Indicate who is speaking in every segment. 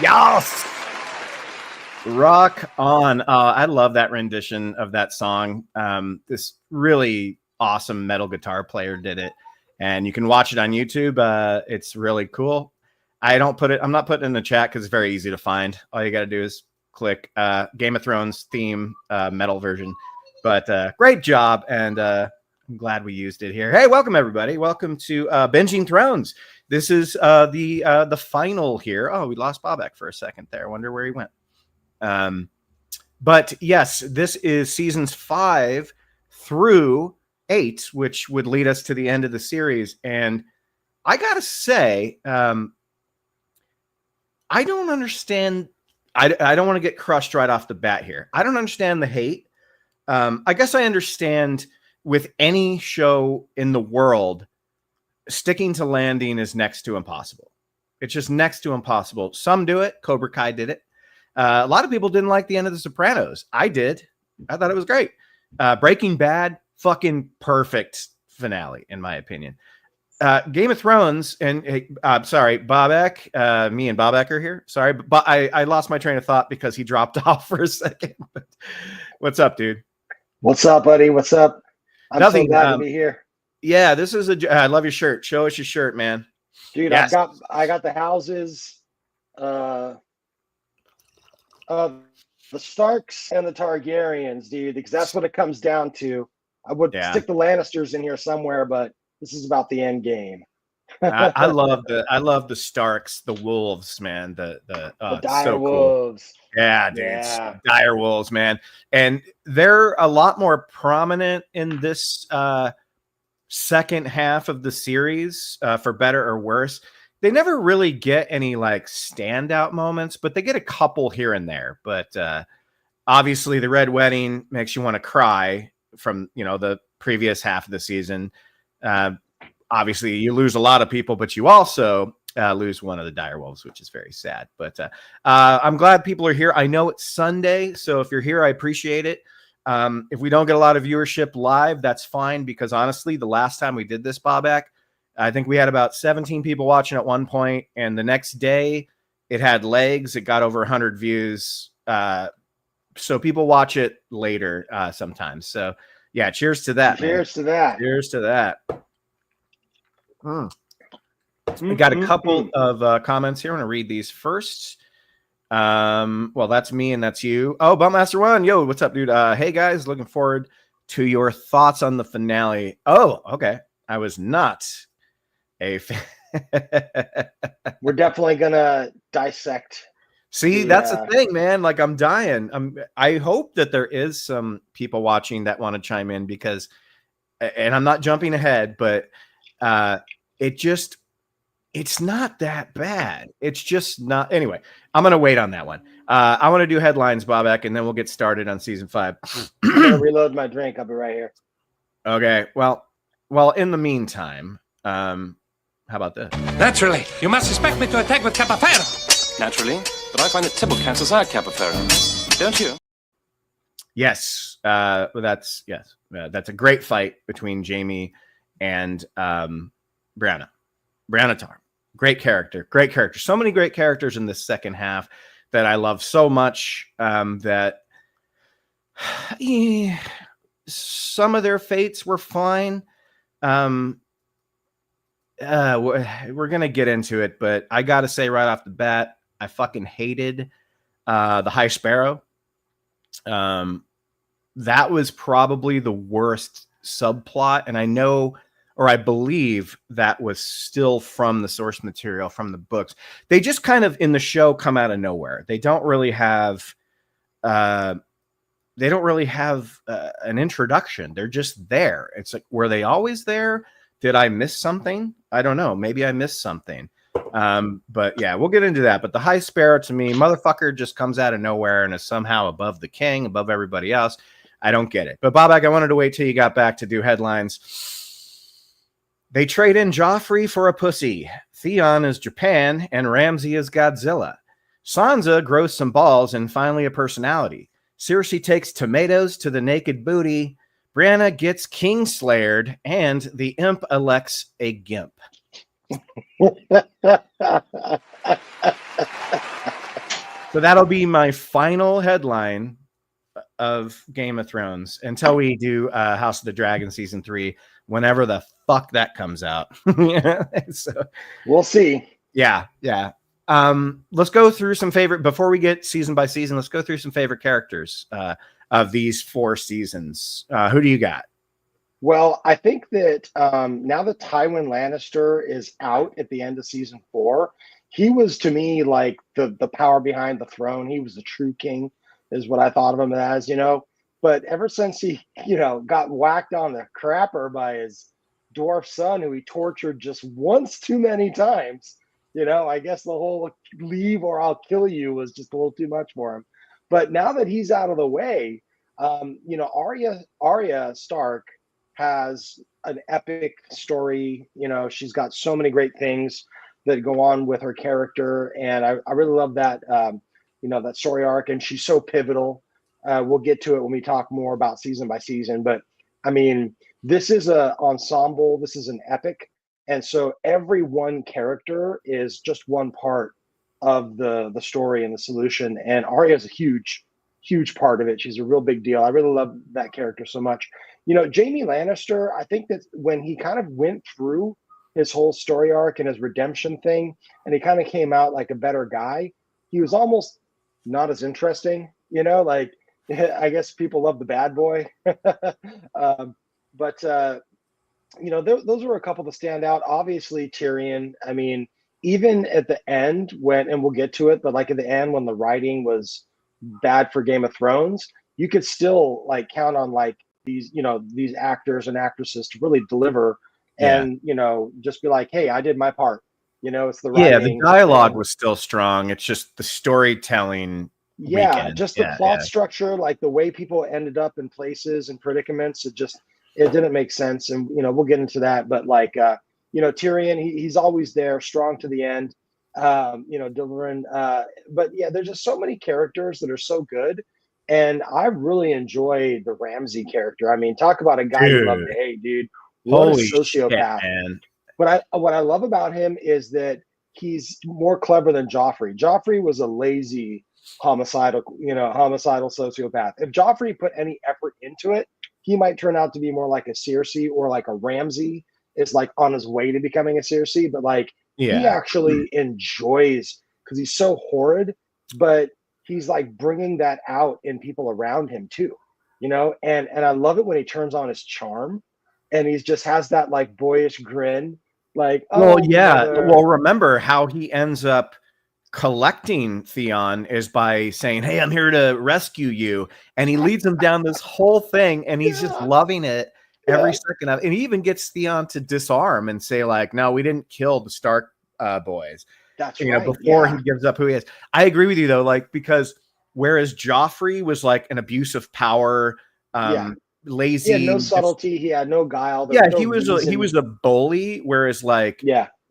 Speaker 1: Yes. Rock on. I love that rendition of that song. This really awesome metal guitar player did it, and you can watch it on YouTube. It's really cool. I'm not putting it in the chat because it's very easy to find. All you got to do is click Game of Thrones theme metal version. But great job, and I'm glad we used it here. Hey, welcome everybody. Welcome to Binging Thrones. This is the final here. Oh, we lost Bobek for a second there. I wonder where he went. But yes, this is seasons 5 through 8, which would lead us to the end of the series. And I gotta say, I don't understand. I don't want to get crushed right off the bat here. I don't understand the hate. I guess I understand with any show in the world, sticking to landing is next to impossible. It's just next to impossible. Some do it. Cobra Kai did it. A lot of people didn't like the end of The Sopranos. I did. I thought it was great. Breaking Bad, fucking perfect finale, in my opinion. Game of Thrones, and sorry, Bobek. Me and Bobek are here. Sorry, but I lost my train of thought because he dropped off for a second. What's up, dude?
Speaker 2: What's up, buddy? What's up? I'm so glad to be here.
Speaker 1: Yeah, this is I love your shirt. Show us your shirt, man.
Speaker 2: Dude, yes. I got the houses. The Starks and the Targaryens, dude, because that's what it comes down to. I would stick the Lannisters in here somewhere, but this is about the end game.
Speaker 1: I love the Starks, the wolves, man. The
Speaker 2: dire
Speaker 1: so
Speaker 2: wolves.
Speaker 1: Cool. Yeah, dude. Yeah. Dire wolves, man. And they're a lot more prominent in this second half of the series, for better or worse. They never really get any like standout moments, but they get a couple here and there. But obviously the Red Wedding makes you want to cry from, the previous half of the season. Obviously you lose a lot of people, but you also lose one of the direwolves, which is very sad. But I'm glad people are here. I know it's Sunday, so if you're here, I appreciate it. If we don't get a lot of viewership live, that's fine, because honestly, the last time we did this, Bobak, I think we had about 17 people watching at one point, and the next day it had legs. It got over 100 views. So people watch it later sometimes. So yeah, cheers to that.
Speaker 2: Cheers to that.
Speaker 1: Cheers to that. I got a couple of comments here. I'm going to read these first. Well, that's me and that's you. Oh, Bumpmaster One. Yo, what's up, dude? Hey guys, looking forward to your thoughts on the finale. Oh, okay. I was not a fan.
Speaker 2: We're definitely gonna dissect.
Speaker 1: See, that's the thing, man. Like, I'm dying. I hope that there is some people watching that want to chime in, because, and I'm not jumping ahead, but it's not that bad. It's just not. Anyway, I'm gonna wait on that one. I want to do headlines, Bobak, and then we'll get started on season 5.
Speaker 2: I'm gonna reload my drink. I'll be right here.
Speaker 1: Okay. Well, in the meantime, how about this?
Speaker 3: Naturally, you must expect me to attack with Capaferro. Naturally, but I find that Tibble cancels out Capaferro. Don't you?
Speaker 1: Yes. That's a great fight between Jaime and Brianna. Brianna Tarr. Great character. So many great characters in this second half that I love so much, that some of their fates were fine. We're gonna get into it, but I gotta say right off the bat, I fucking hated the High Sparrow. That was probably the worst subplot, and I believe that was still from the source material from the books. They just kind of in the show come out of nowhere. They don't really have an introduction. They're just there. It's like, were they always there? Did I miss something? I don't know. Maybe I missed something. But yeah, we'll get into that. But the High Sparrow, to me, motherfucker just comes out of nowhere and is somehow above the king, above everybody else. I don't get it. But Bobak, I wanted to wait till you got back to do headlines. They trade in Joffrey for a pussy. Theon is Japan and Ramsay is Godzilla. Sansa grows some balls and finally a personality. Cersei takes tomatoes to the naked booty. Brianna gets Kingslayed, and the imp elects a gimp. So that'll be my final headline of Game of Thrones until we do House of the Dragon season 3, whenever the fuck that comes out. So
Speaker 2: we'll see.
Speaker 1: Yeah. Let's go through some favorite before we get season by season. Let's go through some favorite characters of these 4 seasons. Who do you got?
Speaker 2: Well, I think that now that Tywin Lannister is out at the end of season 4, he was to me like the power behind the throne. He was the true king, is what I thought of him as, But ever since he, got whacked on the crapper by his dwarf son, who he tortured just once too many times, I guess the whole leave or I'll kill you was just a little too much for him. But now that he's out of the way, Arya Stark has an epic story. She's got so many great things that go on with her character, and I really love that that story arc, and she's so pivotal. We'll get to it when we talk more about season by season, but I mean, this is an ensemble, this is an epic, and so every one character is just one part of the story and the solution, and Arya is a huge part of it. She's a real big deal. I really love that character so much. Jaime Lannister, I think that when he kind of went through his whole story arc and his redemption thing, and he kind of came out like a better guy, he was almost not as interesting, like I guess people love the bad boy. But those were a couple to stand out. Obviously Tyrion, I mean, even at the end and we'll get to it, but like at the end when the writing was bad for Game of Thrones, you could still like count on like these actors and actresses to really deliver. And just be like, hey, I did my part. It's the writing.
Speaker 1: Yeah, the dialogue was still strong. It's just the storytelling.
Speaker 2: Just the plot structure, like the way people ended up in places and predicaments. It didn't make sense, and we'll get into that. But like Tyrion, he's always there, strong to the end. Delivering. But yeah, there's just so many characters that are so good. And I really enjoy the Ramsay character. I mean, talk about a guy you love to hate, dude. What
Speaker 1: Holy
Speaker 2: a sociopath,
Speaker 1: shit, man.
Speaker 2: What I love about him is that he's more clever than Joffrey. Joffrey was a lazy homicidal sociopath. If Joffrey put any effort into it, he might turn out to be more like a Cersei, or like a Ramsay is like on his way to becoming a Cersei. But like he actually enjoys, because he's so horrid, but he's like bringing that out in people around him too, and I love it when he turns on his charm. And he just has that like boyish grin, like,
Speaker 1: well, remember how he ends up collecting Theon is by saying, hey, I'm here to rescue you. And he leads him down this whole thing, and he's just loving it every second of it. And he even gets Theon to disarm and say, like, no, we didn't kill the Stark boys.
Speaker 2: That's right.
Speaker 1: Before he gives up who he is. I agree with you though, like, because whereas Joffrey was like an abuse of power, lazy,
Speaker 2: he had no subtlety, he had no guile.
Speaker 1: He was a bully, whereas like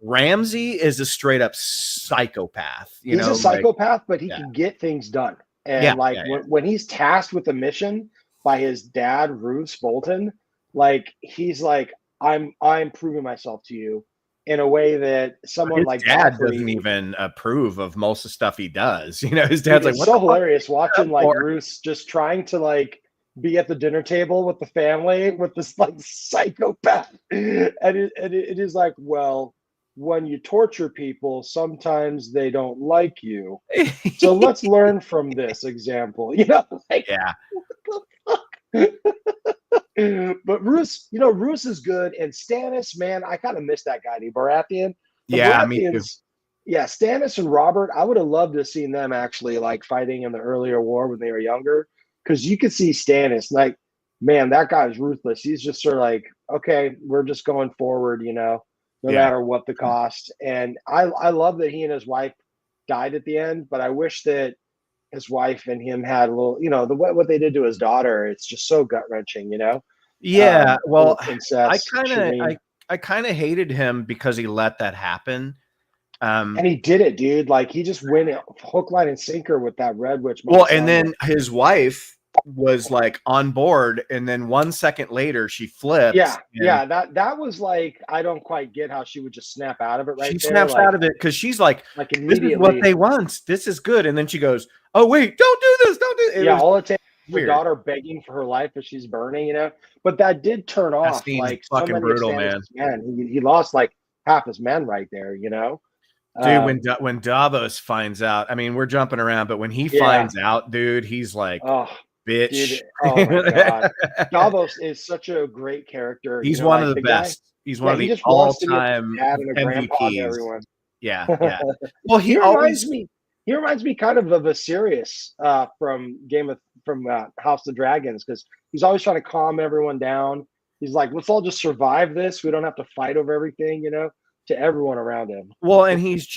Speaker 1: Ramsay is a straight up psychopath.
Speaker 2: He's a psychopath, but he can get things done. And when he's tasked with a mission by his dad, Roose Bolton, like he's like, I'm proving myself to you in a way that someone
Speaker 1: his
Speaker 2: like
Speaker 1: dad
Speaker 2: Joffrey
Speaker 1: doesn't even approve of most of the stuff he does. His dad's like,
Speaker 2: it's so hilarious watching like Roose just trying to like be at the dinner table with the family with this like psychopath, and it is like, well, when you torture people, sometimes they don't like you, so let's learn from this example. But Roose, Roose is good, and Stannis, man, I kind of miss that guy, Baratheon.
Speaker 1: Me too.
Speaker 2: Yeah, Stannis and Robert, I would have loved to have seen them actually like fighting in the earlier war when they were younger. Because you could see Stannis, like, man, that guy's ruthless. He's just sort of like, okay, we're just going forward, no matter what the cost. And I love that he and his wife died at the end, but I wish that his wife and him had a little, what they did to his daughter. It's just so gut wrenching,
Speaker 1: Yeah, well,
Speaker 2: incest,
Speaker 1: I kind of hated him because he let that happen.
Speaker 2: And he did it, dude. Like he just went hook, line, and sinker with that Red Witch.
Speaker 1: Well, and then his wife was like on board, and then 1 second later she flipped.
Speaker 2: Yeah, that was like, I don't quite get how she would just snap out of it right
Speaker 1: she
Speaker 2: there.
Speaker 1: snaps
Speaker 2: like,
Speaker 1: out of it because she's like this is what
Speaker 2: immediately.
Speaker 1: they want. This is good. And then she goes, "Oh wait, don't do this, don't do it."
Speaker 2: Yeah, all it takes is her
Speaker 1: weird.
Speaker 2: daughter begging for her life as she's burning, you know. But that did turn off
Speaker 1: scene's
Speaker 2: like so
Speaker 1: fucking
Speaker 2: many
Speaker 1: brutal,
Speaker 2: of Stannis' men. He lost like half his men right there, you know.
Speaker 1: Dude, when Davos finds out, I mean, we're jumping around, but when he finds out, dude, he's like,
Speaker 2: oh,
Speaker 1: bitch.
Speaker 2: dude, oh my god. Davos is such a great character.
Speaker 1: He's
Speaker 2: you know,
Speaker 1: one
Speaker 2: like
Speaker 1: of the best. He's one of the all-time MVPs. Yeah, yeah. Well, he
Speaker 2: reminds me kind of a Sirius from House of Dragons, because he's always trying to calm everyone down. He's like, let's all just survive this. We don't have to fight over everything, you know, to everyone around him.
Speaker 1: Well, and he's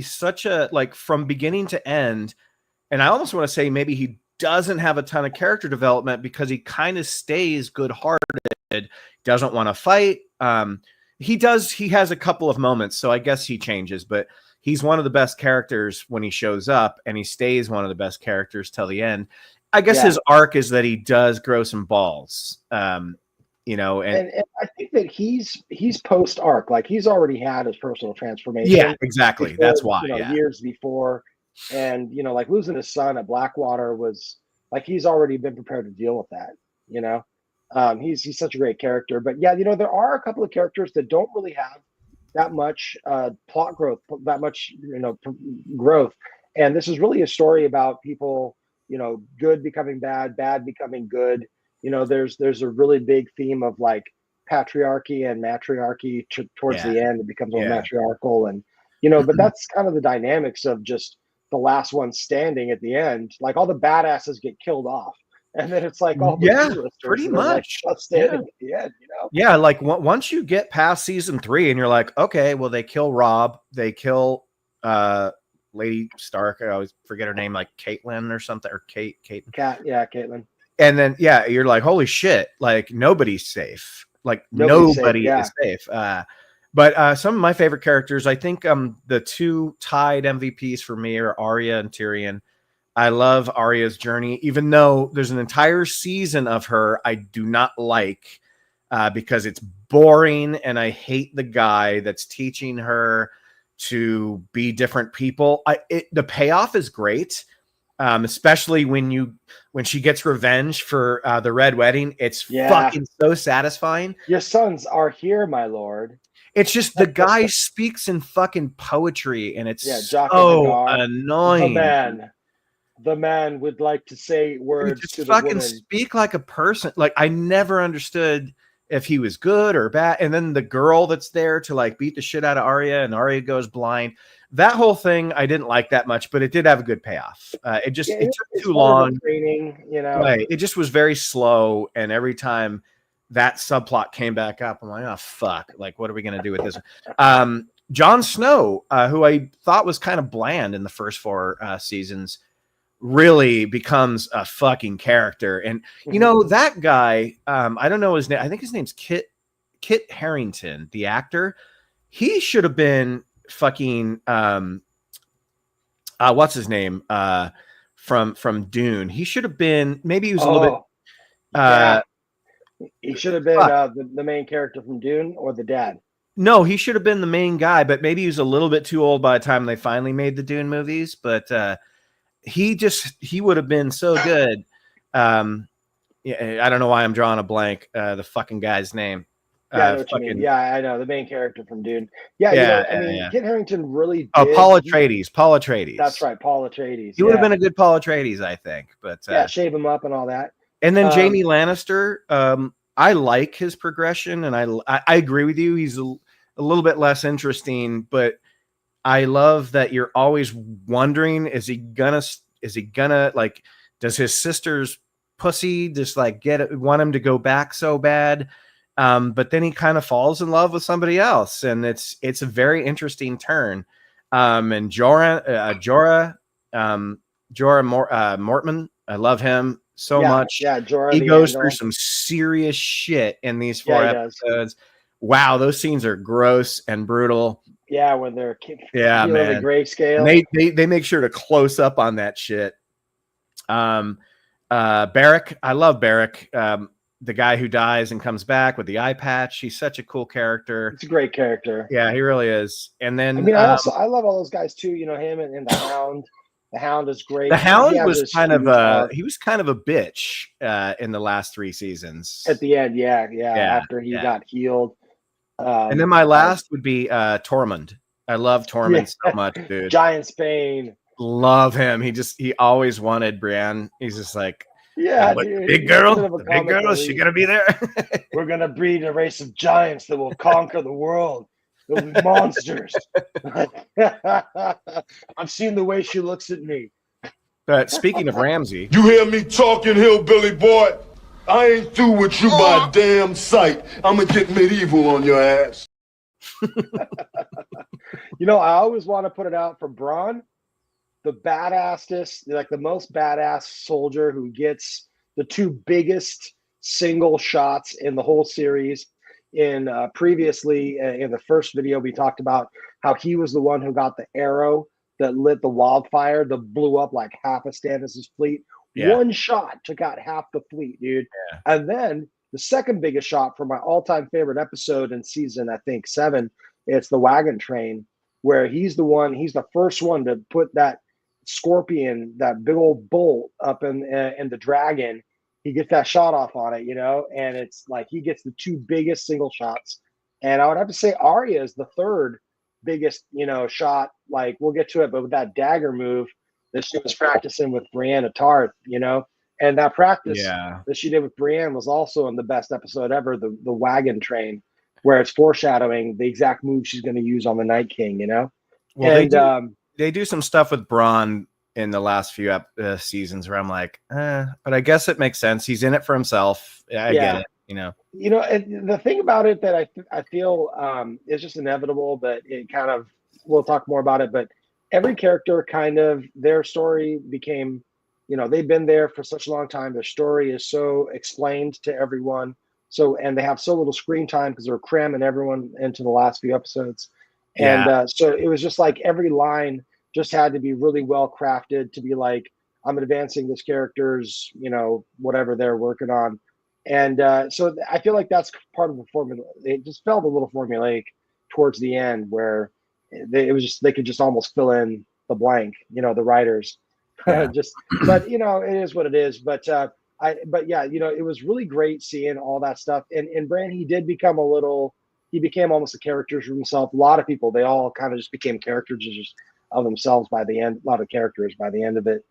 Speaker 1: such a, like, from beginning to end. And I almost want to say maybe he doesn't have a ton of character development because he kind of stays good-hearted, doesn't want to fight. He has a couple of moments, so I guess he changes, but he's one of the best characters when he shows up, and he stays one of the best characters till the end. I guess his arc is that he does grow some balls, you know, and
Speaker 2: I think that he's post arc, like he's already had his personal transformation.
Speaker 1: Yeah, exactly. That's why.
Speaker 2: Years before, and you know, like losing his son at Blackwater was like he's already been prepared to deal with that. You know, he's such a great character. But yeah, you know, there are a couple of characters that don't really have that much plot growth, that much growth, and this is really a story about people, you know, good becoming bad, bad becoming good. You know, there's a really big theme of like patriarchy and matriarchy towards the end. It becomes more matriarchal, and you know, but that's kind of the dynamics of just the last one standing at the end. Like all the badasses get killed off, and then it's like all the
Speaker 1: pretty much
Speaker 2: like standing at the end. You know,
Speaker 1: yeah, like once you get past season 3, and you're like, okay, well, they kill Rob, they kill Lady Stark. I always forget her name, like Caitlin or something, or Caitlin.
Speaker 2: Caitlin.
Speaker 1: And then you're like, holy shit, like nobody's safe. Like nobody is safe. But some of my favorite characters, I think the two tied MVPs for me are Arya and Tyrion. I love Arya's journey, even though there's an entire season of her I do not like because it's boring, and I hate the guy that's teaching her to be different people. The payoff is great. Especially when she gets revenge for the Red Wedding. It's fucking so satisfying.
Speaker 2: Your sons are here, my lord.
Speaker 1: It's just the guy speaks in fucking poetry, and it's so annoying.
Speaker 2: The man would like to say words
Speaker 1: just
Speaker 2: to the
Speaker 1: fucking
Speaker 2: woman.
Speaker 1: Speak like a person. Like I never understood if he was good or bad. And then the girl that's there to like beat the shit out of Arya, and Arya goes blind. That whole thing I didn't like that much, but it did have a good payoff. It took too long.
Speaker 2: Training, you know,
Speaker 1: right? It just was very slow, and every time that subplot came back up, I'm like, oh fuck! Like, what are we gonna do with this? Jon Snow, who I thought was kind of bland in the first 4 seasons, really becomes a fucking character. And you know that guy, I don't know his name. I think his name's Kit Harington, the actor. He should have been fucking what's his name from Dune. He should have been, maybe he was a little bit
Speaker 2: he should have been the main character from Dune, or the dad.
Speaker 1: No, he should have been the main guy, but maybe he was a little bit too old by the time they finally made the Dune movies. But he would have been so good. I don't know why I'm drawing a blank. The fucking guy's name.
Speaker 2: I know the main character from Dune. Kit Harington really did.
Speaker 1: Paul Atreides.
Speaker 2: That's right, Paul Atreides.
Speaker 1: He would have been a good Paul Atreides, I think. But
Speaker 2: shave him up and all that.
Speaker 1: And then Jaime Lannister, I like his progression, and I agree with you. He's a little bit less interesting, but I love that you're always wondering, is he gonna like, does his sister's pussy just like want him to go back so bad? But then he kind of falls in love with somebody else, and it's a very interesting turn. And Jorah Mormont, I love him so much.
Speaker 2: Yeah, Jorah.
Speaker 1: He goes through some serious shit in these 4 episodes. Wow, those scenes are gross and brutal.
Speaker 2: Yeah, when they're
Speaker 1: man,
Speaker 2: the grayscale.
Speaker 1: They make sure to close up on that shit. Barrick. I love Barrick. The guy who dies and comes back with the eye patch. He's such a cool character.
Speaker 2: It's a great character.
Speaker 1: Yeah, he really is. And then
Speaker 2: I mean, I love all those guys too. You know, him and the Hound. The Hound is great.
Speaker 1: The Hound
Speaker 2: He
Speaker 1: was
Speaker 2: has
Speaker 1: kind of
Speaker 2: huge arc.
Speaker 1: he was kind of a bitch in the last 3 seasons.
Speaker 2: At the end, yeah. After he got healed.
Speaker 1: And then my last would be Tormund. I love Tormund so much, dude.
Speaker 2: Giant Spain.
Speaker 1: Love him. He always wanted Brienne. He's just like,
Speaker 2: yeah,
Speaker 1: dude, big girl, is she gonna be there?
Speaker 2: We're gonna breed a race of giants that will conquer the world. They'll be monsters. I've seen the way she looks at me.
Speaker 1: But speaking of Ramsay,
Speaker 4: you hear me talking, hillbilly boy? I ain't through with you by a damn sight. I'm gonna get medieval on your ass.
Speaker 2: You know, I always want to put it out for Bronn, the badassest, like the most badass soldier who gets the 2 biggest single shots in the whole series. In previously in the first video, we talked about how he was the one who got the arrow that lit the wildfire that blew up like half of Stannis' fleet. Yeah. One shot took out half the fleet, dude. Yeah. And then the second biggest shot for my all-time favorite episode in season, I think 7, it's the wagon train, where he's the first one to put that scorpion, that big old bolt up in the dragon. He gets that shot off on it, you know, and it's like he gets the 2 biggest single shots. And I would have to say Arya is the 3rd biggest, you know, shot. Like, we'll get to it, but with that dagger move that she was practicing with Brienne of Tarth, you know, and that practice that she did with Brienne was also in the best episode ever, the wagon train, where it's foreshadowing the exact move she's going to use on the Night King, you know.
Speaker 1: Well, and they do some stuff with Bronn in the last few seasons where I'm like, but I guess it makes sense. He's in it for himself. I get it, you know.
Speaker 2: You know, and the thing about it that I feel is just inevitable, but it kind of, we'll talk more about it, but every character kind of, their story became, you know, they've been there for such a long time. Their story is so explained to everyone. So, and they have so little screen time because they're cramming everyone into the last few episodes. And so it was just like every line just had to be really well crafted to be like, I'm advancing this character's, you know, whatever they're working on. And so I feel like that's part of the formula. It just felt a little formulaic towards the end where they could just almost fill in the blank, you know, the writers. But you know, it is what it is. But yeah, you know, it was really great seeing all that stuff. And Bran, he became almost a character for himself. A lot of people, they all kind of just became characters of themselves by the end, a lot of characters by the end of it.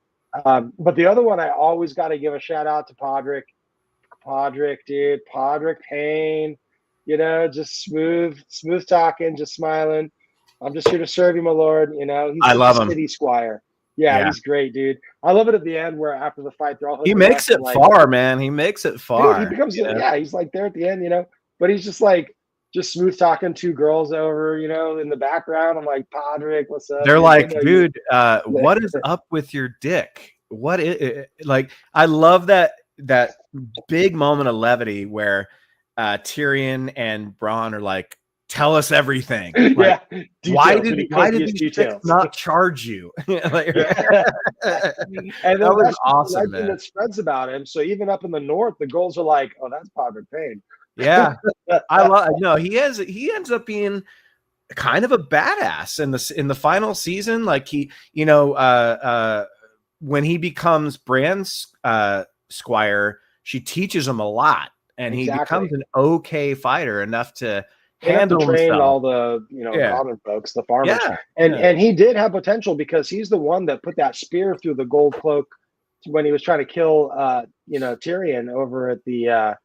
Speaker 2: But the other one, I always got to give a shout out to Podrick, dude, Podrick Payne, you know, just smooth talking, just smiling. I'm just here to serve you, my lord. You know,
Speaker 1: I love him.
Speaker 2: City Squire. Yeah, he's great, dude. I love it at the end where after the fight, they're all.
Speaker 1: He makes it far, man. He makes it far.
Speaker 2: Dude, he becomes, he's like there at the end, you know. But he's just like, just smooth talking 2 girls over, you know, in the background. I'm like, Podrick, what's up?
Speaker 1: They're like, dude, what is up with your dick? What is like? I love that big moment of levity where Tyrion and Bronn are like, tell us everything. Like, why did these chicks not charge you? Like,
Speaker 2: and that was awesome, man. That spreads about him. So even up in the north, the girls are like, oh, that's Podrick Payne.
Speaker 1: Yeah, he ends up being kind of a badass in the final season. Like he, you know, when he becomes Bran's squire, she teaches him a lot, and he becomes an okay fighter enough to handle
Speaker 2: train all the, you know, common folks, the farmers. And he did have potential because he's the one that put that spear through the gold cloak when he was trying to kill you know, Tyrion over at the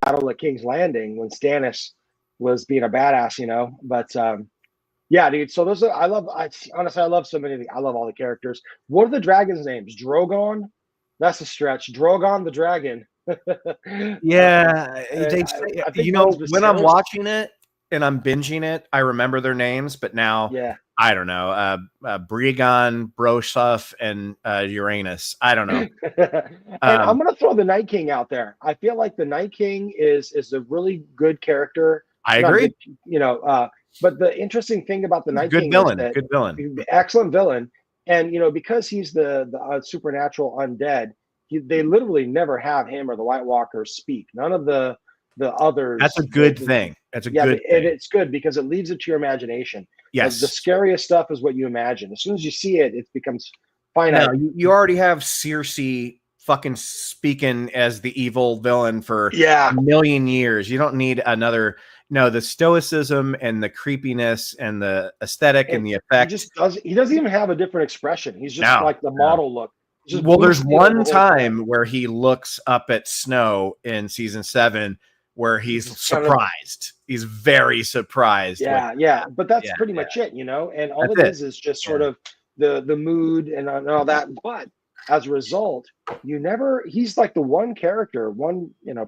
Speaker 2: Battle of King's Landing when Stannis was being a badass, you know. But yeah, dude. So those are, honestly, I love so many. I love all the characters. What are the dragons' names? Drogon? That's a stretch. Drogon the dragon.
Speaker 1: Yeah, they say, you know, when I'm watching it and I'm binging it, I remember their names, but now I don't know. Brigon, Broseph, and Uranus. I don't know.
Speaker 2: And I'm gonna throw the Night King out there. I feel like the Night King is a really good character.
Speaker 1: I agree.
Speaker 2: Good, you know, but the interesting thing about the Night King
Speaker 1: villain,
Speaker 2: is that
Speaker 1: good villain,
Speaker 2: excellent villain, and you know, because he's the supernatural undead, they literally never have him or the White Walkers speak. None of the others.
Speaker 1: That's a good thing. That's a good thing.
Speaker 2: And it's good because it leaves it to your imagination.
Speaker 1: Yes.
Speaker 2: The scariest stuff is what you imagine. As soon as you see it, it becomes finite.
Speaker 1: No, you already have Cersei fucking speaking as the evil villain for a million years. You don't need another. No, the stoicism and the creepiness and the aesthetic and the effect.
Speaker 2: He doesn't even have a different expression. He's just like the model look.
Speaker 1: Well, there's one time where he looks up at Snow in season 7 where he's surprised. He's very surprised.
Speaker 2: Yeah. But that's pretty much it, you know? And all it is just sort of the mood and all that. But as a result, he's like the one character,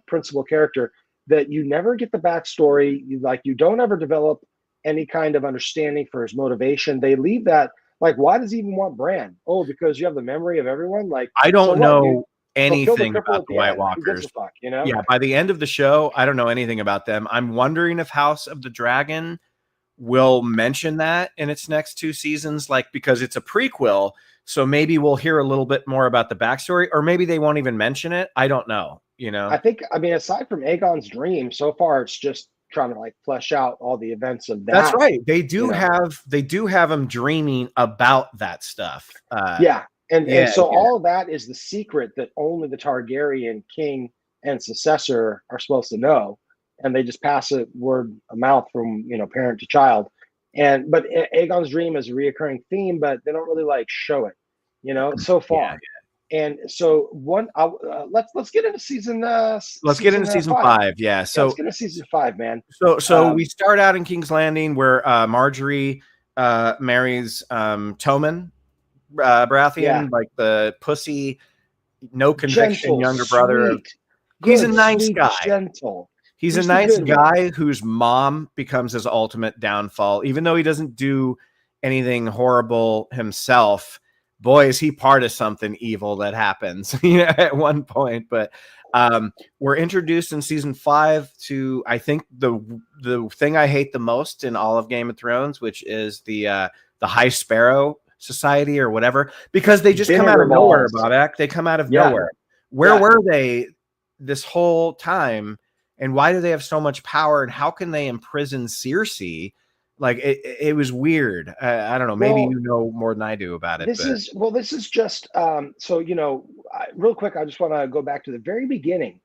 Speaker 2: principal character that you never get the backstory. You don't ever develop any kind of understanding for his motivation. They leave that, like, why does he even want Bran? Oh, because you have the memory of everyone? Like,
Speaker 1: I don't know anything about the White Walkers.
Speaker 2: Fuck, you know?
Speaker 1: Yeah, by the end of the show, I don't know anything about them. I'm wondering if House of the Dragon will mention that in its next 2 seasons, like, because it's a prequel, so maybe we'll hear a little bit more about the backstory, or maybe they won't even mention it. I don't know, you know?
Speaker 2: I mean, aside from Aegon's dream, so far it's just trying to like flesh out all the events of that.
Speaker 1: That's right. They do have him dreaming about that stuff.
Speaker 2: And so all of that is the secret that only the Targaryen king and successor are supposed to know, and they just pass it word of mouth from parent to child. But Aegon's dream is a reoccurring theme, but they don't really like show it, so far. And so let's get into season.
Speaker 1: Let's get into season 5. Yeah. So
Speaker 2: let's get into season 5, man.
Speaker 1: So we start out in King's Landing where Marjorie marries Tommen Baratheon, like the pussy, no conviction younger brother. He's a nice guy.
Speaker 2: Gentle.
Speaker 1: He's a nice guy whose mom becomes his ultimate downfall, even though he doesn't do anything horrible himself. Boy, is he part of something evil that happens at one point. But we're introduced in season 5 to, I think, the thing I hate the most in all of Game of Thrones, which is the High Sparrow Society or whatever, because they just come out of nowhere, Bobak. They come out of nowhere. Where were they this whole time? And why do they have so much power? And how can they imprison Cersei? Like it was weird. I don't know. Maybe you know more than I do about it. This
Speaker 2: is just real quick. I just want to go back to the very beginning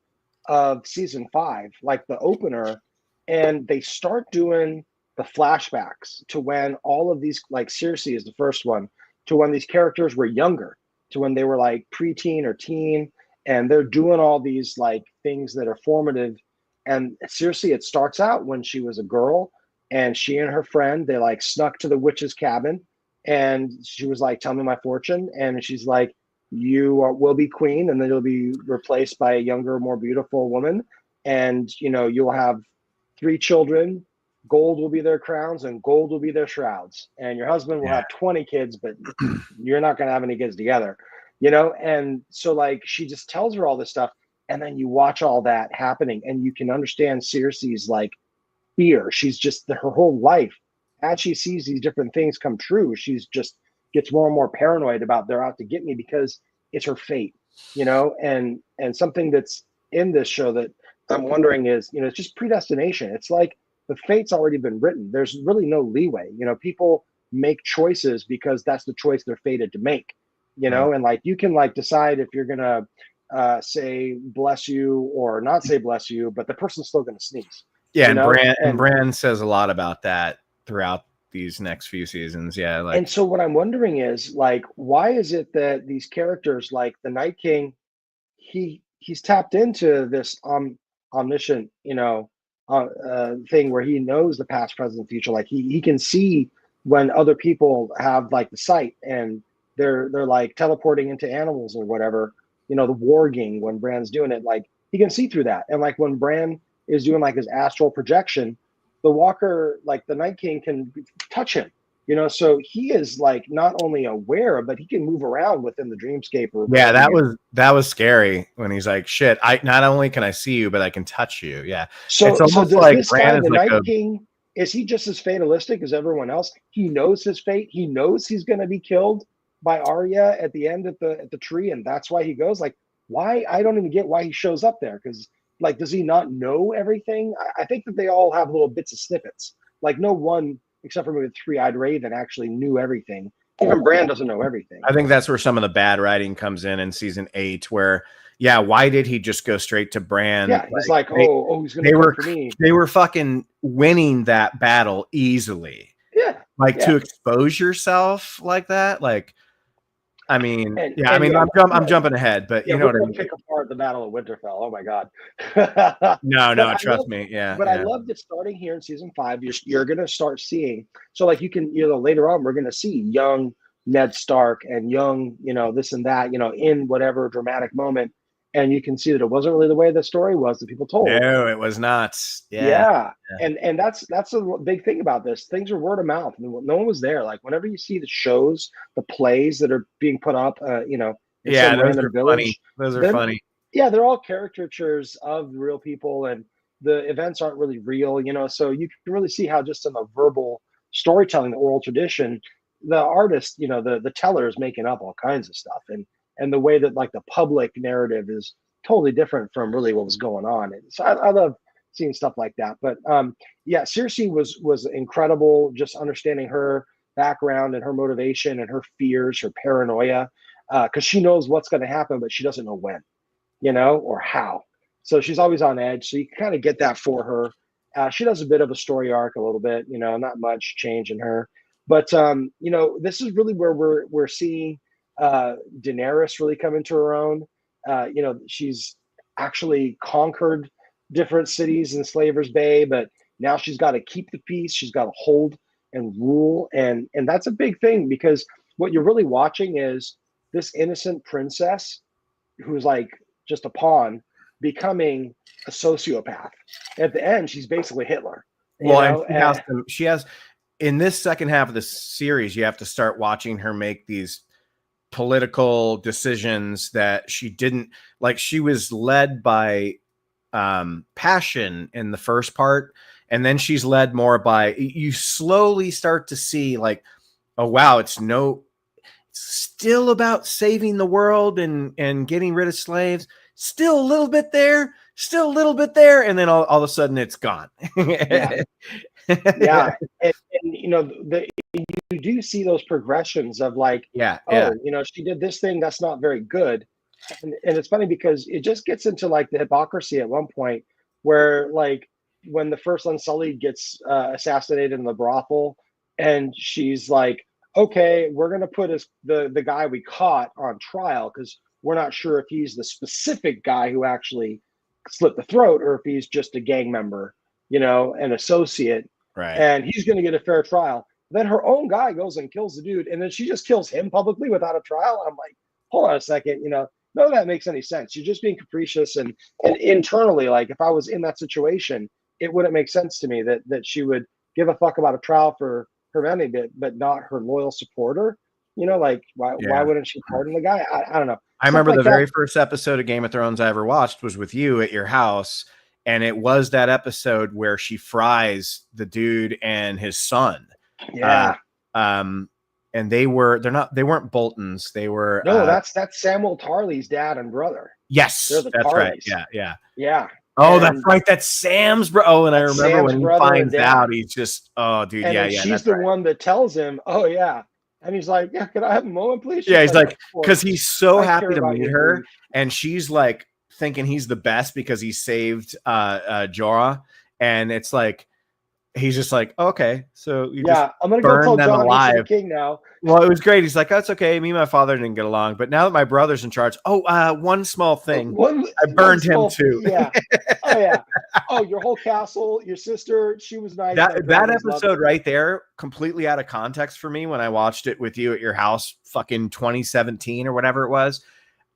Speaker 2: of season 5, like the opener, and they start doing the flashbacks to when all of these, like Cersei is the first one, to when these characters were younger, to when they were like preteen or teen, and they're doing all these like things that are formative. And Cersei, it starts out when she was a girl, and she and her friend, they like snuck to the witch's cabin, and she was like, "Tell me my fortune." And she's like, will be queen, and then you'll be replaced by a younger, more beautiful woman, and you'll have 3 children. Gold will be their crowns, and gold will be their shrouds. And your husband will have 20 kids, but you're not going to have any kids together, And so like she just tells her all this stuff. And then you watch all that happening, and you can understand Cersei's like fear. She's just her whole life, as she sees these different things come true, she's just gets more and more paranoid about they're out to get me, because it's her fate, and something that's in this show that I'm wondering is, it's just predestination. It's like the fate's already been written. There's really no leeway. People make choices because that's the choice they're fated to make, and like you can like decide if you're gonna say bless you or not say bless you, but the person's still going to sneeze.
Speaker 1: Yeah, and Bran says a lot about that throughout these next few seasons. Yeah,
Speaker 2: and so what I'm wondering is like, why is it that these characters like the Night King, he's tapped into this omniscient, thing where he knows the past, present, future. Like he can see when other people have like the sight, and they're like teleporting into animals or whatever. The warging, when Bran's doing it, like he can see through that. And like when Bran is doing like his astral projection, the Walker, like the Night King, can touch him, so he is like not only aware, but he can move around within the dreamscape.
Speaker 1: That was scary when he's like, shit, I not only can I see you, but I can touch you. Yeah.
Speaker 2: So it's almost like Bran is the Night King, is he just as fatalistic as everyone else? He knows his fate. He knows he's going to be killed by Arya at the end at the tree, and that's why he goes. Like, why, I don't even get why he shows up there. Because like, does he not know everything? I think that they all have little bits of snippets. Like no one, except for maybe the Three-Eyed Raven, actually knew everything. Even Bran doesn't know everything.
Speaker 1: I think that's where some of the bad writing comes in season 8, where, yeah, why did he just go straight to Bran?
Speaker 2: Yeah, he's like, he's going to come for me.
Speaker 1: They were fucking winning that battle easily.
Speaker 2: Yeah.
Speaker 1: Like to expose yourself like that. Like, I mean, I'm jumping ahead, but you know what I mean?
Speaker 2: Pick apart the Battle of Winterfell. Oh my God.
Speaker 1: No, trust me. Yeah.
Speaker 2: But I love that starting here in season 5, you're going to start seeing. So like you can, later on, we're going to see young Ned Stark and young, this and that, in whatever dramatic moment. And you can see that it wasn't really the way the story was that people told.
Speaker 1: No, it was not.
Speaker 2: Yeah. And that's a big thing about this. Things are word of mouth. No one was there. Like whenever you see the shows, the plays that are being put up, in some random village,
Speaker 1: those are funny.
Speaker 2: Yeah, they're all caricatures of real people, and the events aren't really real, so you can really see how just in the verbal storytelling, the oral tradition, the artist, the teller is making up all kinds of stuff. And the way that like the public narrative is totally different from really what was going on. And so I love seeing stuff like that. But Cersei was incredible, just understanding her background and her motivation and her fears, her paranoia, because she knows what's going to happen, but she doesn't know when, or how. So she's always on edge. So you can kind of get that for her. She does a bit of a story arc a little bit, not much change in her. But, this is really where we're seeing Daenerys really come into her own. She's actually conquered different cities in Slaver's Bay, but now she's got to keep the peace. She's got to hold and rule. And that's a big thing, because what you're really watching is this innocent princess who's like just a pawn becoming a sociopath. At the end, she's basically Hitler.
Speaker 1: Well, she has in this second half of the series, you have to start watching her make these political decisions that she didn't like. She was led by passion in the first part, and then she's led more by, you slowly start to see like, oh wow, it's still about saving the world and getting rid of slaves, still a little bit there, and then all of a sudden it's gone.
Speaker 2: Yeah. And you do see those progressions of like, she did this thing that's not very good. And it's funny because it just gets into like the hypocrisy at one point where like when the first Unsullied gets assassinated in the brothel, and she's like, okay, we're going to put the guy we caught on trial because we're not sure if he's the specific guy who actually slit the throat or if he's just a gang member, an associate.
Speaker 1: Right.
Speaker 2: And he's going to get a fair trial. Then her own guy goes and kills the dude, and then she just kills him publicly without a trial. I'm like, hold on a second, none of that makes any sense. You're just being capricious, and internally, like if I was in that situation, it wouldn't make sense to me that she would give a fuck about a trial for her enemy, but not her loyal supporter. Like why wouldn't she pardon the guy? I don't know.
Speaker 1: I remember the very first episode of Game of Thrones I ever watched was with you at your house. And it was that episode where she fries the dude and his son.
Speaker 2: Yeah.
Speaker 1: And they weren't Boltons. They were
Speaker 2: that's Samuel Tarly's dad and brother.
Speaker 1: Yes, that's
Speaker 2: Tarleys.
Speaker 1: Right. Yeah.
Speaker 2: Oh,
Speaker 1: that's right. That's Sam's bro. Oh, and I remember Sam's when he finds out, he's just, oh, dude,
Speaker 2: and she's the one that tells him, oh yeah. And he's like, yeah, can I have a moment, please?
Speaker 1: Yeah, he's like, because he's so happy to meet her, and she's like thinking he's the best because he saved Jorah, and it's like he's just like, okay, so you
Speaker 2: I'm gonna go tell Jon he's the king now.
Speaker 1: Well, it was great. He's like, that's okay. Me and my father didn't get along, but now that my brother's in charge, one small thing, I burned him too.
Speaker 2: Yeah. Oh yeah. Oh, your whole castle, your sister, she was nice.
Speaker 1: That episode right there, completely out of context for me when I watched it with you at your house, fucking 2017 or whatever it was.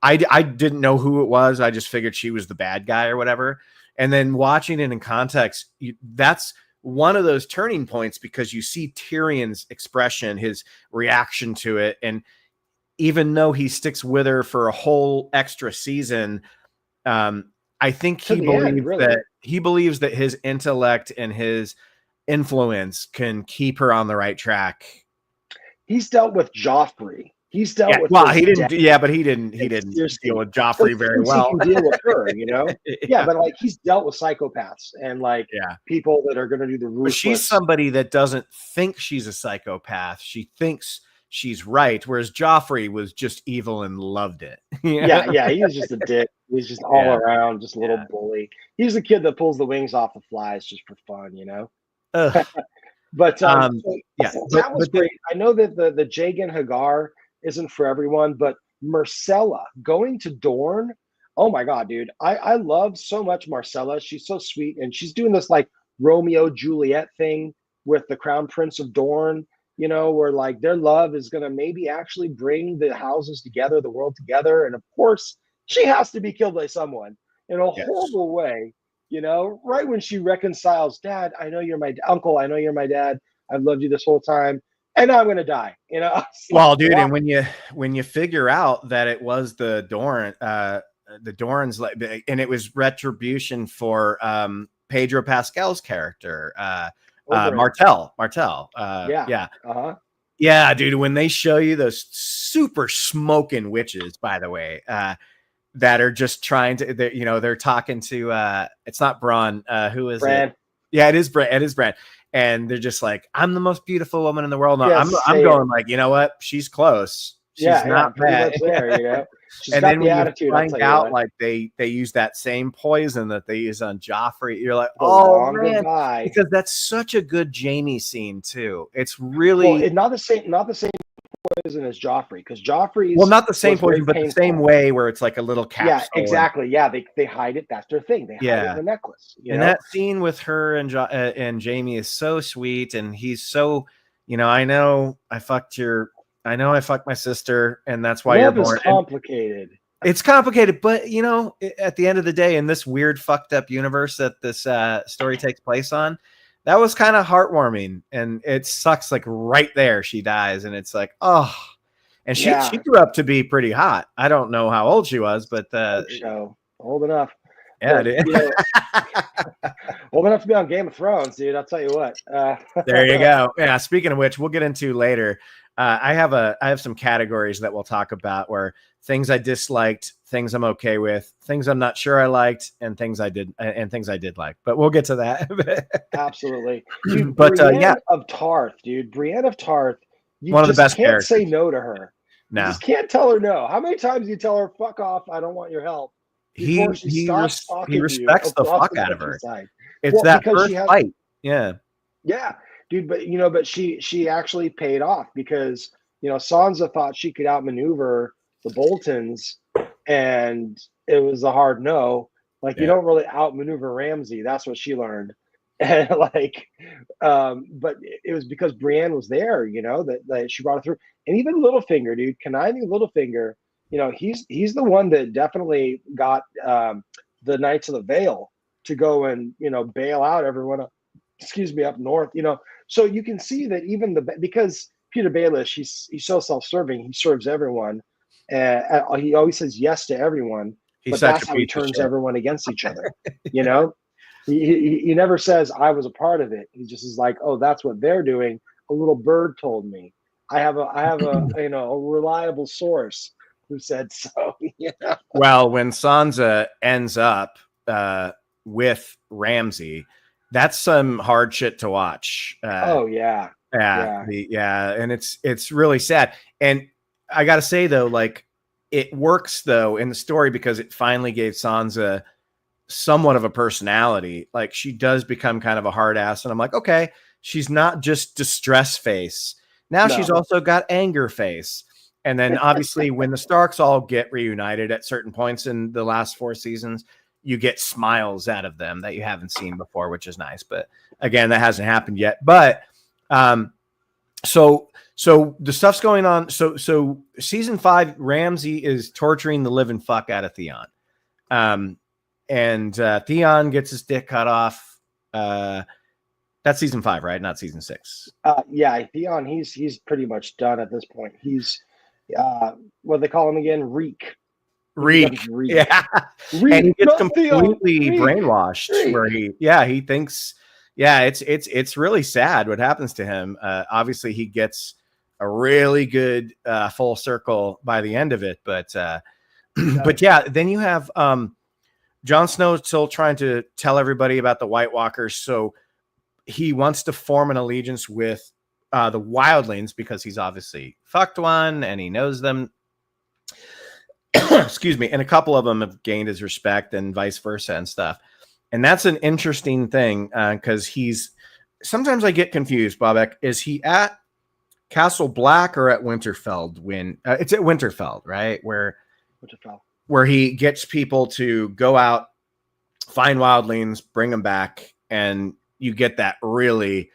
Speaker 1: I didn't know who it was. I just figured she was the bad guy or whatever. And then watching it in context, that's one of those turning points because you see Tyrion's expression, his reaction to it. And even though he sticks with her for a whole extra season, I think he believes that his intellect and his influence can keep her on the right track.
Speaker 2: He's dealt with Joffrey He's dealt
Speaker 1: Yeah,
Speaker 2: with.
Speaker 1: well,
Speaker 2: his
Speaker 1: he didn't.
Speaker 2: dad.
Speaker 1: Yeah, but he didn't deal with Joffrey very well.
Speaker 2: He can deal with her, you know.
Speaker 1: Yeah.
Speaker 2: But like he's dealt with psychopaths and like
Speaker 1: Yeah.
Speaker 2: people that are going to do the
Speaker 1: But
Speaker 2: ruthless.
Speaker 1: she's somebody that doesn't think she's a psychopath. She thinks she's right, whereas Joffrey was just evil and loved it.
Speaker 2: Yeah, he was just a dick. He's just all around, just a little bully. He's the kid that pulls the wings off the flies just for fun, you know. But that was great. I know that the Jagan Hagar isn't for everyone, but Marcella going to Dorne. Oh my god, dude. I love so much Marcella. She's so sweet, and she's doing this like Romeo Juliet thing with the Crown Prince of Dorne, you know, where like their love is gonna maybe actually bring the houses together, the world together. And of course, she has to be killed by someone in a horrible way, you know, right when she reconciles. Dad, I know you're my uncle, I know you're my dad, I've loved you this whole time, and I'm gonna die, you know.
Speaker 1: Well, dude, and when you figure out that it was the Dorns, like, and it was retribution for Pedro Pascal's character, Martell. Yeah, dude, when they show you those super smoking witches, by the way, that are just trying to, they're talking to, it's not Bronn, who is
Speaker 2: Bran.
Speaker 1: it? Yeah, it is Bran. And they're just like, I'm the most beautiful woman in the world. No,
Speaker 2: Yes,
Speaker 1: I'm going like, you know what? She's close. She's not bad.
Speaker 2: There, you know?
Speaker 1: And then when you find out, like they use that same poison that they use on Joffrey, you're like, oh man, because that's such a good Jaime scene too. It's really
Speaker 2: not the same poison as Joffrey, because Joffrey
Speaker 1: not the same poison, but the same way where it's like a little capsule.
Speaker 2: Yeah, exactly. Yeah, they hide it. That's their thing. They hide it in the necklace.
Speaker 1: And that scene with her and Jaime is so sweet, and he's so, I know I fucked my sister, and that's why you're born.
Speaker 2: It's complicated.
Speaker 1: It's complicated, but at the end of the day, in this weird, fucked up universe that this story takes place on, that was kind of heartwarming. And it sucks. Like right there, she dies, and it's like, oh. And she grew up to be pretty hot. I don't know how old she was, but
Speaker 2: old enough.
Speaker 1: Yeah, dude.
Speaker 2: Old enough to be on Game of Thrones, dude. I'll tell you what.
Speaker 1: There you go. Yeah. Speaking of which, we'll get into later. I have some categories that we'll talk about where things I disliked, things I'm okay with, things I'm not sure I liked, and things I did like. But we'll get to that.
Speaker 2: Absolutely. Dude,
Speaker 1: but
Speaker 2: Brienne of Tarth, dude. Brienne of Tarth. You
Speaker 1: one of the best
Speaker 2: can't
Speaker 1: characters.
Speaker 2: Say no to her.
Speaker 1: No.
Speaker 2: You just can't tell her no. How many times do you tell her, fuck off, I don't want your help?
Speaker 1: He respects the fuck out of her. It's that first fight. Yeah.
Speaker 2: Yeah. Dude, but she actually paid off because Sansa thought she could outmaneuver the Boltons, and it was a hard no. Like you don't really outmaneuver Ramsay. That's what she learned, and but it was because Brienne was there. That she brought it through, and even Littlefinger, dude, conniving Littlefinger. He's the one that definitely got the Knights of the Vale to go and bail out everyone. Up north. So you can see that even because Peter Baelish, he's so self-serving. He serves everyone, and he always says yes to everyone. But that's how he turns everyone against each other. He never says I was a part of it. He just is like, oh, that's what they're doing. A little bird told me. I have a a reliable source who said so.
Speaker 1: Well, when Sansa ends up with Ramsay, that's some hard shit to watch.
Speaker 2: Yeah,
Speaker 1: and it's really sad. And I gotta say though, like it works though in the story because it finally gave Sansa somewhat of a personality. Like she does become kind of a hard ass, and I'm like, okay, she's not just distress face. Now she's also got anger face. And then obviously when the Starks all get reunited at certain points in the last 4 seasons, you get smiles out of them that you haven't seen before, which is nice. But again, that hasn't happened yet. But so the stuff's going on. So season 5, Ramsay is torturing the living fuck out of Theon. And Theon gets his dick cut off. That's season 5, right? Not season 6.
Speaker 2: Yeah, Theon, he's pretty much done at this point. He's what do they call him again? Reek.
Speaker 1: Yeah.
Speaker 2: Reek,
Speaker 1: and he gets completely brainwashed where he thinks, it's really sad what happens to him. Obviously he gets a really good full circle by the end of it. But but yeah, then you have Jon Snow still trying to tell everybody about the White Walkers, so he wants to form an allegiance with the wildlings because he's obviously fucked one and he knows them. Excuse me. And a couple of them have gained his respect and vice versa and stuff. And that's an interesting thing because sometimes I get confused, Bobek. Is he at Castle Black or at Winterfell? When it's at Winterfell, right? Where he gets people to go out, find wildlings, bring them back, and you get that really.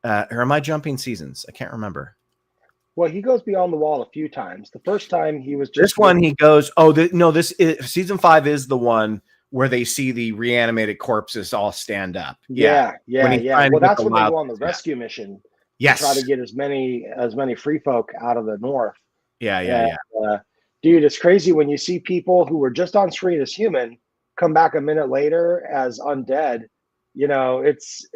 Speaker 1: Or am I jumping seasons? I can't remember.
Speaker 2: Well, he goes beyond the wall a few times. The first time he was just
Speaker 1: this one. He goes, this is season 5 is the one where they see the reanimated corpses all stand up.
Speaker 2: Yeah. Well, that's when they go on the rescue mission.
Speaker 1: Yes,
Speaker 2: to try to get as many free folk out of the north.
Speaker 1: Yeah.
Speaker 2: Dude, it's crazy when you see people who were just on screen as human come back a minute later as undead. You know, it's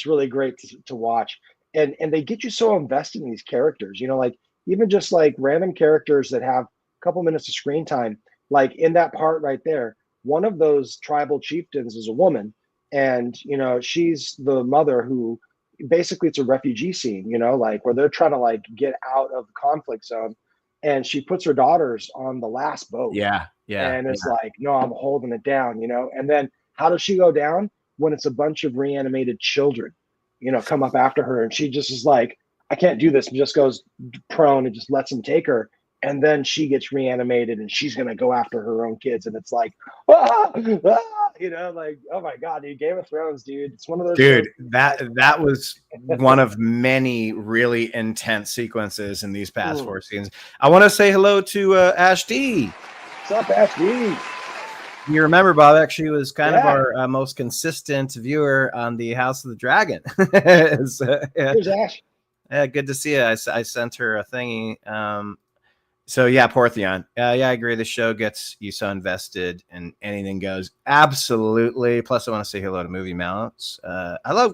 Speaker 2: really great to watch, and they get you so invested in these characters. You know, like even just like random characters that have a couple minutes of screen time. Like in that part right there, one of those tribal chieftains is a woman, and you know she's the mother who basically it's a refugee scene. You know, like where they're trying to like get out of the conflict zone, and she puts her daughters on the last boat.
Speaker 1: Yeah.
Speaker 2: And it's like, no, I'm holding it down. You know, and then how does she go down? When it's a bunch of reanimated children, you know, come up after her, and she just is like, I can't do this, and just goes prone and just lets them take her, and then she gets reanimated and she's gonna go after her own kids, and it's like, you know, like, oh my god, dude, Game of Thrones, dude, it's one of those.
Speaker 1: Dude, that was one of many really intense sequences in these past 4 seasons. I want to say hello to Ash D.
Speaker 2: What's up, Ash D?
Speaker 1: You remember, Bob, actually was kind of our most consistent viewer on the House of the Dragon.
Speaker 2: Here's Ash.
Speaker 1: Yeah, good to see you. I sent her a thingy. So yeah, Portheon. Yeah, I agree. The show gets you so invested and anything goes. Absolutely. Plus, I want to say hello to Movie Mounts. I love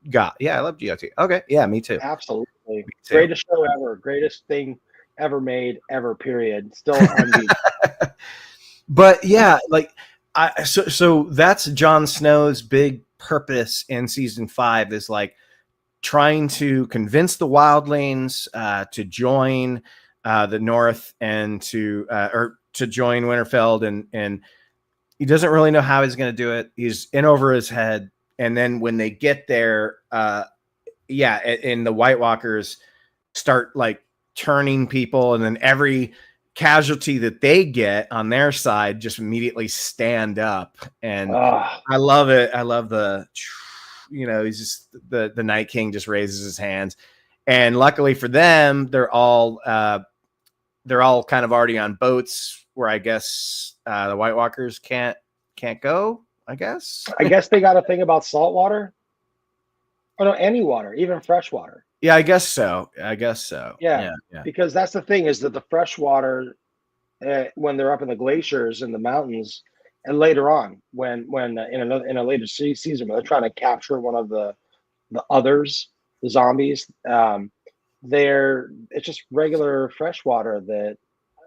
Speaker 1: GOT. Yeah, I love GOT. Okay. Yeah, me too.
Speaker 2: Absolutely.
Speaker 1: Me too.
Speaker 2: Greatest show ever. Greatest thing ever made, ever, period. Still unbeaten.
Speaker 1: But yeah, like so that's Jon Snow's big purpose in season 5 is like trying to convince the wildlings to join the North and to join Winterfell, and he doesn't really know how he's going to do it. He's in over his head, and then when they get there, and the White Walkers start like turning people, and then every casualty that they get on their side just immediately stand up, and I love it. I love the, you know, he's just the Night King just raises his hands, and luckily for them, they're all kind of already on boats where I guess the White Walkers can't go. I guess
Speaker 2: they got a thing about salt water. Oh no, any water, even fresh water.
Speaker 1: Yeah, I guess so. Yeah.
Speaker 2: Because that's the thing is that the fresh water, when they're up in the glaciers in the mountains, and later on when in a later season when they're trying to capture one of the others, the zombies, it's just regular fresh water that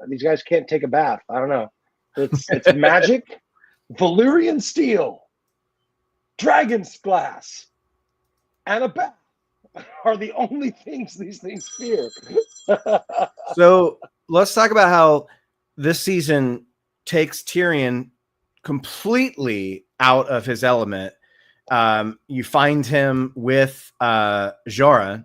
Speaker 2: these guys can't take a bath. I don't know. It's magic, Valyrian steel, dragon's glass, and a bath are the only things these things fear.
Speaker 1: So let's talk about how this season takes Tyrion completely out of his element. You find him with Jorah,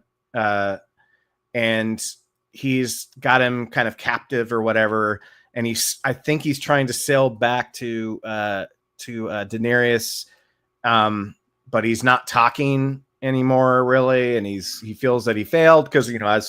Speaker 1: and he's got him kind of captive or whatever. And I think he's trying to sail back to Daenerys, but he's not talking anymore really, and he feels that he failed because, you know,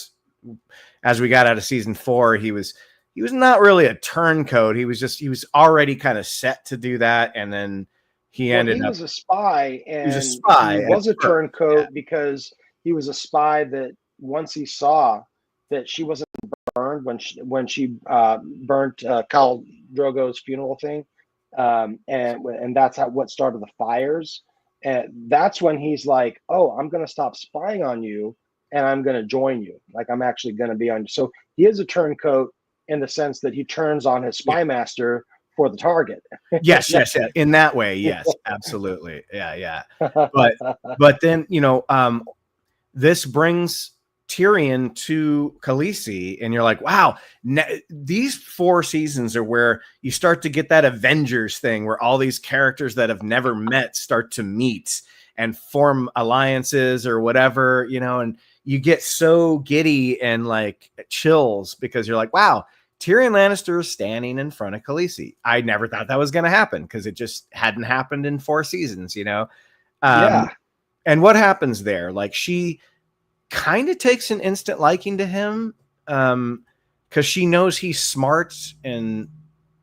Speaker 1: as we got out of season 4, he was not really a turncoat. He was already kind of set to do that, and then he
Speaker 2: was a spy, and he was a turncoat because he was a spy that once he saw that she wasn't burned when she burnt Khal Drogo's funeral thing, and that's what started the fires. And that's when he's like, oh, I'm going to stop spying on you and I'm going to join you. Like I'm actually going to be on. So he is a turncoat in the sense that he turns on his spy master for the target.
Speaker 1: Yes. In that way, yes, absolutely. Yeah. But then, this brings Tyrion to Khaleesi, and you're like, wow, these 4 seasons are where you start to get that Avengers thing where all these characters that have never met start to meet and form alliances or whatever, and you get so giddy and like chills because you're like, wow, Tyrion Lannister is standing in front of Khaleesi. I never thought that was going to happen because it just hadn't happened in 4 seasons,
Speaker 2: Yeah.
Speaker 1: And what happens there? Like she kind of takes an instant liking to him because she knows he's smart, and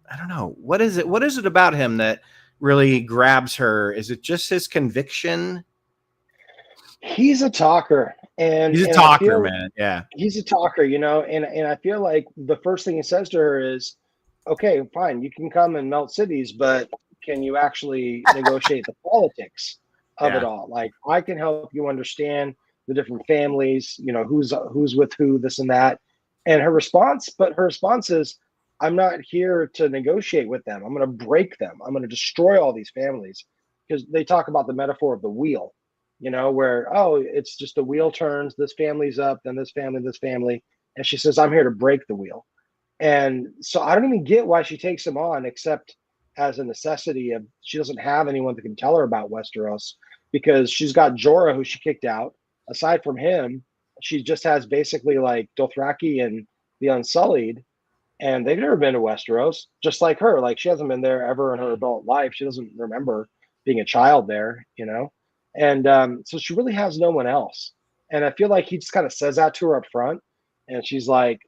Speaker 1: I don't know, what is it about him that really grabs her? Is it just his conviction?
Speaker 2: He's a talker, and
Speaker 1: He's a talker, man. Yeah,
Speaker 2: he's a talker, and I feel like the first thing he says to her is, okay, fine, you can come and melt cities, but can you actually negotiate the politics of it all? Like, I can help you understand the different families, who's with who, this and that. And her response is, I'm not here to negotiate with them. I'm going to break them. I'm going to destroy all these families, because they talk about the metaphor of the wheel, where, it's just the wheel turns, this family's up, then this family. And she says, I'm here to break the wheel. And so I don't even get why she takes him on, except as a necessity of, she doesn't have anyone that can tell her about Westeros, because she's got Jorah, who she kicked out. Aside from him, she just has basically like Dothraki and the Unsullied, and they've never been to Westeros, just like her. Like, she hasn't been there ever in her adult life. She doesn't remember being a child there, and so she really has no one else. And I feel like he just kind of says that to her up front, and she's like,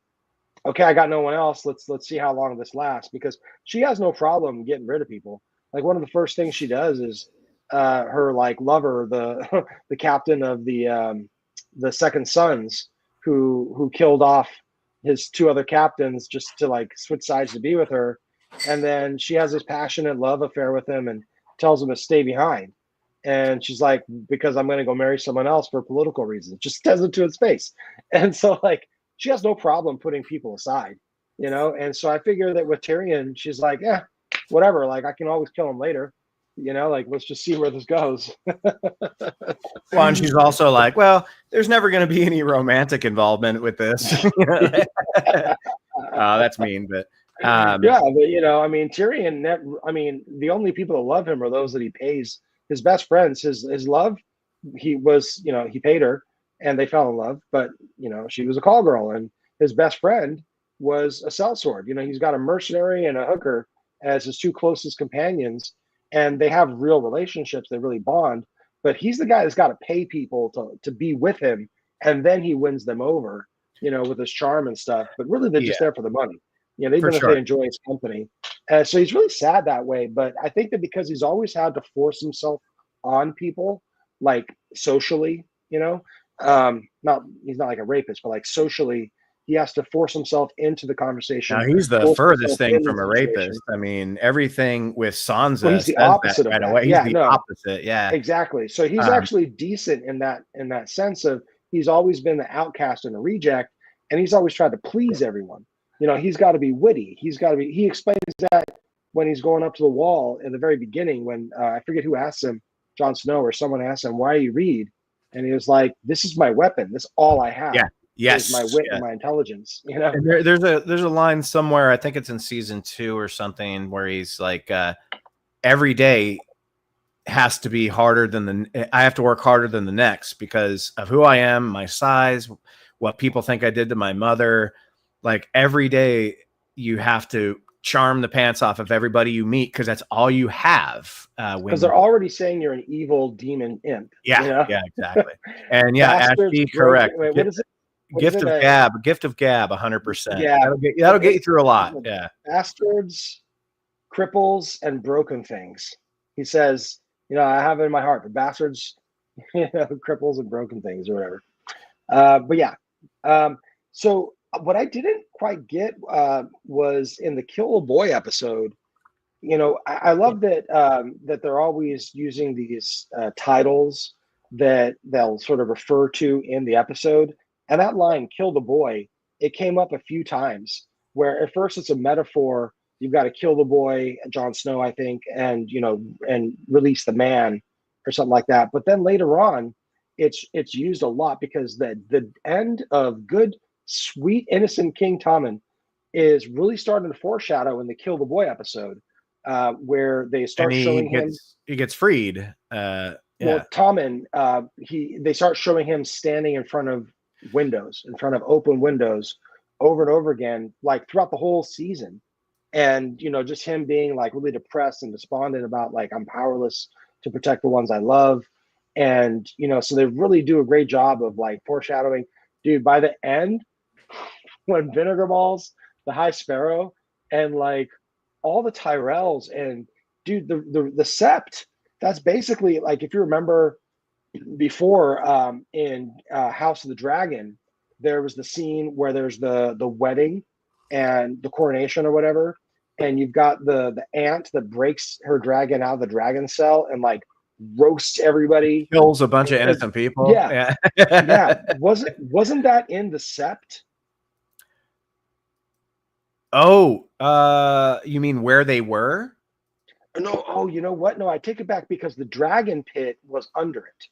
Speaker 2: okay, I got no one else. Let's see how long this lasts, because she has no problem getting rid of people. Like, one of the first things she does is her like lover, the the captain of the Second Sons, who killed off his 2 other captains just to like switch sides to be with her, and then she has this passionate love affair with him and tells him to stay behind. And she's like, because I'm going to go marry someone else for political reasons. Just says it to his face. And so like, she has no problem putting people aside, And so I figure that with Tyrion, she's like, yeah, whatever. Like, I can always kill him later. Like, let's just see where this goes.
Speaker 1: Well, and she's also like, well, there's never going to be any romantic involvement with this. That's mean, but
Speaker 2: yeah, but I mean, Tyrion, the only people that love him are those that he pays. His best friends, his love, he paid her, and they fell in love. But she was a call girl, and his best friend was a sellsword. He's got a mercenary and a hooker as his 2 closest companions, and they have real relationships. They really bond. But he's the guy that's got to pay people to be with him, and then he wins them over, with his charm and stuff. But really, they're just there for the money. Even if they enjoy his company. So he's really sad that way. But I think that because he's always had to force himself on people, like socially, he's not like a rapist, but like socially, he has to force himself into the conversation.
Speaker 1: Now, he's the furthest thing from a rapist. I mean, everything with Sansa,
Speaker 2: well, he's the opposite of that.
Speaker 1: Away. He's the opposite. Yeah,
Speaker 2: exactly. So he's actually decent in that sense of, he's always been the outcast and the reject, and he's always tried to please everyone. He's got to be witty. He explains that when he's going up to the wall in the very beginning, when I forget who asked him, Jon Snow or someone asked him, why do you read? And he was like, this is my weapon. This is all I have.
Speaker 1: Yeah. Yes.
Speaker 2: Is my wit and my intelligence.
Speaker 1: And there's a line somewhere, I think it's in season 2 or something, where he's like, every day has to be harder than I have to work harder than the next because of who I am, my size, what people think I did to my mother. Like, every day you have to charm the pants off of everybody you meet, because that's all you have.
Speaker 2: Because they're already saying you're an evil demon imp.
Speaker 1: Yeah, yeah, exactly. And yeah, Ashley, correct.
Speaker 2: Wait, what is it?
Speaker 1: Gift of Gab, 100%.
Speaker 2: Yeah,
Speaker 1: that'll get you through a lot. Yeah.
Speaker 2: Bastards, cripples, and broken things. He says, I have it in my heart, but bastards, cripples, and broken things, or whatever. But yeah. So what I didn't quite get was in the Kill a Boy episode. I love that that they're always using these titles that they'll sort of refer to in the episode. And that line, kill the boy, it came up a few times where at first it's a metaphor. You've got to kill the boy, Jon Snow, I think, and and release the man or something like that. But then later on, it's used a lot because the end of good, sweet, innocent King Tommen is really starting to foreshadow in the Kill the Boy episode, where they start showing him.
Speaker 1: He gets freed.
Speaker 2: Well, Tommen, they start showing him standing in front of open windows, over and over again, like throughout the whole season, and just him being like really depressed and despondent about like I'm powerless to protect the ones I love, and so they really do a great job of like foreshadowing, dude. By the end, when Vinegar Balls, the High Sparrow, and like all the Tyrells, and dude, the Sept. That's basically like, if you remember before in House of the Dragon, there was the scene where there's the wedding and the coronation or whatever, and you've got the ant that breaks her dragon out of the dragon cell and like roasts everybody,
Speaker 1: kills a bunch of innocent people.
Speaker 2: Yeah. Wasn't that in the Sept?
Speaker 1: Oh, you mean where they were?
Speaker 2: No, you know what? No, I take it back, because the dragon pit was under it,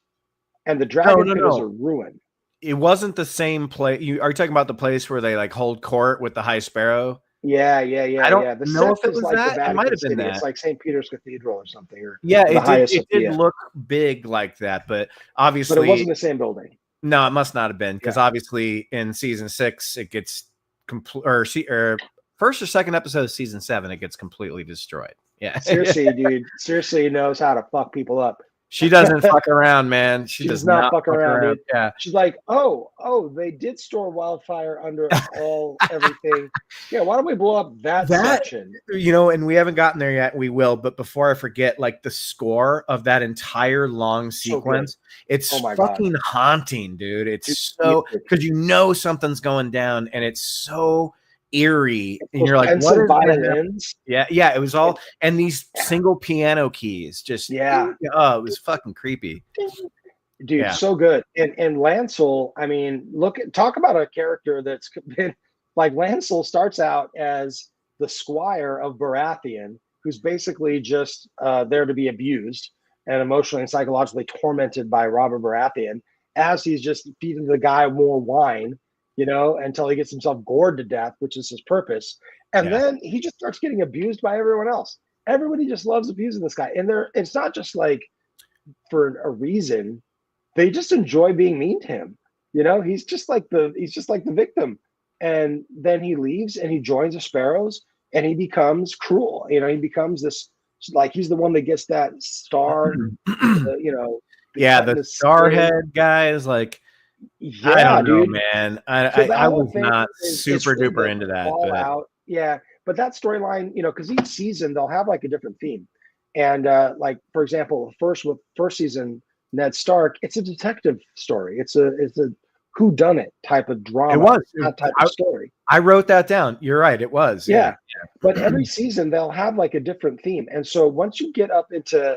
Speaker 2: and the dragon pit is a ruin.
Speaker 1: It wasn't the same place. Are you talking about the place where they like hold court with the High Sparrow?
Speaker 2: Yeah.
Speaker 1: I don't know if it was like that. It might have been that.
Speaker 2: It's like St. Peter's Cathedral or something. Or
Speaker 1: it did look big like that, but obviously,
Speaker 2: but it wasn't the same building.
Speaker 1: No, it must not have been, because obviously in season 6 it gets or first or second episode of season 7 it gets completely destroyed. Yeah,
Speaker 2: seriously, dude. Cersei knows how to fuck people up.
Speaker 1: She doesn't fuck around, man. She does not fuck around, dude.
Speaker 2: Yeah, she's like, oh, they did store wildfire under everything. Yeah, why don't we blow up that section?
Speaker 1: And we haven't gotten there yet. We will, but before I forget, like the score of that entire long sequence, it's fucking haunting, dude. It's so, because something's going down, and it's so eerie, and you're like, what is violins? Yeah, it was all, and these single piano keys, just it was fucking creepy,
Speaker 2: dude. So good. And Lancel, I mean, talk about a character that's been like, Lancel starts out as the squire of Baratheon, who's basically just there to be abused and emotionally and psychologically tormented by Robert Baratheon, as he's just feeding the guy more wine, until he gets himself gored to death, which is his purpose. And then he just starts getting abused by everyone else. Everybody just loves abusing this guy. And it's not just like for a reason. They just enjoy being mean to him. He's just like the victim. And then he leaves and he joins the Sparrows, and he becomes cruel. He becomes this, like, he's the one that gets that star,
Speaker 1: the Starhead guy is like, I don't know, man. I was not super duper into that.
Speaker 2: But that storyline, because each season they'll have like a different theme, and like, for example, first season, Ned Stark, it's a detective story. It's a whodunit type of drama.
Speaker 1: It was
Speaker 2: that type of story.
Speaker 1: I wrote that down. You're right. It was.
Speaker 2: Yeah. But every season they'll have like a different theme, and so once you get up into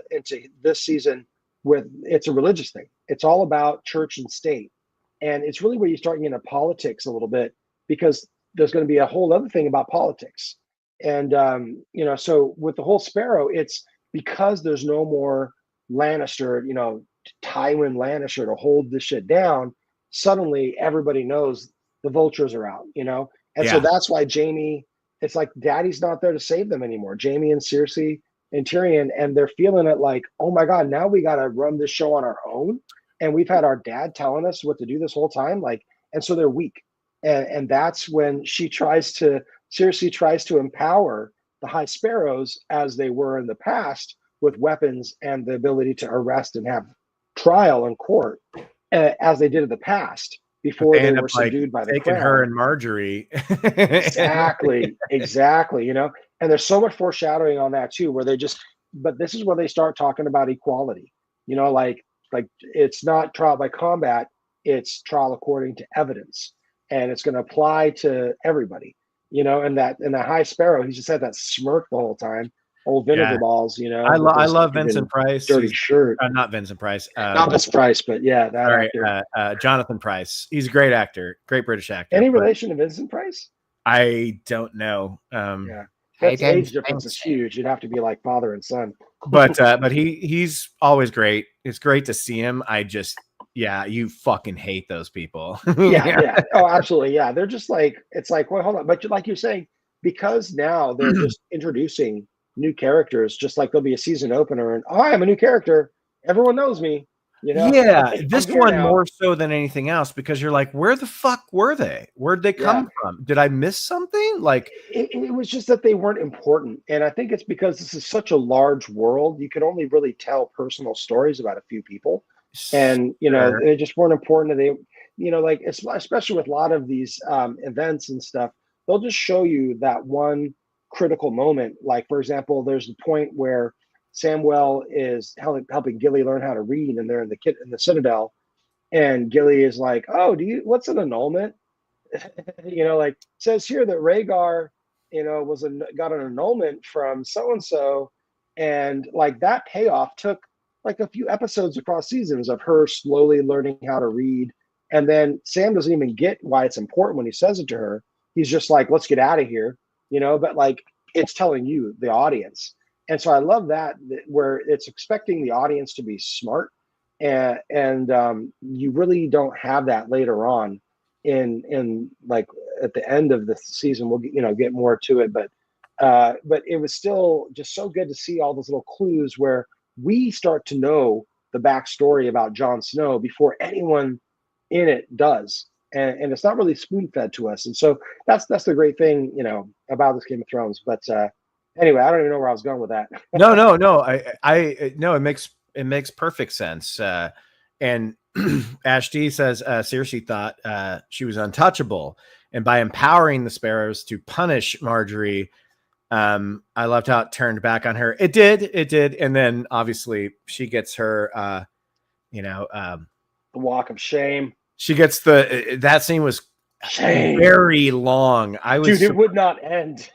Speaker 2: this season, it's a religious thing. It's all about church and state. And it's really where you start getting into politics a little bit, because there's going to be a whole other thing about politics. And, so with the whole Sparrow, it's because there's no more Lannister, Tywin Lannister to hold this shit down. Suddenly everybody knows the vultures are out, And so that's why Jaime, it's like daddy's not there to save them anymore. Jaime and Cersei and Tyrion, and they're feeling it like, oh my God, now we got to run this show on our own. And we've had our dad telling us what to do this whole time. Like, and so they're weak. And that's when Cersei tries to empower the High Sparrows, as they were in the past, with weapons and the ability to arrest and have trial in court, as they did in the past, before they were subdued by the
Speaker 1: taking
Speaker 2: crown.
Speaker 1: Her and Marjorie.
Speaker 2: Exactly. And there's so much foreshadowing on that too, but this is where they start talking about equality, like it's not trial by combat, it's trial according to evidence, and it's going to apply to everybody, and the High Sparrow, he just had that smirk the whole time, old vinegar balls, you know.
Speaker 1: I love Vincent Price.
Speaker 2: Dirty shirt.
Speaker 1: Not Vincent Price.
Speaker 2: Not Vincent Price, but yeah, that
Speaker 1: sorry,
Speaker 2: actor.
Speaker 1: Jonathan Price. He's a great actor, great British actor.
Speaker 2: Any relation to Vincent Price?
Speaker 1: I don't know.
Speaker 2: Yeah, that's age difference is huge. You'd have to be like father and son.
Speaker 1: but he's always great. It's great to see him. You fucking hate those people.
Speaker 2: yeah. Oh, absolutely. Yeah. They're just like, it's like, well, hold on. But like you're saying, because now they're just introducing new characters, just like there'll be a season opener and, oh, I'm a new character. Everyone knows me. You know?
Speaker 1: Yeah. This one more so than anything else, because you're like, where the fuck were they? Where'd they come from? Did I miss something? Like
Speaker 2: it was just that they weren't important. And I think it's because this is such a large world. You could only really tell personal stories about a few people. And they just weren't important. They, like especially with a lot of these events and stuff, they'll just show you that one critical moment. Like, for example, there's the point where Samwell is helping Gilly learn how to read, and they're in the Citadel, and Gilly is like, "Oh, what's an annulment?" Like says here that Rhaegar, got an annulment from so and so, and like that payoff took like a few episodes across seasons of her slowly learning how to read. And then Sam doesn't even get why it's important when he says it to her. He's just like, let's get out of here, but like it's telling you, the audience. And so I love that where it's expecting the audience to be smart. And you really don't have that later on in like at the end of the season. We'll get more to it, but it was still just so good to see all those little clues where we start to know the backstory about Jon Snow before anyone in it does. And it's not really spoon-fed to us. And so that's the great thing, about this Game of Thrones. But anyway, I don't even know where I was going with that.
Speaker 1: No. I no, it makes perfect sense. And Ash D says Cersei thought she was untouchable. And by empowering the Sparrows to punish Marjorie, I loved how it turned back on her. It did. And then obviously she gets her,
Speaker 2: the walk of shame.
Speaker 1: She gets that scene was very long.
Speaker 2: It would not end.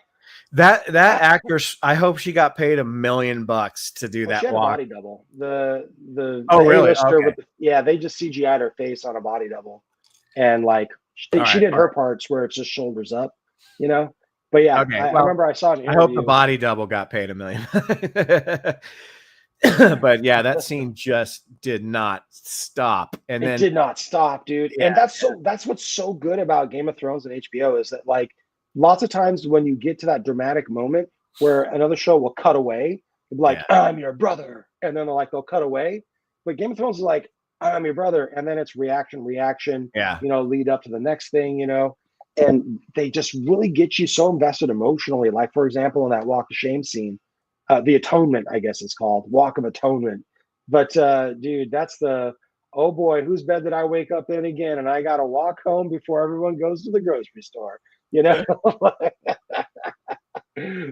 Speaker 1: That actress, I hope she got paid $1 million to do that
Speaker 2: she had
Speaker 1: walk.
Speaker 2: A body double. The
Speaker 1: really?
Speaker 2: Okay. They just CGI'd her face on a body double, and like she did her parts where it's just shoulders up, But yeah, okay, I remember I saw it.
Speaker 1: I hope the body double got paid $1 million. But yeah, that scene just did not stop. And it
Speaker 2: did not stop, dude. Yeah, and that's what's so good about Game of Thrones and HBO is that like lots of times when you get to that dramatic moment where another show will cut away, be like, I'm your brother. And then they'll cut away. But Game of Thrones is like, I'm your brother. And then it's reaction, lead up to the next thing, and they just really get you so invested emotionally. Like, for example, in that Walk of Shame scene, the Atonement, I guess it's called, Walk of Atonement. But dude, that's oh boy, whose bed did I wake up in again? And I got to walk home before everyone goes to the grocery store,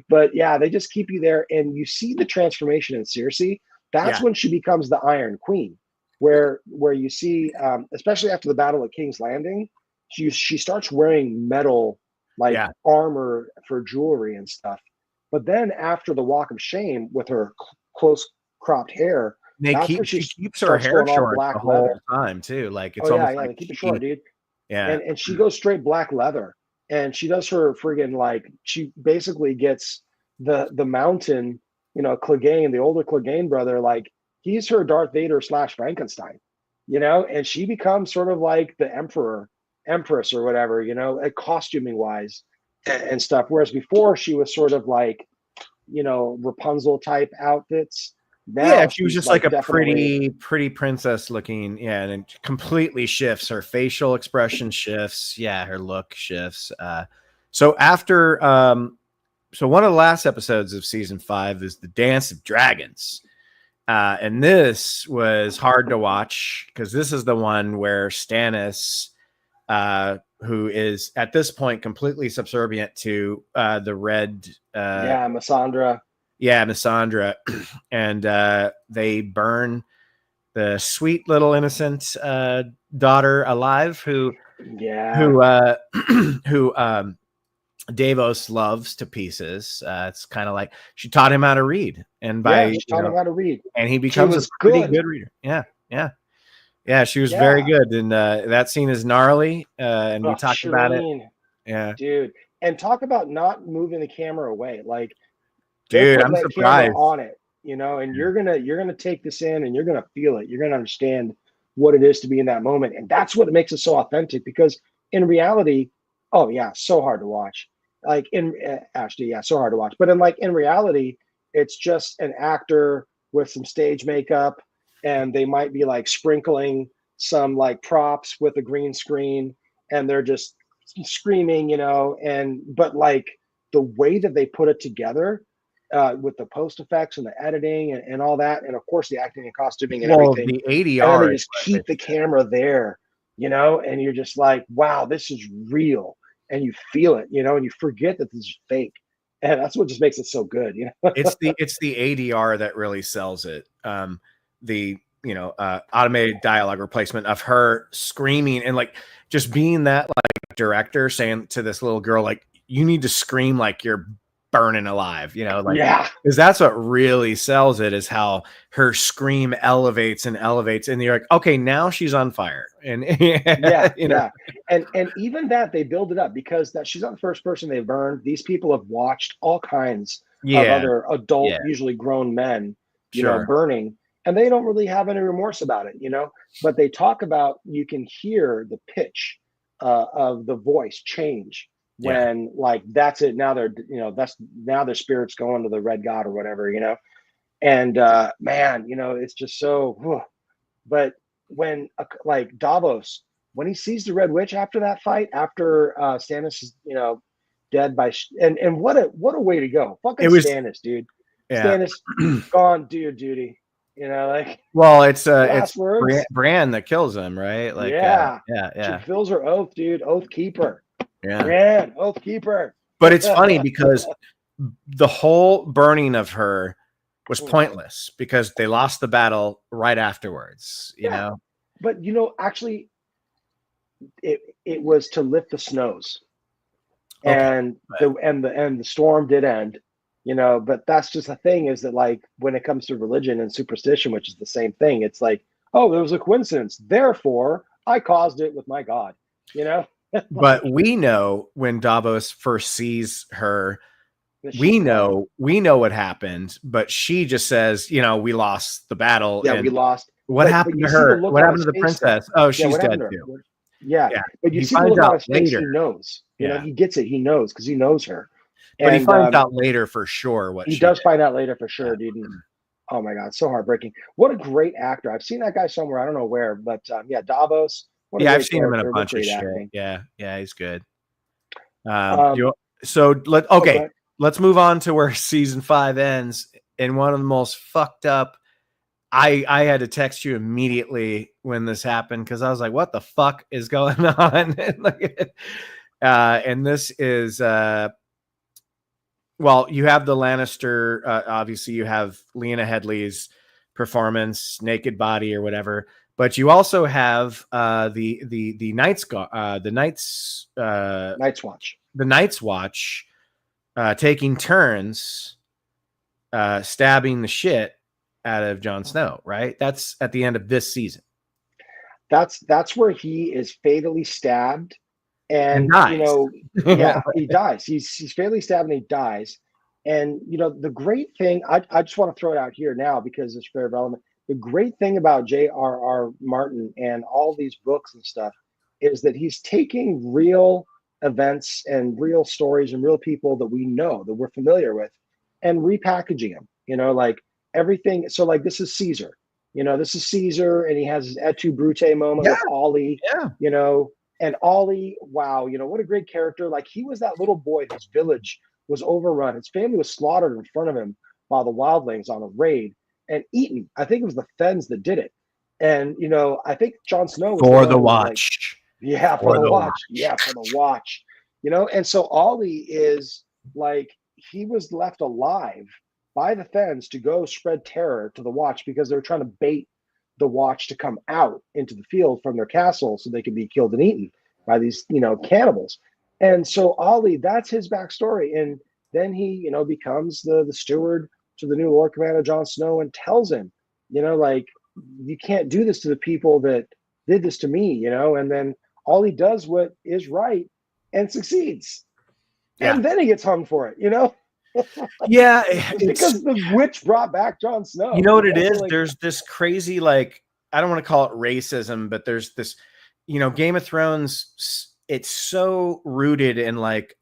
Speaker 2: But yeah, they just keep you there. And you see the transformation in Cersei. That's when she becomes the Iron Queen, where you see, especially after the Battle of King's Landing, she starts wearing metal armor for jewelry and stuff. But then after the Walk of Shame with her close cropped hair,
Speaker 1: she keeps her hair short the whole time too. Like it's
Speaker 2: they keep it short, dude. Yeah, and she goes straight black leather, and she does her friggin' like she basically gets the mountain, Clegane, the older Clegane brother, like he's her Darth Vader / Frankenstein, and she becomes sort of like the Empress or whatever, costuming wise and stuff. Whereas before she was sort of like, Rapunzel type outfits. Now
Speaker 1: she was just like a pretty princess looking. Yeah. And it completely shifts. Her facial expression shifts. Yeah. Her look shifts. So after, so one of the last episodes of season 5 is the Dance of Dragons. And this was hard to watch because this is the one where Stannis, who is at this point completely subservient to the Red.
Speaker 2: Missandra.
Speaker 1: Yeah, Missandra. And they burn the sweet little innocent daughter alive who Davos loves to pieces. It's kind of like she taught him how to read, and by
Speaker 2: she taught him how to read,
Speaker 1: and he becomes a pretty good reader. Yeah. She was very good, and that scene is gnarly. And we talked about it. Yeah,
Speaker 2: dude, and talk about not moving the camera away. Like,
Speaker 1: dude, I'm surprised
Speaker 2: on it, and you're gonna take this in, and you're gonna feel it. You're gonna understand what it is to be in that moment, and that's what makes it so authentic. Because in reality, oh yeah, so hard to watch. Like actually, yeah, so hard to watch. But in reality, it's just an actor with some stage makeup, and they might be like sprinkling some like props with a green screen, and they're just screaming, but like the way that they put it together with the post effects and the editing and all that, and of course the acting and costuming and everything.
Speaker 1: The ADR,
Speaker 2: and they just keep the camera there, and you're just like, wow, this is real. And you feel it, and you forget that this is fake. And that's what just makes it so good,
Speaker 1: It's the ADR that really sells it. The automated dialogue replacement of her screaming and like just being that like director saying to this little girl, like, you need to scream like you're burning alive, because that's what really sells it, is how her scream elevates and you're like, okay, now she's on fire. And
Speaker 2: and even that they build it up, because that she's not the first person they burned. These people have watched all kinds of other adult, usually grown men, burning, and they don't really have any remorse about it, but they talk about, you can hear the pitch of the voice change when like, that's it. Now they're, now their spirit's going to the red god or whatever, and man, it's just so, but when like Davos, when he sees the Red Witch after that fight, after Stannis is, dead by, and what a way to go. Fucking Stannis, dude. Stannis gone, duty. Like,
Speaker 1: well, it's Bran that kills him, right? Like,
Speaker 2: she fulfills her oath, dude. Oath keeper. Bran, oath keeper.
Speaker 1: But it's funny because the whole burning of her was pointless, because they lost the battle right afterwards, you know.
Speaker 2: But actually, it was to lift the snows, and the storm did end. But that's just the thing, is that like, when it comes to religion and superstition, which is the same thing, it's like, oh, there was a coincidence, therefore I caused it with my God,
Speaker 1: But we know when Davos first sees her, we know what happened, but she just says, we lost the battle.
Speaker 2: Yeah, we lost.
Speaker 1: What happened to her? What happened to the princess? Oh, she's dead too.
Speaker 2: Yeah, but you see the look on his face, he knows. He gets it. He knows, because he knows her.
Speaker 1: But he finds out later for sure what
Speaker 2: he does. Find out later for sure, dude. Oh my God, so heartbreaking. What a great actor. I've seen that guy somewhere. I don't know where, but Davos.
Speaker 1: I've seen him in a bunch of shit. Acting. Yeah, he's good. Let's move on to where season 5 ends, and one of the most fucked up. I had to text you immediately when this happened, because I was like, what the fuck is going on? And this is well, you have the Lannister, obviously you have Lena Headey's performance, naked body or whatever, but you also have the Night's
Speaker 2: Watch.
Speaker 1: The Night's Watch taking turns stabbing the shit out of Jon Snow, right? That's at the end of this season.
Speaker 2: That's where he is fatally stabbed. And he dies. He's fatally stabbed and he dies. And the great thing, I just want to throw it out here now because it's very relevant. The great thing about J.R.R. Martin and all these books and stuff is that he's taking real events and real stories and real people that we know, that we're familiar with, and repackaging them. Like everything. So like, this is Caesar. This is Caesar, and he has his et tu Brute moment with Ollie. And Ollie, wow, what a great character. Like, he was that little boy whose village was overrun. His family was slaughtered in front of him by the wildlings on a raid and eaten. I think it was the Fens that did it. And, I think Jon Snow was
Speaker 1: for the watch.
Speaker 2: For the watch. Yeah, for the watch. And so Ollie is like, he was left alive by the Fens to go spread terror to the watch, because they were trying to bait the watch to come out into the field from their castle so they could be killed and eaten by these, cannibals. And so Ollie, that's his backstory. And then he, becomes the steward to the new Lord Commander Jon Snow and tells him, like, you can't do this to the people that did this to me, and then Ollie does what is right and succeeds.
Speaker 1: Yeah.
Speaker 2: And then he gets hung for it,
Speaker 1: Yeah,
Speaker 2: It's because the witch brought back Jon Snow.
Speaker 1: You know what it is?
Speaker 2: Like,
Speaker 1: there's this crazy, like, I don't want to call it racism, but there's this, Game of Thrones, it's so rooted in like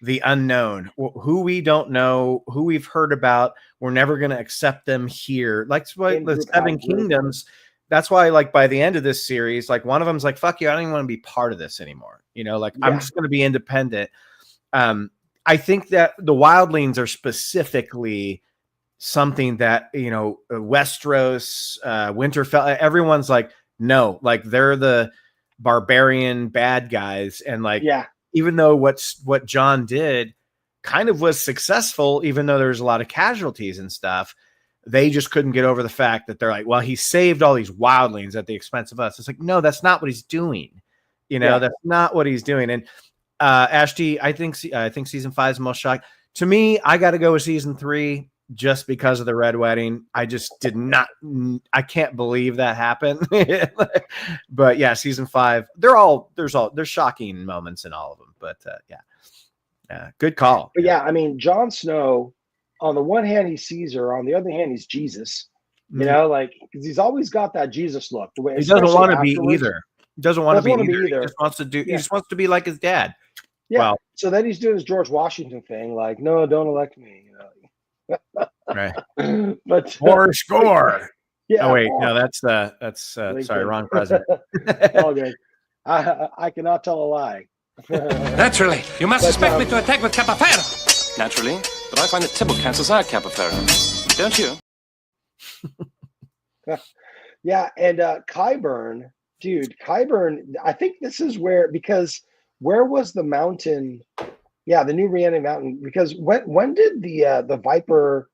Speaker 1: the unknown, who we don't know, who we've heard about. We're never going to accept them here. Like the Seven Kingdoms. That's why, like, by the end of this series, like, one of them's like, fuck you, I don't even want to be part of this anymore. I'm just going to be independent. I think that the Wildlings are specifically something that, Westeros, Winterfell, everyone's like, no, like, they're the barbarian bad guys. And like, even though what Jon did kind of was successful, even though there's a lot of casualties and stuff, they just couldn't get over the fact that they're like, well, he saved all these wildlings at the expense of us. It's like, no, that's not what he's doing. That's not what he's doing. And Ashty, I think season 5 is the most shocking. To me, I got to go with season 3 just because of the Red Wedding. I just I can't believe that happened. But yeah, season 5, there's shocking moments in all of them. But good call.
Speaker 2: But yeah, I mean, Jon Snow, on the one hand, he's Caesar. On the other hand, he's Jesus. Like, because he's always got that Jesus look.
Speaker 1: He doesn't want to be either. He doesn't want to be either. He just wants to do. He just wants to be like his dad.
Speaker 2: Yeah. Well, so then he's doing his George Washington thing, like, no, don't elect me.
Speaker 1: Right.
Speaker 2: But
Speaker 1: score.
Speaker 2: Yeah.
Speaker 1: Oh wait, no, that's sorry, wrong president.
Speaker 2: All good. I cannot tell a lie.
Speaker 3: Naturally, you must expect me to attack with Capaferro. Naturally, but I find that Tybalt cancels out Capaferro. Don't you?
Speaker 2: Yeah, and Qyburn, dude, I think this is where was the mountain? Yeah, the new Rhiannon Mountain. Because when did the Viper?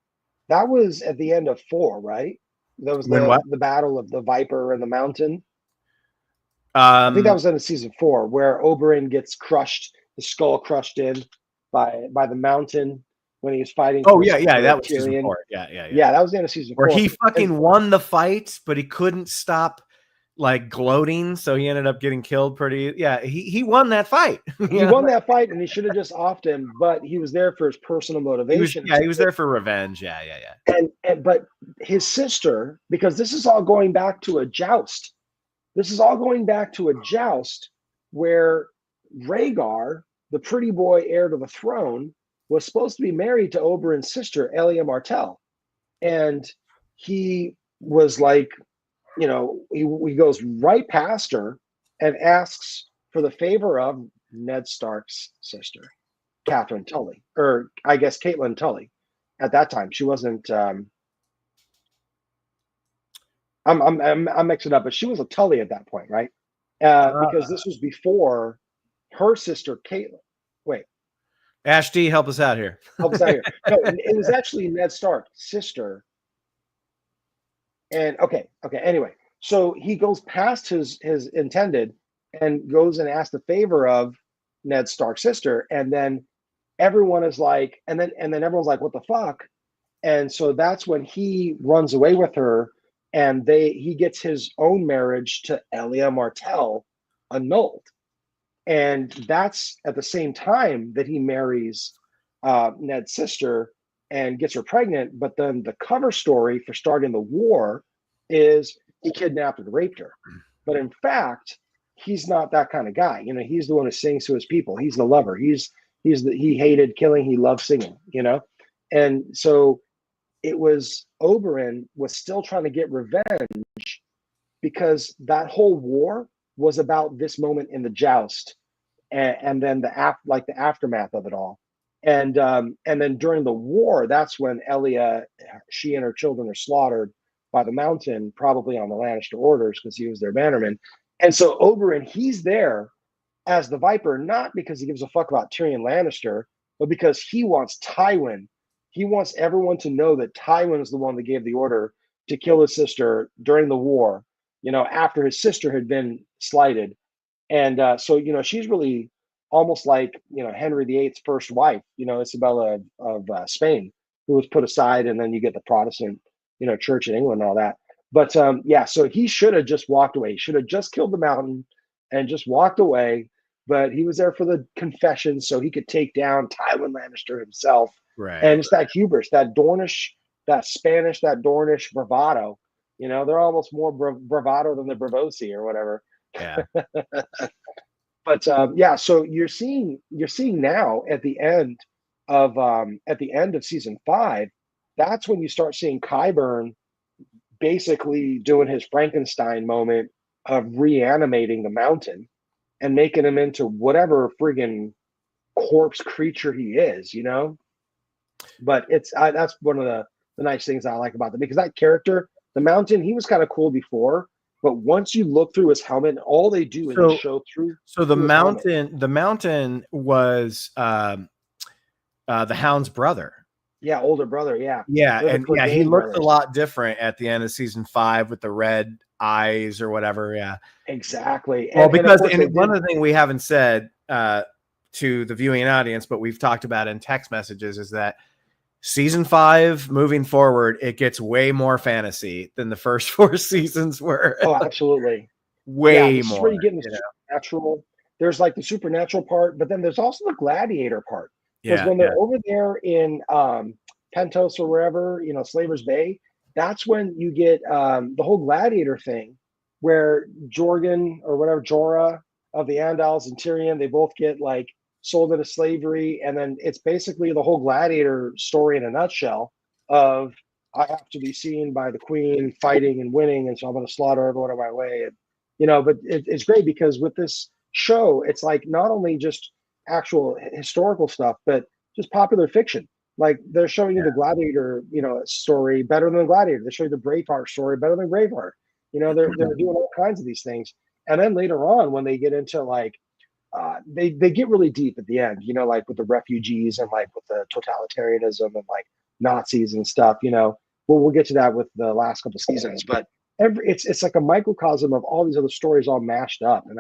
Speaker 2: That was at the end of 4, right? That was the battle of the Viper and the mountain. I think that was in season 4, where Oberyn gets crushed, the skull crushed in by the mountain when he was fighting.
Speaker 1: Oh yeah, that was season 4. Yeah,
Speaker 2: that was the end of season 4.
Speaker 1: Where he fucking won the fight, but he couldn't stop like gloating, so he ended up getting killed pretty. Yeah, he won that fight.
Speaker 2: He won that fight, and he should have just offed him, but he was there for his personal motivation.
Speaker 1: He was there for revenge. Yeah.
Speaker 2: But his sister, because this is all going back to a joust. This is all going back to a joust where Rhaegar, the pretty boy heir to the throne, was supposed to be married to Oberyn's sister, Elia Martell. And he was like, he goes right past her and asks for the favor of Ned Stark's sister, Catherine Tully, or I guess Caitlin Tully. At that time, she wasn't. I'm mixing up, but she was a Tully at that point, right? Because this was before her sister Caitlin. Wait,
Speaker 1: Ashty, help us out here.
Speaker 2: Help us out here. No, it was actually Ned Stark's sister. And okay. Anyway, so he goes past his intended and goes and asks the favor of Ned Stark's sister, and then everyone is like, and then everyone's like, what the fuck? And so that's when he runs away with her, and he gets his own marriage to Elia Martell annulled. And that's at the same time that he marries Ned's sister and gets her pregnant. But then the cover story for starting the war is he kidnapped and raped her. But in fact, he's not that kind of guy. He's the one who sings to his people. He's the lover. He hated killing. He loved singing, And so it was Oberyn was still trying to get revenge because that whole war was about this moment in the joust and then the aftermath of it all. And then during the war, that's when Elia, she and her children are slaughtered by the mountain, probably on the Lannister orders because he was their bannerman. And so Oberyn, he's there as the Viper, not because he gives a fuck about Tyrion Lannister, but because he wants Tywin. He wants everyone to know that Tywin is the one that gave the order to kill his sister during the war, after his sister had been slighted. And so, she's really almost like, Henry VIII's first wife, Isabella of Spain, who was put aside, and then you get the Protestant, Church in England and all that. But yeah, so he should have just walked away. He should have just killed the Mountain and just walked away. But he was there for the confession, so he could take down Tywin Lannister himself.
Speaker 1: Right.
Speaker 2: And it's that hubris, that Dornish, that Spanish, that Dornish bravado. They're almost more bravado than the Bravosi or whatever.
Speaker 1: Yeah.
Speaker 2: But yeah, so you're seeing now at the end of season 5, that's when you start seeing Qyburn basically doing his Frankenstein moment of reanimating the Mountain and making him into whatever friggin' corpse creature he is, But that's one of the nice things I like about them, because that character, the Mountain, he was kind of cool before, but once you look through his helmet, all they do is they show through.
Speaker 1: So the Mountain was the Hound's brother.
Speaker 2: Yeah, older brother. Yeah.
Speaker 1: Yeah, and yeah, he looked a lot different at the end of season 5 with the red eyes or whatever. Yeah,
Speaker 2: exactly.
Speaker 1: Well, because one of the things we haven't said to the viewing audience, but we've talked about in text messages, is that season 5 moving forward, it gets way more fantasy than the first 4 seasons were.
Speaker 2: Oh, absolutely.
Speaker 1: Way more.
Speaker 2: Where you get the supernatural. There's like the supernatural part, but then there's also the gladiator part. Because when they're over there in Pentos or wherever, Slaver's Bay, that's when you get the whole gladiator thing, where Jorgen or whatever, Jorah of the Andals and Tyrion, they both get like sold into slavery, and then it's basically the whole gladiator story in a nutshell of, I have to be seen by the queen fighting and winning, and so I'm going to slaughter everyone on my way. And but it's great because with this show, it's like not only just actual historical stuff, but just popular fiction. Like they're showing you the Gladiator, story better than the Gladiator. They show you the Braveheart story better than Braveheart. They're doing all kinds of these things. And then later on, when they get into like, they get really deep at the end, like with the refugees and like with the totalitarianism and like Nazis and stuff. We'll get to that with the last couple of seasons, but it's like a microcosm of all these other stories all mashed up. And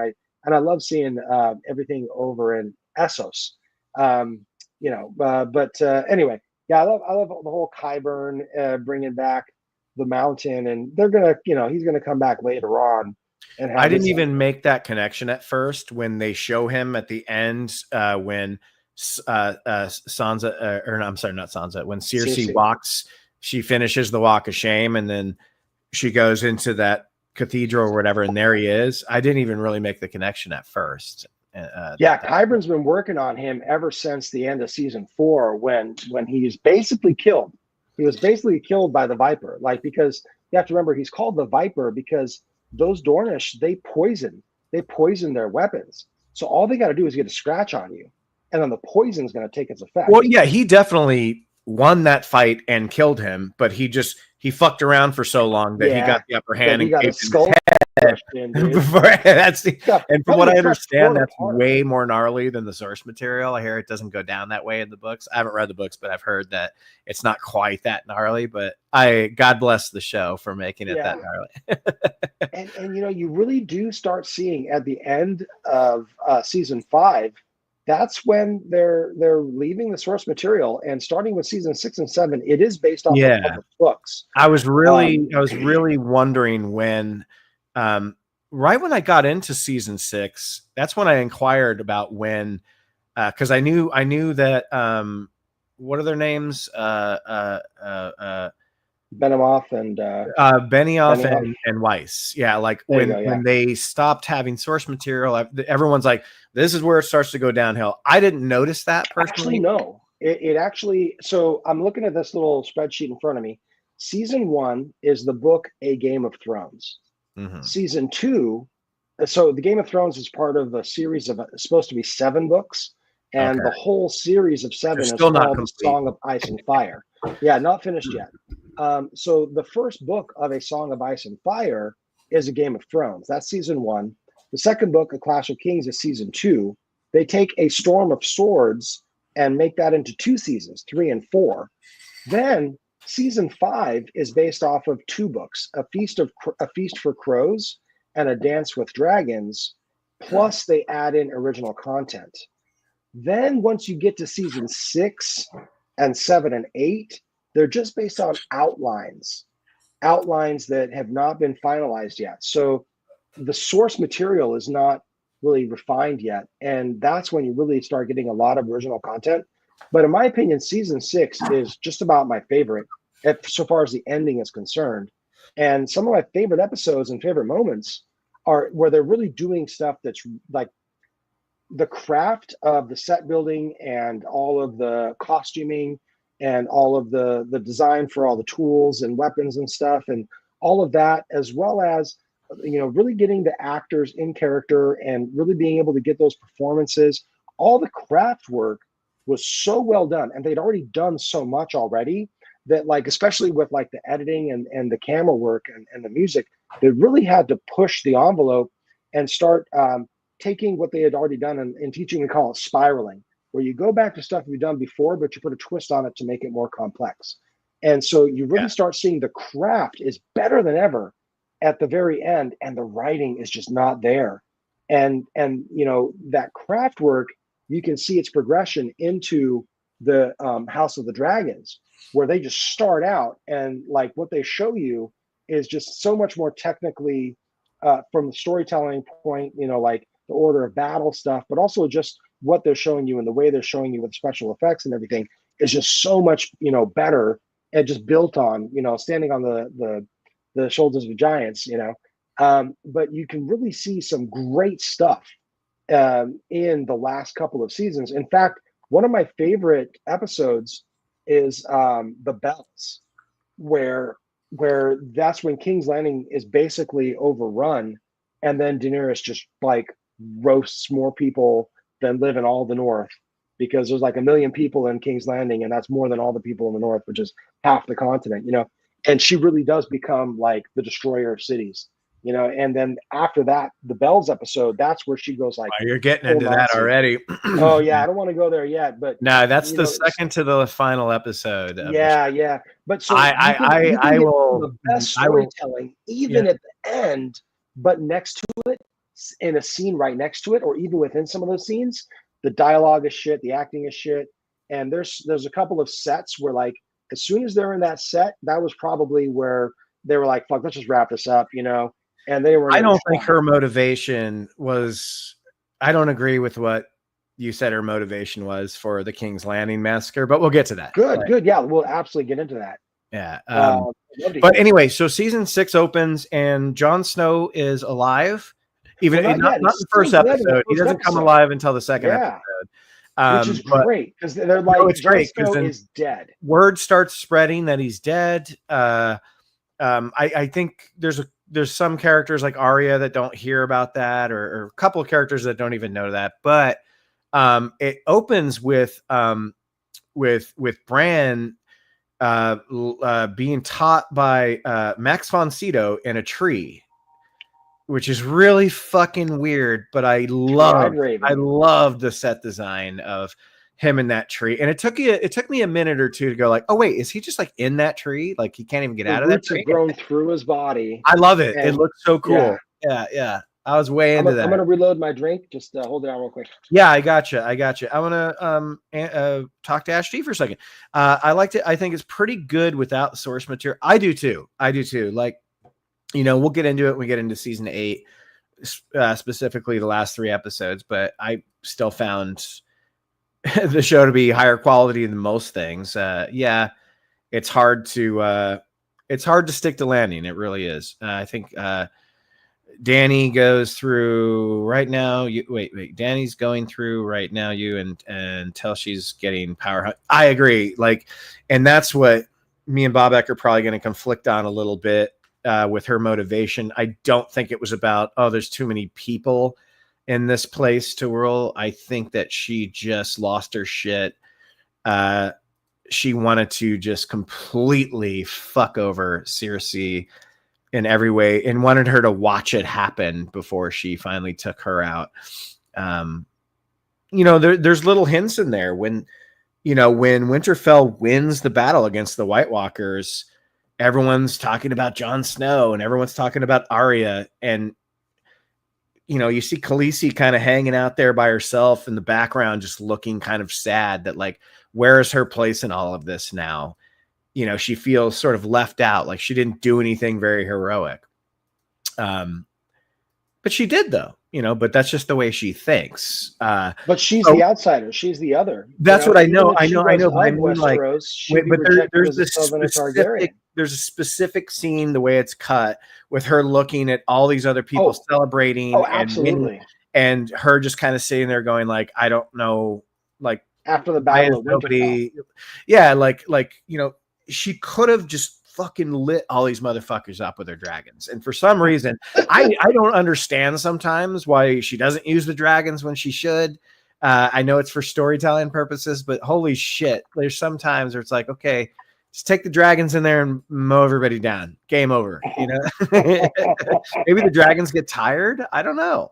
Speaker 2: I love seeing everything over in Essos. Anyway, yeah, I love the whole Qyburn bringing back the Mountain, and they're gonna, he's gonna come back later on. And
Speaker 1: I didn't even make that connection at first when they show him at the end when Sansa, or no, I'm sorry, not Sansa. When Cersei walks, she finishes the walk of shame, and then she goes into that cathedral or whatever, and there he is. I didn't even really make the connection at first.
Speaker 2: Qyburn's been working on him ever since the end of season 4, when he's basically killed. He was basically killed by the Viper, because you have to remember he's called the Viper because those Dornish, they poison their weapons. So all they got to do is get a scratch on you, and then the poison's going to take its effect.
Speaker 1: Well, yeah, he definitely won that fight and killed him, but he fucked around for so long that he got the upper hand and
Speaker 2: got a skull.
Speaker 1: And from what I understand, that's way more gnarly than the source material. I hear it doesn't go down that way in the books. I haven't read the books, but I've heard that it's not quite that gnarly. But God bless the show for making it that gnarly.
Speaker 2: and you really do start seeing at the end of season 5. That's when they're leaving the source material, and starting with season 6 and 7, it is based off of the books.
Speaker 1: I was really wondering when, right when I got into season 6, that's when I inquired about when, because I knew that what are their names?
Speaker 2: Benioff and
Speaker 1: Benioff and Weiss. Yeah, like when they stopped having source material, everyone's like, this is where it starts to go downhill. I didn't notice that personally.
Speaker 2: Actually, no. It actually, so I'm looking at this little spreadsheet in front of me. Season 1 is the book A Game of Thrones. Mm-hmm. Season 2, so the Game of Thrones is part of a series of supposed to be 7 books, and the whole series of 7 is called The Song of Ice and Fire. Yeah, not finished yet. So the first book of A Song of Ice and Fire is A Game of Thrones. That's season 1. The second book, A Clash of Kings, is season 2. They take A Storm of Swords and make that into 2 seasons, 3 and 4. Then season 5 is based off of 2 books, A Feast for Crows and A Dance with Dragons. Plus they add in original content. Then once you get to season 6 and 7 and 8, they're just based on outlines that have not been finalized yet. So the source material is not really refined yet. And that's when you really start getting a lot of original content. But in my opinion, season 6 is just about my favorite, so far as the ending is concerned. And some of my favorite episodes and favorite moments are where they're really doing stuff that's like the craft of the set building and all of the costuming and all of the design for all the tools and weapons and stuff and all of that, as well as, you know, really getting the actors in character and really being able to get those performances. All the craft work was so well done, and they'd already done so much already that, like, especially with like the editing and the camera work and the music, they really had to push the envelope and start taking what they had already done and teaching. We call it spiraling, where you go back to stuff you've done before, but you put a twist on it to make it more complex. And so you really start seeing the craft is better than ever at the very end, and the writing is just not there. And you know, that craft work, you can see its progression into the House of the Dragons, where they just start out and like what they show you is just so much more technically from the storytelling point, you know, like the order of battle stuff, but also just what they're showing you and the way they're showing you with special effects and everything is just so much, you know, better and just built on, you know, standing on the shoulders of giants, you know. But you can really see some great stuff in the last couple of seasons. In fact, one of my favorite episodes is the Bells, where that's when King's Landing is basically overrun, and then Daenerys just like roasts more people than live in all the North, because there's like 1 million people in King's Landing, and that's more than all the people in the North, which is half the continent, you know. And she really does become like the destroyer of cities, you know. And then after that, the Bells episode, that's where she goes like,
Speaker 1: oh, you're getting into that already.
Speaker 2: Oh yeah, I don't want to go there yet, but
Speaker 1: no, that's the second to the final episode.
Speaker 2: Yeah. But so
Speaker 1: I will
Speaker 2: the best storytelling even at the end, but next to it, in a scene right next to it, or even within some of those scenes, the dialogue is shit, the acting is shit. And there's a couple of sets where, like, as soon as they're in that set, that was probably where they were like, fuck, let's just wrap this up, you know. And they were,
Speaker 1: I don't think her motivation was, I don't agree with what you said her motivation was for the King's Landing massacre, but we'll get to that.
Speaker 2: Good. Yeah, we'll absolutely get into that.
Speaker 1: Yeah. But anyway, so season 6 opens and Jon Snow is alive. Even not the first episode. He doesn't come alive until the second episode.
Speaker 2: Which is great, because they're like,
Speaker 1: it's great because
Speaker 2: is dead.
Speaker 1: Word starts spreading that he's dead. I think there's some characters like Arya that don't hear about that, or a couple of characters that don't even know that. But it opens with Bran being taught by Max von Sydow in a tree, which is really fucking weird, but I love the set design of him in that tree. And it took me a minute or two to go like, oh wait, is he just like in that tree? Like he can't even get out of that tree?
Speaker 2: Have grown through his body.
Speaker 1: I love it. It looks so cool. Yeah. I was way into that.
Speaker 2: I'm gonna reload my drink. Just hold it on real quick.
Speaker 1: Yeah, I gotcha. I want to talk to Ash T for a second. I liked it. I think it's pretty good without source material. I do too. Like, you know, we'll get into it when we get into season 8, specifically the last 3 episodes, but I still found the show to be higher quality than most things. It's hard to stick to landing. It really is. I think Dany goes through right now. Dany's going through right now. Until she's getting power. I agree. Like, and that's what me and Bob Eck are probably going to conflict on a little bit. With her motivation, I don't think it was about, oh, there's too many people in this place to rule. I think that she just lost her shit. She wanted to just completely fuck over Cersei in every way and wanted her to watch it happen before she finally took her out. You know, there's little hints in there when Winterfell wins the battle against the White Walkers. Everyone's talking about Jon Snow and everyone's talking about Arya. And, you see Khaleesi kind of hanging out there by herself in the background, just looking kind of sad that like, where is her place in all of this now? She feels sort of left out, like she didn't do anything very heroic. But she did though, but that's just the way she thinks.
Speaker 2: But she's the outsider. She's the other.
Speaker 1: That's what I know. I know. But I
Speaker 2: mean, like,
Speaker 1: there's a specific scene, the way it's cut, with her looking at all these other people celebrating.
Speaker 2: Oh, absolutely.
Speaker 1: And her just kind of sitting there going like, I don't know, like
Speaker 2: after the battle of Winterfell.
Speaker 1: Yeah, like she could have just fucking lit all these motherfuckers up with her dragons. And for some reason, I don't understand sometimes why she doesn't use the dragons when she should. I know it's for storytelling purposes, but holy shit, there's some times where it's like, okay, just take the dragons in there and mow everybody down. Game over. Maybe the dragons get tired. I don't know.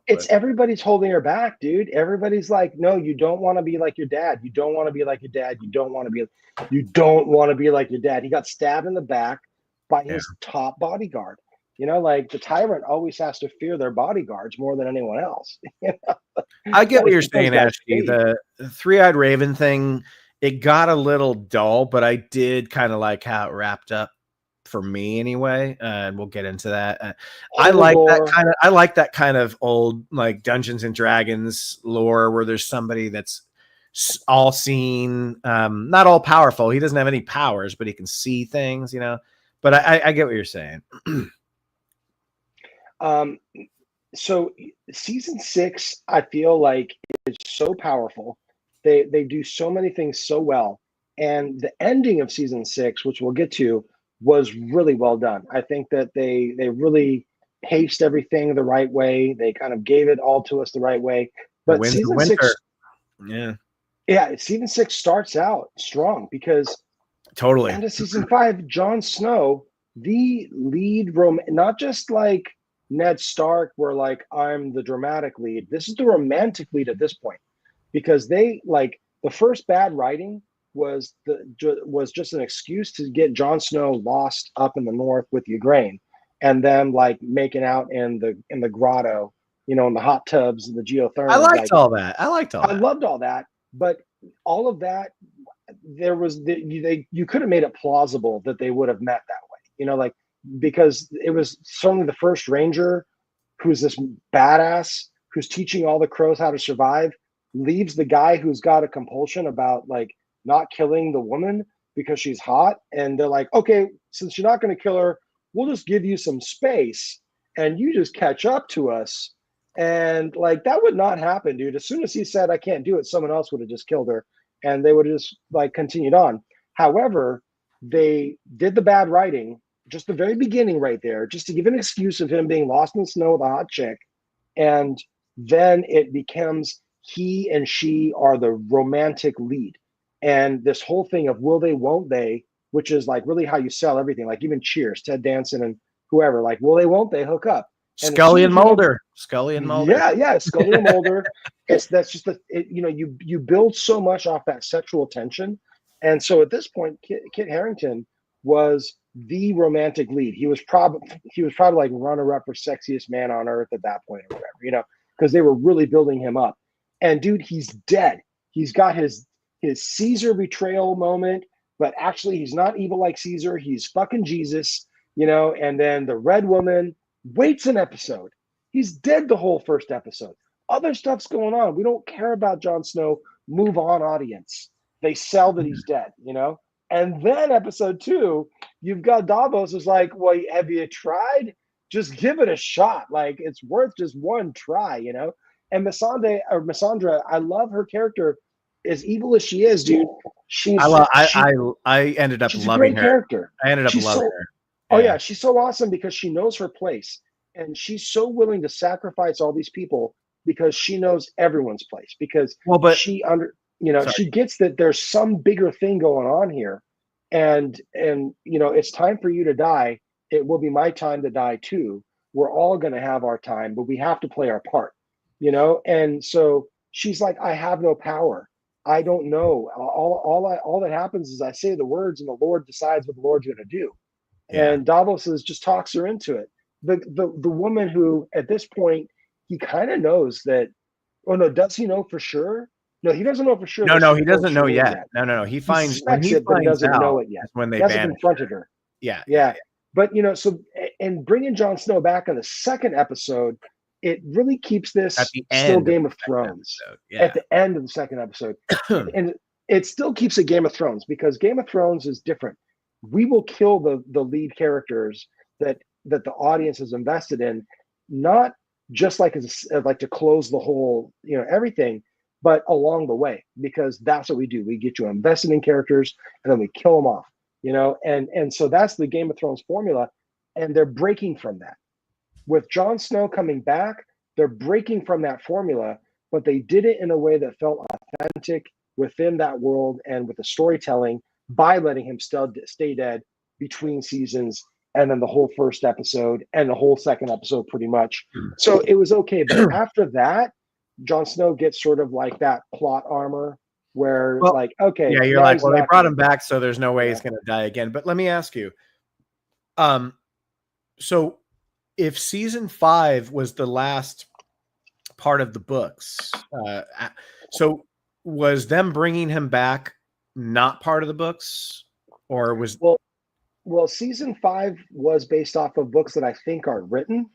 Speaker 2: It's everybody's holding her back, dude. Everybody's like, no, you don't want to be like your dad. You don't want to be like your dad. You don't want to be like your dad. He got stabbed in the back by his top bodyguard. Like the tyrant always has to fear their bodyguards more than anyone else.
Speaker 1: I get what you're saying, Ashley. The three-eyed raven thing, it got a little dull, but I did kind of like how it wrapped up for me anyway. And we'll get into that. I like that kind of old, like Dungeons and Dragons lore where there's somebody that's all seeing, not all powerful. He doesn't have any powers, but he can see things, but I get what you're saying.
Speaker 2: So season 6, I feel like is so powerful. They do so many things so well. And the ending of season 6, which we'll get to, was really well done. I think that they really paced everything the right way. They kind of gave it all to us the right way. But season 6, season 6 starts out strong because
Speaker 1: totally
Speaker 2: end of season 5, Jon Snow, the lead not just like Ned Stark, where like I'm the dramatic lead. This is the romantic lead at this point. Because they like the first bad writing was just an excuse to get Jon Snow lost up in the north with Ygritte, and them like making out in the grotto, in the hot tubs and the geothermal.
Speaker 1: I liked all that. I
Speaker 2: loved all that, but all of that you could have made it plausible that they would have met that way, because it was certainly the first ranger who's this badass who's teaching all the crows how to survive. Leaves the guy who's got a compulsion about like not killing the woman because she's hot, and they're like, okay, since you're not going to kill her, we'll just give you some space and you just catch up to us. And like that would not happen, dude. As soon as he said I can't do it, someone else would have just killed her and they would have just like continued on. However, they did the bad writing just the very beginning right there, just to give an excuse of him being lost in the snow with a hot chick, and then it becomes he and she are the romantic lead. And this whole thing of will they, won't they, which is like really how you sell everything. Like even Cheers, Ted Danson and whoever, like, will they, won't they hook up? And
Speaker 1: Scully and Mulder.
Speaker 2: Yeah, Scully and Mulder. That's just you build so much off that sexual tension. And so at this point, Kit Harington was the romantic lead. He was probably like runner-up for sexiest man on earth at that point or whatever, because they were really building him up. And dude, he's dead. He's got his Caesar betrayal moment, but actually he's not evil like Caesar. He's fucking Jesus, and then the Red Woman waits an episode. He's dead the whole first episode. Other stuff's going on. We don't care about Jon Snow. Move on, audience. They sell that he's dead, And then episode 2, you've got Davos is like, well, have you tried? Just give it a shot. Like it's worth just one try, And Missandra, I love her character. As evil as she is, dude,
Speaker 1: I ended up loving her.
Speaker 2: Character.
Speaker 1: I ended up loving her.
Speaker 2: Oh yeah, she's so awesome because she knows her place, and she's so willing to sacrifice all these people because she knows everyone's place. Because she gets that there's some bigger thing going on here, and it's time for you to die. It will be my time to die too. We're all going to have our time, but we have to play our part. And so she's like, I have no power. I don't know. All that happens is I say the words and the Lord decides what the Lord's going to do. Yeah. And Davos just talks her into it. The woman who at this point he kind of knows that. Oh no, does he know for sure? No, he doesn't know for sure.
Speaker 1: No,
Speaker 2: that
Speaker 1: no,
Speaker 2: she's
Speaker 1: he doesn't know
Speaker 2: Shireen
Speaker 1: yet. No. He finds when
Speaker 2: suspects
Speaker 1: he
Speaker 2: it, but he
Speaker 1: finds
Speaker 2: doesn't know
Speaker 1: out
Speaker 2: it yet.
Speaker 1: is when they
Speaker 2: He hasn't
Speaker 1: banish
Speaker 2: confronted
Speaker 1: her.
Speaker 2: her.
Speaker 1: Yeah.
Speaker 2: But so and bringing Jon Snow back in the second episode, it really keeps this
Speaker 1: At the
Speaker 2: still
Speaker 1: end
Speaker 2: Game of Thrones.
Speaker 1: Yeah.
Speaker 2: At the end of the second episode, and it still keeps it Game of Thrones because Game of Thrones is different. We will kill the lead characters that the audience is invested in, not just like to close the whole everything, but along the way, because that's what we do. We get you invested in characters and then we kill them off. And so that's the Game of Thrones formula, and they're breaking from that. With Jon Snow coming back, they're breaking from that formula, but they did it in a way that felt authentic within that world and with the storytelling by letting him stay dead between seasons and then the whole first episode and the whole second episode pretty much. So it was okay. But after that, Jon Snow gets sort of like that plot armor where okay.
Speaker 1: Yeah, you're like, well, they brought him back, so there's no way he's going to die again. But let me ask you, so if season 5 was the last part of the books, so was them bringing him back not part of the books, or was
Speaker 2: well season 5 was based off of books that I think are written,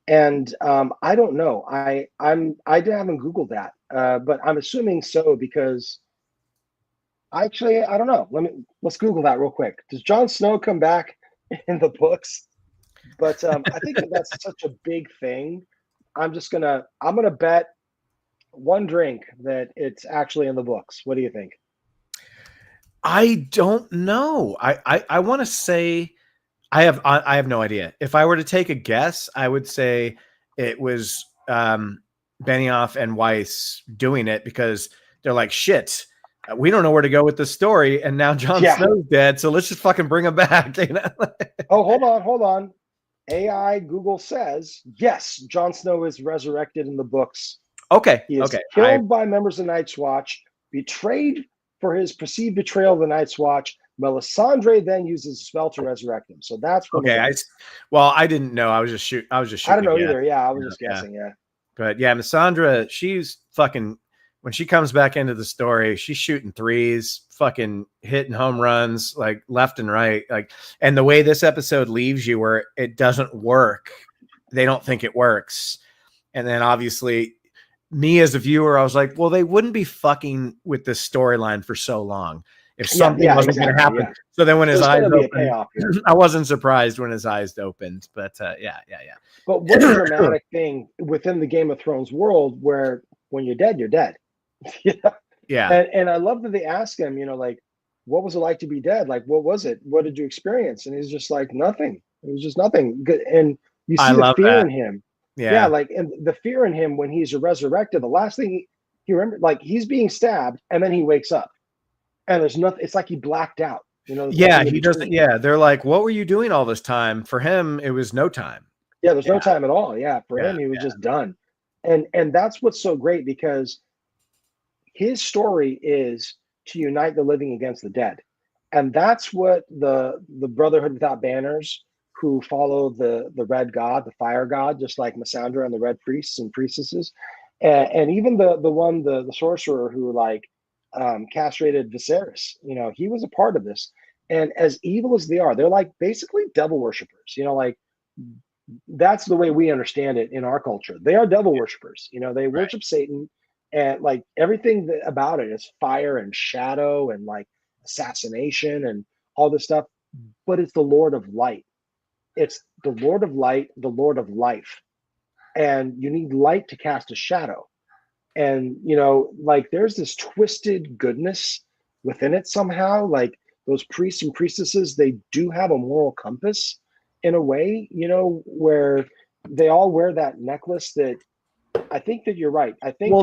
Speaker 2: and I don't know. I haven't Googled that, but I'm assuming so because actually I don't know. Let's Google that real quick. Does Jon Snow come back in the books? But I think that's such a big thing. I'm gonna bet one drink that it's actually in the books. What do you think?
Speaker 1: I don't know. I want to say I have no idea. If I were to take a guess, I would say it was Benioff and Weiss doing it because they're like, shit, we don't know where to go with the story, and now Jon Snow's dead, so let's just fucking bring him back.
Speaker 2: Oh, hold on. AI Google says yes, Jon Snow is resurrected in the books.
Speaker 1: Okay.
Speaker 2: He is killed by members of Night's Watch, betrayed for his perceived betrayal of the Night's Watch. Melisandre then uses a spell to resurrect him. So that's
Speaker 1: okay. I didn't know. I was just shooting. I don't
Speaker 2: know either. Yeah, I was just guessing. Yeah.
Speaker 1: But yeah, Melisandre, she's fucking. When she comes back into the story, she's shooting threes, fucking hitting home runs like left and right. And the way this episode leaves you where it doesn't work, they don't think it works. And then obviously me as a viewer, I was like, well, they wouldn't be fucking with this storyline for so long if something wasn't going to happen. Yeah. So then when his eyes opened, I wasn't surprised when his eyes opened, but yeah.
Speaker 2: But what a dramatic thing within the Game of Thrones world where when you're dead, you're dead.
Speaker 1: Yeah.
Speaker 2: And I love that they ask him, what was it like to be dead? Like, what was it? What did you experience? And he's just like, nothing. It was just nothing. And you see the fear in him. Yeah. And the fear in him when he's resurrected, the last thing he remembered, he's being stabbed and then he wakes up and there's nothing. It's like he blacked out,
Speaker 1: Yeah. He doesn't. Yeah. They're like, what were you doing all this time? For him, it was no time.
Speaker 2: Yeah. There's no time at all. Yeah. For him, he was just done. And that's what's so great because his story is to unite the living against the dead. And that's what the Brotherhood Without Banners, who follow the red god, the fire god, just like Melisandre and the red priests and priestesses. And even the sorcerer who castrated Viserys, he was a part of this. And as evil as they are, they're like basically devil worshippers, that's the way we understand it in our culture. They are devil worshippers, they worship Satan. And everything about it is fire and shadow and assassination and all this stuff. But it's the Lord of Light. It's the Lord of Light, the Lord of Life. And you need light to cast a shadow. And, there's this twisted goodness within it somehow. Those priests and priestesses, they do have a moral compass in a way, where they all wear that necklace that I think that you're right. I think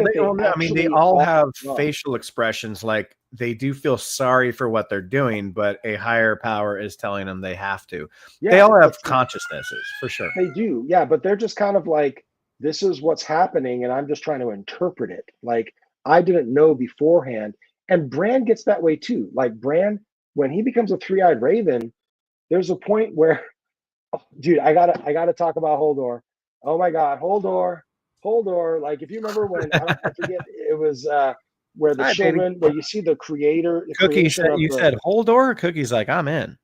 Speaker 1: they all have facial expressions like they do feel sorry for what they're doing, but a higher power is telling them they have to. Yeah, they all have consciousnesses for sure.
Speaker 2: They do. Yeah, but they're just kind of like, this is what's happening and I'm just trying to interpret it. I didn't know beforehand. And Bran gets that way too. Bran, when he becomes a three-eyed raven, there's a point where, dude, I gotta talk about Hodor. Oh my God, Hodor. Holdor. Like if you remember when I forget it was where the
Speaker 1: All right,
Speaker 2: children, where you see the creator, the
Speaker 1: Cookie
Speaker 2: creation
Speaker 1: said,
Speaker 2: of
Speaker 1: you
Speaker 2: the.
Speaker 1: said Holdor. Cookie's like, I'm in.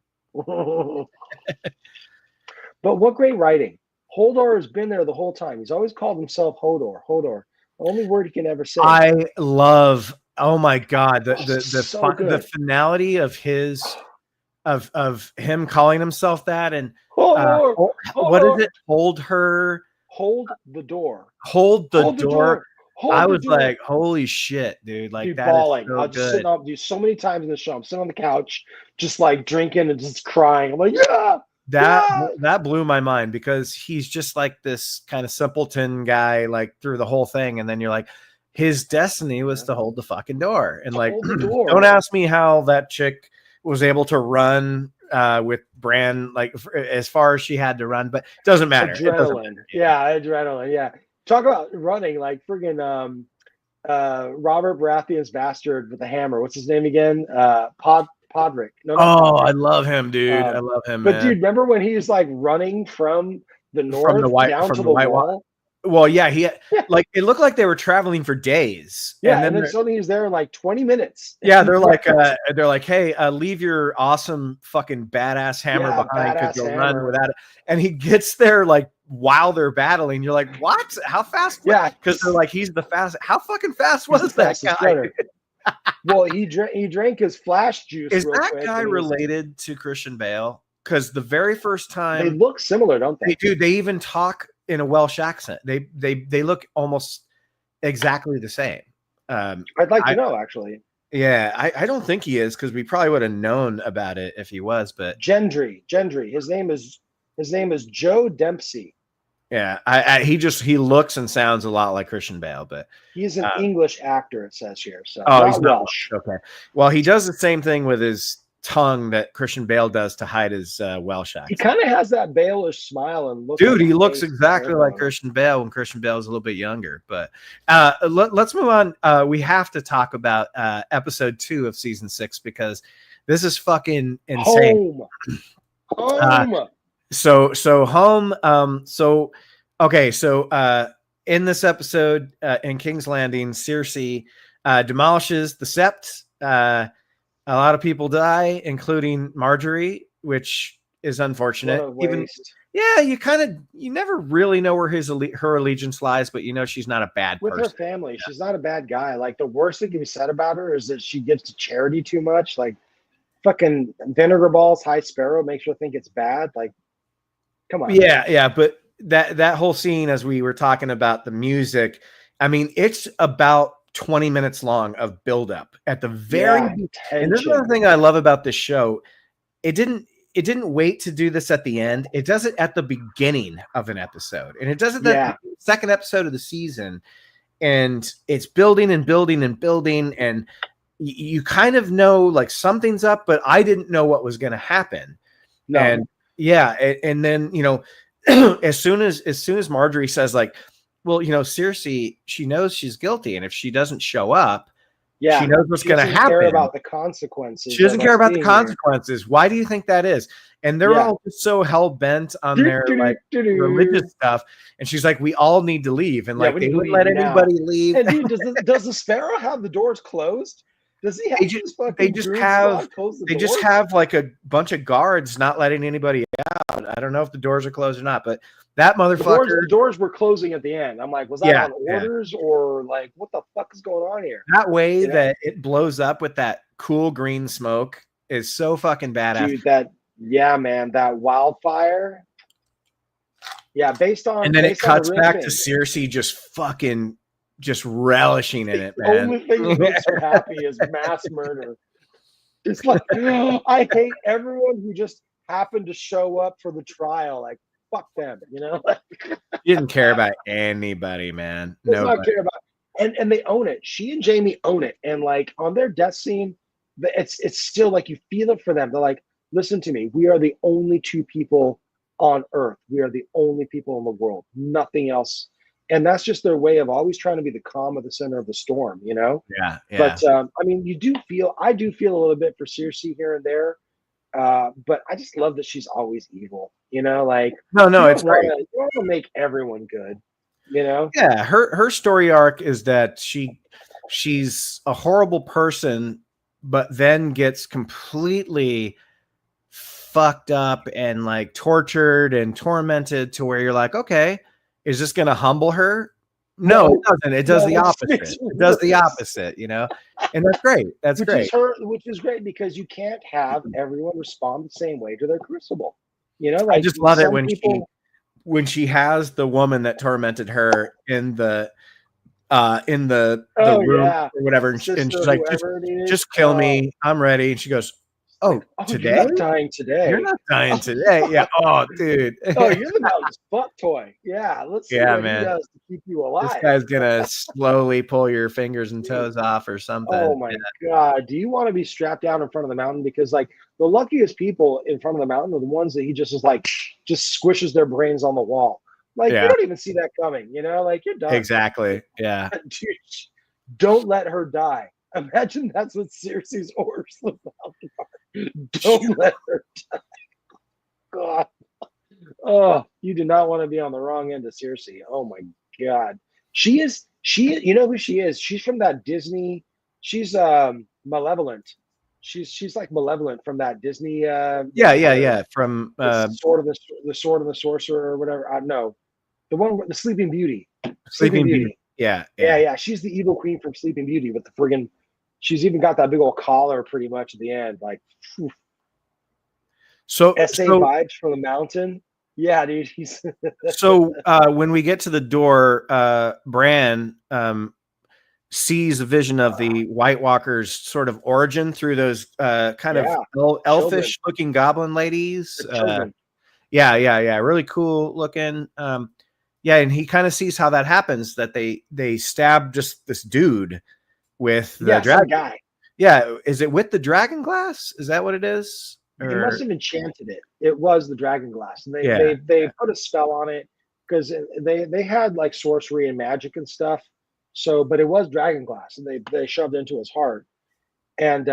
Speaker 2: But what great writing! Holdor has been there the whole time. He's always called himself Hodor. Hodor. The only word he can ever say.
Speaker 1: I love. Oh my god,
Speaker 2: So
Speaker 1: the
Speaker 2: good.
Speaker 1: finality of his of him calling himself that, and
Speaker 2: Hodor.
Speaker 1: what
Speaker 2: Hodor.
Speaker 1: is it? Hold her.
Speaker 2: Hold the door.
Speaker 1: Hold the
Speaker 2: Hold the
Speaker 1: door.
Speaker 2: door. Hold
Speaker 1: I
Speaker 2: the
Speaker 1: was
Speaker 2: door.
Speaker 1: like, holy shit, dude! Like
Speaker 2: Dude,
Speaker 1: that
Speaker 2: bawling.
Speaker 1: is so
Speaker 2: I'm just
Speaker 1: good.
Speaker 2: sitting up, dude, so many times in the show. I'm sitting on the couch, just like drinking and just crying. I'm like, yeah.
Speaker 1: That blew my mind because he's just like this kind of simpleton guy, like through the whole thing, and then you're like, his destiny was to hold the fucking door, and like,
Speaker 2: Hold the door.
Speaker 1: don't ask me how that chick was able to run with Bran like as far as she had to run, but it doesn't matter.
Speaker 2: Adrenaline. Yeah, adrenaline. Yeah. Talk about running like friggin' Robert Baratheon's bastard with the hammer. What's his name again? Podrick. No,
Speaker 1: Oh,
Speaker 2: Podrick.
Speaker 1: I love him, dude. I love him,
Speaker 2: But
Speaker 1: man.
Speaker 2: dude, remember when he was like running from the north down to the wall?
Speaker 1: Well, yeah, like it looked like they were traveling for days.
Speaker 2: Yeah, and then suddenly he's there in like 20 minutes.
Speaker 1: Yeah, they're like, hey, leave your awesome fucking badass hammer behind because you'll run without it. And he gets there like while they're battling. You're like, what? How fast?
Speaker 2: Yeah,
Speaker 1: because they're like, he's the fastest. How fucking fast was that guy?
Speaker 2: Well, he drank his flash juice.
Speaker 1: Is that guy related to Christian Bale? Because the very first time
Speaker 2: they look similar, don't they?
Speaker 1: They even talk in a Welsh accent. They look almost exactly the same.
Speaker 2: I'd like to know, actually.
Speaker 1: Yeah, I don't think he is because we probably would have known about it if he was. But
Speaker 2: Gendry. His name is Joe Dempsey.
Speaker 1: Yeah, he looks and sounds a lot like Christian Bale, but
Speaker 2: he's an English actor. It says here, so
Speaker 1: he's not Welsh. Okay, well, he does the same thing with his tongue that Christian Bale does to hide his Welsh accent.
Speaker 2: He kind of has that Bale-ish smile and look.
Speaker 1: Dude, he looks exactly like Christian Bale when Christian Bale is a little bit younger. But let's move on. We have to talk about episode 2 of season 6 because this is fucking insane.
Speaker 2: Home.
Speaker 1: So home. Okay. So in this episode, in King's Landing, Cersei demolishes the Sept. A lot of people die, including Marjorie, which is unfortunate. You never really know where her allegiance lies, but you know she's not a bad person.
Speaker 2: With her family, yeah. She's not a bad guy. Like the worst that can be said about her is that she gives to charity too much. Like fucking Vinegar Balls, High Sparrow makes her think it's bad. Like, come on.
Speaker 1: Yeah, but that whole scene, as we were talking about the music, I mean, it's about 20 minutes long of buildup at the very and this is another thing I love about this show. It didn't wait to do this at the end. It does it at the beginning of an episode, and it does it the second episode of the season, and it's building and building and building, and you kind of know like something's up, but I didn't know what was going to happen. No. And then as soon as Marjorie says like, well, Cersei, she knows she's guilty, and if she doesn't show up, she knows what's going to happen.
Speaker 2: Care about the consequences.
Speaker 1: She doesn't care about the consequences. Here. Why do you think that is? And they're all just so hell bent on their like religious stuff. And she's like, we all need to leave, and like they wouldn't let anybody leave.
Speaker 2: And dude, does the Sparrow have the doors closed? Does he have
Speaker 1: they just have like a bunch of guards not letting anybody out. I don't know if the doors are closed or not, but that motherfucker.
Speaker 2: The doors were closing at the end. I'm like, was that on orders or like what the fuck is going on here?
Speaker 1: That way that it blows up with that cool green smoke is so fucking badass.
Speaker 2: Dude, that wildfire. Yeah, based on.
Speaker 1: And then it cuts back to Cersei just relishing in it, man.
Speaker 2: The only thing that makes her happy is mass murder. It's like I hate everyone who just happened to show up for the trial. Like fuck them,
Speaker 1: She didn't care about anybody, man.
Speaker 2: Does not care about, and they own it. She and Jaime own it, and like on their death scene, it's still like you feel it for them. They're like, listen to me. We are the only two people on Earth. We are the only people in the world. Nothing else. And that's just their way of always trying to be the calm at the center of the storm,
Speaker 1: Yeah.
Speaker 2: But I mean, I do feel a little bit for Cersei here and there, but I just love that she's always evil. Like
Speaker 1: no, it's great.
Speaker 2: You want to make everyone good. you know?
Speaker 1: Yeah, her story arc is that she's a horrible person, but then gets completely fucked up and like tortured and tormented to where you're like, okay, is this going to humble her? No, it doesn't. It does the opposite. It does the opposite, you know, and that's great. That's great.
Speaker 2: Which is great because you can't have everyone respond the same way to their crucible. You know,
Speaker 1: I
Speaker 2: like
Speaker 1: just love it
Speaker 2: some
Speaker 1: when
Speaker 2: people,
Speaker 1: she has the woman that tormented her in the
Speaker 2: oh
Speaker 1: room
Speaker 2: yeah,
Speaker 1: or whatever, and
Speaker 2: sister,
Speaker 1: she's like,
Speaker 2: whoever it is,
Speaker 1: just kill me, I'm ready. And she goes, oh, today?
Speaker 2: You're not dying today.
Speaker 1: You're not dying today. Yeah. Oh, dude.
Speaker 2: Oh, you're the mountain's butt toy. Yeah, let's see what
Speaker 1: man.
Speaker 2: he does to keep you alive.
Speaker 1: This guy's gonna slowly pull your fingers and toes off or something.
Speaker 2: Oh my god! Do you want to be strapped down in front of the mountain? Because like the luckiest people in front of the mountain are the ones that he just is like just squishes their brains on the wall. Like you don't even see that coming. You know, like you're done.
Speaker 1: Exactly. Yeah.
Speaker 2: Dude, don't let her die. Imagine that's what Cersei's orders the mountain are. Don't let her die. God. Oh, you do not want to be on the wrong end of Cersei. Oh my god. She you know who she is? She's from that Disney. She's Malevolent. She's like Malevolent from that Disney
Speaker 1: yeah. From
Speaker 2: Sword of the Sword of the Sorcerer or whatever. No. The one with the Sleeping Beauty.
Speaker 1: Sleeping Beauty. Yeah.
Speaker 2: She's the evil queen from Sleeping Beauty with the friggin' she's even got that big old collar pretty much at the end. Like whew.
Speaker 1: So
Speaker 2: vibes from the mountain. Yeah, dude. He's
Speaker 1: so when we get to the door, Bran sees a vision of the White Walkers' sort of origin through those kind of elfish looking goblin ladies. Yeah. Really cool looking. And he kind of sees how that happens, that they stab just this dude with the dragon
Speaker 2: guy.
Speaker 1: Yeah. Is it with the dragon glass? Is that what it is?
Speaker 2: They must have enchanted it. It was the dragon glass, and they put a spell on it because they had like sorcery and magic and stuff. So, but it was dragon glass, and they shoved it into his heart. And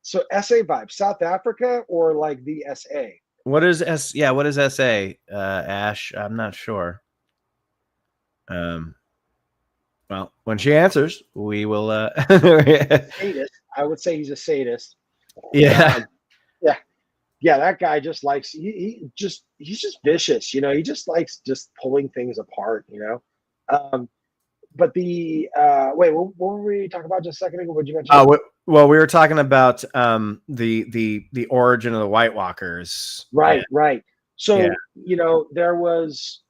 Speaker 2: so SA vibe, South Africa or like the SA.
Speaker 1: What is What is SA? Ash, I'm not sure. Well, when she answers, we will.
Speaker 2: Sadist. I would say he's a sadist.
Speaker 1: Yeah.
Speaker 2: Yeah, that guy just likes he's just vicious, you know. He just likes just pulling things apart, you know. But the wait, what were we talking about just a second ago? What did you mention?
Speaker 1: Well, we were talking about the origin of the White Walkers.
Speaker 2: Right. So you know there was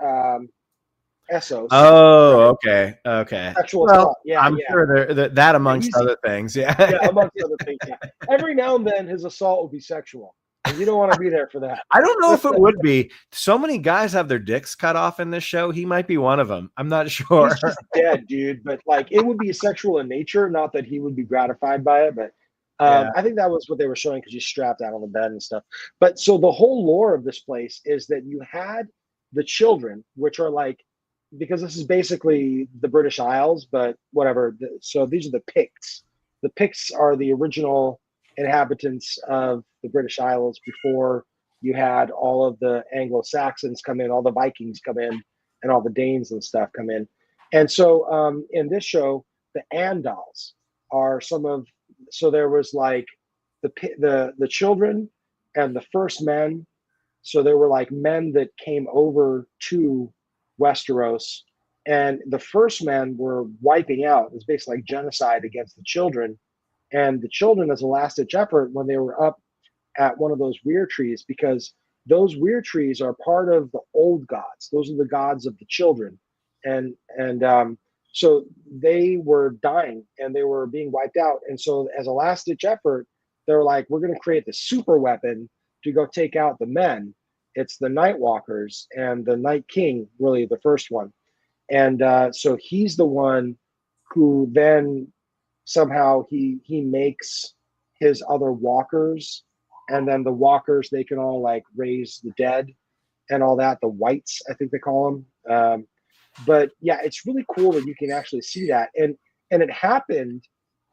Speaker 2: Essos.
Speaker 1: Oh, right? Okay.
Speaker 2: Sexual thought. Yeah,
Speaker 1: I'm sure that amongst other things. Yeah,
Speaker 2: amongst other things. Yeah. Every now and then, his assault will be sexual. And you don't want to be there for that.
Speaker 1: I don't know if it would be. So many guys have their dicks cut off in this show. He might be one of them. I'm not sure.
Speaker 2: He's just dead, dude. But like, it would be sexual in nature. Not that he would be gratified by it, but I think that was what they were showing because he's strapped out on the bed and stuff. But so the whole lore of this place is that you had the children, which are like, because this is basically the British Isles, but whatever. So these are the Picts. The Picts are the original inhabitants of the British Isles before you had all of the Anglo-Saxons come in, all the Vikings come in, and all the Danes and stuff come in. And so in this show, the Andals are so there was like the children and the first men. So there were like men that came over to Westeros, and the first men were wiping out. It was basically like genocide against the children. And the children, as a last-ditch effort, when they were up at one of those weir trees, because those weir trees are part of the old gods. Those are the gods of the children, and so they were dying and they were being wiped out. And so, as a last-ditch effort, they were like, "We're going to create the super weapon to go take out the men." It's the Night Walkers and the Night King, really the first one, and so he's the one who then. Somehow he makes his other walkers, and then the walkers, they can all like raise the dead and all that. The whites, I think they call them. But yeah, it's really cool that you can actually see that. And it happened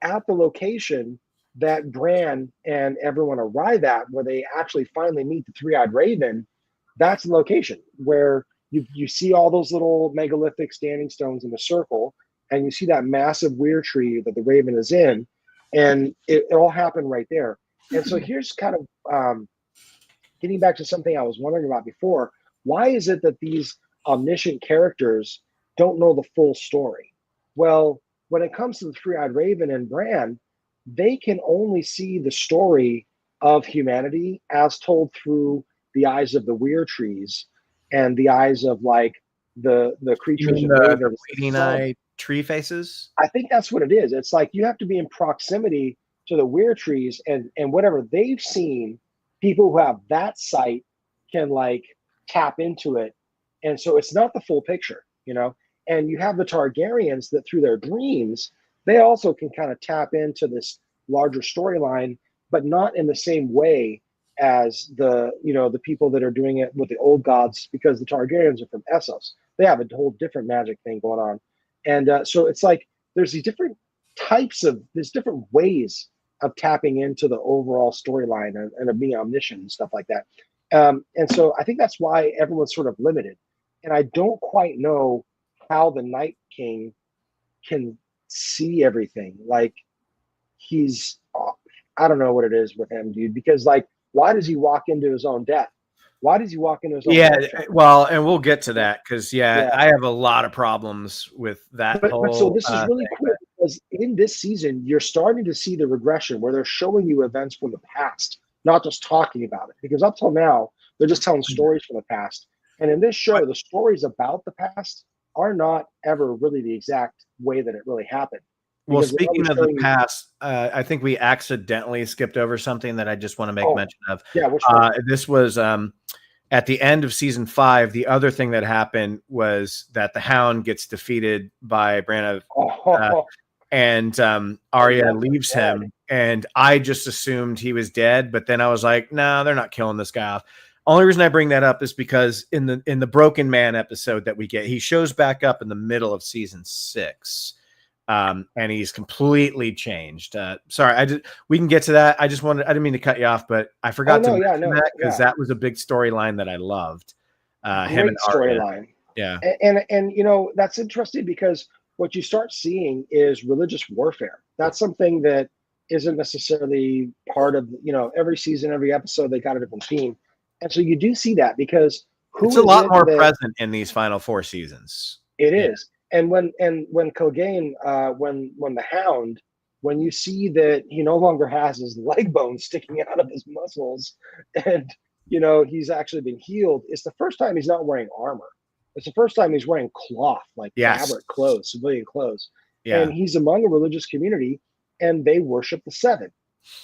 Speaker 2: at the location that Bran and everyone arrive at, where they actually finally meet the Three-Eyed Raven. That's the location where you see all those little megalithic standing stones in a circle, and you see that massive weir tree that the Raven is in, and it all happened right there. And so here's kind of getting back to something I was wondering about before. Why is it that these omniscient characters don't know the full story? Well, when it comes to the Three-Eyed Raven and Bran, they can only see the story of humanity as told through the eyes of the weir trees and the eyes of like the creatures and
Speaker 1: the
Speaker 2: ravens.
Speaker 1: waiting eye tree faces.
Speaker 2: I think that's what it is. It's like you have to be in proximity to the weir trees, and whatever they've seen, people who have that sight can like tap into it. And so it's not the full picture, you know. And you have the Targaryens that through their dreams, they also can kind of tap into this larger storyline, but not in the same way as the, you know, the people that are doing it with the old gods, because the Targaryens are from Essos. They have a whole different magic thing going on. And so it's like there's these different there's different ways of tapping into the overall storyline and of being omniscient and stuff like that. And so I think that's why everyone's sort of limited. And I don't quite know how the Night King can see everything. Like I don't know what it is with him, dude, because like, why does he walk into his own death? Why does he walk into his own death?
Speaker 1: Well, and we'll get to that because I have a lot of problems with that.
Speaker 2: But so this is really cool because in this season, you're starting to see the regression where they're showing you events from the past, not just talking about it. Because up till now, they're just telling stories from the past. And in this show, the stories about the past are not ever really the exact way that it really happened.
Speaker 1: Well, speaking of the past, I think we accidentally skipped over something that I just want to make mention of.
Speaker 2: Yeah,
Speaker 1: this was at the end of season 5. The other thing that happened was that the Hound gets defeated by Bran, and Arya leaves him, and I just assumed he was dead. But then I was like, no, they're not killing this guy off. Only reason I bring that up is because in the Broken Man episode that we get, he shows back up in the middle of season 6. And he's completely changed. Sorry, we can get to that. I didn't mean to cut you off, but I forgot to mention that because that was a big storyline that I loved. Him and storyline. Yeah.
Speaker 2: And you know, that's interesting because what you start seeing is religious warfare. That's something that isn't necessarily part of, you know, every season, every episode, they got a different theme. And so you do see that because
Speaker 1: it's a lot more present in these final 4 seasons.
Speaker 2: It is. And when Clegane, when the Hound, when you see that he no longer has his leg bones sticking out of his muscles, and you know he's actually been healed, it's the first time he's not wearing armor. It's the first time he's wearing cloth, like fabric clothes, civilian clothes. Yeah. And he's among a religious community, and they worship the Seven.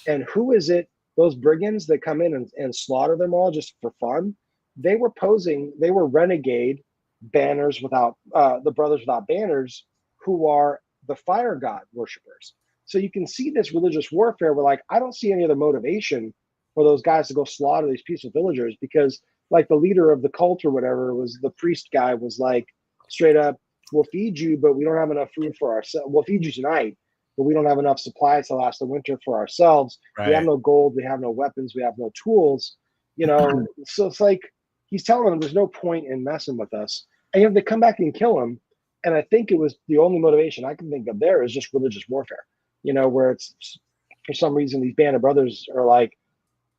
Speaker 2: And who is it? Those brigands that come in and slaughter them all just for fun? They were renegade banners without the brothers without banners, who are the fire god worshippers. So you can see this religious warfare where, like, I don't see any other motivation for those guys to go slaughter these peaceful villagers, because like the leader of the cult or whatever, was the priest guy, was like straight up, we'll feed you, but we don't have enough food for ourselves. We'll feed you tonight, but we don't have enough supplies to last the winter for ourselves. Right. We have no gold, we have no weapons, we have no tools, you know. So it's like he's telling them there's no point in messing with us. And you know, they come back and kill him. And I think it was the only motivation I can think of there is just religious warfare, you know, where it's for some reason these band of brothers are like,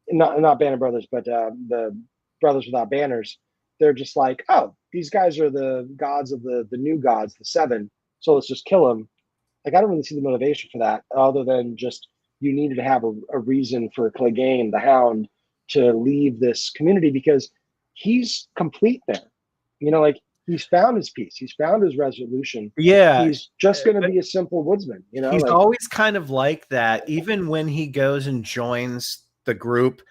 Speaker 2: not band of brothers, but the brothers without banners. They're just like, oh, these guys are the gods of the new gods, the Seven. So let's just kill them. Like, I don't really see the motivation for that other than just you needed to have a reason for Clegane, the Hound, to leave this community because he's complete there. You know, like, he's found his peace. He's found his resolution.
Speaker 1: Yeah.
Speaker 2: He's just going to be a simple woodsman. You know,
Speaker 1: he's always kind of like that. Even when he goes and joins the group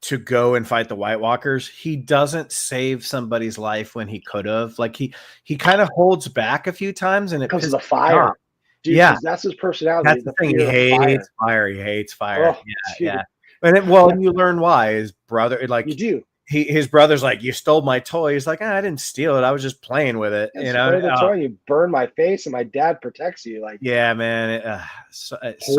Speaker 1: to go and fight the White Walkers, he doesn't save somebody's life when he could have. Like, he kind of holds back a few times, and
Speaker 2: because of the fire. Dude, yeah, that's his personality.
Speaker 1: That's the thing. He hates fire. He hates fire. Oh, yeah. And and you learn why. His brother, like,
Speaker 2: you do.
Speaker 1: His brother's like, you stole my toy. He's like, I didn't steal it. I was just playing with it.
Speaker 2: You know, the toy, you burn my face, and my dad protects you. Like,
Speaker 1: yeah, man, so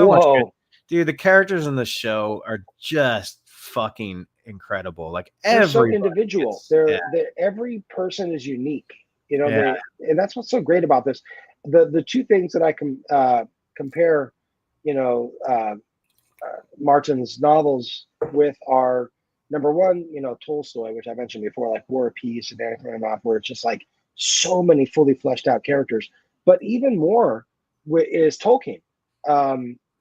Speaker 1: much good. Dude. The characters in the show are just fucking incredible. Like
Speaker 2: They're so
Speaker 1: everybody
Speaker 2: individual.
Speaker 1: is-
Speaker 2: They're,
Speaker 1: yeah.
Speaker 2: every person is unique. You know,
Speaker 1: Yeah.
Speaker 2: and that's what's so great about this. The two things that I can compare, you know, Martin's novels with are, number one, you know, Tolstoy, which I mentioned before, like War and Peace and Anna Karenina, where it's just like so many fully fleshed out characters. But even more is Tolkien,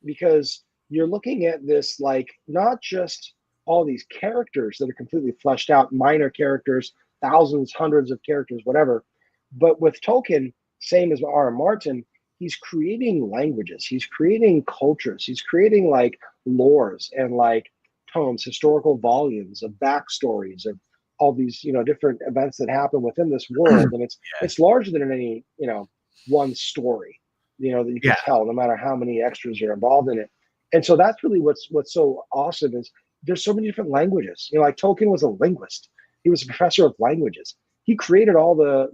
Speaker 2: because you're looking at this like not just all these characters that are completely fleshed out, minor characters, thousands, hundreds of characters, whatever. But with Tolkien, same as R. Martin, he's creating languages, he's creating cultures, he's creating like lores and like tomes, historical volumes of backstories of all these, you know, different events that happen within this world. And it's larger than any, you know, one story, you know, that you can tell, no matter how many extras are involved in it. And so that's really what's so awesome is there's so many different languages. You know, like Tolkien was a linguist. He was a professor of languages. He created all the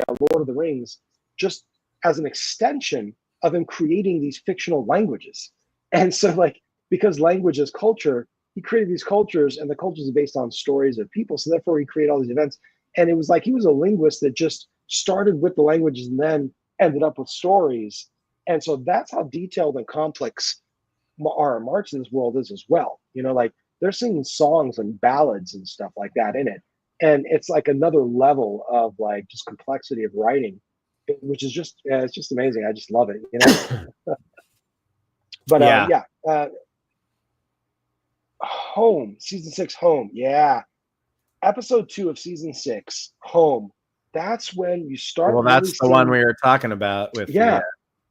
Speaker 2: Lord of the Rings just as an extension of him creating these fictional languages. And so, like, because language is culture, he created these cultures, and the cultures are based on stories of people. So therefore, he created all these events. And it was like he was a linguist that just started with the languages and then ended up with stories. And so that's how detailed and complex R.R. Martin's world is as well. You know, like they're singing songs and ballads and stuff like that in it. And it's like another level of like just complexity of writing, which is just, it's just amazing. I just love it, you know? But Home, season 6, Home. Yeah. Episode 2 of season 6, Home. That's when you start.
Speaker 1: Well, that's the one we were talking about with.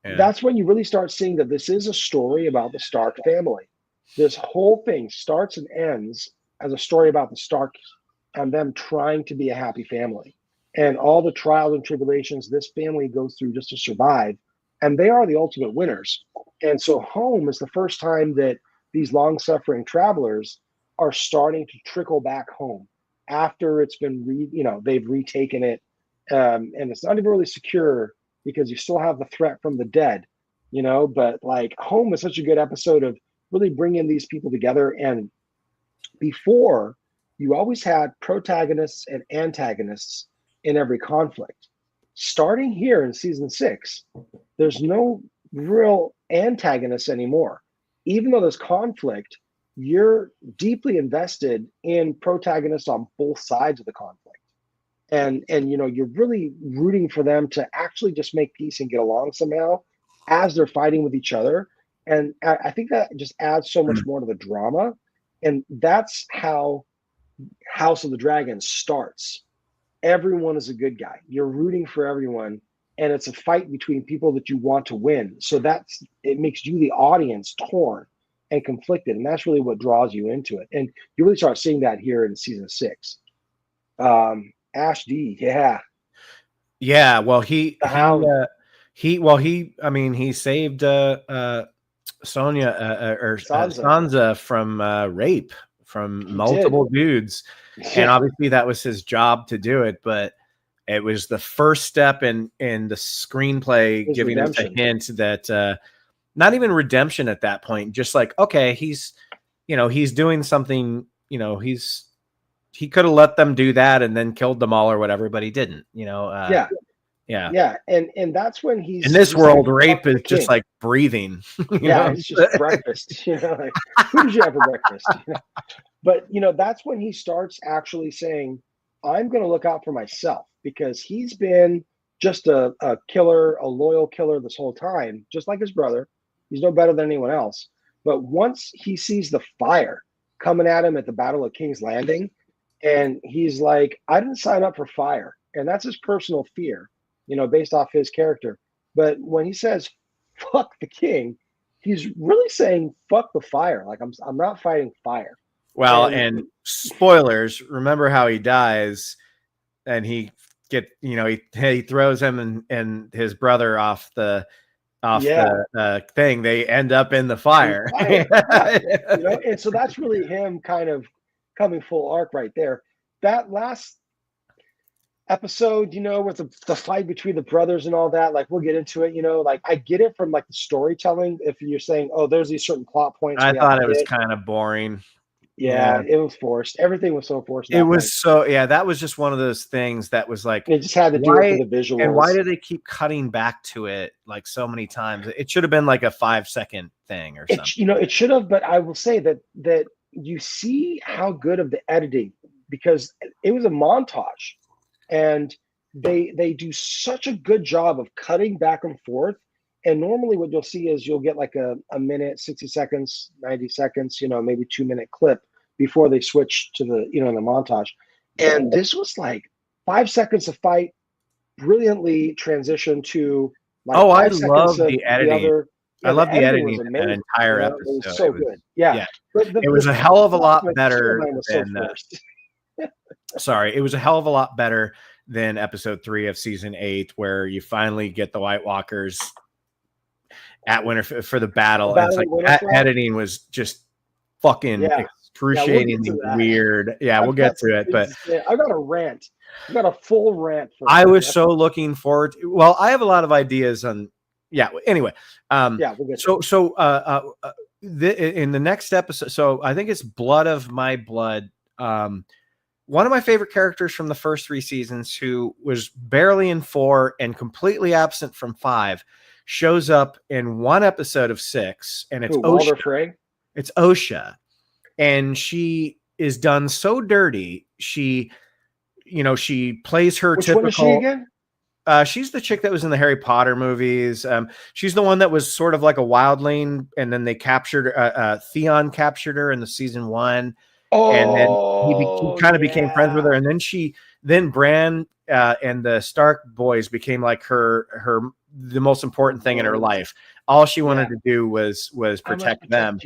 Speaker 2: That's when you really start seeing that this is a story about the Stark family. This whole thing starts and ends as a story about the Starks and them trying to be a happy family and all the trials and tribulations this family goes through just to survive. And they are the ultimate winners. And so Home is the first time that these long-suffering travelers are starting to trickle back home after it's been, they've retaken it. And it's not even really secure because you still have the threat from the dead, you know, but like Home is such a good episode of really bringing these people together. And before, you always had protagonists and antagonists in every conflict. Starting here in season 6, there's no real antagonists anymore. Even though there's conflict, you're deeply invested in protagonists on both sides of the conflict. And you know, you're really rooting for them to actually just make peace and get along somehow as they're fighting with each other. And I think that just adds so much more to the drama. And that's how House of the Dragon starts. Everyone is a good guy. You're rooting for everyone. And it's a fight between people that you want to win. So it makes you, the audience, torn and conflicted. And that's really what draws you into it. And you really start seeing that here in season 6. Ash D,
Speaker 1: yeah. Well, he saved Sansa from rape from multiple dudes, and obviously that was his job to do it. But it was the first step in the screenplay giving us a hint that not even redemption at that point, just like, okay, he's doing something, he could have let them do that and then killed them all or whatever, but he didn't,
Speaker 2: Yeah. And that's when he's
Speaker 1: in this world, like, rape is just like breathing.
Speaker 2: It's just breakfast, like, who did you have for breakfast? But that's when he starts actually saying, I'm going to look out for myself, because he's been just a killer, a loyal killer this whole time, just like his brother. He's no better than anyone else. But once he sees the fire coming at him at the Battle of King's Landing, and he's like, I didn't sign up for fire. And that's his personal fear, based off his character. But when he says, fuck the king, he's really saying, fuck the fire. Like, I'm not fighting fire.
Speaker 1: Well, and spoilers, remember how he dies, and he throws him and his brother off the thing. They end up in the fire.
Speaker 2: And so that's really him kind of coming full arc right there. That last episode, with the fight between the brothers and all that, like, we'll get into it, like, I get it from like the storytelling. If you're saying, oh, there's these certain plot points,
Speaker 1: I thought it was kind of boring.
Speaker 2: Yeah, it was forced. Everything was so forced.
Speaker 1: It was so, yeah, that was just one of those things that was like,
Speaker 2: they just had to do it for the visuals.
Speaker 1: And why do they keep cutting back to it like so many times? It should have been like a 5-second thing or something.
Speaker 2: You know, it should have, but I will say that you see how good of the editing, because it was a montage, and they do such a good job of cutting back and forth. And normally what you'll see is you'll get like a minute, 60 seconds, 90 seconds, you know, maybe 2-minute clip before they switch to the, you know, the montage. And this was like 5 seconds of fight, brilliantly transitioned to like
Speaker 1: I love the editing. I love the editing in that entire episode.
Speaker 2: It was so good. Yeah.
Speaker 1: It was a hell of a lot better than it was a hell of a lot better than episode 3 of season 8, where you finally get the White Walkers at Winterfell for the battle. And it's like that editing was just fucking excruciatingly weird. Yeah, we'll get to it. But
Speaker 2: I got a rant. I got a full rant.
Speaker 1: I was so looking forward to, well, I have a lot of ideas on. Yeah. Anyway. We'll get in the next episode. So I think it's Blood of My Blood. One of my favorite characters from the first 3 seasons, who was barely in 4 and completely absent from 5, shows up in one episode of 6, and it's
Speaker 2: Walder Frey.
Speaker 1: It's Osha, and she is done so dirty. She plays her
Speaker 2: Which
Speaker 1: typical.
Speaker 2: One is she again?
Speaker 1: She's the chick that was in the Harry Potter movies. She's the one that was sort of like a wildling, and then they captured Theon captured her in the season 1.
Speaker 2: Oh,
Speaker 1: and then he kind of became friends with her, and then Bran and the Stark boys became like the most important thing in her life. All she wanted to do was protect them.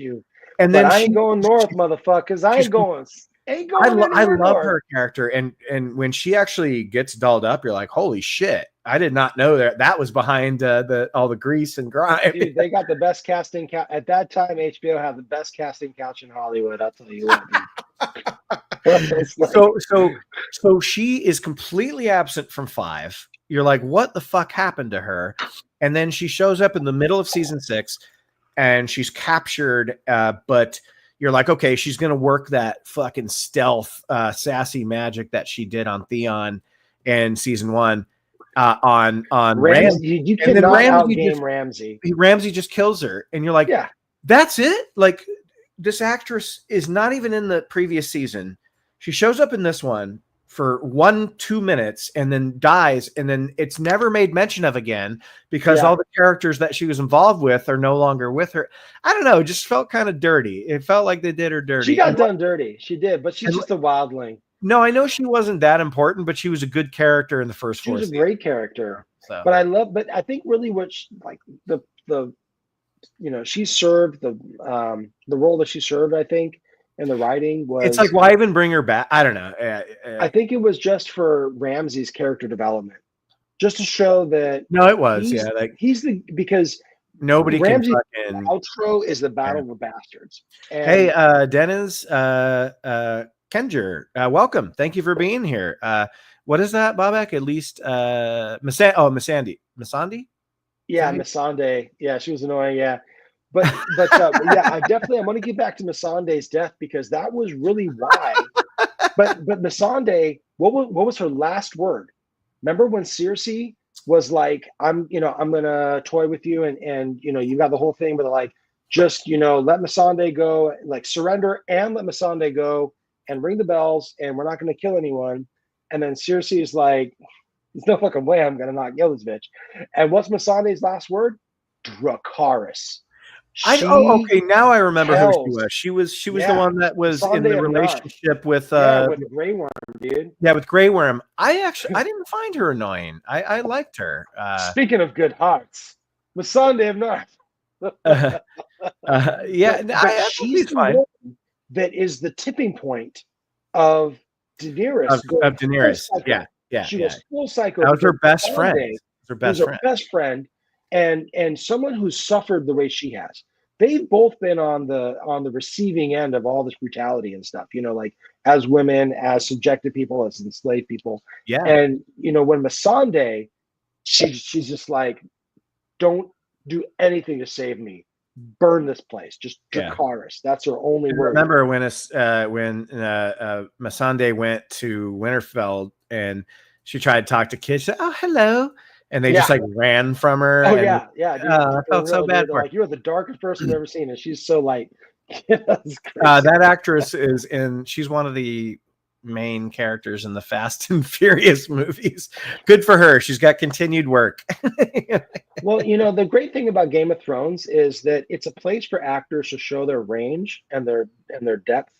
Speaker 1: And then
Speaker 2: I ain't going north, motherfuckers. I ain't going.
Speaker 1: I love her character, and when she actually gets dolled up, you're like, holy shit! I did not know that was behind all the grease and grime.
Speaker 2: Dude, they got the best casting couch at that time. HBO had the best casting couch in Hollywood. I'll tell you what.
Speaker 1: So she is completely absent from 5. You're like, what the fuck happened to her? And then she shows up in the middle of season 6, and she's captured. But you're like, okay, she's gonna work that fucking stealth, sassy magic that she did on Theon in season 1. On
Speaker 2: Ramsay. You cannot outgame Ramsay.
Speaker 1: Ramsay just kills her, and you're like, yeah, that's it. Like, this actress is not even in the previous season. She shows up in this one for 1-2 minutes and then dies, and then it's never made mention of again, because all the characters that she was involved with are no longer with her. I don't know, it just felt kind of dirty. It felt like they did her dirty.
Speaker 2: She got done dirty. She did, but she's just a wildling.
Speaker 1: No, I know she wasn't that important, but she was a good character in the first 4 seasons.
Speaker 2: She was a great character. So. But I think really what she served the role that she served, I think, in the writing was.
Speaker 1: It's like, why even bring her back? I don't know.
Speaker 2: I think it was just for Ramsay's character development, just to show that.
Speaker 1: No, it was
Speaker 2: because
Speaker 1: nobody
Speaker 2: Ramsay's
Speaker 1: can.
Speaker 2: Outro is the Battle of the Bastards. And
Speaker 1: hey, Dennis. Kenger, welcome. Thank you for being here. What is that, Bobak? At least Missandei.
Speaker 2: Yeah, Missandei. Yeah, she was annoying. Yeah, but yeah, I'm going to get back to Missandei's death, because that was really why. but Missandei, what was her last word? Remember when Cersei was like, I'm gonna toy with you, and you got the whole thing, but like, just let Missandei go, like surrender and let Missandei go. And ring the bells, and we're not going to kill anyone. And then Cersei is like, there's no fucking way I'm going to not kill this bitch. And what's Missandei's last word? Dracarys.
Speaker 1: Okay, now I remember who she was. She was the one that was in the relationship with
Speaker 2: Grey Worm, dude.
Speaker 1: Yeah, with Grey Worm. I didn't find her annoying. I liked her.
Speaker 2: Speaking of good hearts, Missandei of North.
Speaker 1: She's fine.
Speaker 2: That is the tipping point of Daenerys.
Speaker 1: Of Daenerys, yeah.
Speaker 2: She was full psycho.
Speaker 1: That was her best friend. Her
Speaker 2: best friend, and someone who suffered the way she has. They've both been on the receiving end of all this brutality and stuff. Like as women, as subjected people, as enslaved people. Yeah. And when Missandei, she's just like, don't do anything to save me. burn this place. Just
Speaker 1: Yeah.
Speaker 2: Dracarys. That's her only
Speaker 1: I
Speaker 2: word.
Speaker 1: remember when Missandei went to Winterfell and she tried to talk to kids. She said, "Oh, hello," and they just like ran from her.
Speaker 2: Oh
Speaker 1: and,
Speaker 2: yeah. Dude,
Speaker 1: I felt so bad for her.
Speaker 2: like, you're the darkest person I've ever seen, and she's so like,
Speaker 1: that actress she's one of the main characters in the Fast and Furious movies. Good for her. She's got continued work.
Speaker 2: Well, the great thing about Game of Thrones is that it's a place for actors to show their range and their depth.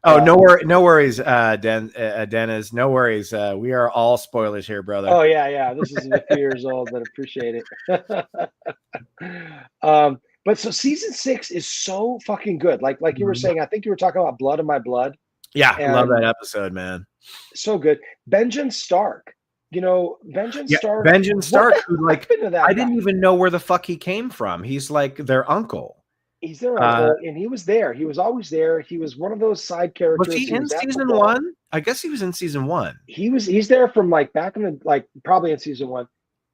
Speaker 1: Oh, no worries, Dennis. No worries. We are all spoilers here, brother.
Speaker 2: Oh yeah. This is a few years old, but appreciate it. But so season 6 is so fucking good. Like you were saying, I think you were talking about Blood of My Blood.
Speaker 1: Yeah, I love that episode, man.
Speaker 2: So good. Benjen Stark.
Speaker 1: Benjen Stark, who I didn't even know where the fuck he came from. He's like their uncle.
Speaker 2: He's their uncle, and he was there. He was always there. He was one of those side characters.
Speaker 1: Was he in season 1? I guess he was in season 1.
Speaker 2: He's there from like back in the probably in season 1.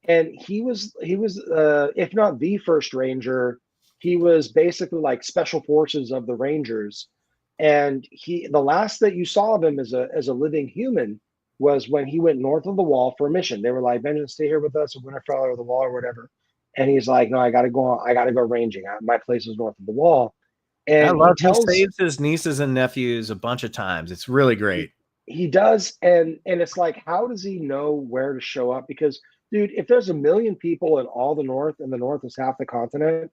Speaker 2: And he was if not the first Ranger, he was basically like special forces of the Rangers. And the last that you saw of him as a living human was when he went north of the Wall for a mission. They were like, "Benjen, stay here with us, or Winterfell or the Wall or whatever." And he's like, "No, I got to go ranging. My place is north of the Wall." And
Speaker 1: I love he saves his nieces and nephews a bunch of times. It's really great.
Speaker 2: He does, and it's like, how does he know where to show up? Because, dude, if there's 1 million people in all the North, and the North is half the continent,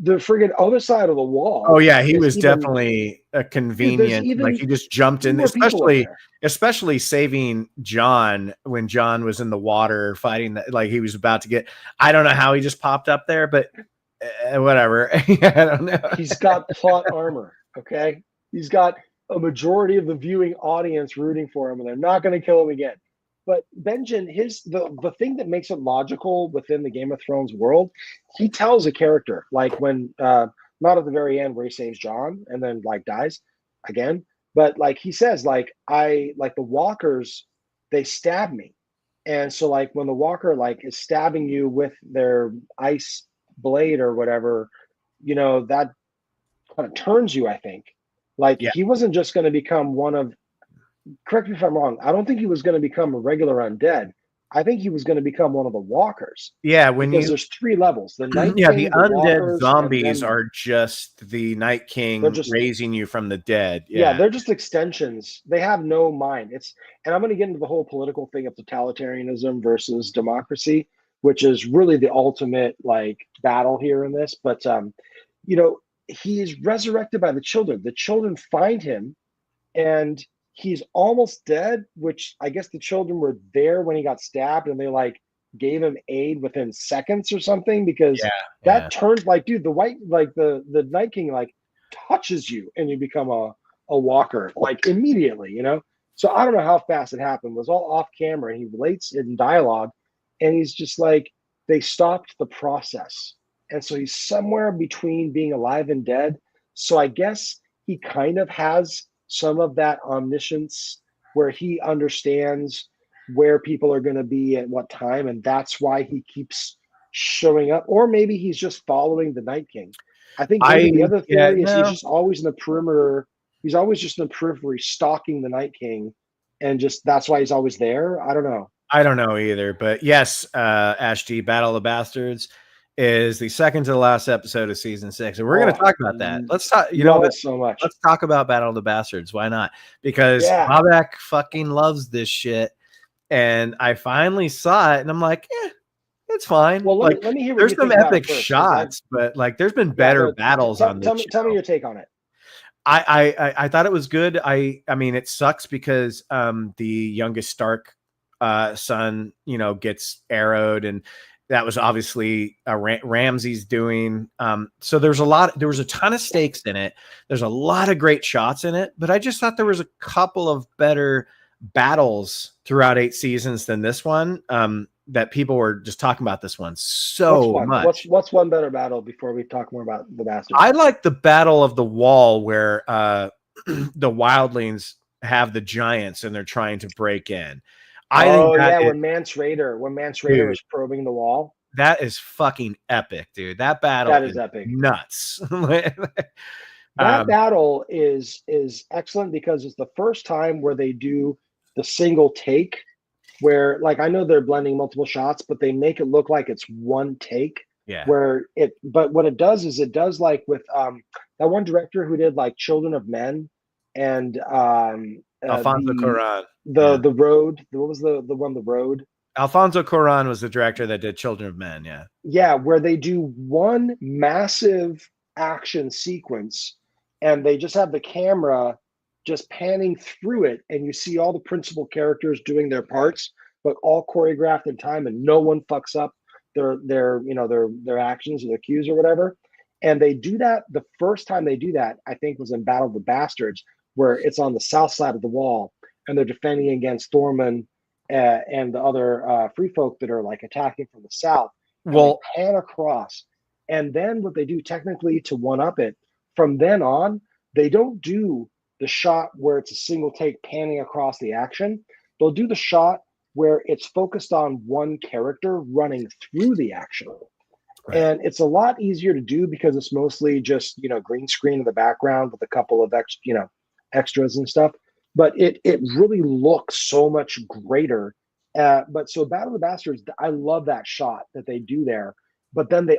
Speaker 2: the friggin' other side of the Wall.
Speaker 1: Oh yeah, he was definitely a convenient. Like he just jumped in, especially saving Jon when Jon was in the water fighting. Like he was about to get. I don't know how he just popped up there, but whatever. I don't know.
Speaker 2: He's got plot armor. Okay, he's got a majority of the viewing audience rooting for him, and they're not going to kill him again. But Benjen, the thing that makes it logical within the Game of Thrones world, he tells a character, like when not at the very end where he saves Jon and then like dies again, but like he says, like the walkers, they stab me. And so like when the walker like is stabbing you with their ice blade or whatever, that kind of turns you, I think. Like he wasn't just going to become one of, correct me if I'm wrong, I don't think he was going to become a regular undead. I think he was going to become one of the walkers.
Speaker 1: Yeah,
Speaker 2: there's 3 levels. The Night King,
Speaker 1: the undead zombies are just the Night King raising you from the dead.
Speaker 2: Yeah, they're just extensions. They have no mind. And I'm going to get into the whole political thing of totalitarianism versus democracy, which is really the ultimate like battle here in this. But he is resurrected by the children. The children find him, and he's almost dead, which I guess the children were there when he got stabbed, and they like gave him aid within seconds or something, because that turns like, dude, the white, like the Night King like touches you and you become a walker like immediately, So I don't know how fast it happened. It was all off camera, and he relates in dialogue, and he's just like, they stopped the process. And so he's somewhere between being alive and dead. So I guess he kind of has some of that omniscience where he understands where people are going to be at what time, and that's why he keeps showing up. Or maybe he's just following the Night King. I think the other theory is he's just always in the perimeter. He's always just in the periphery stalking the Night King, and just that's why he's always there. I don't know.
Speaker 1: I don't know either, but yes, Ash D, Battle of the Bastards is the second to the last episode of season 6, and we're going to talk about that. Let's talk.
Speaker 2: So much.
Speaker 1: Let's talk about Battle of the Bastards. Why not? Because Bobak fucking loves this shit, and I finally saw it, and I'm like, it's fine.
Speaker 2: Well, let me hear.
Speaker 1: There's some epic shots, but like, there's been better battles on this.
Speaker 2: Tell me your take on it.
Speaker 1: I thought it was good. I mean, it sucks because the youngest Stark son, gets arrowed, and that was obviously Ramsay's doing. So there was a ton of stakes in it. There's a lot of great shots in it, but I just thought there was a couple of better battles throughout 8 seasons than this one. That people were just talking about this one so much.
Speaker 2: What's one better battle before we talk more about the Bastards?
Speaker 1: I like the Battle of the Wall where the wildlings have the giants and they're trying to break in.
Speaker 2: When Mance Rayder is probing the wall.
Speaker 1: that is fucking epic, dude. That battle
Speaker 2: That is epic.
Speaker 1: Nuts.
Speaker 2: That battle is excellent because it's the first time where they do the single take, where like I know they're blending multiple shots, but they make it look like it's one take.
Speaker 1: Yeah.
Speaker 2: But what it does is it does like with that one director who did like Children of Men and
Speaker 1: Alfonso Cuarón.
Speaker 2: The Road. What was the one, The Road?
Speaker 1: Alfonso Cuarón was the director that did Children of Men. Yeah.
Speaker 2: Yeah, where they do one massive action sequence and they just have the camera just panning through it, and you see all the principal characters doing their parts, but all choreographed in time, and no one fucks up their actions or their cues or whatever. And they do that. The first time they do that, I think, was in Battle of the Bastards, where it's on the south side of the wall, and they're defending against Thormund and the other free folk that are like attacking from the south. Well, they pan across, and then what they do technically to one up it, from then on, they don't do the shot where it's a single take panning across the action. They'll do the shot where it's focused on one character running through the action. Right. And it's a lot easier to do because it's mostly just, green screen in the background with a couple of extras and stuff. But it really looks so much greater. But so Battle of the Bastards, I love that shot that they do there. But then they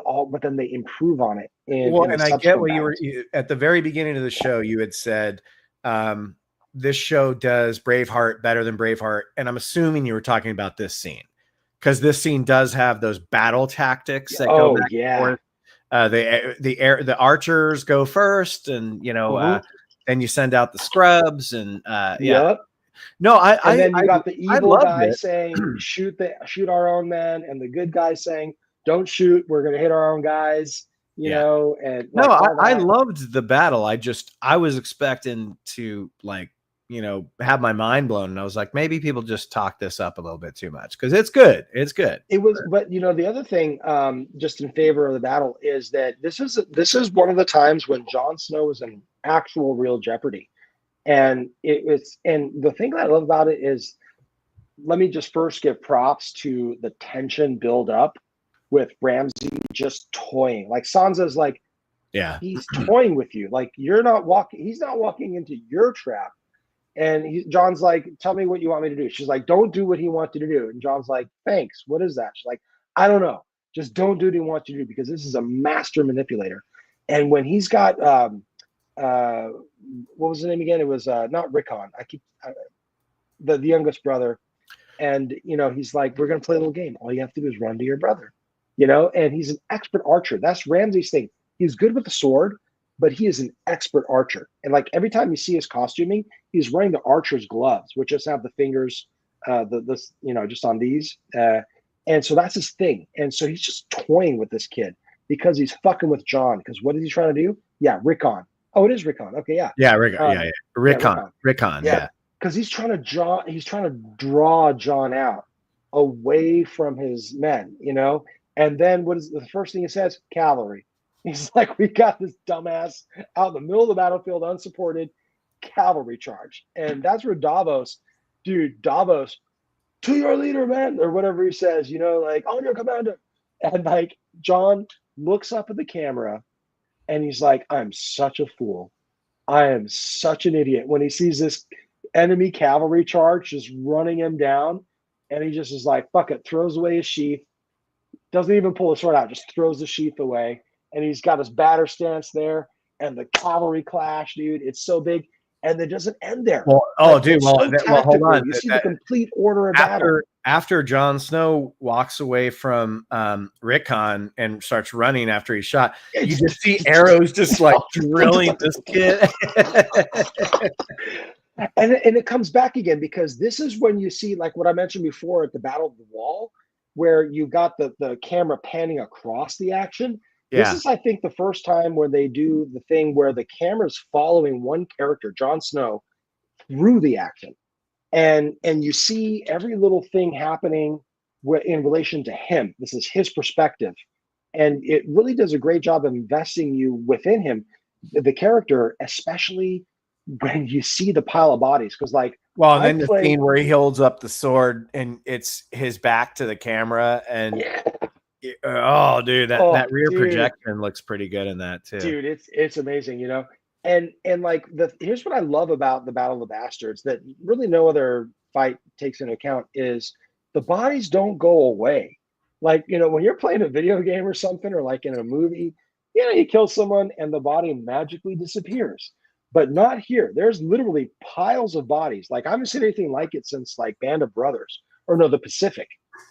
Speaker 2: improve on it.
Speaker 1: And I get what you at the very beginning of the show. You had said this show does Braveheart better than Braveheart, and I'm assuming you were talking about this scene because this scene does have those battle tactics that go back and forth. The archers go first, and then you send out the scrubs, and
Speaker 2: Yep.
Speaker 1: No,
Speaker 2: and then you got the evil guy saying shoot our own men, and the good guy saying don't shoot, we're going to hit our own guys, and
Speaker 1: I loved the battle. I was expecting to have my mind blown. And I was like, maybe people just talk this up a little bit too much. Cause it's good. It's good.
Speaker 2: It was, but the other thing, just in favor of the battle is that this is one of the times when Jon Snow was in actual real jeopardy. And and the thing that I love about it is, let me just first give props to the tension build up with Ramsay just toying. Like Sansa's like, he's toying with you. Like he's not walking into your trap. And John's like, tell me what you want me to do. She's like, don't do what he wants you to do. And John's like, thanks. What is that? She's like, I don't know. Just don't do what he wants you to do because this is a master manipulator. And when he's got, what was his name again? It was not Rickon. The youngest brother. And, he's like, we're going to play a little game. All you have to do is run to your brother. And he's an expert archer. That's Ramsay's thing. He's good with the sword, but he is an expert archer. And like every time you see his costuming, he's wearing the archer's gloves, which just have the fingers, just on these. And so that's his thing. And so he's just toying with this kid because he's fucking with Jon. Because what is he trying to do? Yeah, Rickon. Oh, it is Rickon. Okay, yeah.
Speaker 1: Yeah, Rickon. Rickon. Yeah.
Speaker 2: Because he's trying to draw Jon out away from his men, And then what is the first thing he says? Cavalry. He's like, we got this dumbass out in the middle of the battlefield, unsupported, cavalry charge. And that's where Davos, to your leader, man, or whatever he says, like, on your commander. And like Jon looks up at the camera and he's like, I'm such a fool. I am such an idiot. When he sees this enemy cavalry charge just running him down, and he just is like, fuck it, throws away his sheath, doesn't even pull his sword out, just throws the sheath away. And he's got his batter stance there, and the cavalry clash, dude. It's so big, and it doesn't end there.
Speaker 1: Well, hold on.
Speaker 2: You see the complete order of battle.
Speaker 1: After Jon Snow walks away from Rickon and starts running after he's shot, you just see arrows just like drilling this kid.
Speaker 2: And it comes back again because this is when you see, like what I mentioned before at the Battle of the Wall, where you got the camera panning across the action. This is, I think, the first time where they do the thing where the camera's following one character, Jon Snow, through the action. And you see every little thing happening in relation to him. This is his perspective. And it really does a great job of investing you within him, the character, especially when you see the pile of bodies. Because
Speaker 1: and then the scene where he holds up the sword and it's his back to the camera and Oh, dude,
Speaker 2: Oh,
Speaker 1: that rear
Speaker 2: dude.
Speaker 1: projection looks pretty good in that too.
Speaker 2: Dude, it's amazing, you know. And like here's what I love about the Battle of the Bastards that really no other fight takes into account is the bodies don't go away. Like, you know, when you're playing a video game or something, or like in a movie, you know, you kill someone and the body magically disappears. But not here. There's literally piles of bodies. Like I haven't seen anything like it since like Band of Brothers, or no, the Pacific,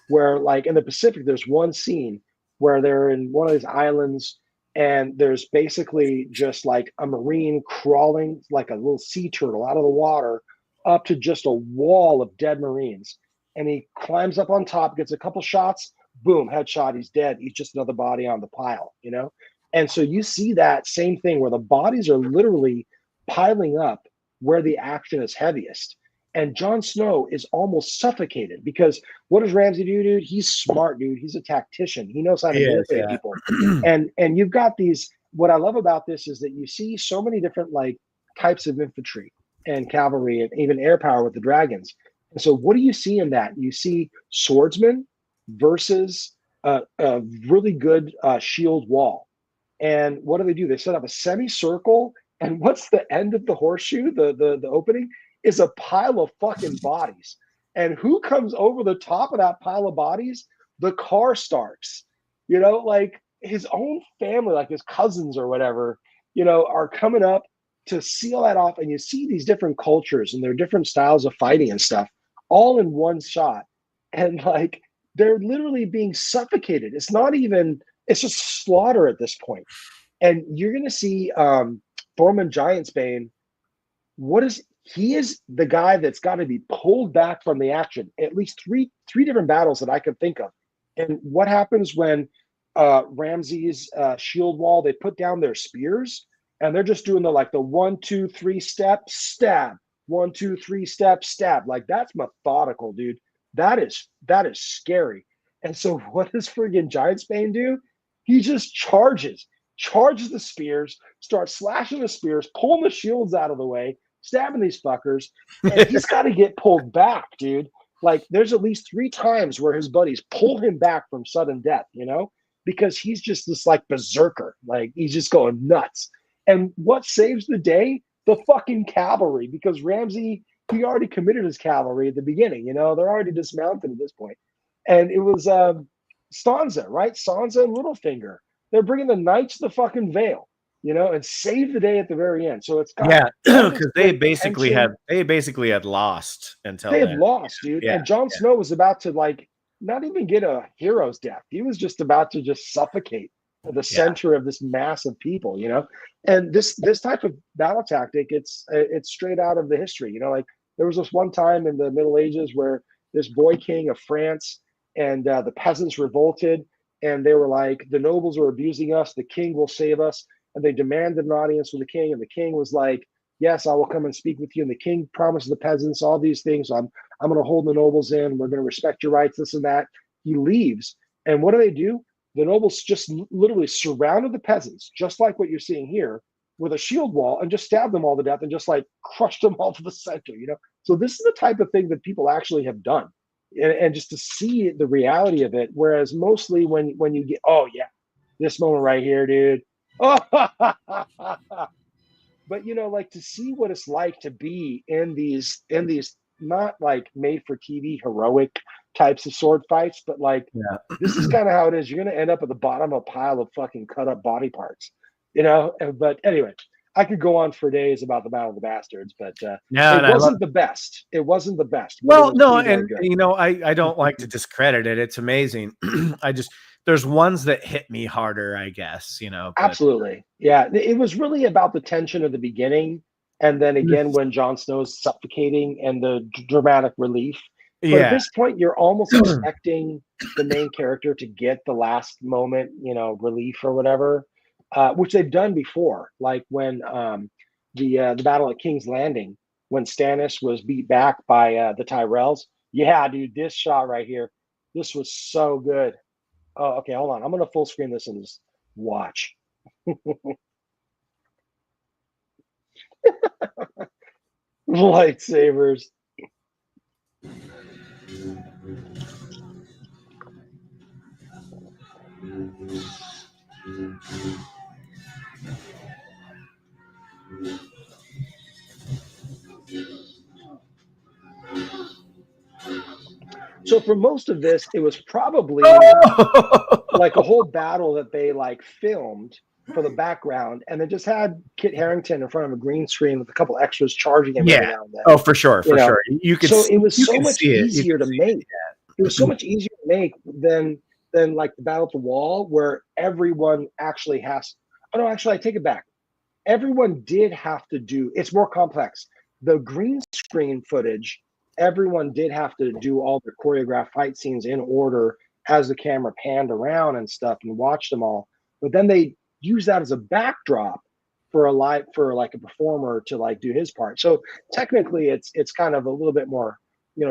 Speaker 2: where like in the Pacific, there's one scene where they're in one of these islands and there's basically just like a Marine crawling like a little sea turtle out of the water up to just a wall of dead Marines. And he climbs up on top, gets a couple shots, boom, headshot, he's dead. He's just another body on the pile, you know? And so you see that same thing where the bodies are literally piling up where the action is heaviest. And Jon Snow is almost suffocated because what does Ramsay do, dude? He's smart, dude. He's a tactician. He knows how to manipulate people. And you've got these. What I love about this is that you see so many different like types of infantry and cavalry and even air power with the dragons. And so what do you see in that? You see swordsmen versus a really good shield wall. And what do? They set up a semicircle. And what's the end of the horseshoe? The opening is a pile of fucking bodies. And who comes over the top of that pile of bodies? The Karstarks. You know, like his own family, like his cousins or whatever, you know, are coming up to seal that off. And you see these different cultures and their different styles of fighting and stuff all in one shot. And like they're literally being suffocated. It's not even, it's just slaughter at this point. And you're going to see Tormund Giantsbane. He is the guy that's got to be pulled back from the action. At least three different battles that I could think of. And what happens when Ramsay's shield wall, they put down their spears and they're just doing the 1, 2, 3 step stab, 1, 2, 3 step stab. Like that's methodical, dude. That is scary. And so what does friggin' Giantsbane do? He just charges the spears, starts slashing the spears, pulling the shields out of the way, stabbing these fuckers, and he's got to get pulled back, dude. Like there's at least 3 times where his buddies pull him back from sudden death, you know, because he's just this like berserker, like he's just going nuts. And what saves the day? The fucking cavalry, because Ramsay, he already committed his cavalry at the beginning, you know, they're already dismounted at this point. And it was Sansa, right? Sansa and Littlefinger. They're bringing the Knights of the fucking Vale, you know, and save the day at the very end. So it's got
Speaker 1: because they basically had lost until
Speaker 2: they had lost, dude. And Jon Snow was about to like not even get a hero's death. He was just about to just suffocate at the center of this mass of people, you know. And this type of battle tactic, it's straight out of the history, you know. Like there was this one time in the Middle Ages where this boy king of France and the peasants revolted. And they were like, the nobles are abusing us. The king will save us. And they demanded an audience with the king. And the king was like, yes, I will come and speak with you. And the king promised the peasants all these things. I'm going to hold the nobles in. We're going to respect your rights, this and that. He leaves. And what do? The nobles just literally surrounded the peasants, just like what you're seeing here, with a shield wall and just stabbed them all to death and just like crushed them all to the center, you know? So this is the type of thing that people actually have done. And just to see the reality of it, whereas mostly when you get, oh yeah, this moment right here, dude. Oh, but you know, like to see what it's like to be in these not like made for TV heroic types of sword fights, but like this is kind of how it is. You're gonna end up at the bottom of a pile of fucking cut up body parts, you know. But anyway, I could go on for days about the Battle of the Bastards, but it wasn't the best. It wasn't the best.
Speaker 1: Well, no, and you know, I don't like to discredit it. It's amazing. There's ones that hit me harder, I guess, you know. But.
Speaker 2: Absolutely. Yeah. It was really about the tension of the beginning. And then again, when Jon Snow's suffocating and the dramatic relief. But at this point, you're almost expecting the main character to get the last moment, you know, relief or whatever. Which they've done before, like when the battle at King's Landing, when Stannis was beat back by the Tyrells. Yeah, dude, this shot right here, this was so good. Oh, okay, hold on. I'm gonna full screen this and just watch. Lightsabers. So for most of this, it was probably like a whole battle that they like filmed for the background, and they just had Kit Harington in front of a green screen with a couple extras charging him every
Speaker 1: Yeah.
Speaker 2: now and then.
Speaker 1: Oh, for sure,
Speaker 2: You
Speaker 1: for
Speaker 2: know?
Speaker 1: sure. You could.
Speaker 2: So it was
Speaker 1: you
Speaker 2: so
Speaker 1: could
Speaker 2: much
Speaker 1: see it. You
Speaker 2: easier to
Speaker 1: could see
Speaker 2: make. It was so much easier to make than like the Battle at the Wall, where everyone actually has. Oh no, actually, I take it back. Everyone did have to do. It's more complex. The green screen footage, everyone did have to do all the choreographed fight scenes in order as the camera panned around and stuff and watched them all. But then they use that as a backdrop for like a performer to like do his part. So technically, it's kind of a little bit more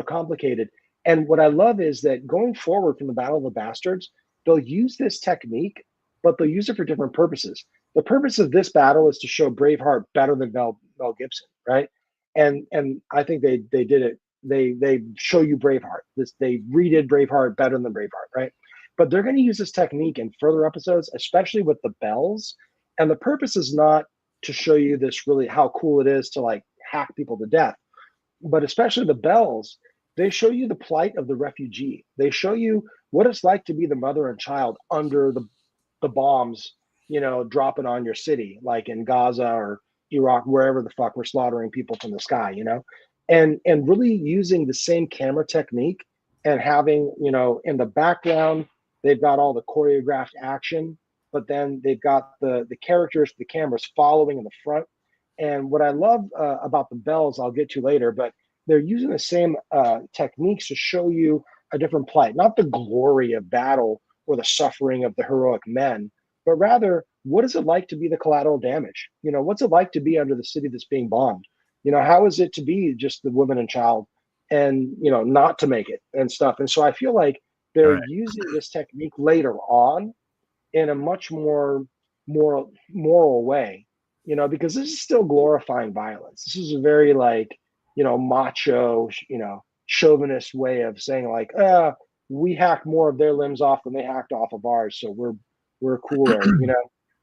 Speaker 2: complicated. And what I love is that going forward from the Battle of the Bastards, they'll use this technique, but they'll use it for different purposes. The purpose of this battle is to show Braveheart better than Mel Gibson, right? And I think they did it. They show you Braveheart. They redid Braveheart better than Braveheart, right? But they're going to use this technique in further episodes, especially with the bells. And the purpose is not to show you this really how cool it is to like hack people to death, but especially the bells. They show you the plight of the refugee. They show you what it's like to be the mother and child under the bombs, dropping on your city, like in Gaza or Iraq, wherever the fuck we're slaughtering people from the sky, and really using the same camera technique and having, in the background, they've got all the choreographed action, but then they've got the characters, the cameras following in the front. And what I love about the bells, I'll get to later, but they're using the same techniques to show you a different plight, not the glory of battle or the suffering of the heroic men, but rather, what is it like to be the collateral damage? What's it like to be under the city that's being bombed? How is it to be just the woman and child and, not to make it and stuff? And so I feel like they're using this technique later on in a much more moral way, because this is still glorifying violence. This is a very like, macho, chauvinist way of saying like, we hacked more of their limbs off than they hacked off of ours. So we're cooler,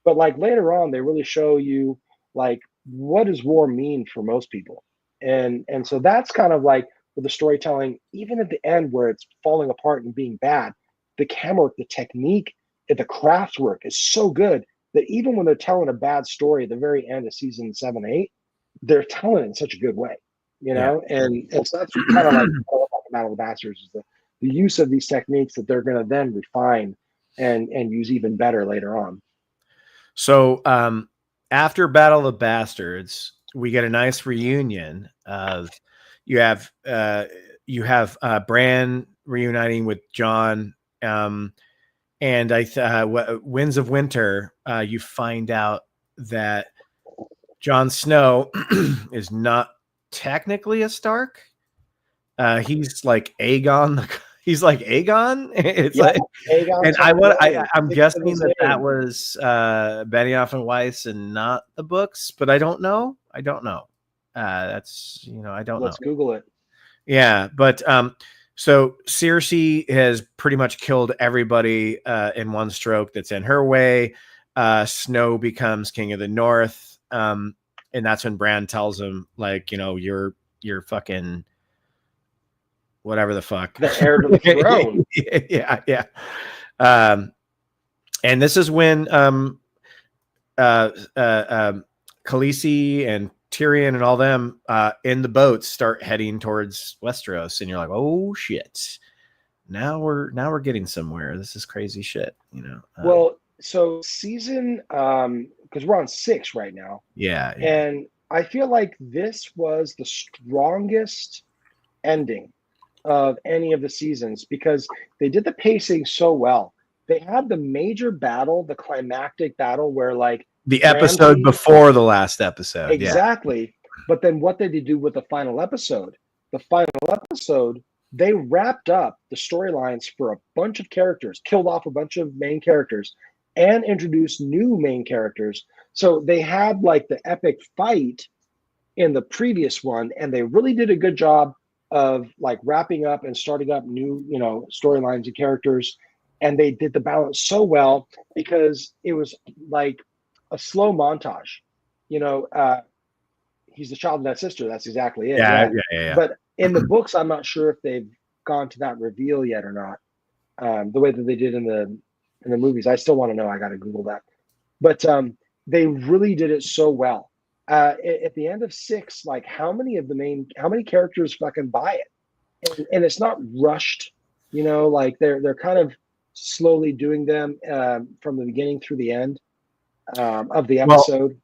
Speaker 2: but like later on, they really show you like, what does war mean for most people? And so that's kind of like with the storytelling, even at the end where it's falling apart and being bad, the camera work, the technique, the craft work is so good that even when they're telling a bad story at the very end of season 7, 8, they're telling it in such a good way, and so that's kind of like Battle of the Bastards is the use of these techniques that they're going to then refine and use even better later on.
Speaker 1: So after Battle of the Bastards, we get a nice reunion of you have Bran reuniting with Jon, and Winds of Winter. You find out that Jon Snow is not technically a Stark. He's like Aegon. He's like Aegon. It's like Aegon, and I'm guessing that was Benioff and Weiss and not the books, but I don't know. That's I don't know.
Speaker 2: Let's Google it.
Speaker 1: Yeah, but so Cersei has pretty much killed everybody in one stroke that's in her way. Snow becomes king of the North, and that's when Bran tells him, like, you're fucking whatever the fuck,
Speaker 2: the heir to the throne.
Speaker 1: yeah. And this is when Khaleesi and Tyrion and all them in the boats start heading towards Westeros, and you're like, oh shit, now we're getting somewhere. This is crazy shit,
Speaker 2: Well, so season because we're on 6 right now.
Speaker 1: Yeah.
Speaker 2: And I feel like this was the strongest ending of any of the seasons because they did the pacing so well. They had the major battle, the climactic battle where like
Speaker 1: the episode before the last episode.
Speaker 2: Exactly. Yeah. But then what did they do with the final episode? The final episode, they wrapped up the storylines for a bunch of characters, killed off a bunch of main characters, and introduced new main characters. So they had like the epic fight in the previous one, and they really did a good job of like wrapping up and starting up new, storylines and characters. and they did the balance so well because it was like a slow montage. You know, he's the child of that sister. That's exactly it.
Speaker 1: Yeah,
Speaker 2: Yeah.
Speaker 1: yeah.
Speaker 2: But in the books, I'm not sure if they've gone to that reveal yet or not. The way that they did in the movies, I still want to know. I got to Google that. But they really did it so well. At the end of 6, like how many characters fucking buy it, and it's not rushed. You know, like they're kind of slowly doing them from the beginning through the end of the episode.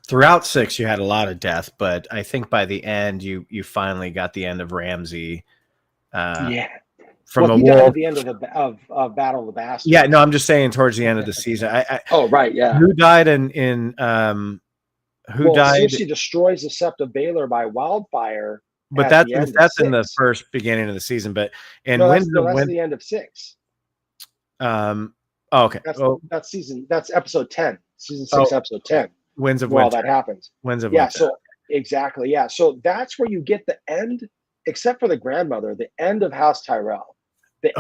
Speaker 1: Throughout 6, you had a lot of death, but I think by the end, you finally got the end of Ramsay.
Speaker 2: Yeah.
Speaker 1: From
Speaker 2: he died at the end of Battle of the Bastards.
Speaker 1: Yeah, no, I'm just saying towards the end of the season.
Speaker 2: Oh, right, yeah.
Speaker 1: Who died in who died?
Speaker 2: Cersei destroys the Sept of Baelor by wildfire.
Speaker 1: But that's in the first beginning of the season. But
Speaker 2: that's the end of 6.
Speaker 1: Okay.
Speaker 2: That's episode 10. Season 6, episode 10.
Speaker 1: Winds of
Speaker 2: Winter.
Speaker 1: Winter.
Speaker 2: That happens.
Speaker 1: Winds of
Speaker 2: Winter.
Speaker 1: Winter.
Speaker 2: So exactly, yeah. So that's where you get the end, except for the grandmother, the end of House Tyrell.
Speaker 1: The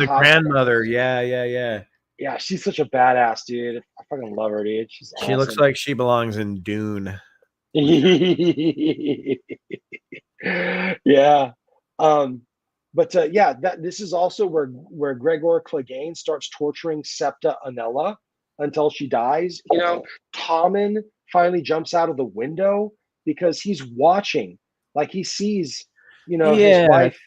Speaker 1: grandmother. Yeah.
Speaker 2: Yeah, she's such a badass, dude. I fucking love her, dude. She
Speaker 1: awesome. Looks like she belongs in Dune.
Speaker 2: Yeah. But yeah, this is also where Gregor Clegane starts torturing Septa Unella until she dies. You know, Tommen finally jumps out of the window because he's watching, like he sees, his wife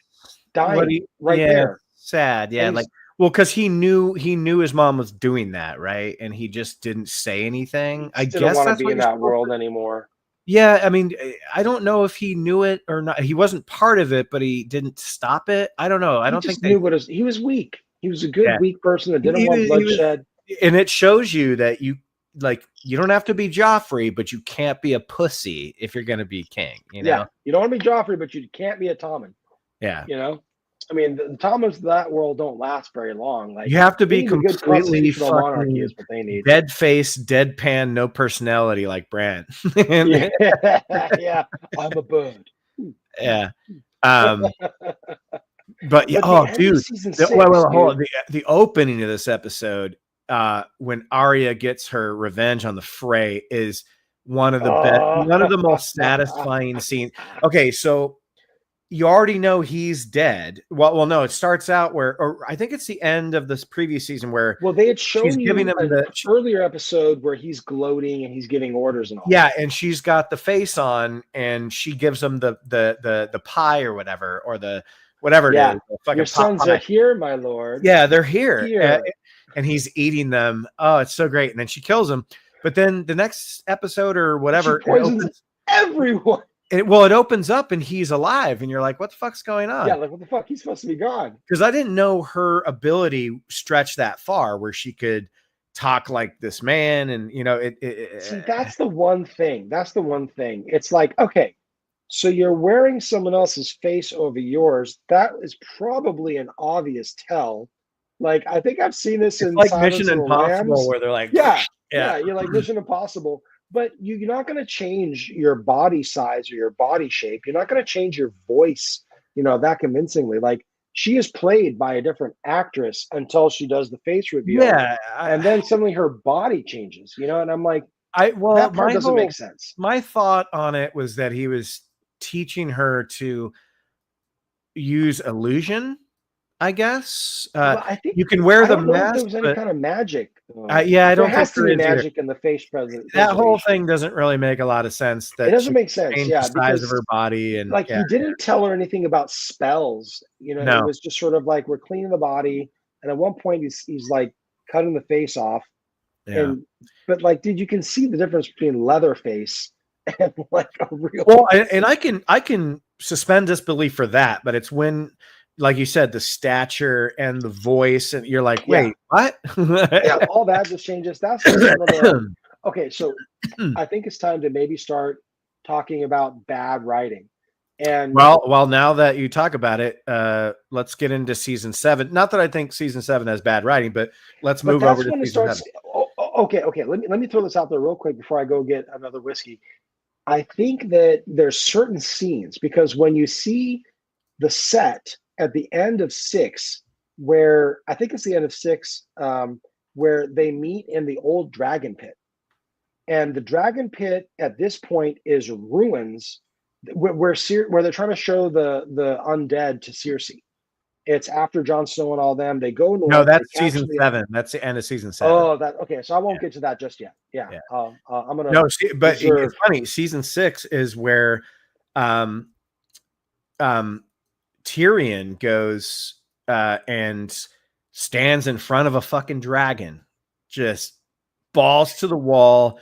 Speaker 2: dying there.
Speaker 1: Sad, yeah. Like, well, because he knew his mom was doing that, right? And he just didn't say anything. I guess
Speaker 2: want to be in that world anymore.
Speaker 1: Yeah, I mean, I don't know if he knew it or not. He wasn't part of it, but he didn't stop it. I don't know. I don't think
Speaker 2: he was weak. He was a good weak person that didn't want bloodshed.
Speaker 1: And it shows you that you don't have to be Joffrey, but you can't be a pussy if you're going to be king. You know?
Speaker 2: Yeah, you don't want to be Joffrey, but you can't be a Tommen.
Speaker 1: Yeah,
Speaker 2: I mean, the Tommens of that world don't last very long. Like
Speaker 1: you have to be completely
Speaker 2: monarchy is what they need.
Speaker 1: Dead face, deadpan, no personality like Bran.
Speaker 2: Yeah, I'm a bird.
Speaker 1: Yeah. But dude, hold on. The opening of this episode, when Arya gets her revenge on the Frey, is one of the best, one of the most satisfying scenes. Okay, so you already know he's dead. Well, no, it starts out or I think it's the end of this previous season where
Speaker 2: they had shown
Speaker 1: giving him the
Speaker 2: earlier episode where he's gloating and he's giving orders and all.
Speaker 1: Yeah, and she's got the face on and she gives him the pie or whatever or the whatever it is.
Speaker 2: Your sons are here, my lord.
Speaker 1: Yeah, they're here. And he's eating them. Oh, it's so great. And then she kills him. But then the next episode or whatever,
Speaker 2: she poisons everyone.
Speaker 1: It opens up and he's alive, and you're like, "What the fuck's going on?"
Speaker 2: Yeah, like what the fuck? He's supposed to be gone.
Speaker 1: Because I didn't know her ability stretched that far, where she could talk like this man, and
Speaker 2: See, that's the one thing. It's like, okay, so you're wearing someone else's face over yours. That is probably an obvious tell. Like, I think I've seen this in
Speaker 1: like
Speaker 2: Silence
Speaker 1: Mission Impossible, where they're like,
Speaker 2: yeah, you're like Mission Impossible. But you're not going to change your body size or your body shape. You're not going to change your voice, that convincingly. Like, she is played by a different actress until she does the face reveal.
Speaker 1: Yeah.
Speaker 2: And then suddenly her body changes, and I'm like, that part doesn't make sense.
Speaker 1: My thought on it was that he was teaching her to use illusion, I guess.
Speaker 2: I think
Speaker 1: you can wear the
Speaker 2: If
Speaker 1: mask.
Speaker 2: there was any kind of magic.
Speaker 1: I don't
Speaker 2: think there is magic
Speaker 1: either.
Speaker 2: in the face present.
Speaker 1: That whole thing doesn't really make a lot of sense. That
Speaker 2: it doesn't make sense. Yeah,
Speaker 1: the size of her body and
Speaker 2: he didn't tell her anything about spells. No. It was just sort of like we're cleaning the body, and at one point he's like cutting the face off.
Speaker 1: Yeah.
Speaker 2: But like, dude, you can see the difference between Leatherface and like a real.
Speaker 1: Well, and I can suspend disbelief for that, but it's when, like you said, the stature and the voice, and you're like, wait, what?
Speaker 2: Yeah, all that just changes. That's just okay. So I think it's time to maybe start talking about bad writing. And
Speaker 1: well, now that you talk about it, let's get into season 7. Not that I think season 7 has bad writing, but let's move over to season 7.
Speaker 2: Okay. Let me throw this out there real quick before I go get another whiskey. I think that there's certain scenes, because when you see the set at the end of 6, where I think it's the end of 6, where they meet in the old dragon pit. And the dragon pit at this point is ruins where they're trying to show the undead to Cersei. It's after Jon Snow and all them. They go north.
Speaker 1: No, that's season 7. That's the end of season 7.
Speaker 2: Oh, that okay. So I won't get to that just yet. Yeah. I'm gonna.
Speaker 1: No, but it's funny. Season 6 is where, Tyrion goes and stands in front of a fucking dragon, just balls to the wall,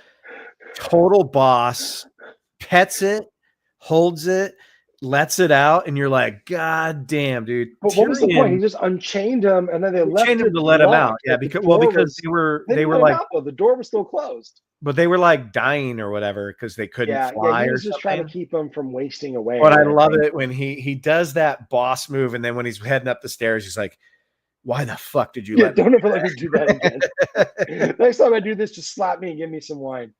Speaker 1: total boss, pets it, holds it, lets it out, and you're like, God damn, dude.
Speaker 2: But Tyrion, what was the point? He just unchained him, and then they left him
Speaker 1: to let him out. Yeah, because they were like,
Speaker 2: the door was still closed.
Speaker 1: But they were like dying or whatever because they couldn't fly.
Speaker 2: He was just trying to keep them from wasting away.
Speaker 1: But I love it when he does that boss move, and then when he's heading up the stairs, he's like, "Why the fuck did you let?
Speaker 2: Don't ever let me do that again. Next time I do this, just slap me and give me some wine."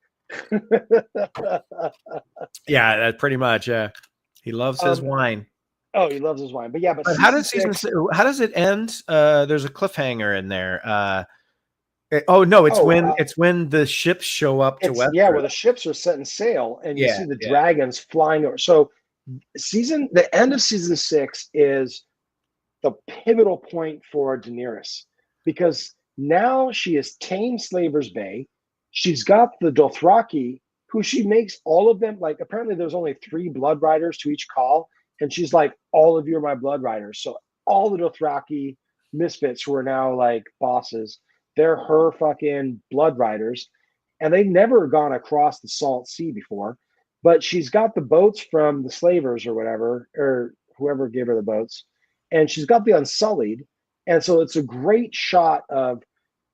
Speaker 1: Yeah, that's pretty much. He loves his wine.
Speaker 2: Oh, he loves his wine. But
Speaker 1: but how does how does it end? There's a cliffhanger in there. It's when the ships show up to Westeros.
Speaker 2: Yeah, where the ships are setting sail, and you see the dragons flying over. So, the end of season 6 is the pivotal point for Daenerys, because now she has tamed Slaver's Bay. She's got the Dothraki, who she makes all of them, like, apparently there's only 3 blood riders to each call, and she's like, all of you are my blood riders. So all the Dothraki misfits who are now like bosses, they're her fucking blood riders, and they've never gone across the Salt Sea before. But she's got the boats from the slavers or whatever, or whoever gave her the boats, and she's got the Unsullied. And so it's a great shot of,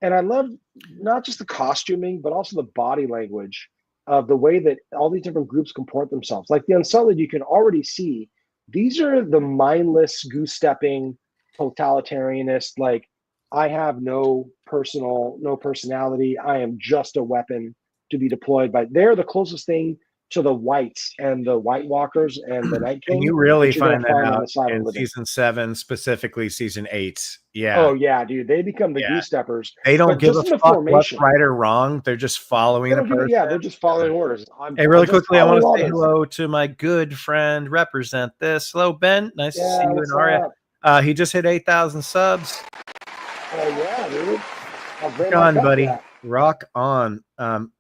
Speaker 2: and I love not just the costuming, but also the body language of the way that all these different groups comport themselves. Like the Unsullied, you can already see these are the mindless, goose-stepping, totalitarianist, like, I have no personality. I am just a weapon to be deployed by. They're the closest thing to the Whites and the White Walkers and the Night King.
Speaker 1: And you really find that out in season 7, specifically season 8. Yeah.
Speaker 2: Oh yeah, dude. They become the goose steppers.
Speaker 1: They don't give a fuck what's right or wrong. They're just following the person.
Speaker 2: Yeah, they're just following orders.
Speaker 1: Hey, really quickly, I want to say hello to my good friend. Represent this. Hello, Ben. Nice to see you and Aria. He just hit 8,000 subs.
Speaker 2: Oh yeah, dude.
Speaker 1: Rock on, buddy. Rock on.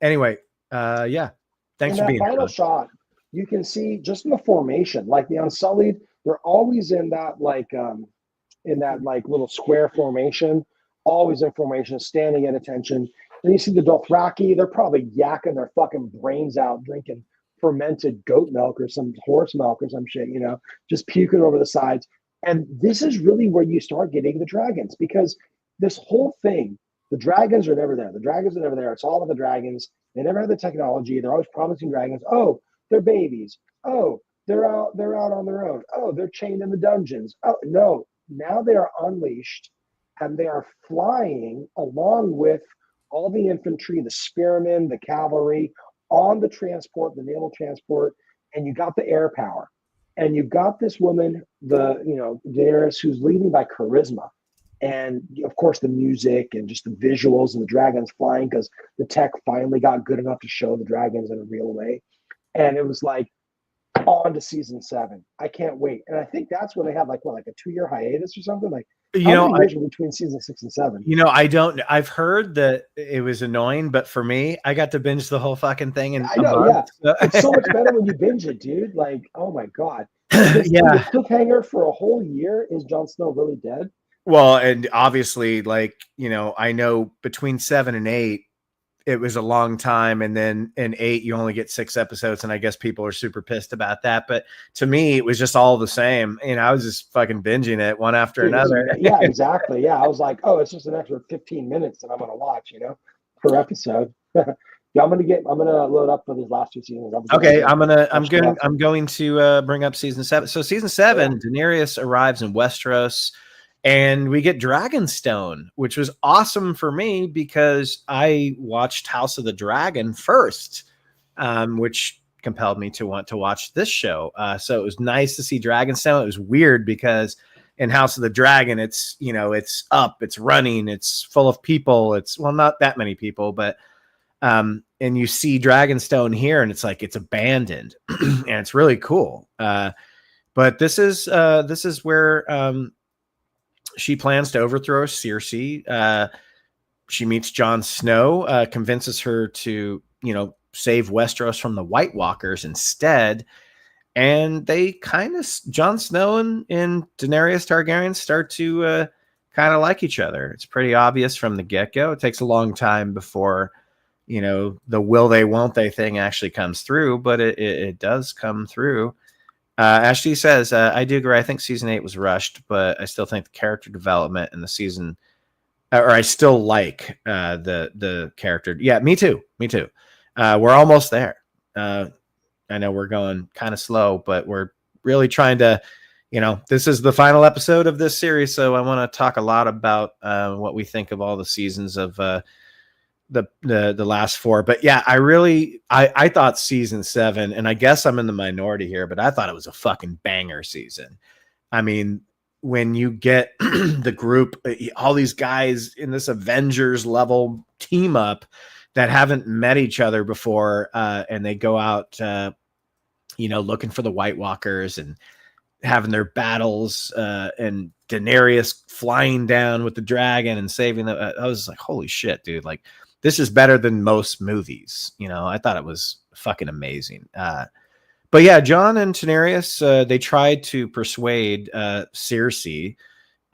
Speaker 1: Anyway, yeah. Thanks for being here.
Speaker 2: Final shot, you can see just in the formation, like the Unsullied, they're always in that little square formation, always in formation, standing at attention. Then you see the Dothraki, they're probably yakking their fucking brains out, drinking fermented goat milk or some horse milk or some shit, just puking over the sides. And this is really where you start getting the dragons, because this whole thing, the dragons are never there. The dragons are never there. It's all about the dragons. They never have the technology. They're always promising dragons. Oh, they're babies. Oh, they're out on their own. Oh, they're chained in the dungeons. Oh, no. Now they are unleashed, and they are flying along with all the infantry, the spearmen, the cavalry, on the transport, the naval transport, and you got the air power. And you got this woman, Daenerys, who's leading by charisma. And of course, the music and just the visuals and the dragons flying, because the tech finally got good enough to show the dragons in a real way. And it was like, on to season 7. I can't wait. And I think that's when they have like a 2-year hiatus or something. Like, between season 6 and 7.
Speaker 1: I've heard that it was annoying, but for me, I got to binge the whole fucking thing in
Speaker 2: a month. Yeah. It's so much better when you binge it, dude. Like, oh my God. The cliffhanger for a whole year is Jon Snow really dead?
Speaker 1: Well, and obviously, I know between 7 and 8, it was a long time. And then in 8, you only get 6 episodes. And I guess people are super pissed about that. But to me, it was just all the same. I was just fucking binging it one after another.
Speaker 2: Yeah, exactly. Yeah. I was like, oh, it's just an extra 15 minutes that I'm going to watch, per episode. Yeah, I'm gonna load up for these last 2 seasons.
Speaker 1: Okay, I'm going to bring up season 7. So season 7, Daenerys arrives in Westeros, and we get Dragonstone, which was awesome for me because I watched House of the Dragon first, which compelled me to want to watch this show. So it was nice to see Dragonstone. It was weird because in House of the Dragon, it's, you know, it's up, it's running, it's full of people. It's, well, not that many people, but and you see Dragonstone here, and it's like it's abandoned, and it's really cool. But this is where she plans to overthrow Cersei. She meets Jon Snow, convinces her to, you know, save Westeros from the White Walkers instead. And they kind of, Jon Snow and Daenerys Targaryen start to kind of like each other. It's pretty obvious from the get-go. It takes a long time before, you know, the will they, won't they thing actually comes through, but it does come through. Ashley says, I do agree. I think season 8 was rushed, but I still think the character development in the season, or I still like the character. Yeah, me too. We're almost there. I know we're going kind of slow, but we're really trying to, you know, this is the final episode of this series. So I want to talk a lot about what we think of all the seasons of the last 4. But yeah, I thought season 7, and I guess I'm in the minority here, but I thought it was a fucking banger season. I mean, when you get the group, all these guys in this Avengers level team up that haven't met each other before, and they go out, you know, looking for the White Walkers and having their battles, and Daenerys flying down with the dragon and saving them. I was like, holy shit, dude. Like, this is better than most movies. You know, I thought it was fucking amazing. But yeah, Jon and Daenerys, they tried to persuade Cersei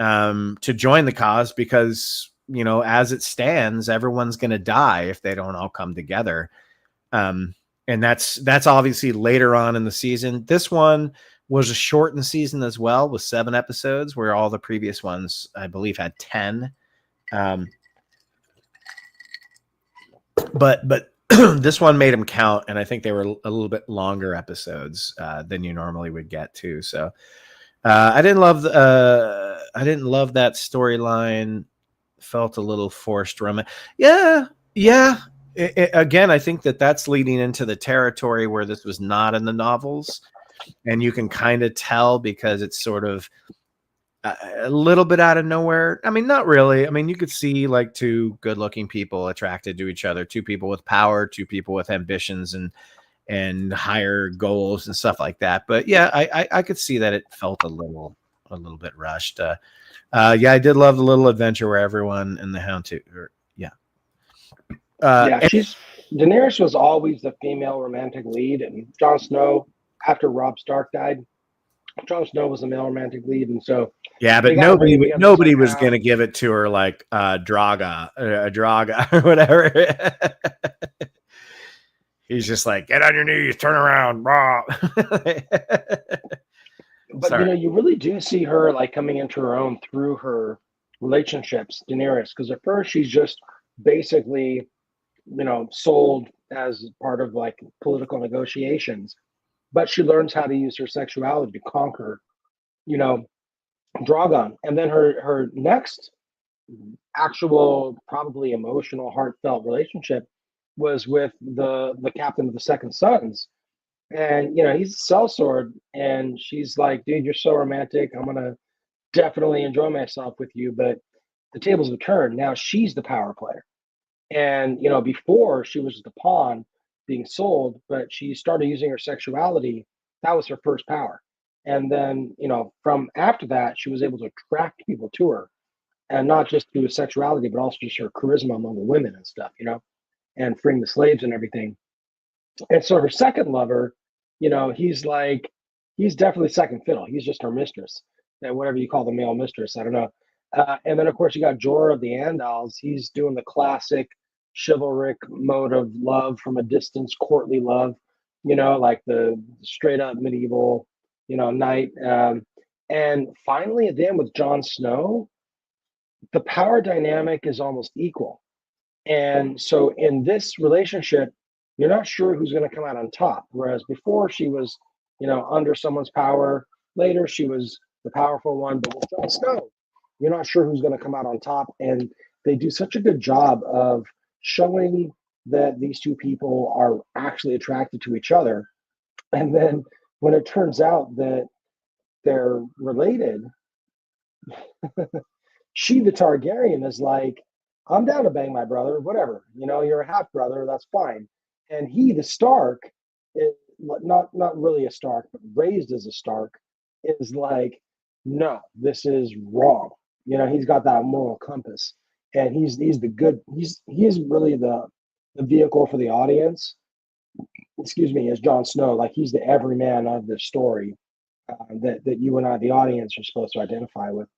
Speaker 1: to join the cause because, you know, as it stands, everyone's going to die if they don't all come together. And that's obviously later on in the season. This one was a shortened season as well, with 7 episodes, where all the previous ones, I believe, had 10. But this one made them count, and I think they were a little bit longer episodes than you normally would get too. So I didn't love that storyline. Felt a little forced romance. Yeah. Again, I think that's leading into the territory where this was not in the novels, and you can kind of tell because it's sort of a little bit out of nowhere. I mean, not really. I mean, you could see like 2 good-looking people attracted to each other, 2 people with power, 2 people with ambitions and higher goals and stuff like that. But yeah, I could see that it felt a little bit rushed. Yeah, I did love the little adventure where everyone in the Hound too.
Speaker 2: Daenerys was always the female romantic lead, and Jon Snow, after Robb Stark died, Jon Snow was the male romantic lead, and so
Speaker 1: yeah, but nobody was going to give it to her like Draga or whatever. He's just like, get on your knees, turn around, Robb.
Speaker 2: But you know, you really do see her like coming into her own through her relationships, Daenerys, because at first she's just basically, you know, sold as part of like political negotiations, but she learns how to use her sexuality to conquer, you know, Drogon. And then her next actual, probably emotional, heartfelt relationship was with the captain of the Second Sons. And you know, he's a sellsword, and she's like, dude, you're so romantic, I'm gonna definitely enjoy myself with you. But the tables have turned. Now she's the power player. And you know, before she was the pawn being sold, but she started using her sexuality. That was her first power. And then, you know, from after that, she was able to attract people to her, and not just through her sexuality, but also just her charisma among the women and stuff, you know, and freeing the slaves and everything. And so her second lover, you know, he's definitely second fiddle. He's just her mistress, and whatever you call the male mistress, I don't know. And then of course you got Jorah of the Andals. He's doing the classic chivalric mode of love from a distance, courtly love, you know, like the straight up medieval, you know, knight. And finally, at the end with Jon Snow, the power dynamic is almost equal. And so in this relationship, you're not sure who's going to come out on top. Whereas before she was, you know, under someone's power. Later she was the powerful one. But with Jon Snow, you're not sure who's going to come out on top. And they do such a good job of showing that these 2 people are actually attracted to each other. And then when it turns out that they're related, she, the Targaryen, is like, I'm down to bang my brother, whatever. You're a half brother, that's fine. And he, the Stark, is not really a Stark, but raised as a Stark, is like, no, this is wrong. He's got that moral compass, and he's the good. He's really the vehicle for the audience. Excuse me, as Jon Snow, like he's the everyman of this story that you and I, the audience, are supposed to identify with.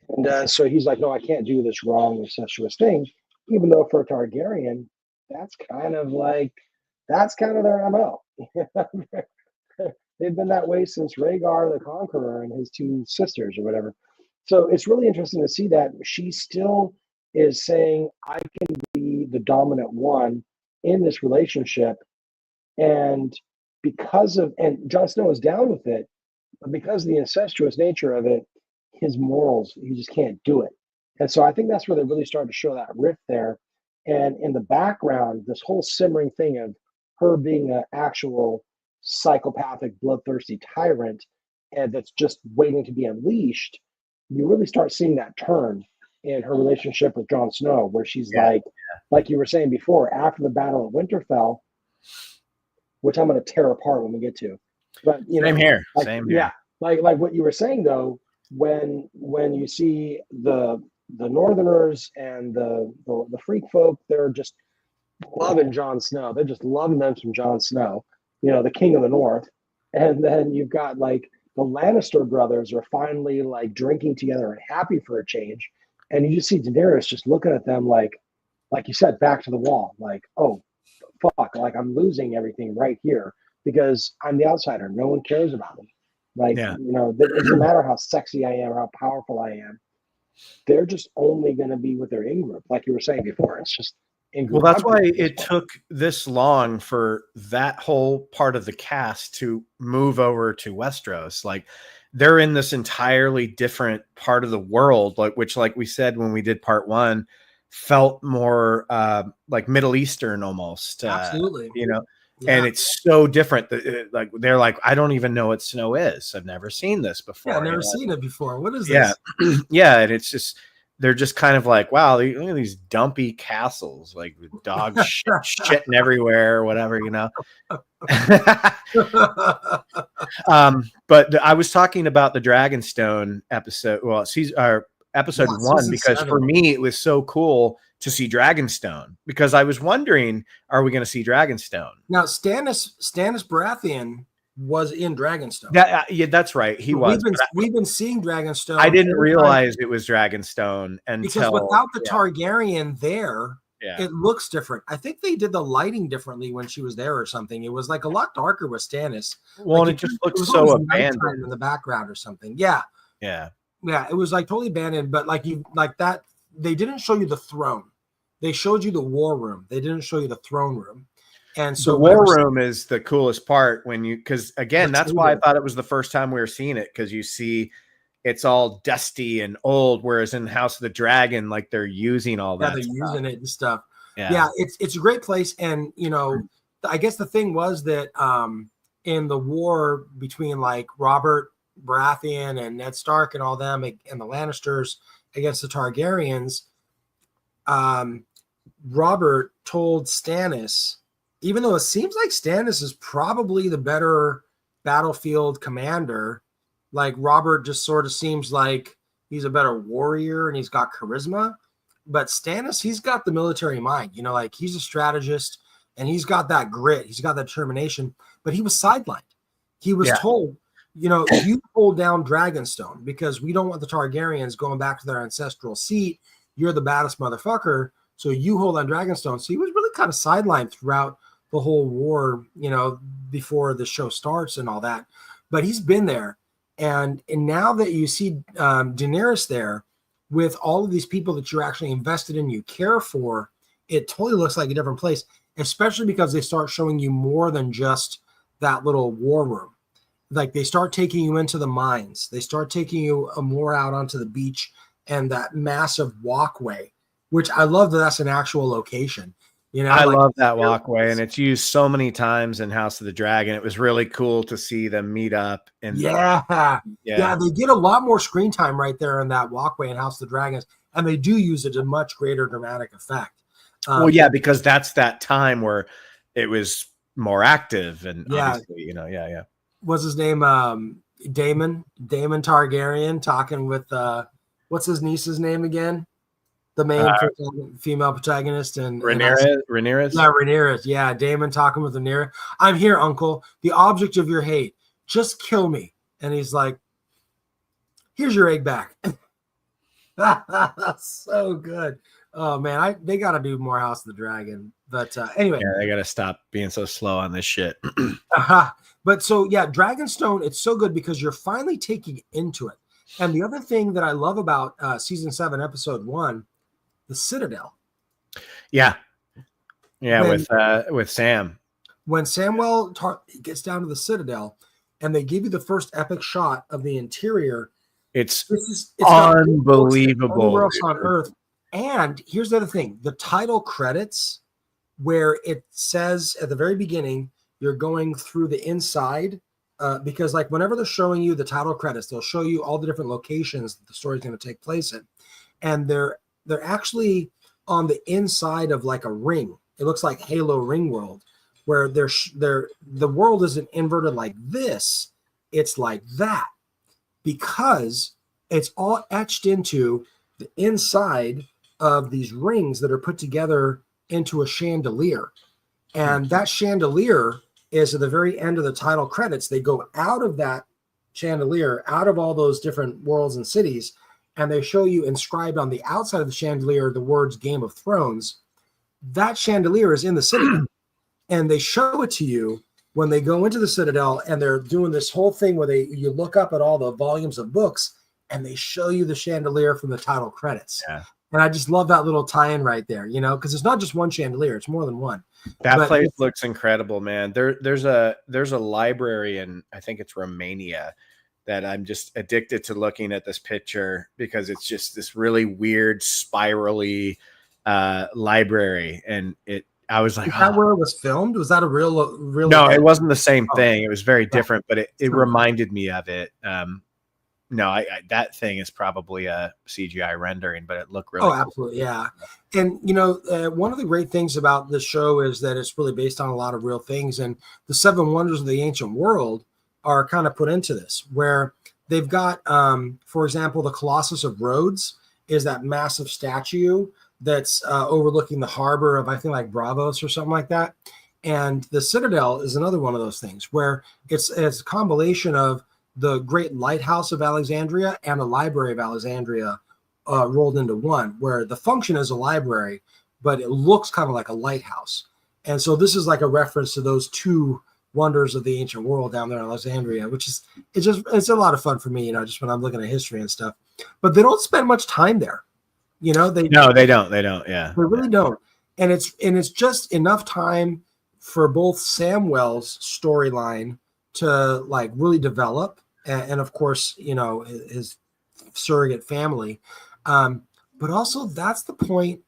Speaker 2: And so he's like, no, I can't do this wrong, incestuous thing, even though for a Targaryen, that's kind of their MO. They've been that way since Rhaegar the Conqueror and his two sisters or whatever. So it's really interesting to see that she still is saying, I can be the dominant one in this relationship. And and Jon Snow is down with it, but because of the incestuous nature of it, his morals, he just can't do it. And so I think that's where they really started to show that rift there. And in the background, this whole simmering thing of her being an actual psychopathic, bloodthirsty tyrant, and that's just waiting to be unleashed, you really start seeing that turn in her relationship with Jon Snow, where she's like you were saying before, after the Battle of Winterfell, which I'm going to tear apart when we get to. But
Speaker 1: Same here.
Speaker 2: Yeah, like what you were saying though, when you see the Northerners and the freak folk, they're just loving Jon Snow. They're just loving them from Jon Snow, the King of the North. And then you've got like the Lannister brothers are finally like drinking together and happy for a change. And you just see Daenerys just looking at them like you said, back to the wall, like, oh, fuck, like I'm losing everything right here because I'm the outsider. No one cares about me. Like, it doesn't matter how sexy I am or how powerful I am. They're just only going to be with their in-group, like you were saying before. It's just in-group.
Speaker 1: Well, that's why it took this long for that whole part of the cast to move over to Westeros. Like, they're in this entirely different part of the world, which, like we said when we did part one, felt more like Middle Eastern almost.
Speaker 5: Absolutely.
Speaker 1: Yeah. And it's so different that like they're like, I don't even know what snow is. I've never seen this before.
Speaker 5: Yeah, I've never seen it before. What is this?
Speaker 1: Yeah. And it's just, they're just kind of like, wow, look at these dumpy castles, like with dogs shitting everywhere or whatever, But I was talking about the Dragonstone episode. Well, episode 1, because 7. For me, it was so cool to see Dragonstone, because I was wondering, are we going to see Dragonstone?
Speaker 5: Now, Stannis Baratheon was in Dragonstone.
Speaker 1: Yeah, that's right. He was.
Speaker 5: We've been seeing Dragonstone.
Speaker 1: I didn't realize it was Dragonstone
Speaker 5: because without the Targaryen there, it looks different. I think they did the lighting differently when she was there or something. It was like a lot darker with Stannis.
Speaker 1: Well, and it just looked so abandoned
Speaker 5: in the background or something. Yeah. Yeah, it was like totally abandoned, but like that, they didn't show you the throne. They showed you the war room. They didn't show you the throne room. And so
Speaker 1: the war room is the coolest part because again, that's why I thought it was the first time we were seeing it, because you see it's all dusty and old, whereas in House of the Dragon, like they're using all that.
Speaker 5: Yeah, they're using it and stuff. Yeah, it's a great place. And, I guess the thing was that in the war between like Robert Baratheon and Ned Stark and all them and the Lannisters against the Targaryens, Robert told Stannis, even though it seems like Stannis is probably the better battlefield commander, like Robert just sort of seems like he's a better warrior and he's got charisma, but Stannis, he's got the military mind, like he's a strategist and he's got that grit, he's got that determination, but he was sidelined. He was told, you hold down Dragonstone because we don't want the Targaryens going back to their ancestral seat. You're the baddest motherfucker, so you hold on Dragonstone. So he was really kind of sidelined throughout the whole war, before the show starts and all that. But he's been there. And now that you see Daenerys there with all of these people that you're actually invested in, you care for, it totally looks like a different place, especially because they start showing you more than just that little war room. Like they start taking you into the mines. They start taking you more out onto the beach and that massive walkway, which I love that that's an actual location,
Speaker 1: I love that walkway, and it's used so many times in House of the Dragon. It was really cool to see them meet up. And
Speaker 5: yeah, they get a lot more screen time right there in that walkway in House of the Dragons, and they do use it to much greater dramatic effect.
Speaker 1: Well, yeah, because that's that time where it was more active, and obviously,
Speaker 5: What's his name? Damon Targaryen talking with what's his niece's name again? The main female protagonist and
Speaker 1: Rhaenyra.
Speaker 5: Yeah, Rhaenyra. Yeah, Damon talking with Rhaenyra. I'm here, Uncle. The object of your hate. Just kill me. And he's like, "Here's your egg back." That's so good. Oh man, they got to do more House of the Dragon. But anyway,
Speaker 1: they got to stop being so slow on this shit.
Speaker 5: But so yeah, Dragonstone. It's so good because you're finally taking into it. And the other thing that I love about season 7, episode 1. The Citadel.
Speaker 1: Yeah. With Sam. When
Speaker 5: Samwell gets down to the Citadel and they give you the first epic shot of the interior,
Speaker 1: it's unbelievable.
Speaker 5: Anywhere else on Earth. And here's the other thing. The title credits, where it says at the very beginning, you're going through the inside, because like whenever they're showing you the title credits, they'll show you all the different locations that the story's going to take place in. And they're actually on the inside of like a ring. It looks like Halo Ring World, where the world isn't inverted like this. It's like that because it's all etched into the inside of these rings that are put together into a chandelier. And that chandelier is at the very end of the title credits. They go out of that chandelier, out of all those different worlds and cities, and they show you inscribed on the outside of the chandelier the words Game of Thrones. That chandelier is in the Citadel. And they show it to you when they go into the Citadel, and they're doing this whole thing where you look up at all the volumes of books, and they show you the chandelier from the title credits.
Speaker 1: Yeah.
Speaker 5: And I just love that little tie-in right there, because it's not just one chandelier, it's more than one.
Speaker 1: That place looks incredible, man. There's a library in, I think it's Romania, that I'm just addicted to looking at this picture because it's just this really weird spirally library. And I was like,
Speaker 5: is that where it was filmed? Was that a real?
Speaker 1: No, it wasn't the same thing. It was very different, but it reminded me of it. No, that thing is probably a CGI rendering, but it looked really cool.
Speaker 5: Absolutely. Yeah. And, one of the great things about this show is that it's really based on a lot of real things. And the 7 wonders of the ancient world are kind of put into this, where they've got, for example, the Colossus of Rhodes is that massive statue that's overlooking the harbor of, I think, like Bravos or something like that. And the Citadel is another one of those things where it's a combination of the Great Lighthouse of Alexandria and the Library of Alexandria rolled into one, where the function is a library, but it looks kind of like a lighthouse. And so this is like a reference to those 2 wonders of the ancient world down there in Alexandria, which is it's a lot of fun for me, just when I'm looking at history and stuff. But they don't spend much time there. They don't.
Speaker 1: Yeah,
Speaker 5: they really don't. And it's just enough time for both Samwell's storyline to like really develop, and of course, his surrogate family. But also that's the point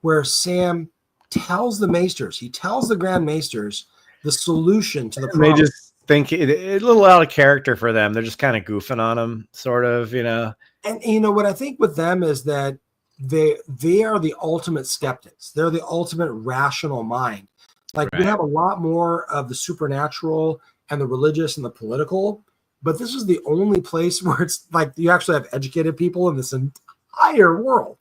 Speaker 5: where Sam tells the Maesters, he tells the Grand Maesters the solution to the problem.
Speaker 1: They just think it's a little out of character for them. They're just kind of goofing on him, sort of,
Speaker 5: And what I think with them is that they are the ultimate skeptics. They're the ultimate rational mind. Like we have a lot more of the supernatural and the religious and the political, but this is the only place where it's like you actually have educated people in this entire world,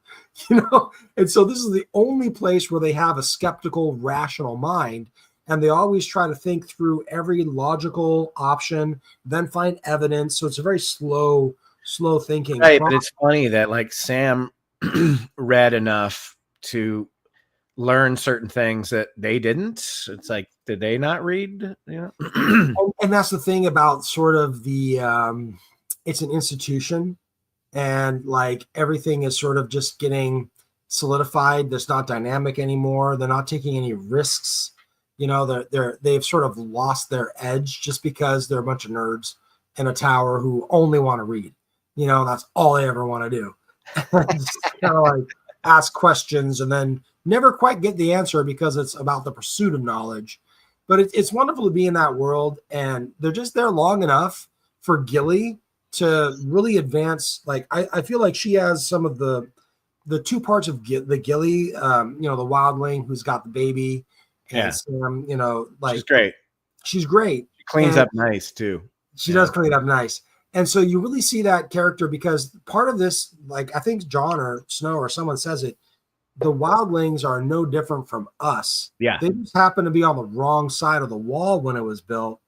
Speaker 5: And so this is the only place where they have a skeptical, rational mind, and they always try to think through every logical option, then find evidence. So it's a very slow thinking.
Speaker 1: Right, but it's funny that like Sam read enough to learn certain things that they didn't. It's like, did they not read?
Speaker 5: And that's the thing about sort of the it's an institution, and like everything is sort of just getting solidified. That's not dynamic anymore. They're not taking any risks. They've sort of lost their edge just because they're a bunch of nerds in a tower who only want to read. That's all they ever want to do. Just kind of like ask questions and then Never quite get the answer because it's about the pursuit of knowledge. But it's wonderful to be in that world, and they're just there long enough for Gilly to really advance. Like I feel like she has some of the two parts of the Gilly, the wildling who's got the baby, and Sam, like
Speaker 1: she's great.
Speaker 5: She's great.
Speaker 1: She cleans up nice too.
Speaker 5: She does clean up nice. And so you really see that character because part of this, like I think John or Snow or someone says it, the wildlings are no different from us.
Speaker 1: Yeah.
Speaker 5: They just happen to be on the wrong side of the wall when it was built.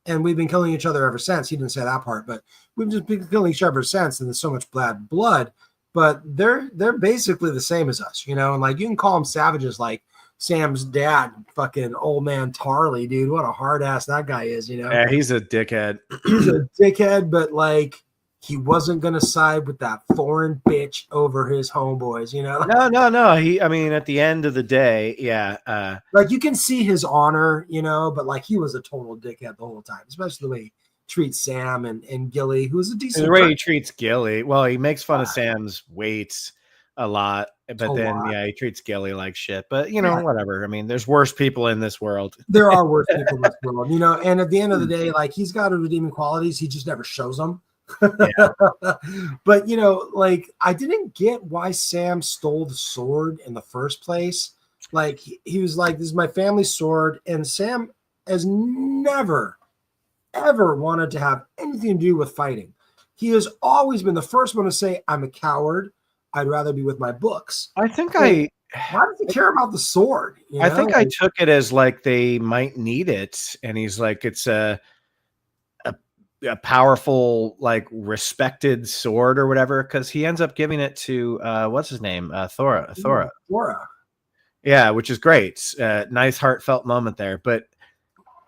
Speaker 5: And we've been killing each other ever since. He didn't say that part, but we've just been killing each other since. And there's so much bad blood, but they're basically the same as us, and like you can call them savages, like Sam's dad, fucking old man Tarly, dude. What a hard ass that guy is,
Speaker 1: Yeah, he's a dickhead.
Speaker 5: He's a dickhead, but like he wasn't gonna side with that foreign bitch over his homeboys,
Speaker 1: No. At the end of the day, yeah.
Speaker 5: Like you can see his honor, but like he was a total dickhead the whole time, especially the way he treats Sam and Gilly, who's a decent.
Speaker 1: The way he treats Gilly, well, he makes fun of Sam's weight a lot, but he treats Gilly like shit. But whatever. I mean, there's worse people in this world.
Speaker 5: There are worse people in this world, and at the end of the day, like he's got redeeming qualities, he just never shows them.
Speaker 1: Yeah.
Speaker 5: But like I didn't get why Sam stole the sword in the first place. Like he was like, this is my family's sword, and Sam has never ever wanted to have anything to do with fighting. He has always been the first one to say, I'm a coward, I'd rather be with my books.
Speaker 1: I think
Speaker 5: why does he care about the sword?
Speaker 1: I think I took it as like they might need it, and he's like, it's a powerful, like respected sword or whatever, because he ends up giving it to what's his name, Thora. Yeah, which is great. Nice heartfelt moment there. But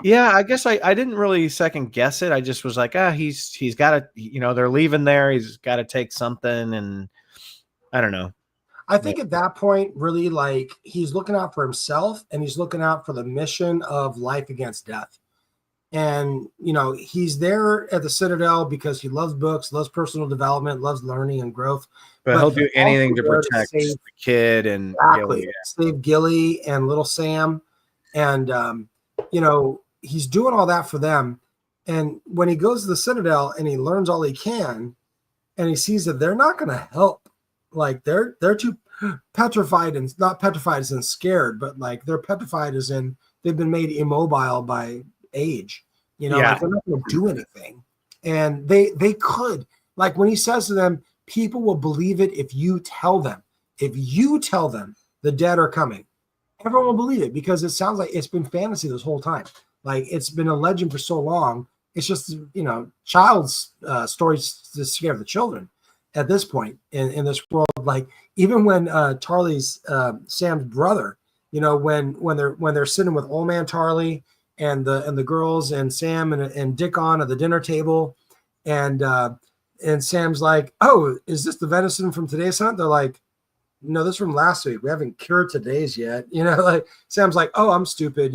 Speaker 1: yeah, I guess I didn't really second guess it. I just was like, he's got to, they're leaving there, he's got to take something, and I don't know.
Speaker 5: I think at that point, really, like he's looking out for himself, and he's looking out for the mission of life against death. And, he's there at the Citadel because he loves books, loves personal development, loves learning and growth.
Speaker 1: But he'll do anything to protect the kid and
Speaker 5: Gilly. Save Gilly and little Sam. And, he's doing all that for them. And when he goes to the Citadel and he learns all he can, and he sees that they're not going to help, like they're too petrified, and not petrified as in scared, but like they're petrified as in they've been made immobile by age, like they're not going to do anything. And they could, like when he says to them, people will believe it if you tell them. If you tell them the dead are coming, everyone will believe it, because it sounds like it's been fantasy this whole time. Like it's been a legend for so long. It's just, child's stories to scare the children at this point in this world. Like even when Tarly's Sam's brother, when they're sitting with old man Tarly and the girls and Sam and Dickon at the dinner table, and Sam's like, oh, is this the venison from today's hunt? They're like, no, this is from last week. We haven't cured today's yet. Like Sam's like, oh, I'm stupid,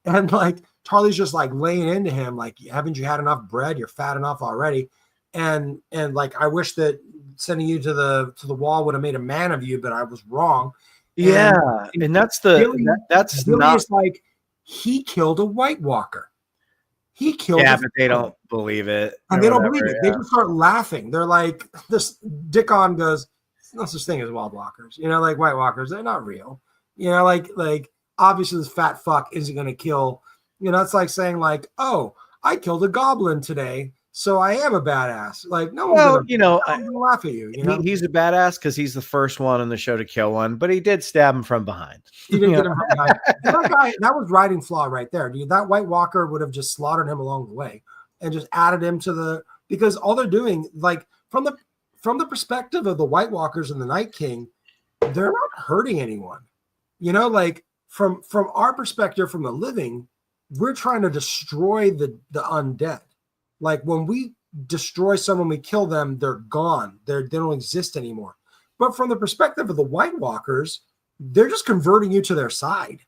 Speaker 5: and like Tarly's just like laying into him, like, haven't you had enough bread? You're fat enough already. And like, I wish that sending you to the wall would have made a man of you, but I was wrong.
Speaker 1: Yeah. And that's that's
Speaker 5: Billy
Speaker 1: not
Speaker 5: is like, he killed a White Walker. He killed.
Speaker 1: Yeah, but they don't believe it.
Speaker 5: And they don't believe it. Yeah. They just start laughing. They're like, this Dickon goes, there's no such thing as wild walkers. Like White Walkers, they're not real. Like obviously this fat fuck isn't going to kill. It's like saying like, oh, I killed a goblin today, so I am a badass. Like no one's gonna laugh at you.
Speaker 1: He's a badass because he's the first one in the show to kill one, but he did stab him from behind.
Speaker 5: He did get him from behind. That guy, that was writing flaw right there, dude. That White Walker would have just slaughtered him along the way and just added him to because all they're doing, like from the perspective of the White Walkers and the Night King, they're not hurting anyone. Like from our perspective, from the living, we're trying to destroy the undead. Like when we destroy someone, we kill them, they're gone. They don't exist anymore. But from the perspective of the White Walkers, they're just converting you to their side.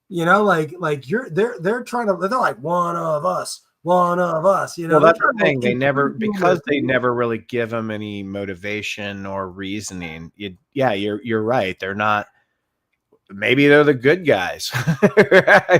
Speaker 5: Like they're trying to, they're like one of us. Well, that's
Speaker 1: the thing. They never really give them any motivation or reasoning. You're right. They're not. maybe they're the good guys.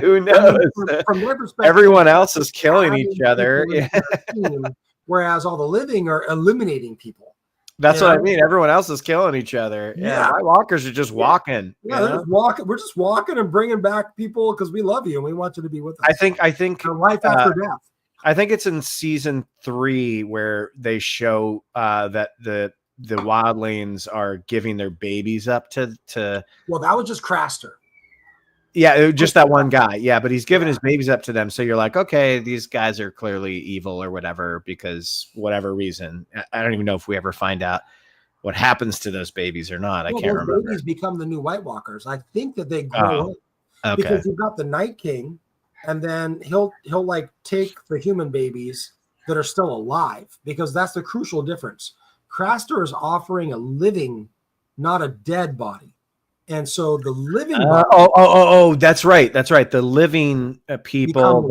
Speaker 1: Who knows?
Speaker 5: From their perspective,
Speaker 1: Everyone else is killing each other. Yeah.
Speaker 5: Team, whereas all the living are eliminating people.
Speaker 1: That's what I mean. Everyone else is killing each other. Yeah. White Walkers are just walking.
Speaker 5: Yeah, they're just walking. We're just walking and bringing back people because we love you and we want you to be with us.
Speaker 1: I think
Speaker 5: life after death.
Speaker 1: I think it's in season 3 where they show that the wildlings are giving their babies up to.
Speaker 5: Well, that was just Craster.
Speaker 1: Yeah, just that one guy. Yeah, but he's giving his babies up to them. So you're like, okay, these guys are clearly evil or whatever because whatever reason. I don't even know if we ever find out what happens to those babies or not. I can't remember.
Speaker 5: Babies become the new White Walkers. I think that they grow up because you've got the Night King, and then he'll like take the human babies that are still alive because that's the crucial difference. Craster is offering a living, not a dead body. And so the living
Speaker 1: that's right. The living people,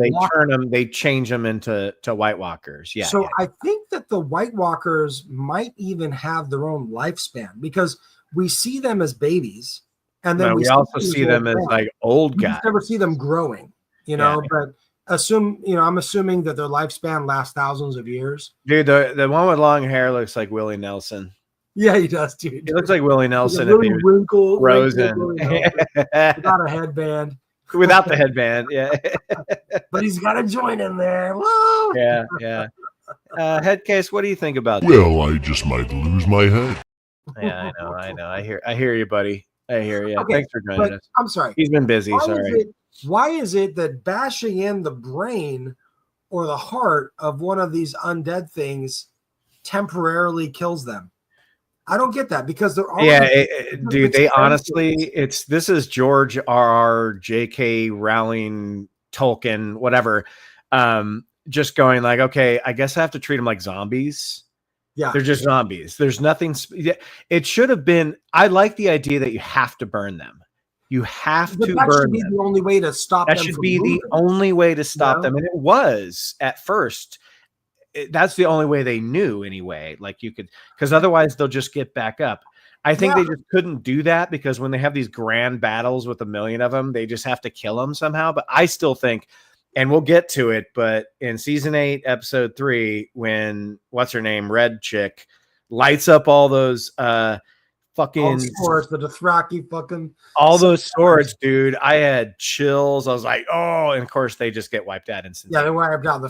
Speaker 1: they change them into White Walkers. Yeah.
Speaker 5: So I think that the White Walkers might even have their own lifespan because we see them as babies, and then
Speaker 1: we also see them as like old guys.
Speaker 5: We never see them growing, but I'm assuming that their lifespan lasts thousands of years.
Speaker 1: Dude, the one with long hair looks like Willie Nelson.
Speaker 5: Yeah, he does, dude.
Speaker 1: He looks like Willie Nelson
Speaker 5: if he was wrinkled,
Speaker 1: frozen.
Speaker 5: Without a headband.
Speaker 1: Without the headband, yeah.
Speaker 5: But he's got a joint in there. Woo!
Speaker 1: Yeah. Headcase, what do you think about that?
Speaker 4: Well, I just might lose my head.
Speaker 1: Yeah, I know. I hear you, buddy. I hear you.
Speaker 5: Okay,
Speaker 1: thanks for joining us.
Speaker 5: I'm sorry.
Speaker 1: He's been busy.
Speaker 5: Why is it that bashing in the brain or the heart of one of these undead things temporarily kills them? I don't get that because they're all
Speaker 1: dude. They honestly, this is George R.R. J.K. Rowling, Tolkien, whatever. Just going like, okay, I guess I have to treat them like zombies.
Speaker 5: Yeah,
Speaker 1: they're just zombies. There's nothing. It should have been. I like the idea that you have to burn them. You have to burn them. That should be
Speaker 5: the only way to stop them.
Speaker 1: That should be the only way to stop them, and it was at first. That's the only way they knew anyway. Like you could, because otherwise they'll just get back up. I think they just couldn't do that because when they have these grand battles with 1 million of them, they just have to kill them somehow. But I still think, and we'll get to it, but in season 8, episode 3, when what's her name, Red Chick, lights up all those fucking
Speaker 5: swords, the Dothraki fucking
Speaker 1: all those swords, dude. I had chills. I was like, oh, and of course they just get wiped out instantly.
Speaker 5: Yeah, they wiped out the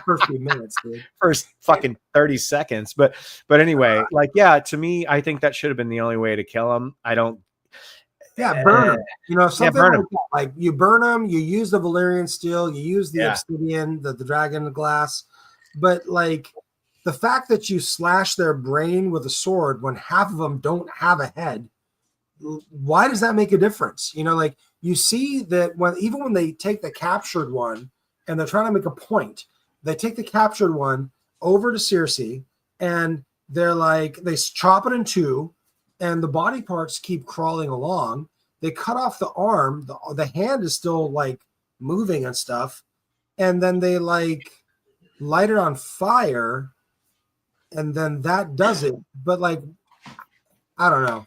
Speaker 5: first few minutes, dude.
Speaker 1: First fucking 30 seconds. But anyway, like, yeah, to me, I think that should have been the only way to kill them. I don't.
Speaker 5: Yeah, burn them. Something like that. Like you burn them, you use the Valyrian steel, you use the obsidian, the dragon glass, but like. The fact that you slash their brain with a sword when half of them don't have a head, why does that make a difference? Like you see that even when they take the captured one and they're trying to make a point, they take the captured one over to Cersei and they're like, they chop it in two and the body parts keep crawling along. They cut off the arm, the hand is still like moving and stuff. And then they like light it on fire. And then that does it. But like, I don't know.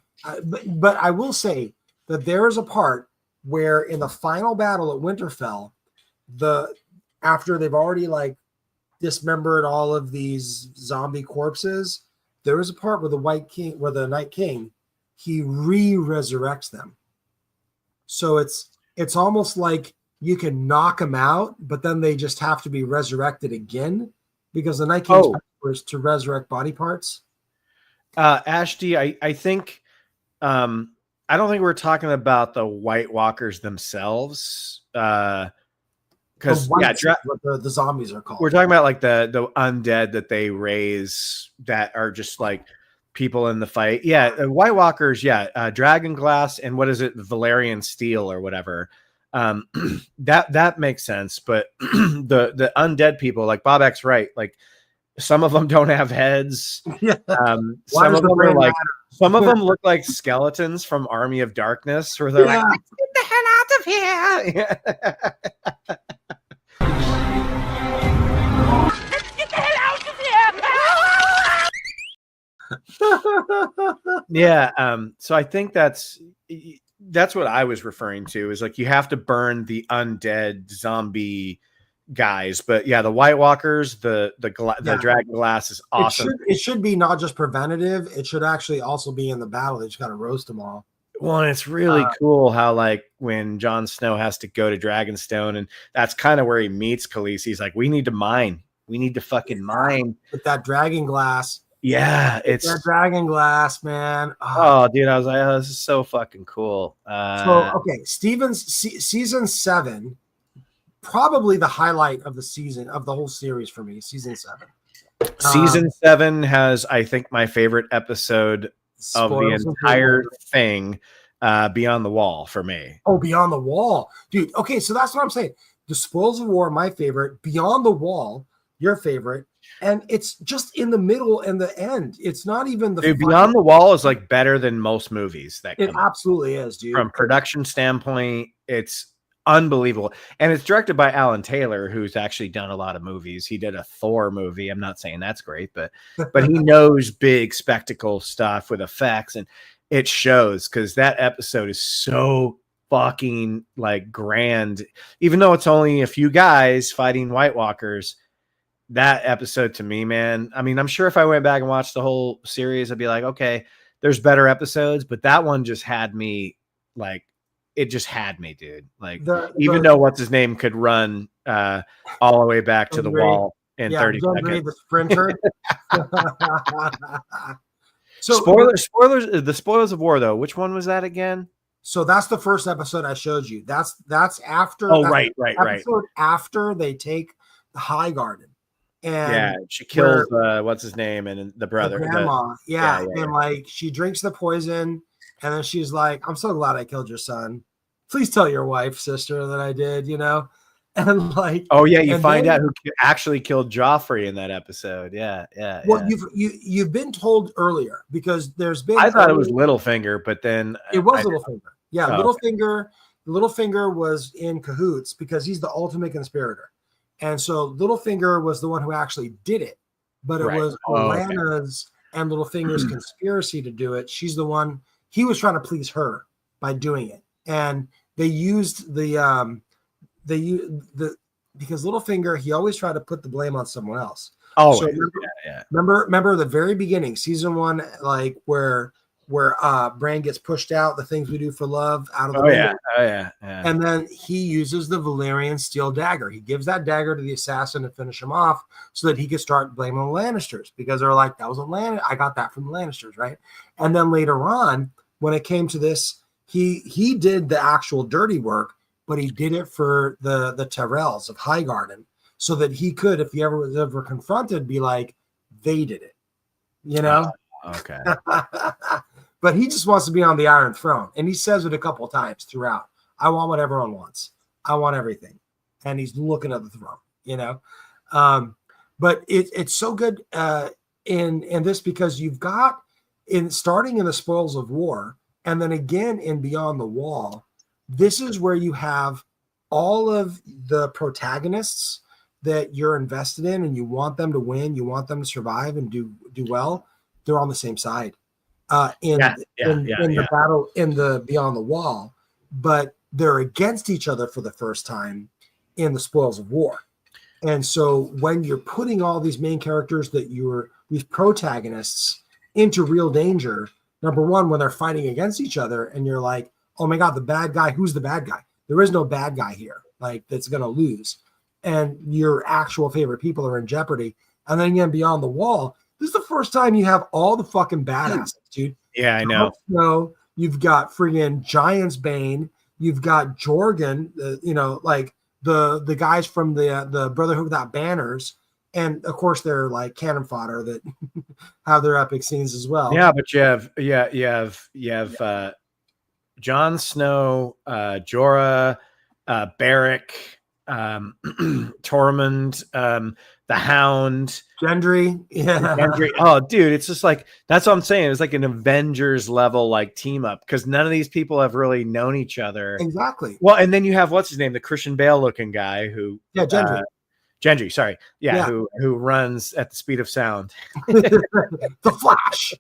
Speaker 5: But I will say that there is a part where in the final battle at Winterfell, after they've already like dismembered all of these zombie corpses, there is a part where the Night King, he resurrects them. So it's almost like you can knock them out, but then they just have to be resurrected again because the Night King's is to resurrect body parts.
Speaker 1: Ashty, I think I don't think we're talking about the White Walkers themselves. Because
Speaker 5: what the zombies are called.
Speaker 1: We're talking about like the undead that they raise that are just like people in the fight. Yeah, White Walkers, dragon glass and what is it, Valyrian steel or whatever. That makes sense, but the undead people, like Bob X, right? Like some of them don't have heads. Some of them look like skeletons from Army of Darkness, where they're like, "Let's get the hell out of here!"
Speaker 6: Let's get the hell out of here!
Speaker 1: Yeah. So I think that's that's what I was referring to. Is like you have to burn the undead zombie guys, but yeah, the White Walkers, the dragon glass is awesome.
Speaker 5: It should be not just preventative; it should actually also be in the battle. They just got to roast them all.
Speaker 1: Well, and it's really cool how like when Jon Snow has to go to Dragonstone, and that's kind of where he meets Khaleesi. He's like, we need to mine. We need to fucking mine
Speaker 5: with that dragon glass.
Speaker 1: Yeah, it's
Speaker 5: that dragon glass, man.
Speaker 1: Oh, dude, I was like, oh, this is so fucking cool.
Speaker 5: Okay, season 7, probably the highlight of the season of the whole series for me. Season 7.
Speaker 1: Season 7 has, I think, my favorite episode of the entire thing, Beyond the Wall for me.
Speaker 5: Oh, Beyond the Wall, dude. Okay, so that's what I'm saying. The Spoils of War, my favorite. Beyond the Wall, your favorite. And it's just in the middle and the end. It's not even the
Speaker 1: dude, Beyond the Wall is like better than most movies that
Speaker 5: it absolutely is, dude.
Speaker 1: From production standpoint, it's unbelievable. And it's directed by Alan Taylor, who's actually done a lot of movies. He did a Thor movie. I'm not saying that's great, but he knows big spectacle stuff with effects, and it shows because that episode is so fucking like grand. Even though it's only a few guys fighting White Walkers, that episode to me, man, I mean, I'm sure if I went back and watched the whole series, I'd be like, okay, there's better episodes, but that one just had me like, it just had me, dude. Like, even though what's his name could run all the way back to the wall in 30 seconds.
Speaker 5: The sprinter. So
Speaker 1: spoilers, the Spoils of War, though. Which one was that again?
Speaker 5: So that's the first episode I showed you. That's after.
Speaker 1: Oh, right.
Speaker 5: After they take the High Garden. And
Speaker 1: yeah, she kills what's his name and the brother,
Speaker 5: the grandma. And like she drinks the poison, and then she's like, "I'm so glad I killed your son. Please tell your wife, sister, that I did." You know, and like,
Speaker 1: oh yeah, you find out who actually killed Joffrey in that episode. Yeah.
Speaker 5: Well, you've been told earlier because there's been.
Speaker 1: I thought it was Littlefinger, but then
Speaker 5: it was Littlefinger. Yeah, Littlefinger. Littlefinger was in cahoots because he's the ultimate conspirator. And so Littlefinger was the one who actually did it, but it was Olenna's and Littlefinger's conspiracy to do it. She's the one, he was trying to please her by doing it. And they used because Littlefinger, he always tried to put the blame on someone else.
Speaker 1: Oh,
Speaker 5: so remember the very beginning, season 1, like where Bran gets pushed out, the things we do for love out of the window.
Speaker 1: Yeah.
Speaker 5: And then he uses the Valyrian steel dagger. He gives that dagger to the assassin to finish him off so that he could start blaming the Lannisters because they're like, that was I got that from the Lannisters, right? And then later on, when it came to this, he did the actual dirty work, but he did it for the Tyrells of Highgarden so that he could, if he ever was ever confronted, be like, they did it, you know?
Speaker 1: Okay.
Speaker 5: But he just wants to be on the Iron Throne. And he says it a couple of times throughout. I want what everyone wants. I want everything. And he's looking at the throne, you know? But it's so good in this because you've got, starting in the Spoils of War, and then again in Beyond the Wall, this is where you have all of the protagonists that you're invested in and you want them to win, you want them to survive and do well. They're on the same side. In the battle in the Beyond the Wall, but they're against each other for the first time in the Spoils of War. And so when you're putting all these main characters these protagonists into real danger, number one, when they're fighting against each other and you're like, oh my God, the bad guy, who's the bad guy? There is no bad guy here, like that's going to lose. And your actual favorite people are in jeopardy. And then again, Beyond the Wall, this is the first time you have all the fucking badasses, dude.
Speaker 1: Yeah, I know.
Speaker 5: So you've got friggin' Giant's Bane. You've got Jorgen, like the guys from the Brotherhood Without Banners. And of course, they're like cannon fodder that have their epic scenes as well.
Speaker 1: Yeah, but you have Jon Snow, Jorah, Beric, Tormund, the Hound,
Speaker 5: Gendry. Yeah.
Speaker 1: Gendry. Oh, dude, it's just like, that's what I'm saying. It's like an Avengers level like team up because none of these people have really known each other.
Speaker 5: Exactly.
Speaker 1: Well, and then you have what's his name, the Christian Bale looking guy who
Speaker 5: Gendry.
Speaker 1: Gendry, sorry. Yeah. Who runs at the speed of sound.
Speaker 5: The Flash.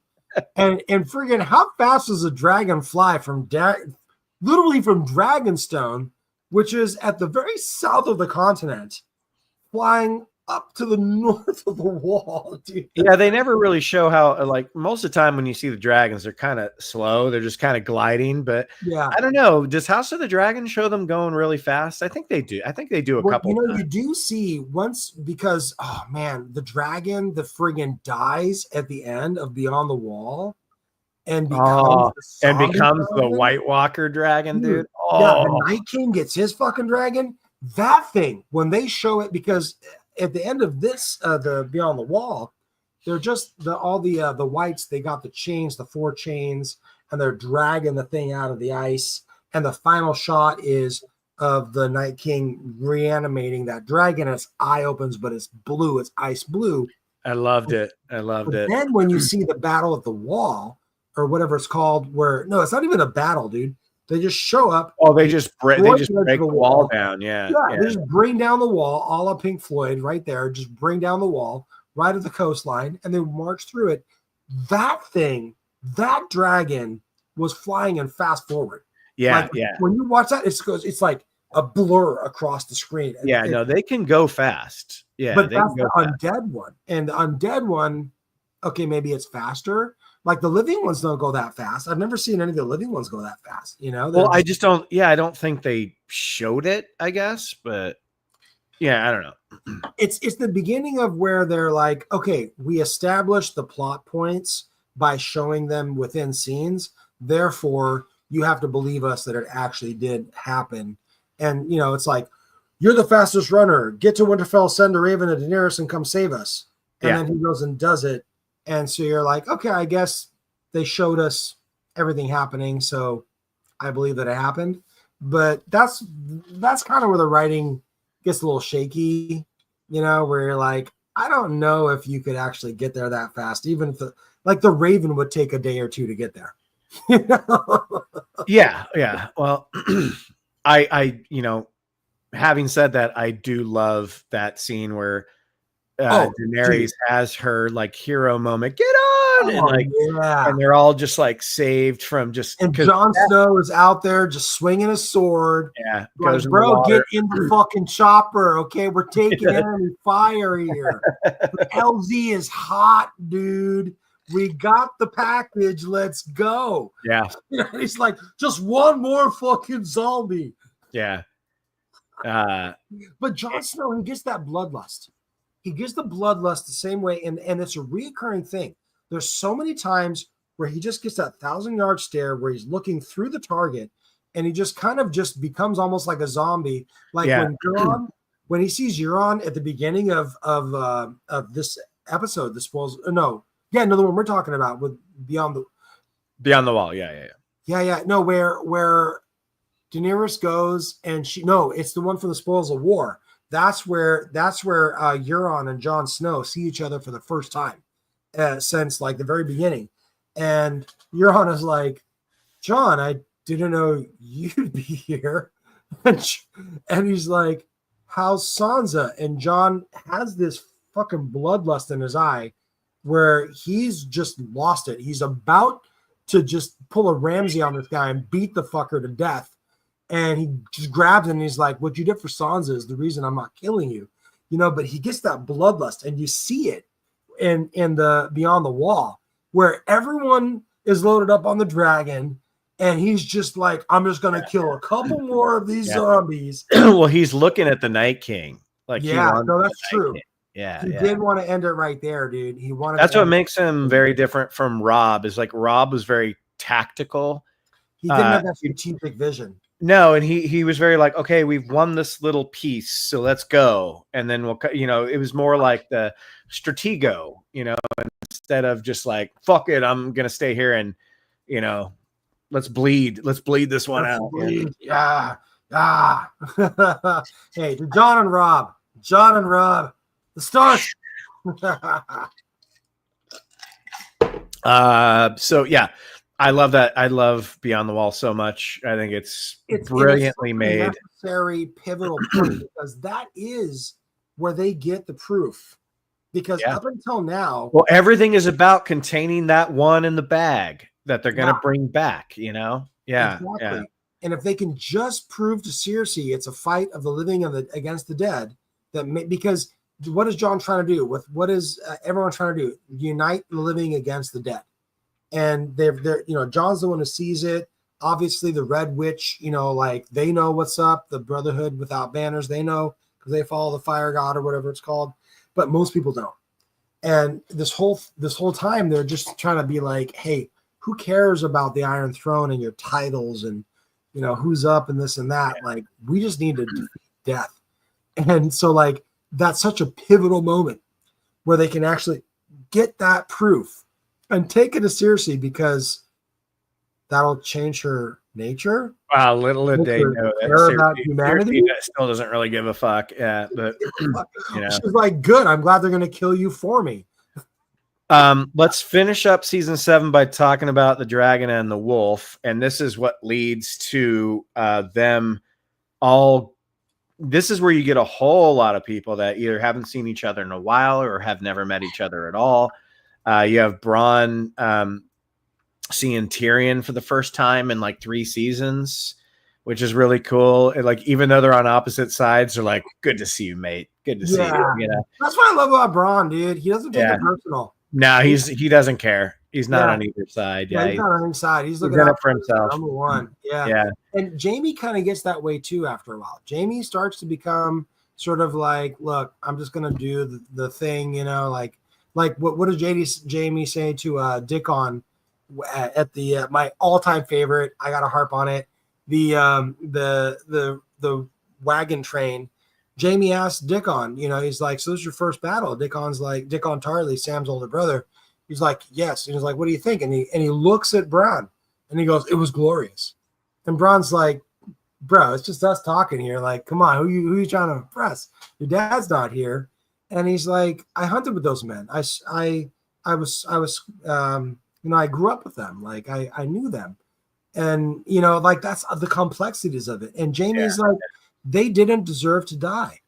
Speaker 5: And friggin' how fast does a dragon fly from literally from Dragonstone, which is at the very south of the continent, flying up to the north of the wall, dude.
Speaker 1: Yeah, they never really show how, like, most of the time when you see the dragons, they're kind of slow. They're just kind of gliding. But
Speaker 5: Yeah.
Speaker 1: I don't know. Does House of the Dragon show them going really fast? I think they do. I think they do a couple times.
Speaker 5: You do see once, because, oh man, the dragon, the friggin' dies at the end of Beyond the Wall and becomes
Speaker 1: the White Walker dragon, dude.
Speaker 5: Yeah, the Night King gets his fucking dragon. That thing, when they show it, because at the end of this, the Beyond the Wall, they're just all the whites. They got the chains, the 4 chains, and they're dragging the thing out of the ice. And the final shot is of the Night King reanimating that dragon. Its eye opens, but it's blue. It's ice blue.
Speaker 1: I loved it.
Speaker 5: Then when you see the battle at the wall, or whatever it's called, no, it's not even a battle, dude. They just show up.
Speaker 1: Oh, they just break the wall down. Yeah.
Speaker 5: They just bring down the wall, a la Pink Floyd, right there. Just bring down the wall right at the coastline, and they march through it. That dragon was flying in fast forward.
Speaker 1: Yeah,
Speaker 5: When you watch that, it's like a blur across the screen.
Speaker 1: No, they can go fast. Yeah,
Speaker 5: but that's the undead one, and the undead one. Okay, maybe it's faster. Like the living ones don't go that fast. I've never seen any of the living ones go that fast.
Speaker 1: Well, I just don't. Yeah, I don't think they showed it. I guess, but yeah, I don't know.
Speaker 5: It's the beginning of where they're like, okay, we established the plot points by showing them within scenes. Therefore, you have to believe us that it actually did happen. And it's like, you're the fastest runner. Get to Winterfell, send a Raven and Daenerys, and come save us. And then he goes and does it. And so you're like, okay, I guess they showed us everything happening, so I believe that it happened. But that's kind of where the writing gets a little shaky, where you're like, I don't know if you could actually get there that fast, even if the Raven would take a day or two to get there.
Speaker 1: Yeah. Well, I having said that, I do love that scene where Daenerys has her like hero moment. Get on, and they're all just like saved from just.
Speaker 5: And Jon Snow is out there just swinging a sword.
Speaker 1: Yeah,
Speaker 5: like, bro, get in the fucking chopper. Okay, we're taking enemy fire here. The LZ is hot, dude. We got the package. Let's go.
Speaker 1: Yeah,
Speaker 5: he's like, just one more fucking zombie.
Speaker 1: Yeah.
Speaker 5: But Jon Snow, he gets that bloodlust. He gives the bloodlust the same way, and it's a reoccurring thing. There's so many times where he just gets that 1,000-yard stare where he's looking through the target, and he just kind of just becomes almost like a zombie. Like when he sees Euron at the beginning of this episode, the spoils. The one we're talking about with Beyond the Wall. Yeah. No, where Daenerys goes and it's the one from the Spoils of War. That's where Euron and Jon Snow see each other for the first time since like the very beginning. And Euron is like, Jon, I didn't know you'd be here. And he's like, how's Sansa? And Jon has this fucking bloodlust in his eye where he's just lost it. He's about to just pull a Ramsay on this guy and beat the fucker to death. And he just grabs him and he's like, what you did for Sansa is the reason I'm not killing you. But he gets that bloodlust, and you see it in the Beyond the Wall, where everyone is loaded up on the dragon, and he's just like, I'm just going to kill a couple more of these zombies.
Speaker 1: Well, he's looking at the Night King. Like,
Speaker 5: that's true.
Speaker 1: King. Yeah,
Speaker 5: he did want to end it right there, dude. He wanted.
Speaker 1: That's what makes him very different from Robb. Is like Robb was very tactical.
Speaker 5: He didn't have that strategic vision.
Speaker 1: No, and he was very like, okay, we've won this little piece, so let's go, and then we'll, it was more like the stratego, instead of just like, fuck it, I'm gonna stay here and, let's bleed this one out.
Speaker 5: Yeah. Hey, to Jon and Robb, the stars.
Speaker 1: So yeah. I love that. I love Beyond the Wall so much. I think it's brilliantly made.
Speaker 5: Necessary pivotal point, because that is where they get the proof. Because up until now,
Speaker 1: well, everything is about containing that one in the bag that they're going to bring back. Yeah,
Speaker 5: exactly. And if they can just prove to Cersei it's a fight of the living against the dead, because what is Jon trying to do? What is everyone trying to do? Unite the living against the dead. And they're Jon's the one who sees it. Obviously, the Red Witch, like they know what's up. The Brotherhood without banners, they know because they follow the Fire God or whatever it's called. But most people don't. And this whole time, they're just trying to be like, hey, who cares about the Iron Throne and your titles and who's up and this and that? Like, we just need to defeat death. And so, like, that's such a pivotal moment where they can actually get that proof and take it to Cersei, because that'll change her nature.
Speaker 1: Wow, little did they know that
Speaker 5: about humanity
Speaker 1: still doesn't really give a fuck. Yeah, but
Speaker 5: she's like, good. I'm glad they're going to kill you for me.
Speaker 1: Let's finish up season 7 by talking about the dragon and the wolf, and this is what leads to them all. This is where you get a whole lot of people that either haven't seen each other in a while or have never met each other at all. You have Bronn seeing Tyrion for the first time in like 3 seasons, which is really cool. And like, even though they're on opposite sides, they're like, good to see you, mate. Good to see you.
Speaker 5: That's what I love about Bronn, dude. He doesn't take it personal.
Speaker 1: No, he doesn't care. He's not on either side.
Speaker 5: Yeah, he's not on either side. He's looking out
Speaker 1: for himself.
Speaker 5: Number one. Yeah. And Jaime kind of gets that way too after a while. Jaime starts to become sort of like, look, I'm just gonna do the thing, like what does Jaime say to Dickon at the my all-time favorite? I gotta harp on it. The wagon train. Jaime asks Dickon, he's like, so this is your first battle? Dickon's like, Dickon Tarly, Sam's older brother. He's like, yes. And he's like, what do you think? And he looks at Bronn and he goes, it was glorious. And Bronn's like, bro, it's just us talking here. Like, come on, who you trying to impress? Your dad's not here. And he's like, I hunted with those men. I grew up with them. Like I knew them. And, like that's the complexities of it. And Jaime's like, they didn't deserve to die.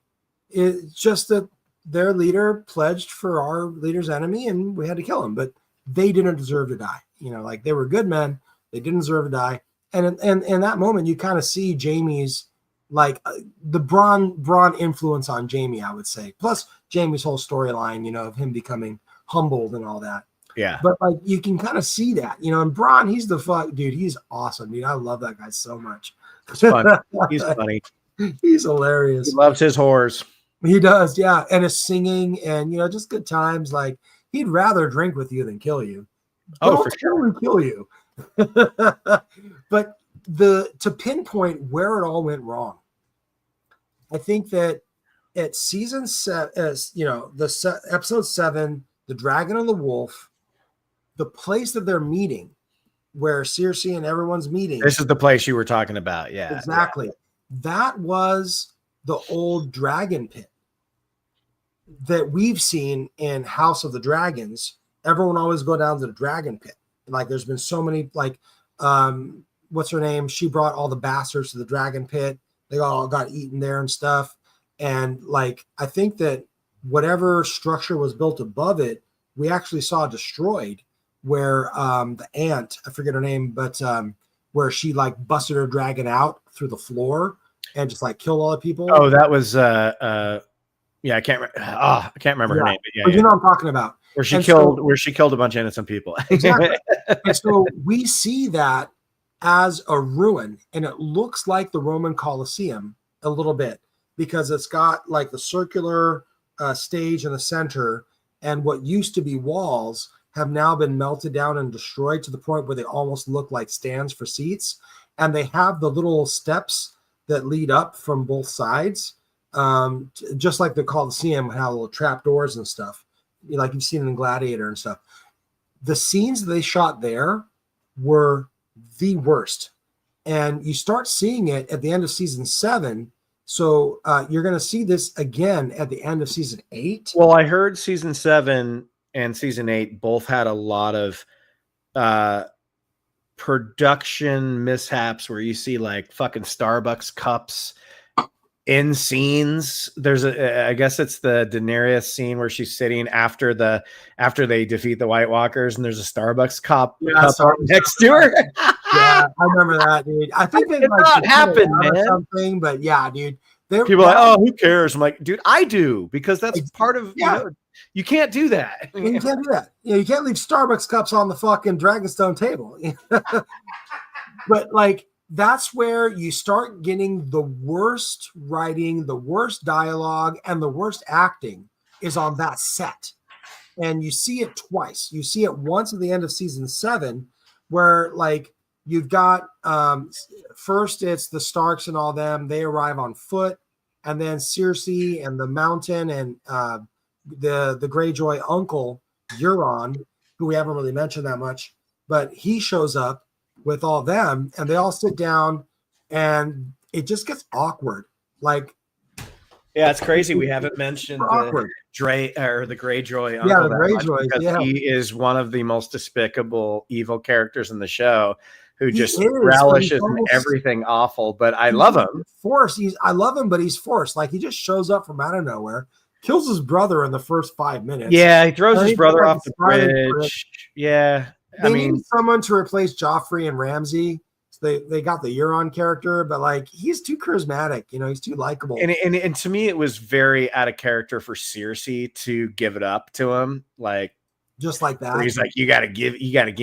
Speaker 5: It's just that their leader pledged for our leader's enemy and we had to kill him, but they didn't deserve to die. Like they were good men. They didn't deserve to die. And in that moment, you kind of see Jaime's like the Bronn influence on Jaime, I would say. Plus Jaime's whole storyline, of him becoming humbled and all that.
Speaker 1: Yeah.
Speaker 5: But like you can kind of see that, and Bronn, he's the fuck dude. He's awesome, dude. I love that guy so much.
Speaker 1: He's funny.
Speaker 5: He's hilarious.
Speaker 1: He loves his whores.
Speaker 5: He does, yeah. And his singing and just good times. Like he'd rather drink with you than kill you.
Speaker 1: Oh, for sure.
Speaker 5: Kill you. But to pinpoint where it all went wrong, I think that at season 7, episode 7, the dragon and the wolf, the place that they're meeting, where Cersei and everyone's meeting.
Speaker 1: This is the place you were talking about. Yeah,
Speaker 5: exactly. Yeah. That was the old dragon pit that we've seen in House of the Dragons. Everyone always go down to the dragon pit. Like there's been so many, like, what's her name? She brought all the bastards to the dragon pit. They all got eaten there and stuff. And like, I think that whatever structure was built above it, we actually saw destroyed, where the aunt, I forget her name, but where she like busted her dragon out through the floor and just like killed all the people.
Speaker 1: Oh, that was I can't remember her name, but
Speaker 5: you know what I'm talking about.
Speaker 1: Where she killed a bunch of innocent people.
Speaker 5: Exactly. And so we see that as a ruin, and it looks like the Roman Colosseum a little bit, because it's got like the circular stage in the center, and what used to be walls have now been melted down and destroyed to the point where they almost look like stands for seats. And they have the little steps that lead up from both sides, just like the Colosseum had little trap doors and stuff, like you've seen in Gladiator and stuff. The scenes that they shot there were the worst. And you start seeing it at the end of season 7. So you're going to see this again at the end of season 8.
Speaker 1: Well, I heard season 7 and season 8 both had a lot of production mishaps where you see like fucking Starbucks cups in scenes. There's I guess it's the Daenerys scene where she's sitting after they defeat the White Walkers, and there's a Starbucks cup next to her.
Speaker 5: Yeah, I remember that, dude. I think they
Speaker 1: Did
Speaker 5: like
Speaker 1: not
Speaker 5: to
Speaker 1: happen,
Speaker 5: cut it out or
Speaker 1: man.
Speaker 5: something, but yeah, dude.
Speaker 1: People are like, oh, who cares? I'm like, dude, I do, because that's part of,
Speaker 5: Yeah.
Speaker 1: you can't do that.
Speaker 5: You can't do that. You can't leave Starbucks cups on the fucking Dragonstone table. But like, that's where you start getting the worst writing, the worst dialogue, and the worst acting is on that set. And you see it twice. You see it once at the end of season 7, where like you've got first it's the Starks and all them. They arrive on foot, and then Cersei and the Mountain and the Greyjoy uncle Euron, who we haven't really mentioned that much, but he shows up with all them, and they all sit down, and it just gets awkward. Like,
Speaker 1: yeah, it's crazy. We haven't mentioned
Speaker 5: awkward.
Speaker 1: the Greyjoy.
Speaker 5: Yeah,
Speaker 1: uncle
Speaker 5: the
Speaker 1: that much,
Speaker 5: Greyjoys.
Speaker 1: because
Speaker 5: Yeah,
Speaker 1: he is one of the most despicable evil characters in the show, who
Speaker 5: He
Speaker 1: just
Speaker 5: is,
Speaker 1: relishes
Speaker 5: but he's
Speaker 1: in
Speaker 5: almost-
Speaker 1: everything awful. But I love him.
Speaker 5: Forced. I love him, but he's forced. Like, he just shows up from out of nowhere, kills his brother in the first 5 minutes.
Speaker 1: Yeah, he throws
Speaker 5: And
Speaker 1: his
Speaker 5: he's
Speaker 1: brother
Speaker 5: like
Speaker 1: off the
Speaker 5: silent
Speaker 1: bridge.
Speaker 5: bridge.
Speaker 1: Yeah,
Speaker 5: They need someone to replace Joffrey and Ramsay. So they got the Euron character, but like, he's too charismatic. He's too likable.
Speaker 1: and to me, it was very out of character for Cersei to give it up to him, like
Speaker 5: just like that.
Speaker 1: he's like, you got to give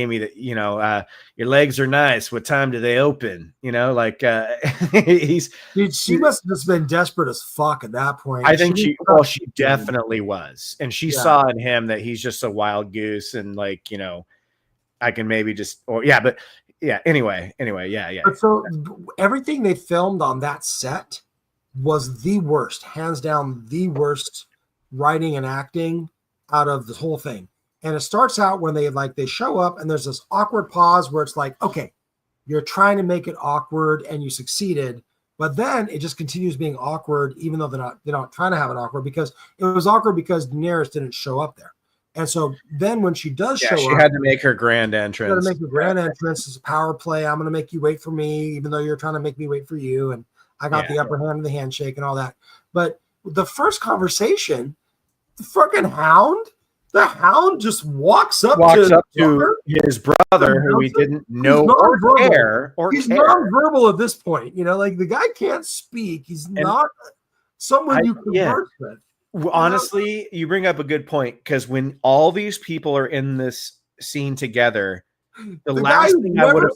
Speaker 1: me the, your legs are nice. What time do they open? Like
Speaker 5: Dude, she must have just been desperate as fuck at that point.
Speaker 1: I think she definitely was, and she saw in him that he's just a wild goose, and like, I can maybe just, but yeah. Anyway, yeah.
Speaker 5: But so everything they filmed on that set was the worst, hands down, the worst writing and acting out of the whole thing. And it starts out when they show up, and there's this awkward pause where it's like, okay, you're trying to make it awkward and you succeeded, but then it just continues being awkward, even though they're not trying to have it awkward, because it was awkward because Daenerys didn't show up there. And so then when she does show up,
Speaker 1: she had to make her grand entrance.
Speaker 5: She had to make a grand entrance. It's a power play. I'm going to make you wait for me, even though you're trying to make me wait for you. And I got the upper hand of the handshake and all that. But the first conversation, the Hound just walks up
Speaker 1: to his brother, who he didn't know or care.
Speaker 5: He's nonverbal at this point. Like, the guy can't speak. He's not someone you converse with.
Speaker 1: Honestly, you bring up a good point, because when all these people are in this scene together, the last thing I would have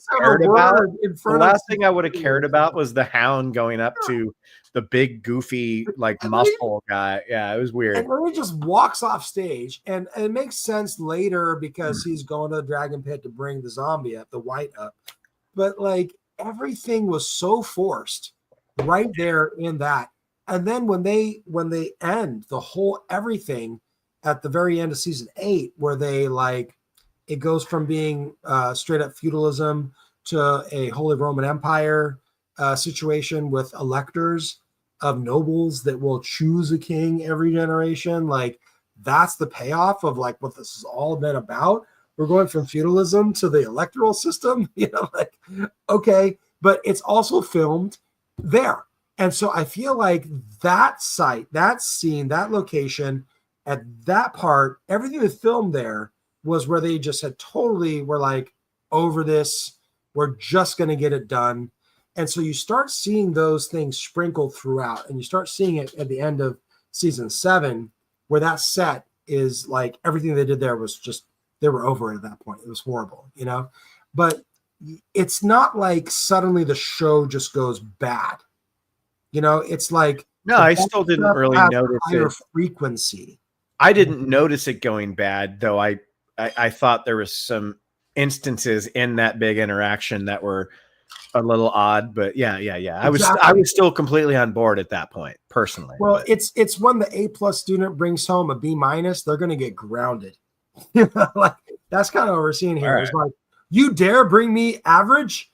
Speaker 1: cared about was the Hound going up to the big goofy muscle guy. Yeah, it was weird.
Speaker 5: And then he just walks off stage, and it makes sense later because he's going to the dragon pit to bring the zombie up, the white up. But like, everything was so forced right there in that. And then when they end the whole everything at the very end of season 8, where it goes from being straight up feudalism to a Holy Roman Empire situation with electors of nobles that will choose a king every generation. Like, that's the payoff of what this has all been about. We're going from feudalism to the electoral system, okay, but it's also filmed there. And so I feel like that site, that scene, that location, at that part, everything that filmed there was where they just had totally were like, over this, we're just going to get it done. And so you start seeing those things sprinkled throughout, and you start seeing it at the end of season 7, where that set is like, everything they did there was just, they were over it at that point. It was horrible, but it's not like suddenly the show just goes bad. It's like,
Speaker 1: no, I still didn't really notice it.
Speaker 5: Frequency.
Speaker 1: I didn't notice it going bad, though. I thought there was some instances in that big interaction that were a little odd, but yeah. Exactly. I was still completely on board at that point, personally.
Speaker 5: Well, it's when the A+ student brings home a B-, they're going to get grounded. Like, that's kind of what we're seeing here. Right. It's like, you dare bring me average?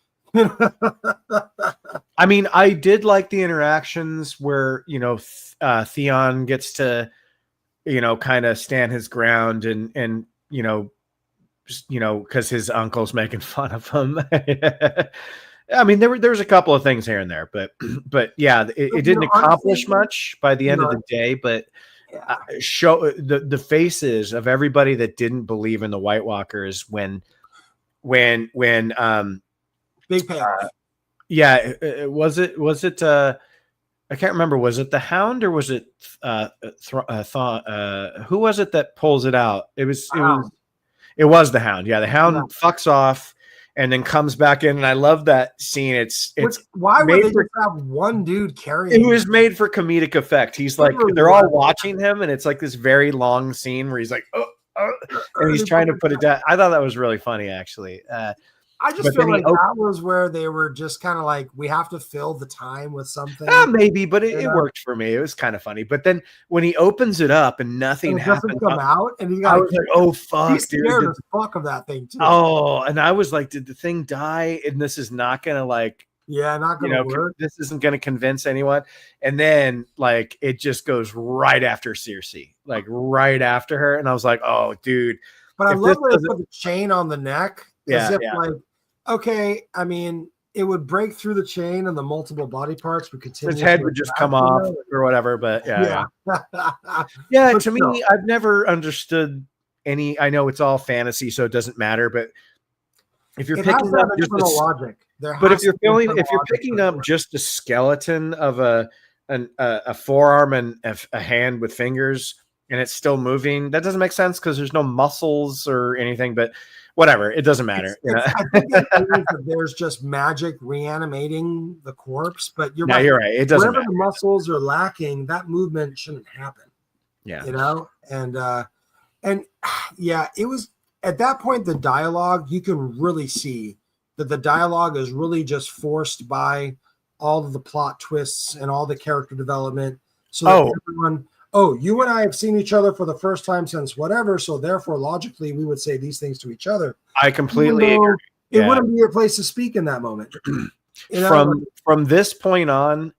Speaker 1: I mean, I did like the interactions where, Theon gets to, kind of stand his ground and because his uncle's making fun of him. I mean, there was a couple of things here and there, but yeah, it didn't accomplish much by the end of the day. But show the faces of everybody that didn't believe in the White Walkers when
Speaker 5: Big payoff.
Speaker 1: Yeah, was it I can't remember, was it the Hound or was it who was it that pulls it out? It was the Hound. Yeah, the Hound fucks off and then comes back in, and I love that scene.
Speaker 5: Why would they just have one dude carrying
Speaker 1: it? Was made for comedic effect. He's like, they're all watching him, and it's like this very long scene where he's like, and he's trying to put it down. I thought that was really funny, actually.
Speaker 5: I just feel like that was where they were just kind of like, we have to fill the time with something.
Speaker 1: Maybe, but it worked for me. It was kind of funny. But then when he opens it up and nothing happens,
Speaker 5: come out, and
Speaker 1: I was like, "Oh fuck,
Speaker 5: he's scared as fuck of that thing too."
Speaker 1: Oh, and I was like, "Did the thing die? And this is not gonna
Speaker 5: not gonna work.
Speaker 1: This isn't gonna convince anyone." And then it just goes right after Circe, right after her, and I was like, "Oh, dude!"
Speaker 5: But I love when they put the chain on the neck.
Speaker 1: Yeah,
Speaker 5: okay, I mean, it would break through the chain and the multiple body parts would continue.
Speaker 1: His head would just come off or whatever, but yeah.
Speaker 5: But
Speaker 1: to me, I've never understood any. I know it's all fantasy, so it doesn't matter. But if you're picking up just
Speaker 5: logic,
Speaker 1: if you're picking up just a skeleton of a forearm and a hand with fingers, and it's still moving, that doesn't make sense because there's no muscles or anything. But whatever, it doesn't matter.
Speaker 5: I think that there's just magic reanimating the corpse, but you're right.
Speaker 1: It doesn't matter.
Speaker 5: Wherever the muscles are lacking, that movement shouldn't happen.
Speaker 1: Yeah,
Speaker 5: and it was at that point the dialogue. You can really see that the dialogue is really just forced by all of the plot twists and all the character development. So everyone. Oh, you and I have seen each other for the first time since whatever, so therefore, logically, we would say these things to each other.
Speaker 1: I completely agree.
Speaker 5: It wouldn't be your place to speak in that moment.
Speaker 1: From this point on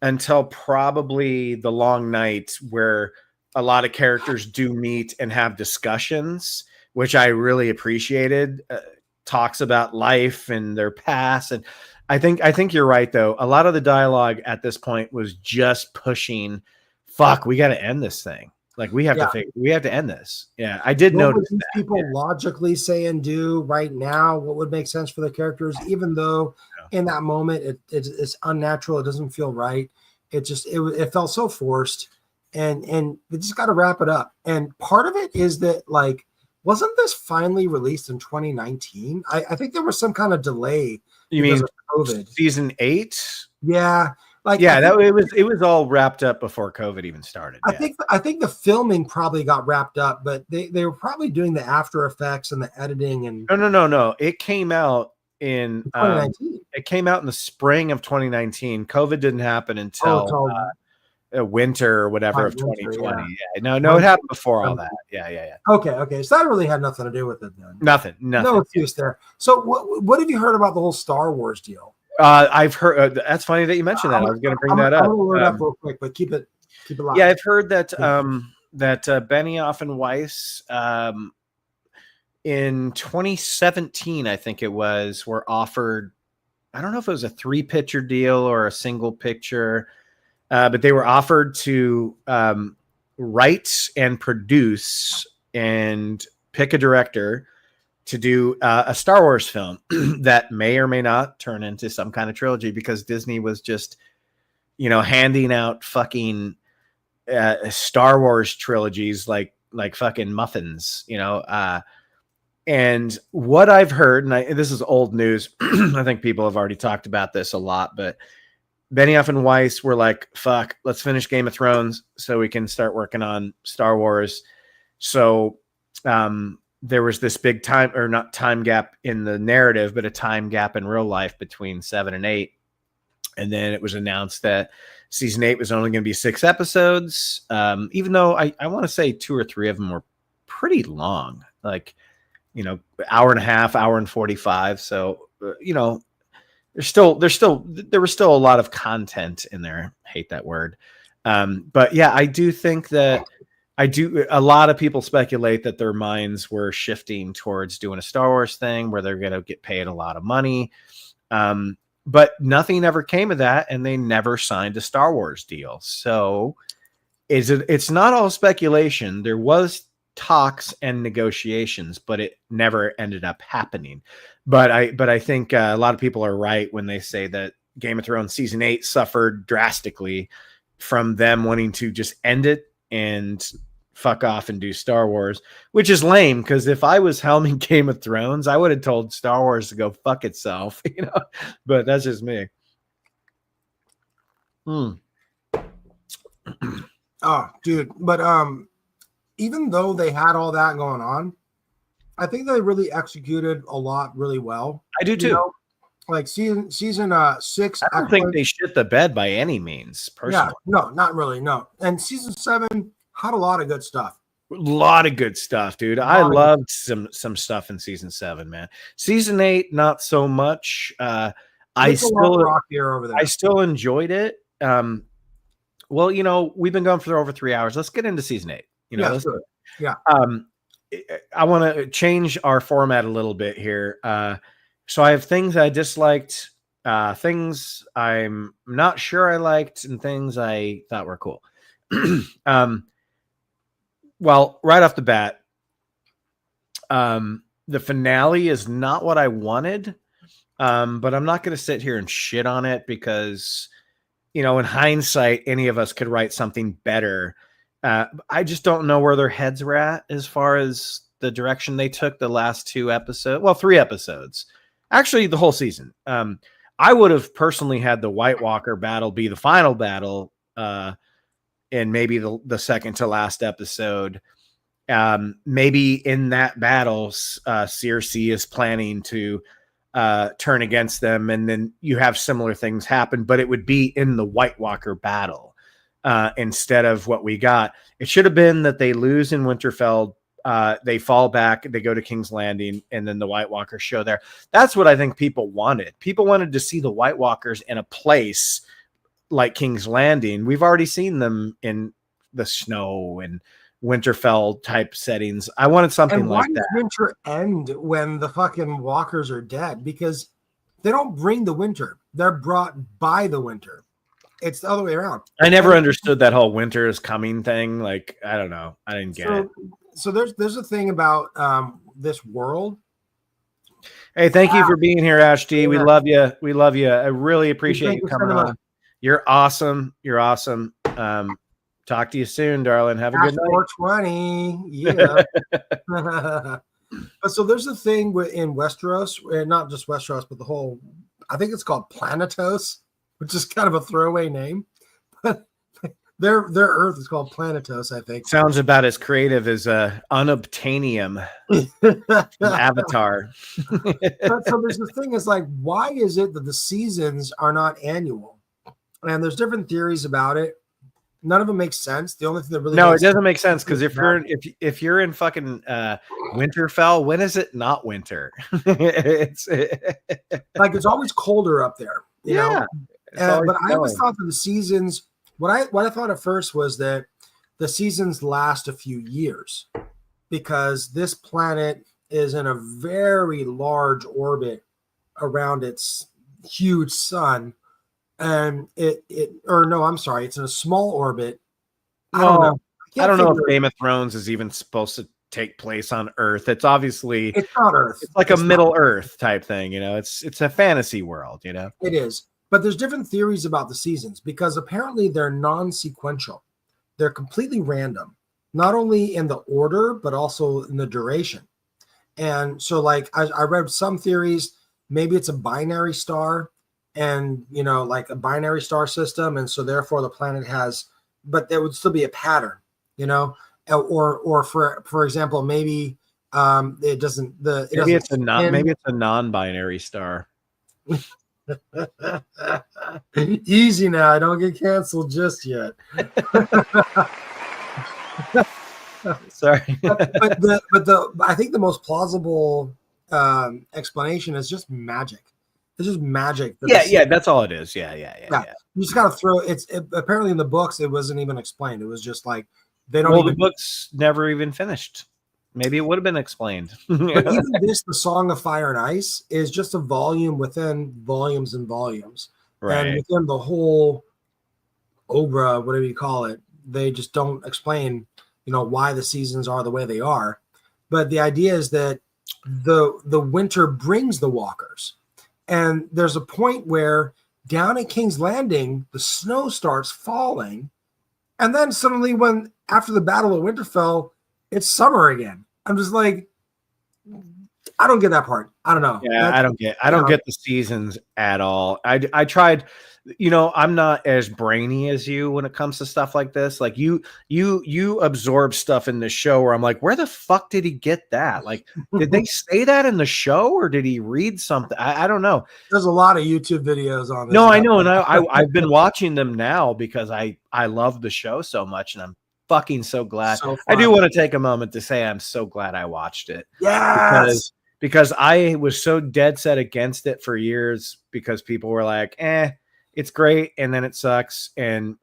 Speaker 1: until probably The Long Night, where a lot of characters do meet and have discussions, which I really appreciated, talks about life and their past. And I think you're right, though. A lot of the dialogue at this point was just pushing, fuck, we got to end this thing. We have to end this. Yeah, I did notice
Speaker 5: that. People logically say and do right now what would make sense for the characters, even though in that moment it's unnatural. It doesn't feel right. It felt so forced, and we just got to wrap it up. And part of it is that wasn't this finally released in 2019? I think there was some kind of delay.
Speaker 1: You mean
Speaker 5: COVID
Speaker 1: season 8?
Speaker 5: Yeah.
Speaker 1: It was all wrapped up before COVID even started.
Speaker 5: I think the filming probably got wrapped up, but they were probably doing the after effects and the editing and
Speaker 1: no. It came out in
Speaker 5: 2019.
Speaker 1: It came out in the spring of 2019. COVID didn't happen until winter or whatever of 2020. Yeah. No, it happened before all that. Yeah.
Speaker 5: Okay. So that really had nothing to do with it then.
Speaker 1: Nothing.
Speaker 5: No excuse there. So what have you heard about the whole Star Wars deal?
Speaker 1: I've heard that's funny that you mentioned that. I was going to bring that up.
Speaker 5: I'm going to load up real quick, but keep it live.
Speaker 1: Yeah, I've heard that Benioff and Weiss in 2017, I think it was, were offered. I don't know if it was a 3-picture deal or a single picture, but they were offered to write and produce and pick a director to do a Star Wars film that may or may not turn into some kind of trilogy, because Disney was just, handing out fucking Star Wars trilogies like fucking muffins, and what I've heard, and this is old news, I think people have already talked about this a lot, but Benioff and Weiss were like, fuck, let's finish Game of Thrones so we can start working on Star Wars. So, there was this big not time gap in the narrative, but a time gap in real life between 7 and 8. And then it was announced that season 8 was only going to be 6 episodes. Even though I want to say 2 or 3 of them were pretty long, hour and a half, hour and 45. So, there was still a lot of content in there. I hate that word. But yeah, I do think that a lot of people speculate that their minds were shifting towards doing a Star Wars thing where they're going to get paid a lot of money. But nothing ever came of that, and they never signed a Star Wars deal. So it's not all speculation. There was talks and negotiations, but it never ended up happening. But I think a lot of people are right when they say that Game of Thrones season 8 suffered drastically from them wanting to just end it and fuck off and do Star Wars, which is lame, because if I was helming Game of Thrones, I would have told Star Wars to go fuck itself, you know. But that's just me.
Speaker 5: Oh, dude. But even though they had all that going on, I think they really executed a lot really well.
Speaker 1: I do too.
Speaker 5: You know? Like season 6.
Speaker 1: I don't think they shit the bed by any means, personally.
Speaker 5: Yeah, no, not really, no. And season 7 had a lot of good stuff.
Speaker 1: A lot of good stuff, dude. I loved some stuff in season 7, man. Season 8, not so much. I still enjoyed it. Well, you know, we've been going for over 3 hours. Let's get into season 8. You know,
Speaker 5: yeah.
Speaker 1: I want to change our format a little bit here. So I have things I disliked, things I'm not sure I liked, and things I thought were cool. Well, right off the bat, the finale is not what I wanted, but I'm not going to sit here and shit on it because, you know, in hindsight, any of us could write something better. I just don't know where their heads were at as far as the direction they took the last 2 episodes. Well, 3 episodes. Actually, the whole season. I would have personally had the White Walker battle be the final battle, and maybe the second to last episode. Maybe in that battle, Cersei is planning to turn against them, and then you have similar things happen, but it would be in the White Walker battle instead of what we got. It should have been that they lose in Winterfell. They fall back, they go to King's Landing, and then the White Walkers show there. That's what I think people wanted. People wanted to see the White Walkers in a place like King's Landing. We've already seen them in the snow and Winterfell type settings. I wanted something like that.
Speaker 5: Why does winter end when the fucking walkers are dead? Because they don't bring the winter. They're brought by the winter. It's the other way around.
Speaker 1: I never understood that whole winter is coming thing. Like, I don't know. I didn't get it.
Speaker 5: So there's a thing about this world.
Speaker 1: Hey, thank you for being here, Ash D. We love you. We love you. I really appreciate you coming on. You're awesome. You're awesome. Talk to you soon, darling. Have a good night.
Speaker 5: 420. Yeah. So there's a thing in Westeros, not just Westeros, but the whole, I think it's called Planetos, which is kind of a throwaway name. But their Earth is called Planetos, I think.
Speaker 1: Sounds about as creative as Unobtainium Avatar.
Speaker 5: So there's the thing is like, why is it that the seasons are not annual? And there's different theories about it. None of them make sense. The only thing that really
Speaker 1: it doesn't make sense because if you're in fucking Winterfell, when is it not winter? it's
Speaker 5: like it's always colder up there. You know? But I always thought that the seasons. What I thought at first was that the seasons last a few years because this planet is in a very large orbit around its huge sun. And it's in a small orbit. I don't know if Game of Thrones is even supposed to take place on Earth. It's not Earth.
Speaker 1: It's like a Middle Earth type thing, you know. It's a fantasy world, you know.
Speaker 5: It is. But there's different theories about the seasons because apparently they're non-sequential. They're completely random, not only in the order, but also in the duration. And so like I read some theories, maybe it's a binary star. And you know, like a binary star system, and so therefore the planet has, but there would still be a pattern, you know, or for example, maybe it doesn't.
Speaker 1: Maybe it's a non-binary star.
Speaker 5: Easy now, I don't get canceled just yet.
Speaker 1: Sorry,
Speaker 5: but I think the most plausible explanation is just magic. It's just magic.
Speaker 1: Yeah, that's all it is. Yeah.
Speaker 5: You just gotta throw it. Apparently in the books it wasn't even explained. It was just like they don't.
Speaker 1: Well, the books never even finished. Maybe it would have been explained.
Speaker 5: But even this, the Song of Fire and Ice, is just a volume within volumes and volumes,
Speaker 1: right?
Speaker 5: And within the whole Obra, whatever you call it, they just don't explain why the seasons are the way they are. But the idea is that the winter brings the walkers. And there's a point where down at King's Landing, the snow starts falling. And then suddenly after the Battle of Winterfell, it's summer again. I'm just like, I don't get that part. I don't know.
Speaker 1: Yeah, I don't get the seasons at all. I tried, I'm not as brainy as you when it comes to stuff like this. Like you absorb stuff in the show where I'm like, where the fuck did he get that? Like, did they say that in the show or did he read something? I don't know.
Speaker 5: There's a lot of YouTube videos on this.
Speaker 1: No, I know. And I've been watching them now because I love the show so much, and I'm fucking so glad. I do want to take a moment to say I'm so glad I watched it.
Speaker 5: Yes.
Speaker 1: Because I was so dead set against it for years because people were like, it's great, and then it sucks. And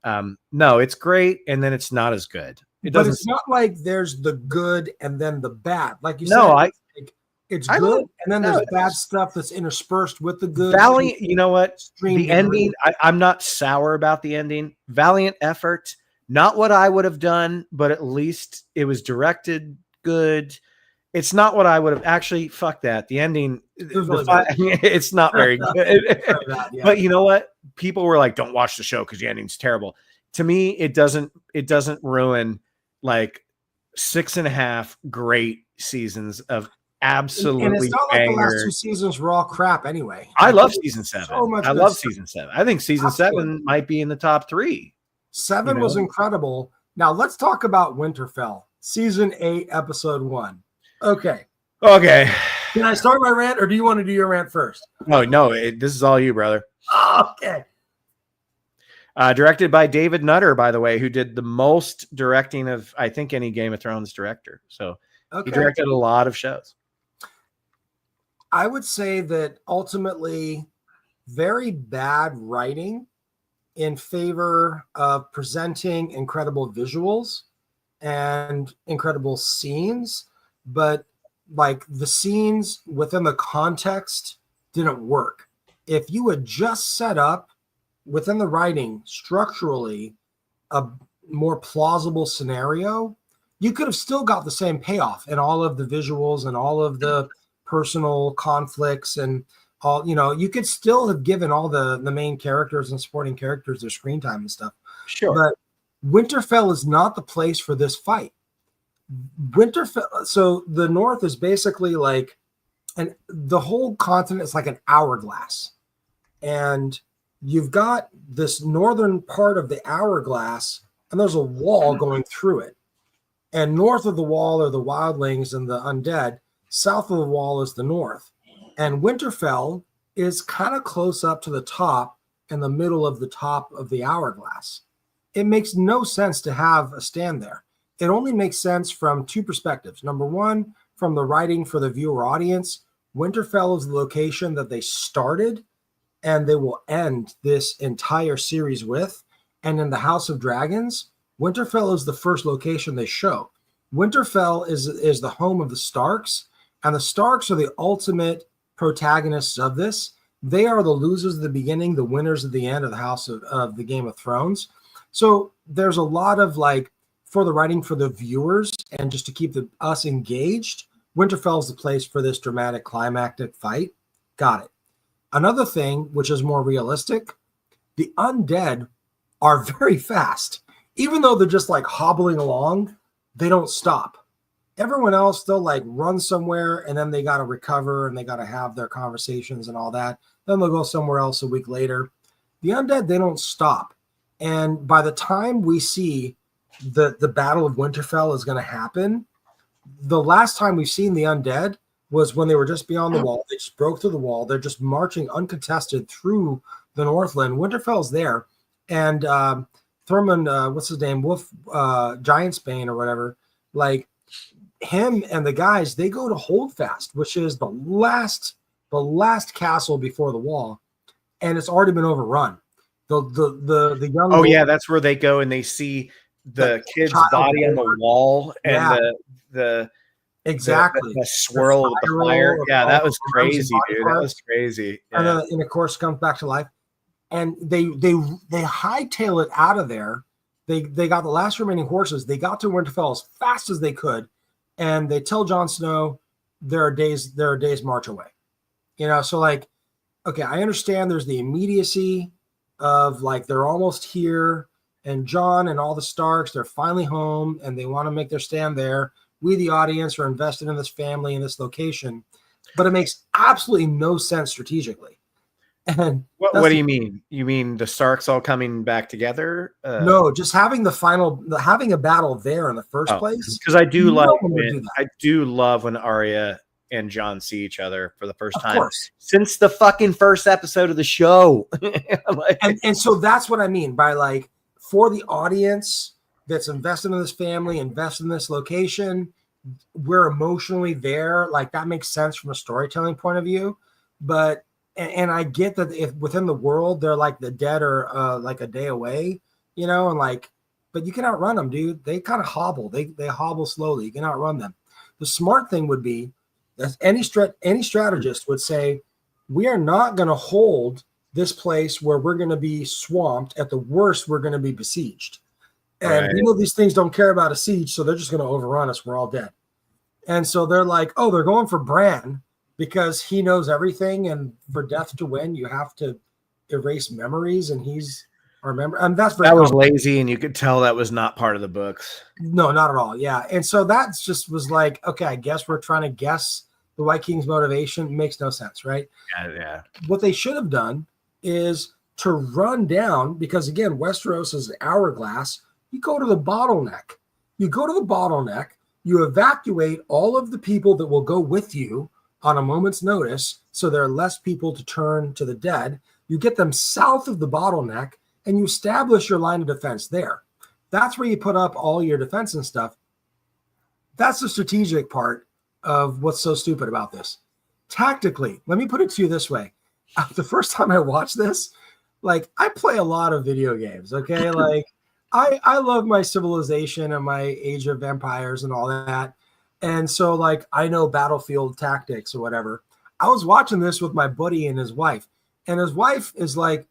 Speaker 1: no, it's great, and then it's not as good.
Speaker 5: But it's not like there's the good and then the bad. Like you
Speaker 1: said,
Speaker 5: it's good, and then there's bad stuff that's interspersed with the good.
Speaker 1: Valiant, you know what? The ending, I'm not sour about the ending. Valiant effort. Not what I would have done, but at least it was directed good. It's not what I would have actually. Fuck that. The ending, it's not very good. But you know what? People were like, "Don't watch the show because the ending's terrible." To me, it doesn't ruin like 6.5 great seasons of absolutely.
Speaker 5: And it's not like
Speaker 1: bangers.
Speaker 5: the last 2 seasons were all crap anyway.
Speaker 1: I love season 7.
Speaker 5: So
Speaker 1: I love season 7. I think season 7 might be in the top 3.
Speaker 5: 7 was incredible. Now let's talk about Winterfell, season 8, episode 1. Okay. Can I start my rant, or do you want to do your rant first?
Speaker 1: No. This is all you, brother.
Speaker 5: Okay.
Speaker 1: Directed by David Nutter, by the way, who did the most directing of, I think, any Game of Thrones director. So he directed a lot of shows.
Speaker 5: I would say that ultimately very bad writing in favor of presenting incredible visuals and incredible scenes, but like the scenes within the context didn't work. If you had just set up within the writing structurally a more plausible scenario, you could have still got the same payoff in all of the visuals and all of the personal conflicts and all, you could still have given all the main characters and supporting characters their screen time and stuff.
Speaker 1: Sure.
Speaker 5: But Winterfell is not the place for this fight. Winterfell, so the North is basically like, and the whole continent is like an hourglass. And you've got this northern part of the hourglass, and there's a wall going through it. And north of the wall are the wildlings and the undead. South of the wall is the north. And Winterfell is kind of close up to the top in the middle of the top of the hourglass. It makes no sense to have a stand there. It only makes sense from 2 perspectives. Number one, from the writing for the viewer audience, Winterfell is the location that they started and they will end this entire series with. And in the House of Dragons, Winterfell is the first location they show. Winterfell is the home of the Starks, and the Starks are the ultimate protagonists of this. They are the losers at the beginning, the winners at the end of the House of the Game of Thrones. So there's a lot of like, for the writing for the viewers and just to keep us engaged, Winterfell is the place for this dramatic climactic fight. Got it. Another thing, which is more realistic, the undead are very fast. Even though they're just like hobbling along, they don't stop. Everyone else, they'll like run somewhere and then they got to recover and they got to have their conversations and all that. Then they'll go somewhere else a week later. The undead, they don't stop. And by the time we see the Battle of Winterfell is going to happen, the last time we've seen the undead was when they were just beyond the wall. They just broke through the wall. They're just marching uncontested through the Northland. Winterfell's there. And Thurman, what's his name? Giantsbane or whatever. Like him and the guys, they go to Holdfast, which is the last castle before the wall. And it's already been overrun. The young.
Speaker 1: Oh, yeah. That's where they go and they see the kid's body on the wall and the
Speaker 5: exactly
Speaker 1: the swirl of the fire. Yeah, that was crazy, dude. That was crazy. Yeah.
Speaker 5: And of course comes back to life. And they hightail it out of there They got the last remaining horses. They got to Winterfell as fast as they could, and they tell Jon Snow there are days march away. So like, okay, I understand there's the immediacy of like they're almost here, and Jon and all the Starks, they're finally home, and they want to make their stand there. We, the audience, are invested in this family in this location, but it makes absolutely no sense strategically. And
Speaker 1: what do you mean? You mean the Starks all coming back together?
Speaker 5: No, just having having a battle there in the first place.
Speaker 1: Because I do love when Arya and Jon see each other for the first time since the fucking first episode of the show.
Speaker 5: and so that's what I mean by like, for the audience that's invested in this family, invested in this location, we're emotionally there. Like that makes sense from a storytelling point of view, but. And I get that if within the world they're like the dead are like a day away, and like, but you can outrun them, dude. They kind of hobble. They hobble slowly. You can outrun them. The smart thing would be that any strategist would say, we are not going to hold this place where we're going to be swamped. At the worst, we're going to be besieged. And these things don't care about a siege, so they're just going to overrun us. We're all dead. And so they're like, oh, they're going for Bran. Because he knows everything, and for death to win, you have to erase memories, and he's our memory. And that
Speaker 1: was lazy, and you could tell that was not part of the books.
Speaker 5: No, not at all. Yeah, and so that just was like, okay, I guess we're trying to guess the White King's motivation. It makes no sense, right?
Speaker 1: Yeah.
Speaker 5: What they should have done is to run down, because again, Westeros is an hourglass. You go to the bottleneck. You evacuate all of the people that will go with you on a moment's notice, so there are less people to turn to the dead. You get them south of the bottleneck, and you establish your line of defense there. That's where you put up all your defense and stuff. That's the strategic part of what's so stupid about this. Tactically, let me put it to you this way. The first time I watched this, like, I play a lot of video games, okay? Like, I love my Civilization and my Age of Empires and all that. And so, like, I know battlefield tactics or whatever. I was watching this with my buddy and his wife. And his wife is like,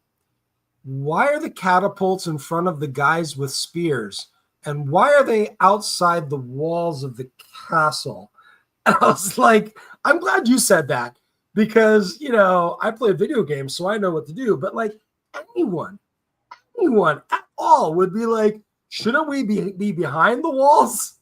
Speaker 5: why are the catapults in front of the guys with spears? And why are they outside the walls of the castle? And I was like, I'm glad you said that. Because, I play video games, so I know what to do. But, like, anyone at all would be like, shouldn't we be behind the walls?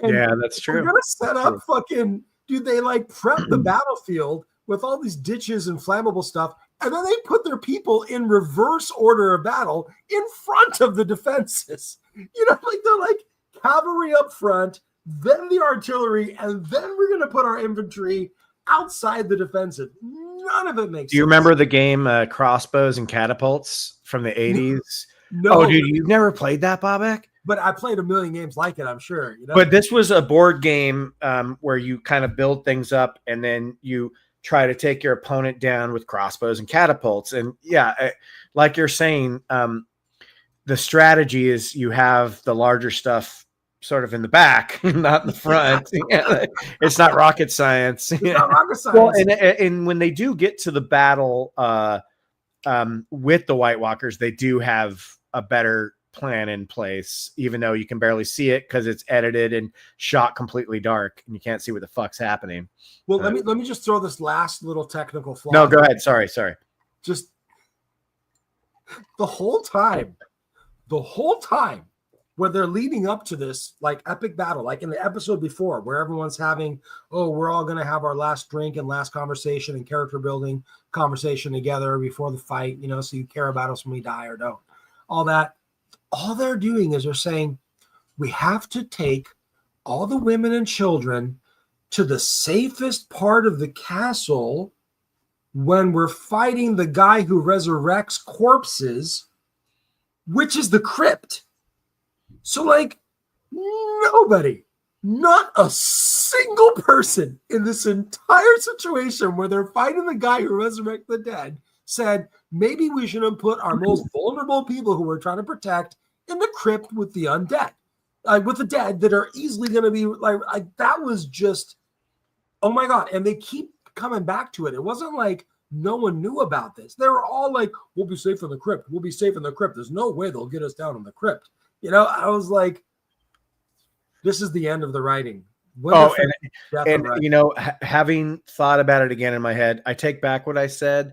Speaker 5: And
Speaker 1: yeah, that's true.
Speaker 5: We're gonna set up fucking, dude. They like prep the battlefield with all these ditches and flammable stuff, and then they put their people in reverse order of battle in front of the defenses. Like they're like cavalry up front, then the artillery, and then we're gonna put our infantry outside the defensive. None of it makes sense.
Speaker 1: Do you remember the game Crossbows and Catapults from the 80s?
Speaker 5: No.
Speaker 1: Oh, dude, you've never played that, Bobek?
Speaker 5: But I played a million games like it, I'm sure.
Speaker 1: But this was a board game where you kind of build things up and then you try to take your opponent down with crossbows and catapults. And yeah, like you're saying, the strategy is you have the larger stuff sort of in the back, not in the front. It's not rocket science.
Speaker 5: It's not rocket science.
Speaker 1: Well, and when they do get to the battle with the White Walkers, they do have a better plan in place, even though you can barely see it because it's edited and shot completely dark and you can't see what the fuck's happening.
Speaker 5: Well, let me just throw this last little technical flaw.
Speaker 1: No, go ahead. Sorry.
Speaker 5: Just the whole time when they're leading up to this like epic battle, like in the episode before where everyone's having, oh, we're all going to have our last drink and last conversation and character building conversation together before the fight, so you care about us when we die or don't. All that. All they're doing is they're saying, we have to take all the women and children to the safest part of the castle when we're fighting the guy who resurrects corpses, which is the crypt. So, like, nobody, not a single person in this entire situation where they're fighting the guy who resurrects the dead said, maybe we shouldn't put our most vulnerable people who we're trying to protect in the crypt with the undead, with the dead that are easily going to be like that was just, oh my God. And they keep coming back to it. It wasn't like no one knew about this. They were all like, we'll be safe in the crypt. We'll be safe in the crypt. There's no way they'll get us down in the crypt. You know, I was like, this is the end of the writing.
Speaker 1: And you know, having thought about it again in my head, I take back what I said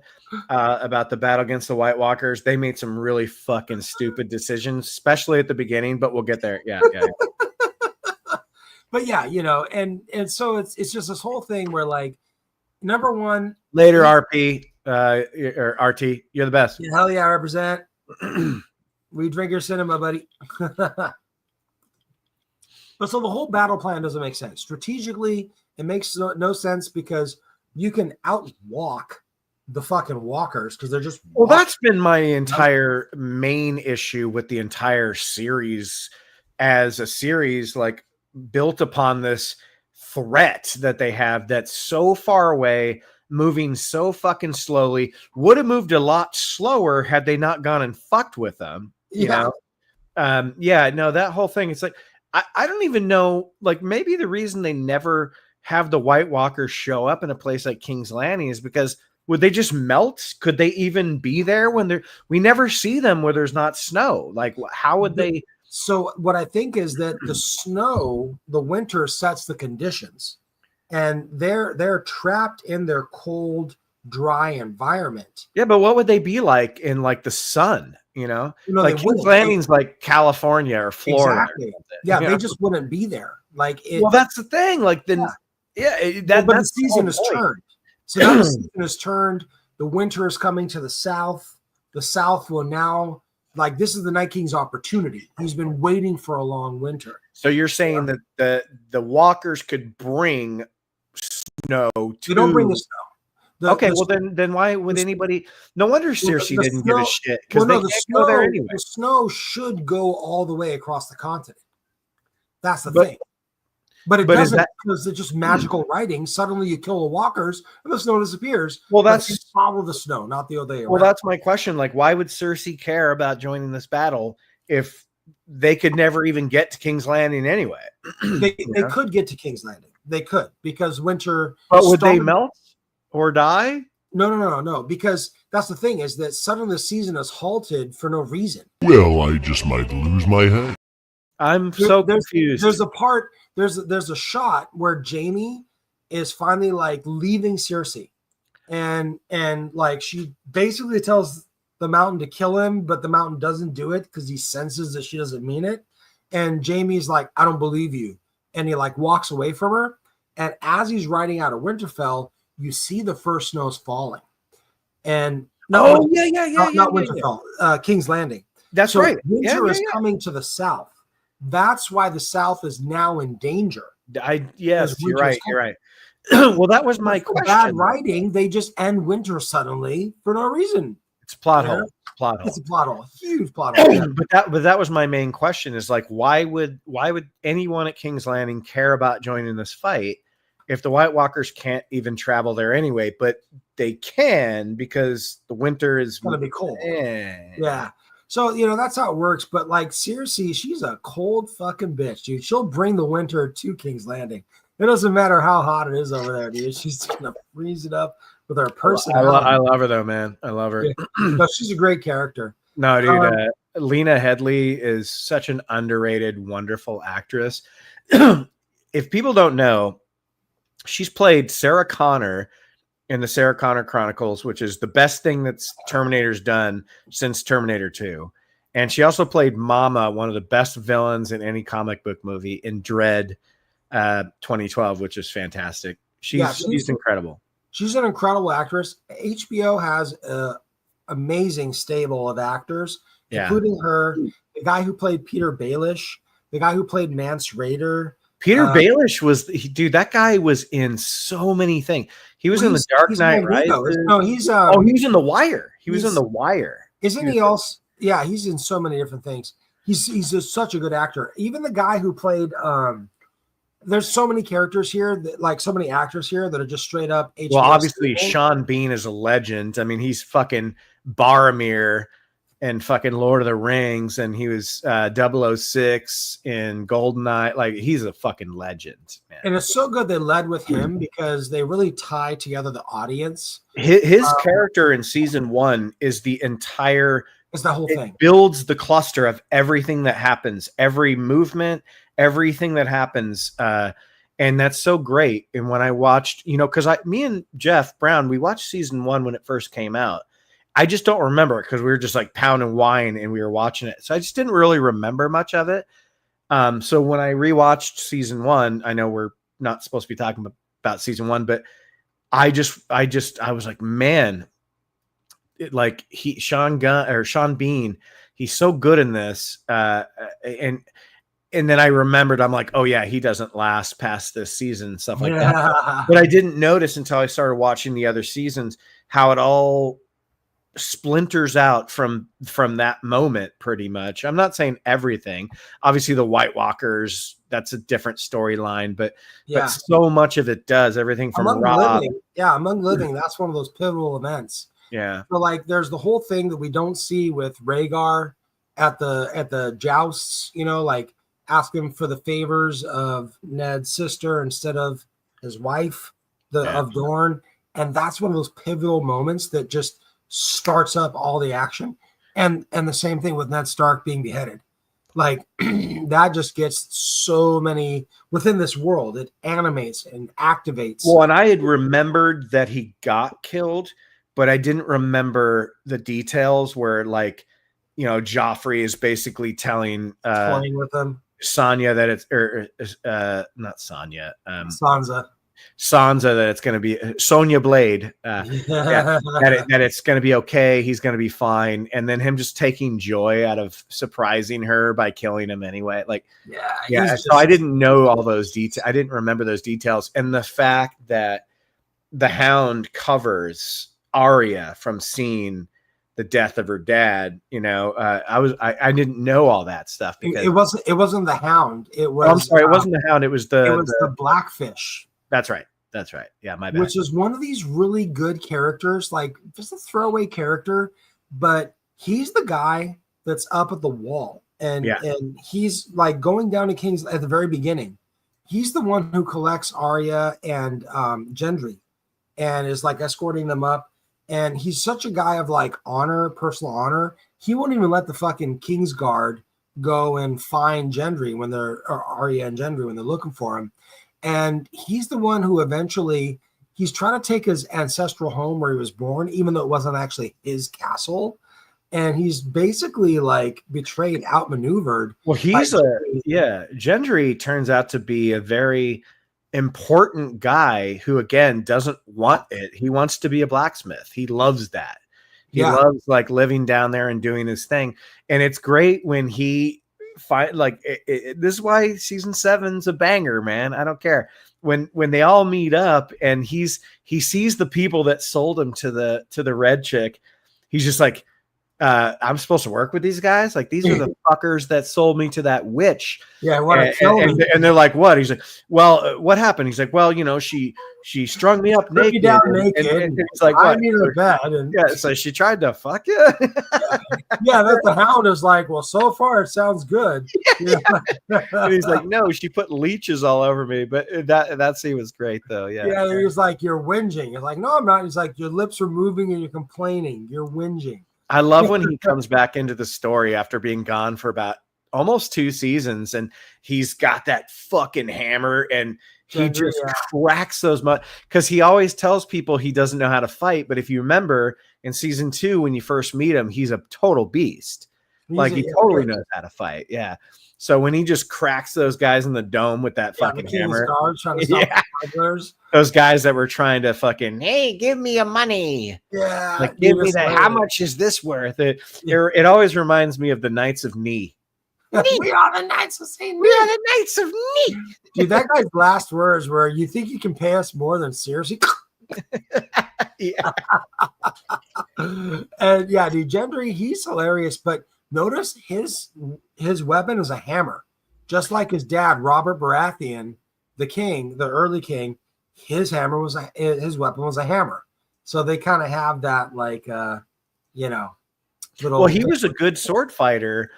Speaker 1: about the battle against the White Walkers. They made some really fucking stupid decisions, especially at the beginning, but we'll get there. Yeah.
Speaker 5: But yeah, you know, and so it's just this whole thing where, like, number one,
Speaker 1: Later, RP or RT, you're the best.
Speaker 5: hell yeah, I represent. We drink your cinema, buddy. But so the whole battle plan doesn't make sense. Strategically, it makes no sense because you can outwalk the fucking walkers because they're just
Speaker 1: Well, that's been my entire main issue with the entire series as a series, like built upon this threat that they have that's so far away, moving so fucking slowly. Would have moved a lot slower had they not gone and fucked with them. You know? No, that whole thing, it's like, I don't even know, like, maybe the reason they never have the White Walkers show up in a place like King's Landing is because would they just melt? Could they even be there when we never see them where there's not snow? Like, how would they?
Speaker 5: So what I think is that the snow, the winter sets the conditions, and they're trapped in their cold, dry environment.
Speaker 1: Yeah, but what would they be like in like the sun? You know, like King's Landing's like California or Florida.
Speaker 5: Exactly. Yeah, they just wouldn't be there. Like,
Speaker 1: well, that's the thing. Like, then, but
Speaker 5: the season is turned. So now the season is turned. The winter is coming to the south. The south will now, like, this is the Night King's opportunity. He's been waiting for a long winter.
Speaker 1: So you're saying that the walkers could bring snow to?
Speaker 5: You don't bring the snow.
Speaker 1: Then why would anybody? No wonder Cersei didn't give a shit because they can't go there anyway.
Speaker 5: The snow should go all the way across the continent. That's the thing. But it doesn't, because it's just magical writing. Suddenly you kill the walkers and the snow disappears.
Speaker 1: Well, that's
Speaker 5: follow the snow, not the other way around.
Speaker 1: Well, that's my question. Like, why would Cersei care about joining this battle if they could never even get to King's Landing anyway?
Speaker 5: They could get to King's Landing. They could, because winter.
Speaker 1: But would they melt or die?
Speaker 5: No. Because that's the thing, is that suddenly the season is halted for no reason.
Speaker 4: Well, I just might lose my head.
Speaker 1: I'm so confused.
Speaker 5: There's a shot where Jaime is finally like leaving Cersei, and like she basically tells the mountain to kill him, but the mountain doesn't do it because he senses that she doesn't mean it. And Jaime's like, I don't believe you. And he like walks away from her. And as he's riding out of Winterfell, you see the first snows falling. And not Winterfell, King's Landing.
Speaker 1: That's right.
Speaker 5: Winter is coming to the south. That's why the south is now in danger.
Speaker 1: Yes, you're right. You're right. Well, that was my question.
Speaker 5: Bad writing. They just end winter suddenly for no reason.
Speaker 1: It's a plot hole.
Speaker 5: It's a plot hole. Huge plot hole.
Speaker 1: But that was my main question, is like, why would anyone at King's Landing care about joining this fight if the White Walkers can't even travel there anyway? But they can, because the winter is
Speaker 5: going to be cold. Yeah. So, you know, that's how it works. But like Cersei, she's a cold fucking bitch, dude. She'll bring the winter to King's Landing. It doesn't matter how hot it is over there, dude. She's going to freeze it up with her personality.
Speaker 1: I love her, though, man. I love her.
Speaker 5: No, she's a great character.
Speaker 1: No, dude. Lena Headey is such an underrated, wonderful actress. If people don't know, she's played Sarah Connor in the Sarah Connor Chronicles, which is the best thing that's Terminator's done since Terminator 2. And she also played Mama, one of the best villains in any comic book movie, in Dread 2012, which is fantastic. She's incredible.
Speaker 5: She's an incredible actress. HBO has an amazing stable of actors, including her, the guy who played Peter Baelish, the guy who played Mance Rayder.
Speaker 1: Peter Baelish that guy was in so many things. He was in The Dark Knight Rises.
Speaker 5: No, he was
Speaker 1: in The Wire. He was in The Wire.
Speaker 5: Isn't he also? Yeah, he's in so many different things. He's just such a good actor. Even the guy who played there's so many characters here, so many actors here that are just straight up HBO.
Speaker 1: Well, obviously Sean Bean is a legend. I mean, he's fucking Boromir and fucking Lord of the Rings, and he was 006 in GoldenEye. Like, he's a fucking legend, man.
Speaker 5: And it's so good they led with him because they really tie together the audience.
Speaker 1: His character in season 1 is the entire
Speaker 5: It's the whole
Speaker 1: it
Speaker 5: thing.
Speaker 1: builds the cluster of everything that happens, every movement, everything that happens. And that's so great. And when I watched, because me and Jeff Brown, we watched season 1 when it first came out. I just don't remember it because we were just like pounding wine and we were watching it. So I just didn't really remember much of it. So when I rewatched season 1, I know we're not supposed to be talking about season 1, but I was like, man, Sean Bean, he's so good in this. And then I remembered, I'm like, oh yeah, he doesn't last past this season and stuff like that. But I didn't notice until I started watching the other seasons how it all splinters out from that moment pretty much. I'm not saying everything. Obviously the White Walkers, that's a different storyline, but so much of it does. Everything from Rob.
Speaker 5: Among Living, that's one of those pivotal events.
Speaker 1: Yeah.
Speaker 5: So like there's the whole thing that we don't see with Rhaegar at the jousts, like asking for the favors of Ned's sister instead of his wife, of Dorne. And that's one of those pivotal moments that just starts up all the action. And the same thing with Ned Stark being beheaded. Like that just gets so many within this world. It animates and activates.
Speaker 1: Well, and I had remembered that he got killed, but I didn't remember the details where Joffrey is basically telling
Speaker 5: playing with them.
Speaker 1: Sonya that it's not Sonya,
Speaker 5: Sansa
Speaker 1: that it's going to be Sonya Blade, that it's going to be okay. He's going to be fine. And then him just taking joy out of surprising her by killing him anyway. So I didn't know all those details. I didn't remember those details. And the fact that the Hound covers Arya from seeing the death of her dad, I didn't know all that stuff because
Speaker 5: it wasn't the Hound. It was.
Speaker 1: I'm sorry, it wasn't the Hound. It was
Speaker 5: the Blackfish.
Speaker 1: That's right. Yeah, my bad.
Speaker 5: Which is one of these really good characters, like just a throwaway character, but he's the guy that's up at the wall, and he's like going down to King's at the very beginning. He's the one who collects Arya and Gendry, and is like escorting them up. And he's such a guy of like honor, personal honor. He won't even let the fucking Kingsguard go and find Gendry or Arya and Gendry when they're looking for him. And he's the one who eventually he's trying to take his ancestral home where he was born, even though it wasn't actually his castle. And he's basically like betrayed, outmaneuvered.
Speaker 1: Well, Gendry turns out to be a very important guy who, again, doesn't want it. He wants to be a blacksmith. He loves that. He loves like living down there and doing his thing. And it's great when he this is why season 7's a banger, man. I don't care when they all meet up and he sees the people that sold him to the red chick. He's just like, I'm supposed to work with these guys. Like, these are the fuckers that sold me to that witch.
Speaker 5: Yeah. And
Speaker 1: they're like, what? He's like, well, what happened? He's like, well, she strung me up naked. And he's like,
Speaker 5: I needed a bed. And
Speaker 1: so she tried to fuck you.
Speaker 5: That the Hound is like, well, so far it sounds good.
Speaker 1: And he's like, no, she put leeches all over me. But that scene was great, though. Yeah.
Speaker 5: He was like, you're whinging. He's like, no, I'm not. He's like, your lips are moving and you're complaining. You're whinging.
Speaker 1: I love when he comes back into the story after being gone for about almost 2 seasons, and he's got that fucking hammer, and he just cracks those because he always tells people he doesn't know how to fight. But if you remember in season 2, when you first meet him, he's a total beast. He totally knows how to fight. Yeah. So when he just cracks those guys in the dome with that fucking hammer, those guys that were trying to fucking, hey, give me your money.
Speaker 5: Yeah.
Speaker 1: Like, give me that. How much is this worth? It always reminds me of the Knights of Ni.
Speaker 5: We are the Knights of St.
Speaker 1: We are the Knights of Ni.
Speaker 5: Dude, that guy's last words were, you think you can pay us more than Cersei?
Speaker 1: Yeah.
Speaker 5: And dude, Gendry, he's hilarious, but notice his weapon is a hammer, just like his dad, Robert Baratheon, the king, the early king. His weapon was a hammer. So they kind of have that, like, little.
Speaker 1: Well, he was a good sword fighter,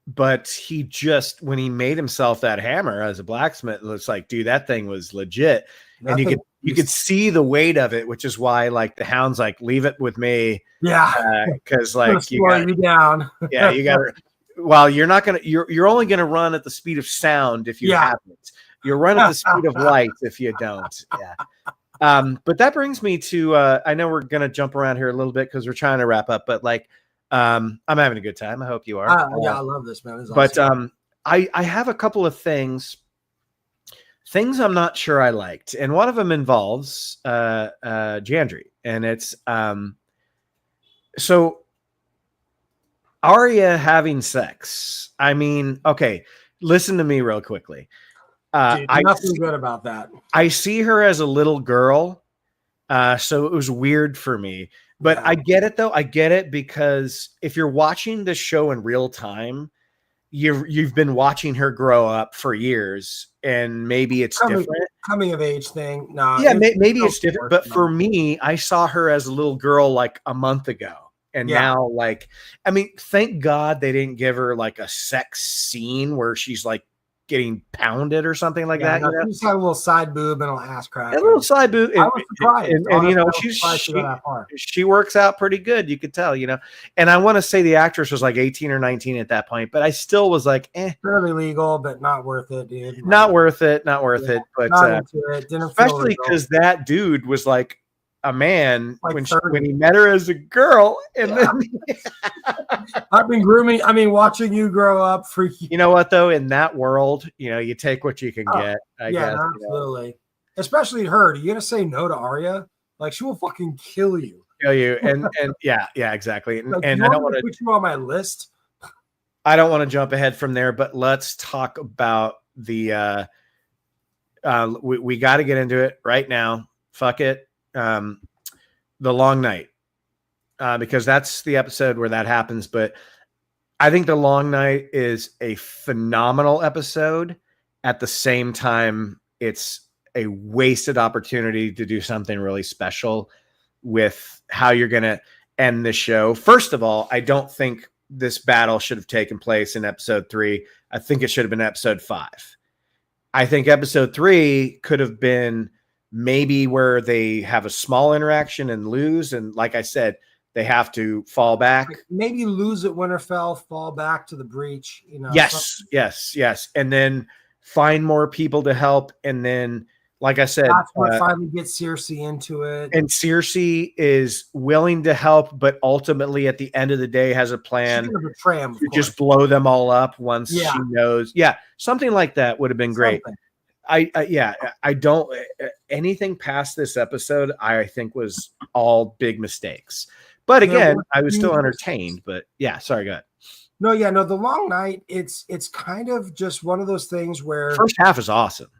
Speaker 1: but he just, when he made himself that hammer as a blacksmith, it's like, dude, that thing was legit. And you could see the weight of it, which is why like the Hound's like, leave it with me.
Speaker 5: Yeah.
Speaker 1: Because
Speaker 5: I'm gonna
Speaker 1: like you
Speaker 5: slow
Speaker 1: got
Speaker 5: you down.
Speaker 1: yeah, you got to. Well, you're not gonna. You're only gonna run at the speed of sound if you haven't. You'll run at the speed of light if you don't. Yeah. But that brings me to. I know we're gonna jump around here a little bit because we're trying to wrap up. But like, I'm having a good time. I hope you are.
Speaker 5: Yeah, I love this, man. This is
Speaker 1: But
Speaker 5: awesome.
Speaker 1: I have a couple of things I'm not sure I liked, and one of them involves Jandry, and it's so. Arya having sex. I mean, okay, listen to me real quickly.
Speaker 5: Dude, nothing good about that.
Speaker 1: I see her as a little girl, so it was weird for me. But I get it though. I get it because if you're watching this show in real time, you've been watching her grow up for years, and maybe it's different.
Speaker 5: Coming of age thing. No.
Speaker 1: Yeah, maybe it's different. But for me, I saw her as a little girl like a month ago. And now, like, I mean, thank God they didn't give her like a sex scene where she's like getting pounded or something like that.
Speaker 5: No, she just had a little side boob and a little ass crack.
Speaker 1: A little side boob.
Speaker 5: I was surprised.
Speaker 1: And you know, she works out pretty good. You could tell, you know. And I want to say the actress was like 18 or 19 at that point, but I still was like,
Speaker 5: fairly legal, but not worth it, dude.
Speaker 1: Not worth it. Not worth it. But especially because that dude was like a man like when he met her as a girl, and then
Speaker 5: I've been watching you grow up for
Speaker 1: you know what though, in that world, you know, you take what you can get. I guess,
Speaker 5: absolutely. You know? Especially her. You're gonna say no to Arya? Like she will fucking kill you.
Speaker 1: And yeah, exactly. And,
Speaker 5: like,
Speaker 1: and I don't want to
Speaker 5: put you on my list.
Speaker 1: I don't want to jump ahead from there, but let's talk about the we got to get into it right now. Fuck it. The Long Night, because that's the episode where that happens. But I think The Long Night is a phenomenal episode. At the same time, it's a wasted opportunity to do something really special with how you're going to end the show. First of all, I don't think this battle should have taken place in episode 3. I think it should have been episode 5. I think episode 3 could have been maybe where they have a small interaction and lose. And like I said, they have to fall back.
Speaker 5: Maybe lose at Winterfell, fall back to the breach. You know.
Speaker 1: Yes. And then find more people to help. And then, like I said,
Speaker 5: that's what finally gets Cersei into it.
Speaker 1: And Cersei is willing to help, but ultimately at the end of the day has a plan to just blow them all up once she knows. Yeah. Something like that would have been great. I don't anything past this episode I think was all big mistakes. But again, I was still entertained. But yeah, sorry, go ahead.
Speaker 5: No, The Long Night, it's kind of just one of those things where
Speaker 1: first half is awesome.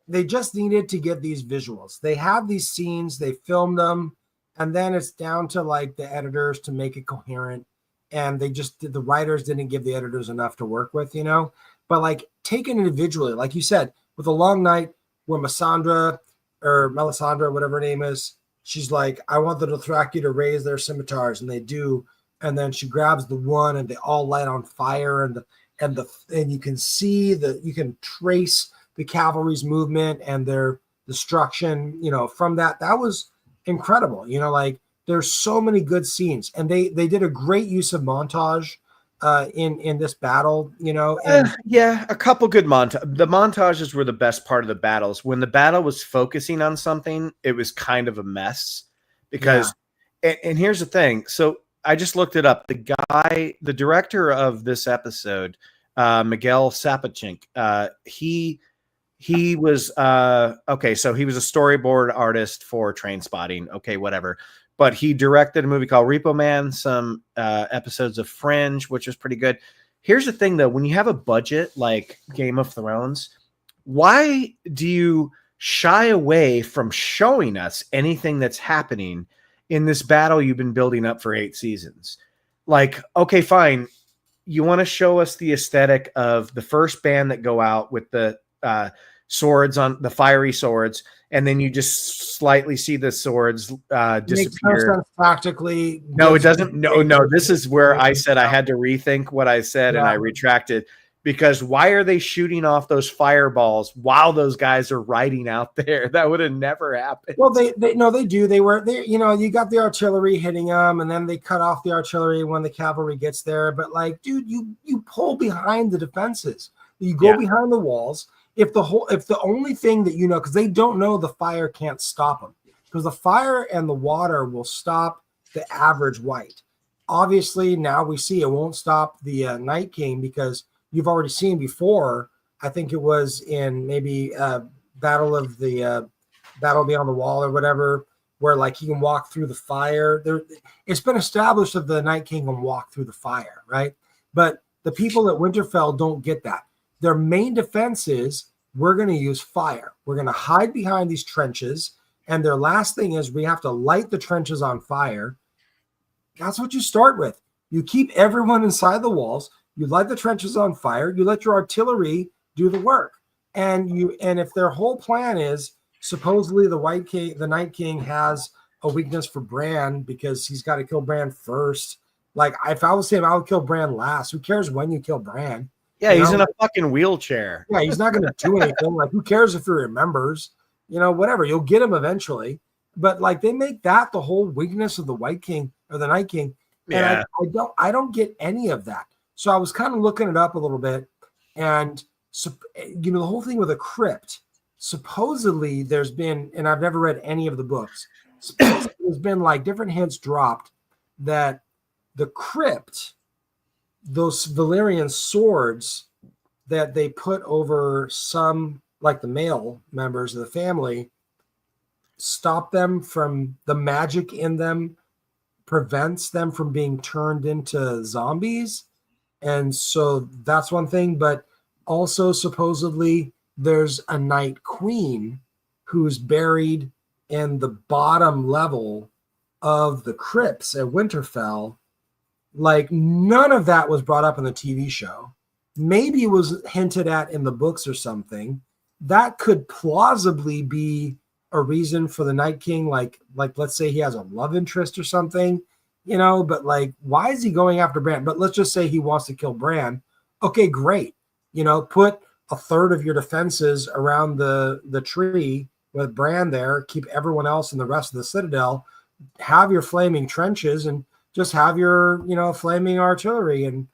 Speaker 5: They just needed to get these visuals. They have these scenes, they filmed them, and then it's down to like the editors to make it coherent. And the writers didn't give the editors enough to work with, you know. But like taken individually, like you said, with A Long Night, where Melisandre, whatever her name is, she's like, I want the Dothraki to raise their scimitars, and they do. And then she grabs the one, and they all light on fire, and you can see you can trace the cavalry's movement and their destruction. You know, from that was incredible. You know, like there's so many good scenes, and they did a great use of montage. In this battle, you know,
Speaker 1: a couple good montages. The montages were the best part of the battles. When the battle was focusing on something, it was kind of a mess because, and here's the thing. So I just looked it up. The director of this episode, Miguel Sapochnik, he was okay. So he was a storyboard artist for Trainspotting. Okay, whatever. But he directed a movie called Repo Man, some episodes of Fringe, which was pretty good. Here's the thing, though. When you have a budget like Game of Thrones, why do you shy away from showing us anything that's happening in this battle you've been building up for 8 seasons? Like, okay, fine. You want to show us the aesthetic of the first band that go out with the swords on the fiery swords, and then you just slightly see the swords disappear. Makes no sense
Speaker 5: practically.
Speaker 1: No, it doesn't. No. This is where I said I had to rethink what I said, and I retracted. because why are they shooting off those fireballs while those guys are riding out there? That would have never happened.
Speaker 5: Well, they do. You got the artillery hitting them, and then they cut off the artillery when the cavalry gets there. But like, dude, you pull behind the defenses. You go behind the walls. If the only thing that because they don't know the fire can't stop them, because the fire and the water will stop the average white. Obviously, now we see it won't stop the Night King, because you've already seen before. I think it was in maybe Battle Beyond the Wall or whatever, where like he can walk through the fire. It's been established that the Night King can walk through the fire, right? But the people at Winterfell don't get that. Their main defense is, we're going to use fire. We're going to hide behind these trenches. And their last thing is, we have to light the trenches on fire. That's what you start with. You keep everyone inside the walls. You light the trenches on fire. You let your artillery do the work. And if their whole plan is, supposedly the Night King has a weakness for Bran because he's got to kill Bran first. Like, if I was him, I would kill Bran last. Who cares when you kill Bran?
Speaker 1: Yeah, he's in a fucking wheelchair.
Speaker 5: Yeah, he's not going to do anything. Like, who cares if he remembers? Whatever. You'll get him eventually. But like, they make that the whole weakness of the White King or the Night King. And
Speaker 1: Yeah.
Speaker 5: I don't get any of that. So I was kind of looking it up a little bit, and the whole thing with a crypt. Supposedly, there's been, and I've never read any of the books. Supposedly, there's been like different hints dropped that the crypt, those Valyrian swords that they put over some, like the male members of the family, stop them from the magic in them, prevents them from being turned into zombies. And so that's one thing. But also, supposedly, there's a Night Queen who's buried in the bottom level of the crypts at Winterfell. Like, none of that was brought up in the TV show. Maybe it was hinted at in the books or something. That could plausibly be a reason for the Night King. Like let's say he has a love interest or something, but like, why is he going after Bran? But let's just say he wants to kill Bran. Okay, great. Put a third of your defenses around the tree with Bran there, keep everyone else in the rest of the Citadel, have your flaming trenches, and just have your, flaming artillery, and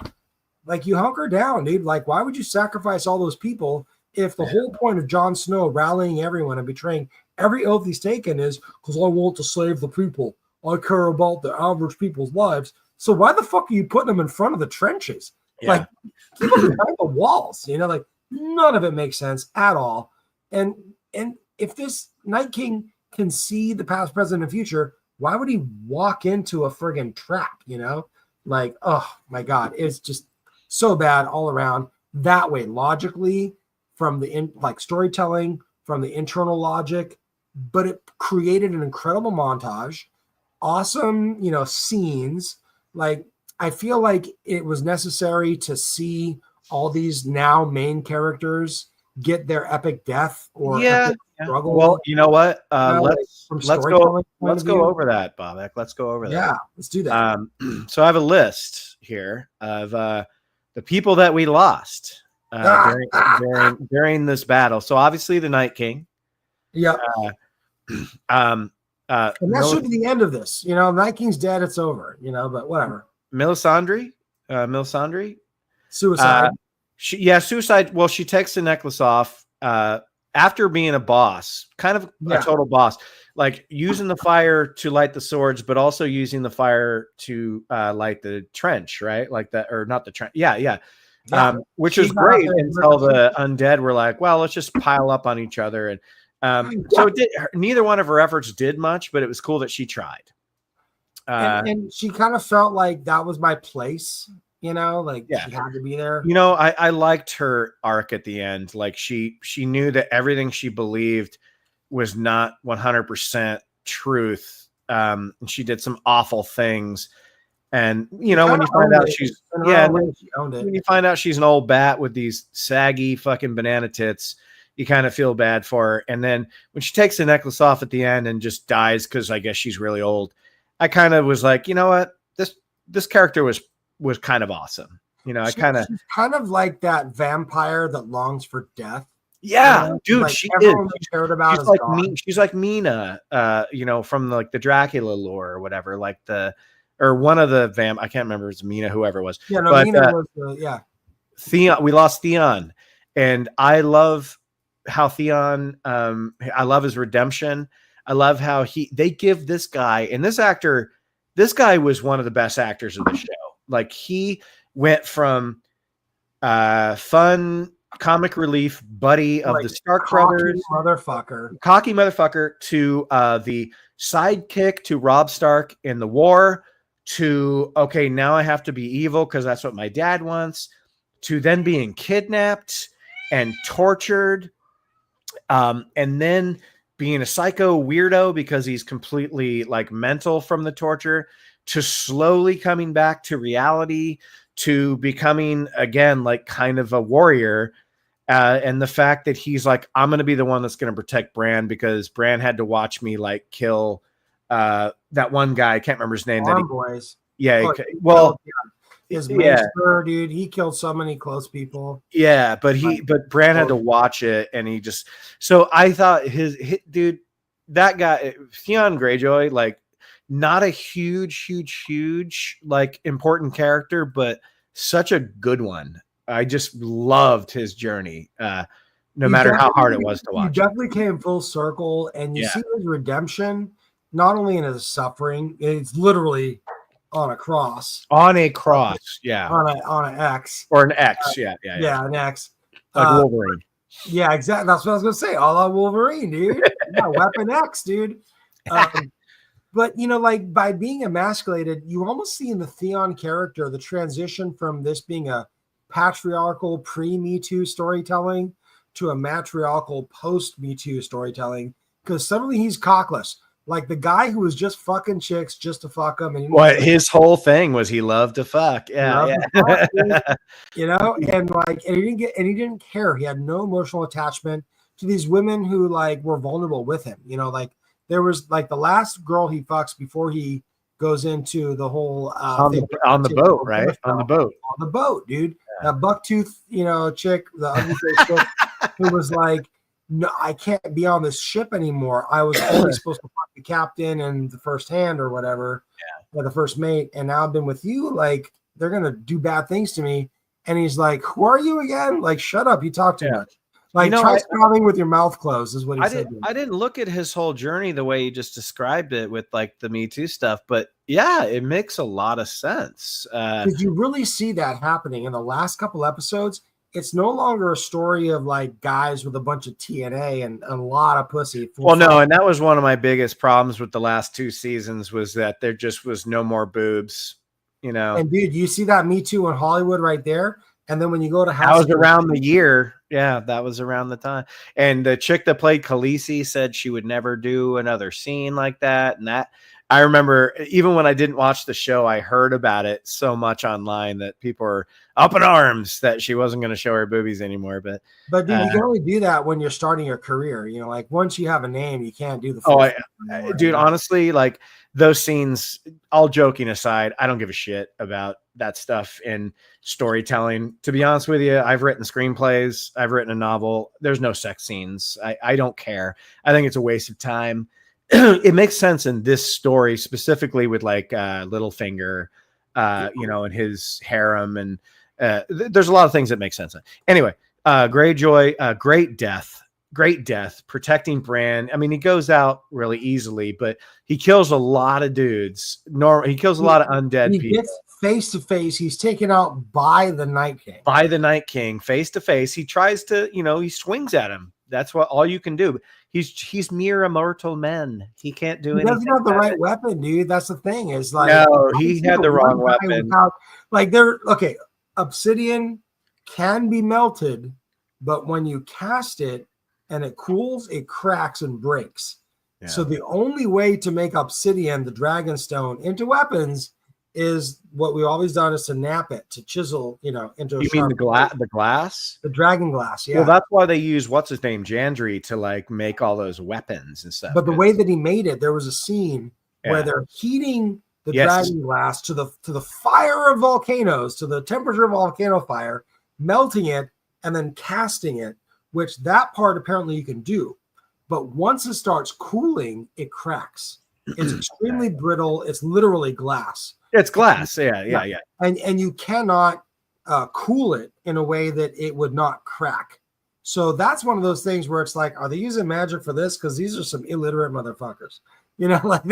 Speaker 5: like, you hunker down, dude. Like, why would you sacrifice all those people if the whole point of Jon Snow rallying everyone and betraying every oath he's taken is because I want to save the people. I care about the average people's lives. So why the fuck are you putting them in front of the trenches?
Speaker 1: Yeah.
Speaker 5: Like, keep them behind the walls, like, none of it makes sense at all. And if this Night King can see the past, present, and future, why would he walk into a friggin' trap, Like, oh my God, it's just so bad all around that way, logically, from the storytelling, from the internal logic, but it created an incredible montage, awesome, scenes. Like, I feel like it was necessary to see all these now main characters get their epic death or epic struggle.
Speaker 1: Well, you know what? Let's go
Speaker 5: over
Speaker 1: over that, Bobek. Let's go over that.
Speaker 5: Yeah, let's do that.
Speaker 1: So I have a list here of the people that we lost during this battle. So obviously the Night King.
Speaker 5: Yeah.
Speaker 1: And
Speaker 5: that should be the end of this. Night King's dead. It's over. But whatever.
Speaker 1: Melisandre.
Speaker 5: Suicide.
Speaker 1: Suicide. Well, she takes the necklace off after being a boss, kind of a total boss, like using the fire to light the swords, but also using the fire to light the trench, right? Like that, or not the trench. Yeah. Which was great until the undead were like, well, let's just pile up on each other. And so neither one of her efforts did much, but it was cool that she tried.
Speaker 5: And she kind of felt like that was my place, she had to be there.
Speaker 1: I liked her arc at the end. Like she knew that everything she believed was not 100% truth. And she did some awful things. And when you find out when you find out she's an old bat with these saggy fucking banana tits, you kind of feel bad for her. And then when she takes the necklace off at the end and just dies because I guess she's really old, I kind of was like, you know what, this character was kind of awesome. You know, I kind of
Speaker 5: she's kind of like that vampire that longs for death.
Speaker 1: yeah,
Speaker 5: You know?
Speaker 1: dude,
Speaker 5: Like,
Speaker 1: she is.
Speaker 5: everyone we cared about
Speaker 1: She's
Speaker 5: is
Speaker 1: like
Speaker 5: gone.
Speaker 1: she's like Mina, you know, from like the Dracula lore or whatever, like or one of the I can't remember if it's Mina, whoever it was.
Speaker 5: Yeah, no,
Speaker 1: but
Speaker 5: Mina was the
Speaker 1: Theon, we lost Theon, and I love how Theon, I love his redemption. I love how they give this guy, and this guy was one of the best actors of the show. Like, he went from fun comic relief buddy of
Speaker 5: like,
Speaker 1: the Stark
Speaker 5: cocky
Speaker 1: brothers,
Speaker 5: cocky
Speaker 1: motherfucker, to the sidekick to Robb Stark in the war, to okay, now I have to be evil because that's what my dad wants, to then being kidnapped and tortured, and then being a psycho weirdo because he's completely like mental from the torture, to slowly coming back to reality, to becoming again like kind of a warrior. And the fact that he's like, I'm going to be the one that's going to protect Bran because Bran had to watch me like kill that one guy. I can't remember his name.
Speaker 5: boys.
Speaker 1: Yeah.
Speaker 5: Oh,
Speaker 1: Well,
Speaker 5: his
Speaker 1: yeah.
Speaker 5: maester, dude, he killed so many close people.
Speaker 1: Yeah, but Bran had to watch it, and he just. So I thought his dude, that guy, Theon Greyjoy, like not a huge like important character, but such a good one. I just loved his journey, no matter how hard it was to watch.
Speaker 5: He definitely came full circle, and you see his redemption not only in his suffering, it's literally on a cross.
Speaker 1: On a cross, yeah.
Speaker 5: On an X.
Speaker 1: Or an X, yeah,
Speaker 5: an X.
Speaker 1: Like Wolverine.
Speaker 5: Yeah, exactly. That's what I was gonna say. All on Wolverine, dude. Yeah, Weapon X, dude. But you know, like by being emasculated, you almost see in the Theon character the transition from this being a patriarchal pre-Me Too storytelling to a matriarchal post-Me Too storytelling, because suddenly he's cockless. Like the guy who was just fucking chicks just to fuck them. And
Speaker 1: what his whole thing was, he loved to fuck. Yeah.
Speaker 5: You know, and he didn't care. He had no emotional attachment to these women who like were vulnerable with him. You know, like there was like the last girl he fucks before he goes into the whole
Speaker 1: on the boat, right? On the boat,
Speaker 5: dude. Yeah. That bucktooth, you know, chick, the ugly chick who was like, no, I can't be on this ship anymore. I was only supposed to fuck the captain and the first hand or whatever, or the first mate. And now I've been with you. Like, they're going to do bad things to me. And he's like, who are you again? Like, shut up. You talk too much. Like, you know, try spelling with your mouth closed is what he said.
Speaker 1: I didn't look at his whole journey the way you just described it with like the Me Too stuff. But yeah, it makes a lot of sense.
Speaker 5: Because you really see that happening in the last couple episodes. It's no longer a story of like guys with a bunch of TNA and a lot of pussy.
Speaker 1: Well, no, and that was one of my biggest problems with the last 2 seasons was that there just was no more boobs, you know.
Speaker 5: And dude, you see that Me Too in Hollywood right there. And then when you go to
Speaker 1: House, that was around the year. Yeah, that was around the time. And the chick that played Khaleesi said she would never do another scene like that. And that I remember, even when I didn't watch the show, I heard about it so much online that people were up in arms that she wasn't going to show her boobies anymore. But
Speaker 5: dude, you can only do that when you're starting your career. You know, like once you have a name, you can't do the.
Speaker 1: Dude, honestly, like those scenes, all joking aside, I don't give a shit about that stuff in storytelling. To be honest with you, I've written screenplays, I've written a novel. There's no sex scenes. I don't care. I think it's a waste of time. It makes sense in this story specifically with like Littlefinger, you know, and his harem, and there's a lot of things that make sense. Anyway, Greyjoy, great death, protecting Bran. I mean, he goes out really easily, but he kills a lot of dudes. He kills a lot of undead people.
Speaker 5: Gets face to face. He's taken out by the Night King.
Speaker 1: By the Night King, face to face. He tries to, you know, he swings at him. That's what all you can do. He's mere immortal man. He can't do anything.
Speaker 5: He doesn't have the right weapon, dude. That's the thing. Is like,
Speaker 1: no, he had the wrong weapon.
Speaker 5: Like obsidian can be melted, but when you cast it and it cools, it cracks and breaks. Yeah. So the only way to make obsidian, the Dragonstone, into weapons is what we've always done is to nap it, to chisel, you know, into.
Speaker 1: You mean the glass?
Speaker 5: The dragon glass, yeah.
Speaker 1: Well, that's why they use what's his name, Jandry, to like make all those weapons and stuff.
Speaker 5: But the way that he made it, there was a scene where they're heating the
Speaker 1: Yes.
Speaker 5: dragon glass to the fire of volcanoes, to the temperature of volcano fire, melting it and then casting it, which that part apparently you can do. But once it starts cooling, it cracks. It's extremely brittle. It's literally glass.
Speaker 1: It's glass. Yeah.
Speaker 5: And you cannot cool it in a way that it would not crack. So that's one of those things where it's like, are they using magic for this? Because these are some illiterate motherfuckers. You know, like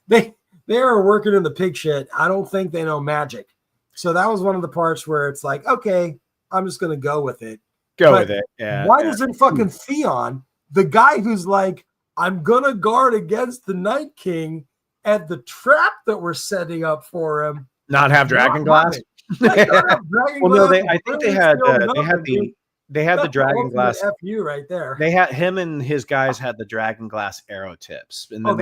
Speaker 5: they are working in the pig shit. I don't think they know magic. So that was one of the parts where it's like, okay, I'm just gonna go with it.
Speaker 1: With it. Yeah.
Speaker 5: Why doesn't fucking Theon, the guy who's like, I'm gonna guard against the Night King at the trap that we're setting up for him,
Speaker 1: not have dragon glass? Well, no, I think they had the dragon glass.
Speaker 5: FU right there.
Speaker 1: They had him and his guys had the dragon glass arrow tips, and then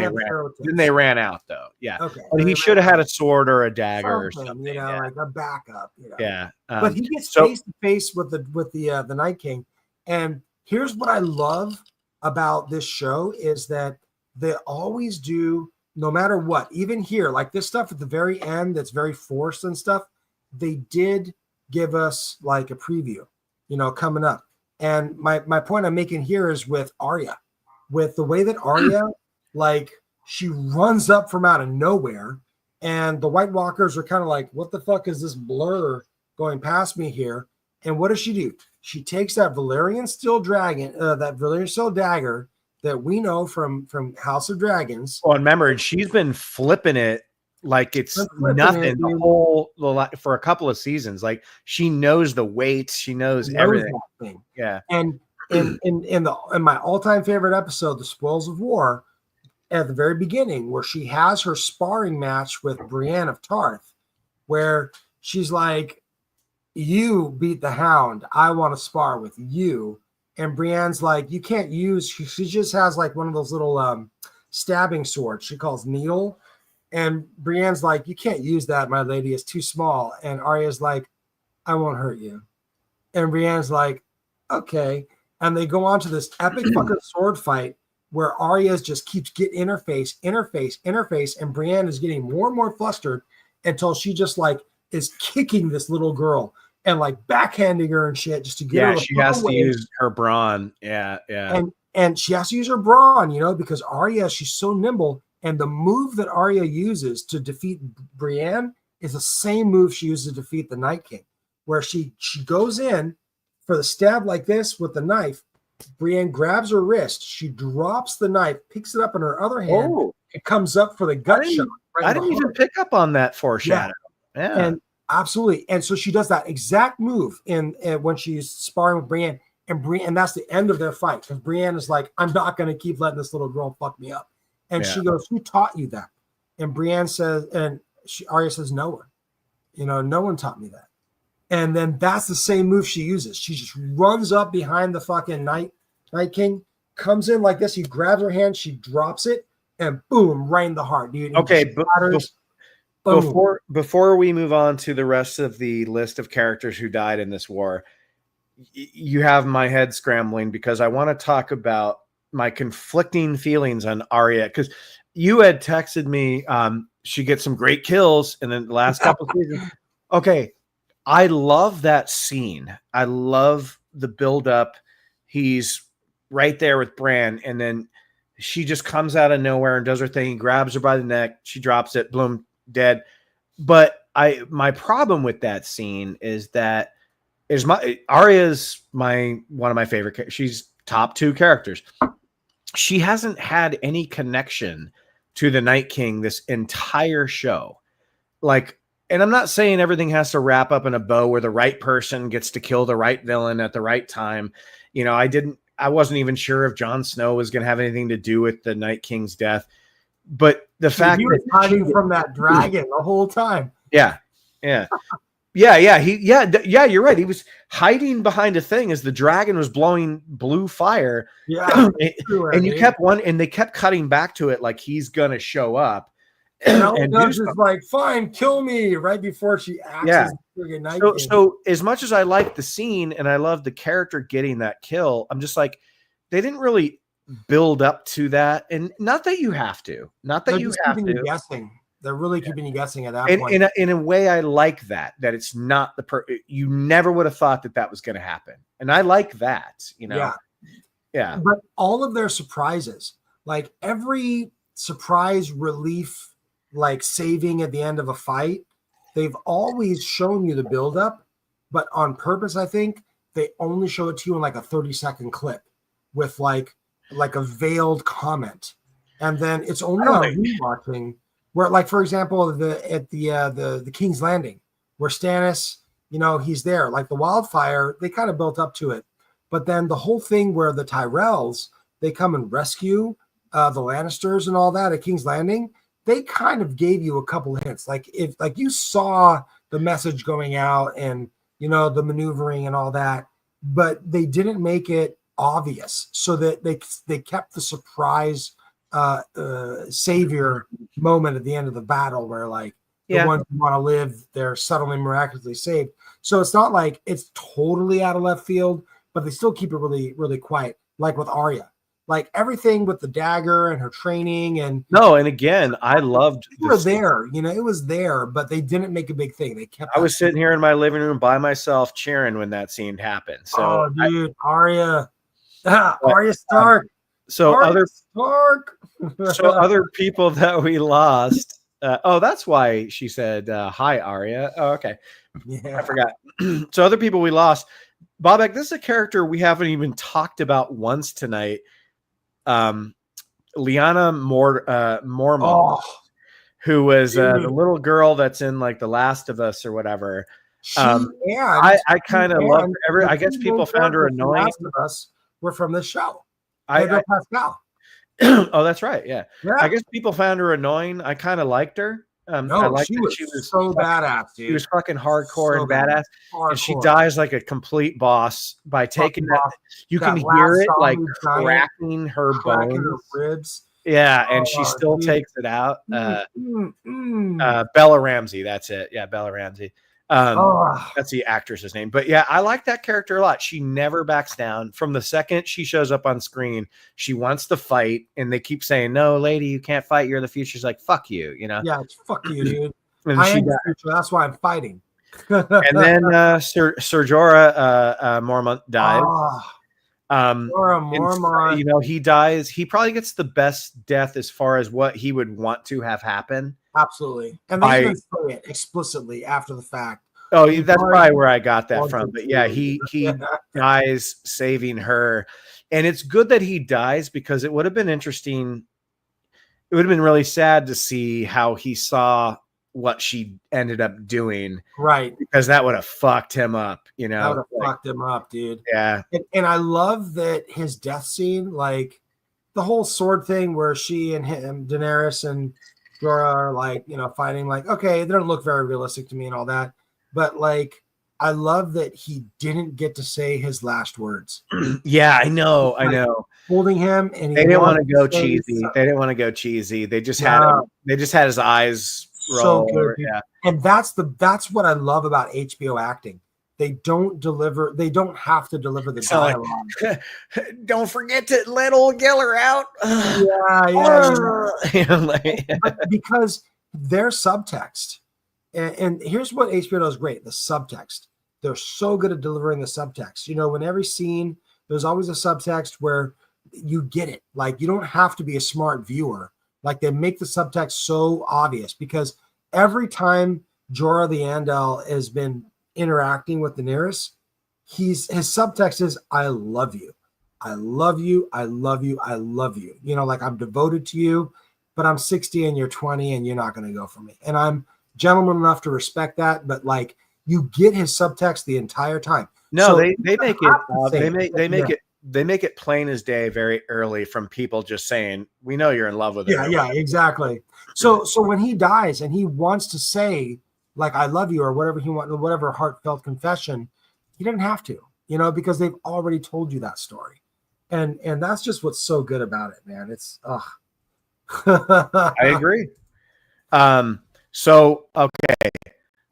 Speaker 1: they ran out though. Yeah,
Speaker 5: okay.
Speaker 1: But he should have had a sword or a dagger or something.
Speaker 5: You know, like a backup. You know?
Speaker 1: Yeah,
Speaker 5: but he gets face to face with the Night King, and here's what I love about this show is that they always do, no matter what, even here, like this stuff at the very end that's very forced and stuff, they did give us like a preview, you know, coming up. And my point I'm making here is with Arya, with the way that Arya, like, she runs up from out of nowhere, and the White Walkers are kind of like, what the fuck is this blur going past me here? And what does she do? She takes that Valyrian steel dragon, that Valyrian steel dagger that we know from House of Dragons.
Speaker 1: Oh, and remember, she's been flipping it like it's nothing for a couple of seasons. Like, she knows the weights, she knows everything. Yeah.
Speaker 5: And in my all-time favorite episode, The Spoils of War, at the very beginning, where she has her sparring match with Brienne of Tarth, where she's like, you beat the Hound, I want to spar with you. And Brienne's like, you can't use, she just has like one of those little stabbing swords she calls needle. And Brienne's like, you can't use that, my lady, it's too small. And Arya's like, I won't hurt you. And Brienne's like, okay. And they go on to this epic fucking sword fight where Arya just keeps getting interface. And Brienne is getting more and more flustered until she just like is kicking this little girl and like backhanding her and shit just to get her.
Speaker 1: Yeah, she has to use her brawn. Yeah.
Speaker 5: And she has to use her brawn, you know, because Arya, she's so nimble. And the move that Arya uses to defeat Brienne is the same move she uses to defeat the Night King, where she goes in for the stab like this with the knife. Brienne grabs her wrist. She drops the knife, picks it up in her other hand. It comes up for the gut shot.
Speaker 1: I didn't even pick up on that foreshadow. Yeah.
Speaker 5: And absolutely. And so she does that exact move when she's sparring with Brienne. And that's the end of their fight, because Brienne is like, I'm not going to keep letting this little girl fuck me up. And she goes, who taught you that? And Brienne says, and Arya says, no one. You know, no one taught me that. And then that's the same move she uses. She just runs up behind the fucking Night King, comes in like this. He grabs her hand, she drops it, and boom, right in the heart, dude.
Speaker 1: Okay, before we move on to the rest of the list of characters who died in this war, you have my head scrambling because I want to talk about my conflicting feelings on Arya, because you had texted me she gets some great kills and then the last couple of seasons. Okay, I love that scene. I love the build up. He's right there with Bran, and then she just comes out of nowhere and does her thing. He grabs her by the neck, she drops it, boom, dead. But my problem with that scene is that Arya's one of my favorite characters. She's top 2 characters. She hasn't had any connection to the Night King this entire show. Like, and I'm not saying everything has to wrap up in a bow where the right person gets to kill the right villain at the right time. You know, I wasn't even sure if Jon Snow was going to have anything to do with the Night King's death. But the fact
Speaker 5: he was hiding from that dragon the whole time.
Speaker 1: Yeah. You're right. He was hiding behind a thing as the dragon was blowing blue fire.
Speaker 5: Yeah.
Speaker 1: And they kept cutting back to it like he's gonna show up.
Speaker 5: And just like, fine, kill me right before she acts as
Speaker 1: so as much as I like the scene and I love the character getting that kill, I'm just like, they didn't really build up to that. And not that you have to. Not that you have to.
Speaker 5: Guessing. They're really keeping you guessing at that
Speaker 1: And
Speaker 5: point.
Speaker 1: in a way, I like that it's not you never would have thought that was going to happen. And I like that, Yeah.
Speaker 5: But all of their surprises, like every surprise relief, like saving at the end of a fight, they've always shown you the buildup, but on purpose, I think they only show it to you in like a 30-second clip with like a veiled comment. And then it's only on rewatching where, like, for example, the King's Landing, where Stannis, he's there, like the wildfire, they kind of built up to it. But then the whole thing where the Tyrells, they come and rescue the Lannisters and all that at King's Landing, they kind of gave you a couple hints. Like if you saw the message going out and, the maneuvering and all that, but they didn't make it obvious so that they kept the surprise savior moment at the end of the battle where like the ones who want to live, they're suddenly miraculously saved. So it's not like it's totally out of left field, but they still keep it really, really quiet. Like with Arya, like everything with the dagger and her training and
Speaker 1: and again, I loved
Speaker 5: you were there, it was there, but they didn't make a big thing. They kept.
Speaker 1: I was sitting here in my living room by myself cheering when that scene happened. So,
Speaker 5: dude, Arya Stark.
Speaker 1: Other
Speaker 5: Stark.
Speaker 1: other people that we lost. That's why she said, "Hi, Arya." Oh, okay.
Speaker 5: Yeah,
Speaker 1: I forgot. So other people we lost. Bobak, this is a character we haven't even talked about once tonight. Lyanna Mormont, who was the little girl that's in like The Last of Us or whatever. I kind of love her. I guess people found her annoying.
Speaker 5: Last of Us were from this show. Pascal.
Speaker 1: Oh, that's right. Yeah. I guess people found her annoying. I kind of liked her. I liked
Speaker 5: she was so badass, dude.
Speaker 1: She was fucking hardcore and badass. And she dies like a complete boss by taking that. You can hear it like cracking her bones,
Speaker 5: her ribs.
Speaker 1: Yeah, and she still takes it out. Bella Ramsey, that's it. Yeah, Bella Ramsey. That's the actress's name. But yeah, I like that character a lot. She never backs down. From the second she shows up on screen, she wants to fight, and they keep saying, "No, lady, you can't fight. You're the future." She's like, "Fuck you,"
Speaker 5: Yeah, it's fuck you, dude.
Speaker 1: And
Speaker 5: I am the future. That's why I'm fighting.
Speaker 1: And then Sir Jorah Mormont dies.
Speaker 5: Jorah Mormont.
Speaker 1: He dies. He probably gets the best death as far as what he would want to have happen.
Speaker 5: Absolutely. And they even say it explicitly after the fact.
Speaker 1: Oh, that's probably where I got that from. But yeah, he dies saving her. And it's good that he dies because it would have been interesting. It would have been really sad to see how he saw what she ended up doing.
Speaker 5: Right.
Speaker 1: Because that would have fucked him up,
Speaker 5: That would have fucked him up, dude.
Speaker 1: Yeah.
Speaker 5: And I love that his death scene, like the whole sword thing where she and him, Daenerys and Jorah are like, fighting, like, okay, they don't look very realistic to me and all that. But like, I love that he didn't get to say his last words.
Speaker 1: Yeah, I know.
Speaker 5: Holding him, and
Speaker 1: they didn't want to go cheesy. They didn't want to go cheesy. They just had him. They just had his eyes roll. So good,
Speaker 5: yeah. And that's what I love about HBO acting. They don't deliver. They don't have to deliver the dialogue.
Speaker 1: Don't forget to let old Geller out.
Speaker 5: Because their subtext, and here's what HBO does great: the subtext. They're so good at delivering the subtext. In every scene, there's always a subtext where you get it. Like, you don't have to be a smart viewer. Like, they make the subtext so obvious because every time Jorah the Andal has been interacting with Daenerys, his subtext is, I love you. I love you. I love you. I love you. Like, I'm devoted to you, but I'm 60 and you're 20 and you're not going to go for me. And I'm gentleman enough to respect that. But like, you get his subtext the entire time.
Speaker 1: No, so they make it, they make it plain as day very early from people just saying, we know you're in love with her.
Speaker 5: Yeah, exactly. So when he dies and he wants to say, like, I love you, or whatever he wants, whatever heartfelt confession, he didn't have to, because they've already told you that story. And that's just what's so good about it, man. It's
Speaker 1: I agree. So okay,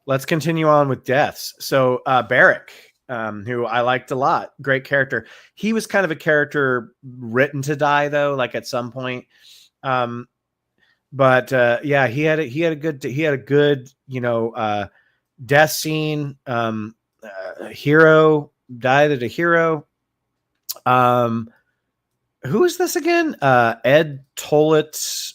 Speaker 1: let's continue on with deaths. So Beric, who I liked a lot, great character. He was kind of a character written to die, though, like at some point. but yeah, he had a good death scene. Hero died at a hero. Who is this again? Ed Tollett,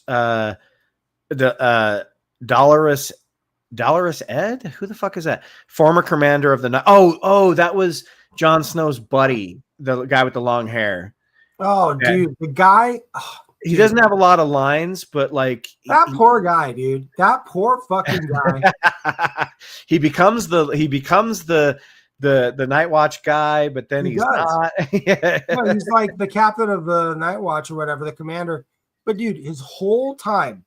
Speaker 1: Dolorous Ed? Who the fuck is that? Former commander of the night. Oh, that was Jon Snow's buddy, the guy with the long hair.
Speaker 5: Oh, dude, the guy. Oh,
Speaker 1: he doesn't have a lot of lines, but like
Speaker 5: that poor guy, dude. That poor fucking guy.
Speaker 1: he becomes the Night Watch guy, but then he's not.
Speaker 5: No, he's like the captain of the Night Watch or whatever, the commander. But dude, his whole time,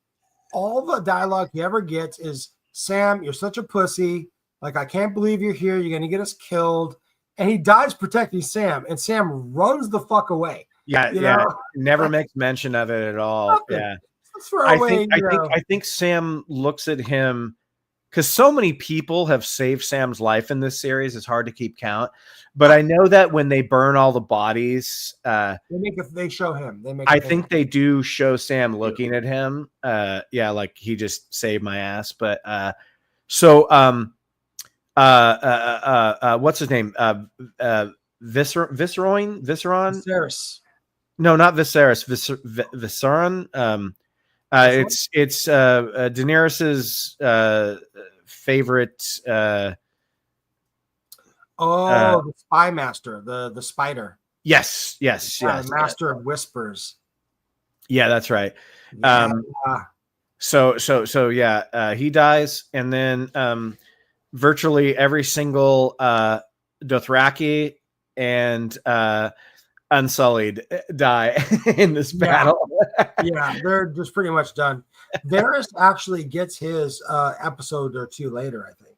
Speaker 5: all the dialogue he ever gets is, Sam, you're such a pussy. Like, I can't believe you're here. You're gonna get us killed. And he dies protecting Sam, and Sam runs the fuck away.
Speaker 1: Yeah,
Speaker 5: you
Speaker 1: yeah.
Speaker 5: know?
Speaker 1: Never makes mention of it at all.
Speaker 5: Nothing.
Speaker 1: Yeah.
Speaker 5: I
Speaker 1: think Sam looks at him, because so many people have saved Sam's life in this series. It's hard to keep count. But I know that when they burn all the bodies,
Speaker 5: they show him.
Speaker 1: I think they do show Sam looking at him. Yeah, like he just saved my ass. But what's his name? Visceron?
Speaker 5: Viserys.
Speaker 1: No, not Viserys. Visceron. It's Daenerys's favorite.
Speaker 5: The spy master, the spider.
Speaker 1: Yes.
Speaker 5: Master of whispers.
Speaker 1: Yeah, that's right.
Speaker 5: Yeah.
Speaker 1: So yeah, he dies, and then virtually every single Dothraki and Unsullied die in this battle.
Speaker 5: Yeah, they're just pretty much done. Varys actually gets his episode or two later, I think.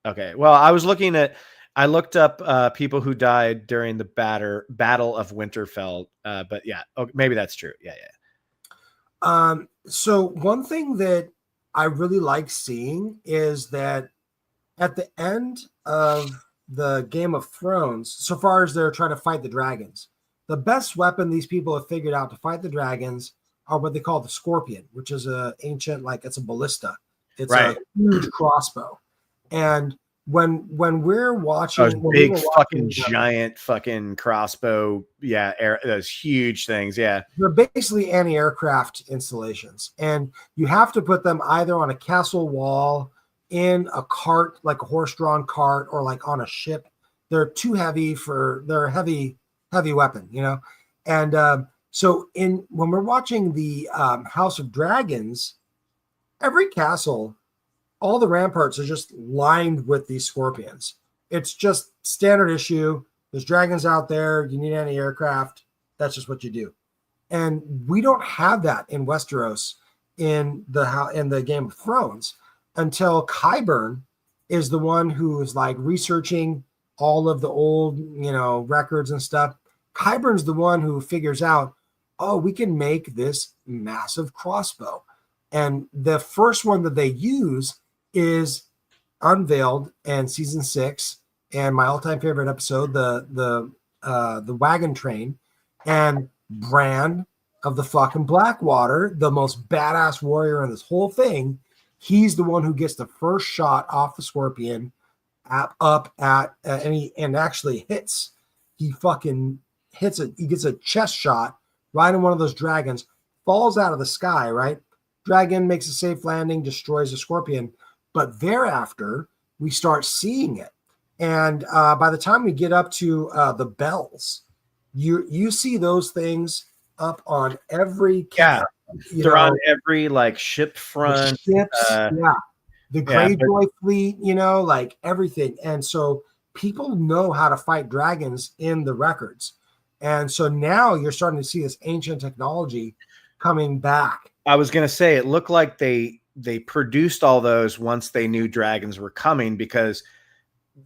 Speaker 1: Okay. Well, I looked up people who died during the Battle of Winterfell. But yeah, maybe that's true. Yeah.
Speaker 5: So one thing that I really like seeing is that at the end of the Game of Thrones, so far as they're trying to fight the dragons, the best weapon these people have figured out to fight the dragons are what they call the scorpion, which is a ancient, like it's a ballista. It's a huge crossbow. And when we're watching
Speaker 1: giant fucking crossbow, those huge things, they're
Speaker 5: basically anti-aircraft installations, and you have to put them either on a castle wall, in a cart, like a horse-drawn cart, or like on a ship. They're too heavy they're a heavy weapon, and so when we're watching the House of Dragons, every castle, all the ramparts are just lined with these scorpions. It's just standard issue. There's dragons out there. You need anti-aircraft. That's just what you do. And we don't have that in Westeros in the Game of Thrones until Qyburn is the one who is like researching all of the old, records and stuff. Qyburn's the one who figures out, we can make this massive crossbow. And the first one that they use is unveiled in season 6, and my all-time favorite episode, the wagon train, and Bran of the fucking Blackwater, the most badass warrior in this whole thing, he's the one who gets the first shot off the scorpion and actually hits. He fucking hits it. He gets a chest shot right in one of those dragons, falls out of the sky, right? Dragon makes a safe landing, destroys the scorpion. But thereafter, we start seeing it. And by the time we get up to the bells, you see those things up on every camp.
Speaker 1: They're on every like ship front.
Speaker 5: Ships, the Greyjoy fleet, like everything. And so people know how to fight dragons in the records. And so now you're starting to see this ancient technology coming back.
Speaker 1: I was going to say, it looked like they produced all those once they knew dragons were coming, because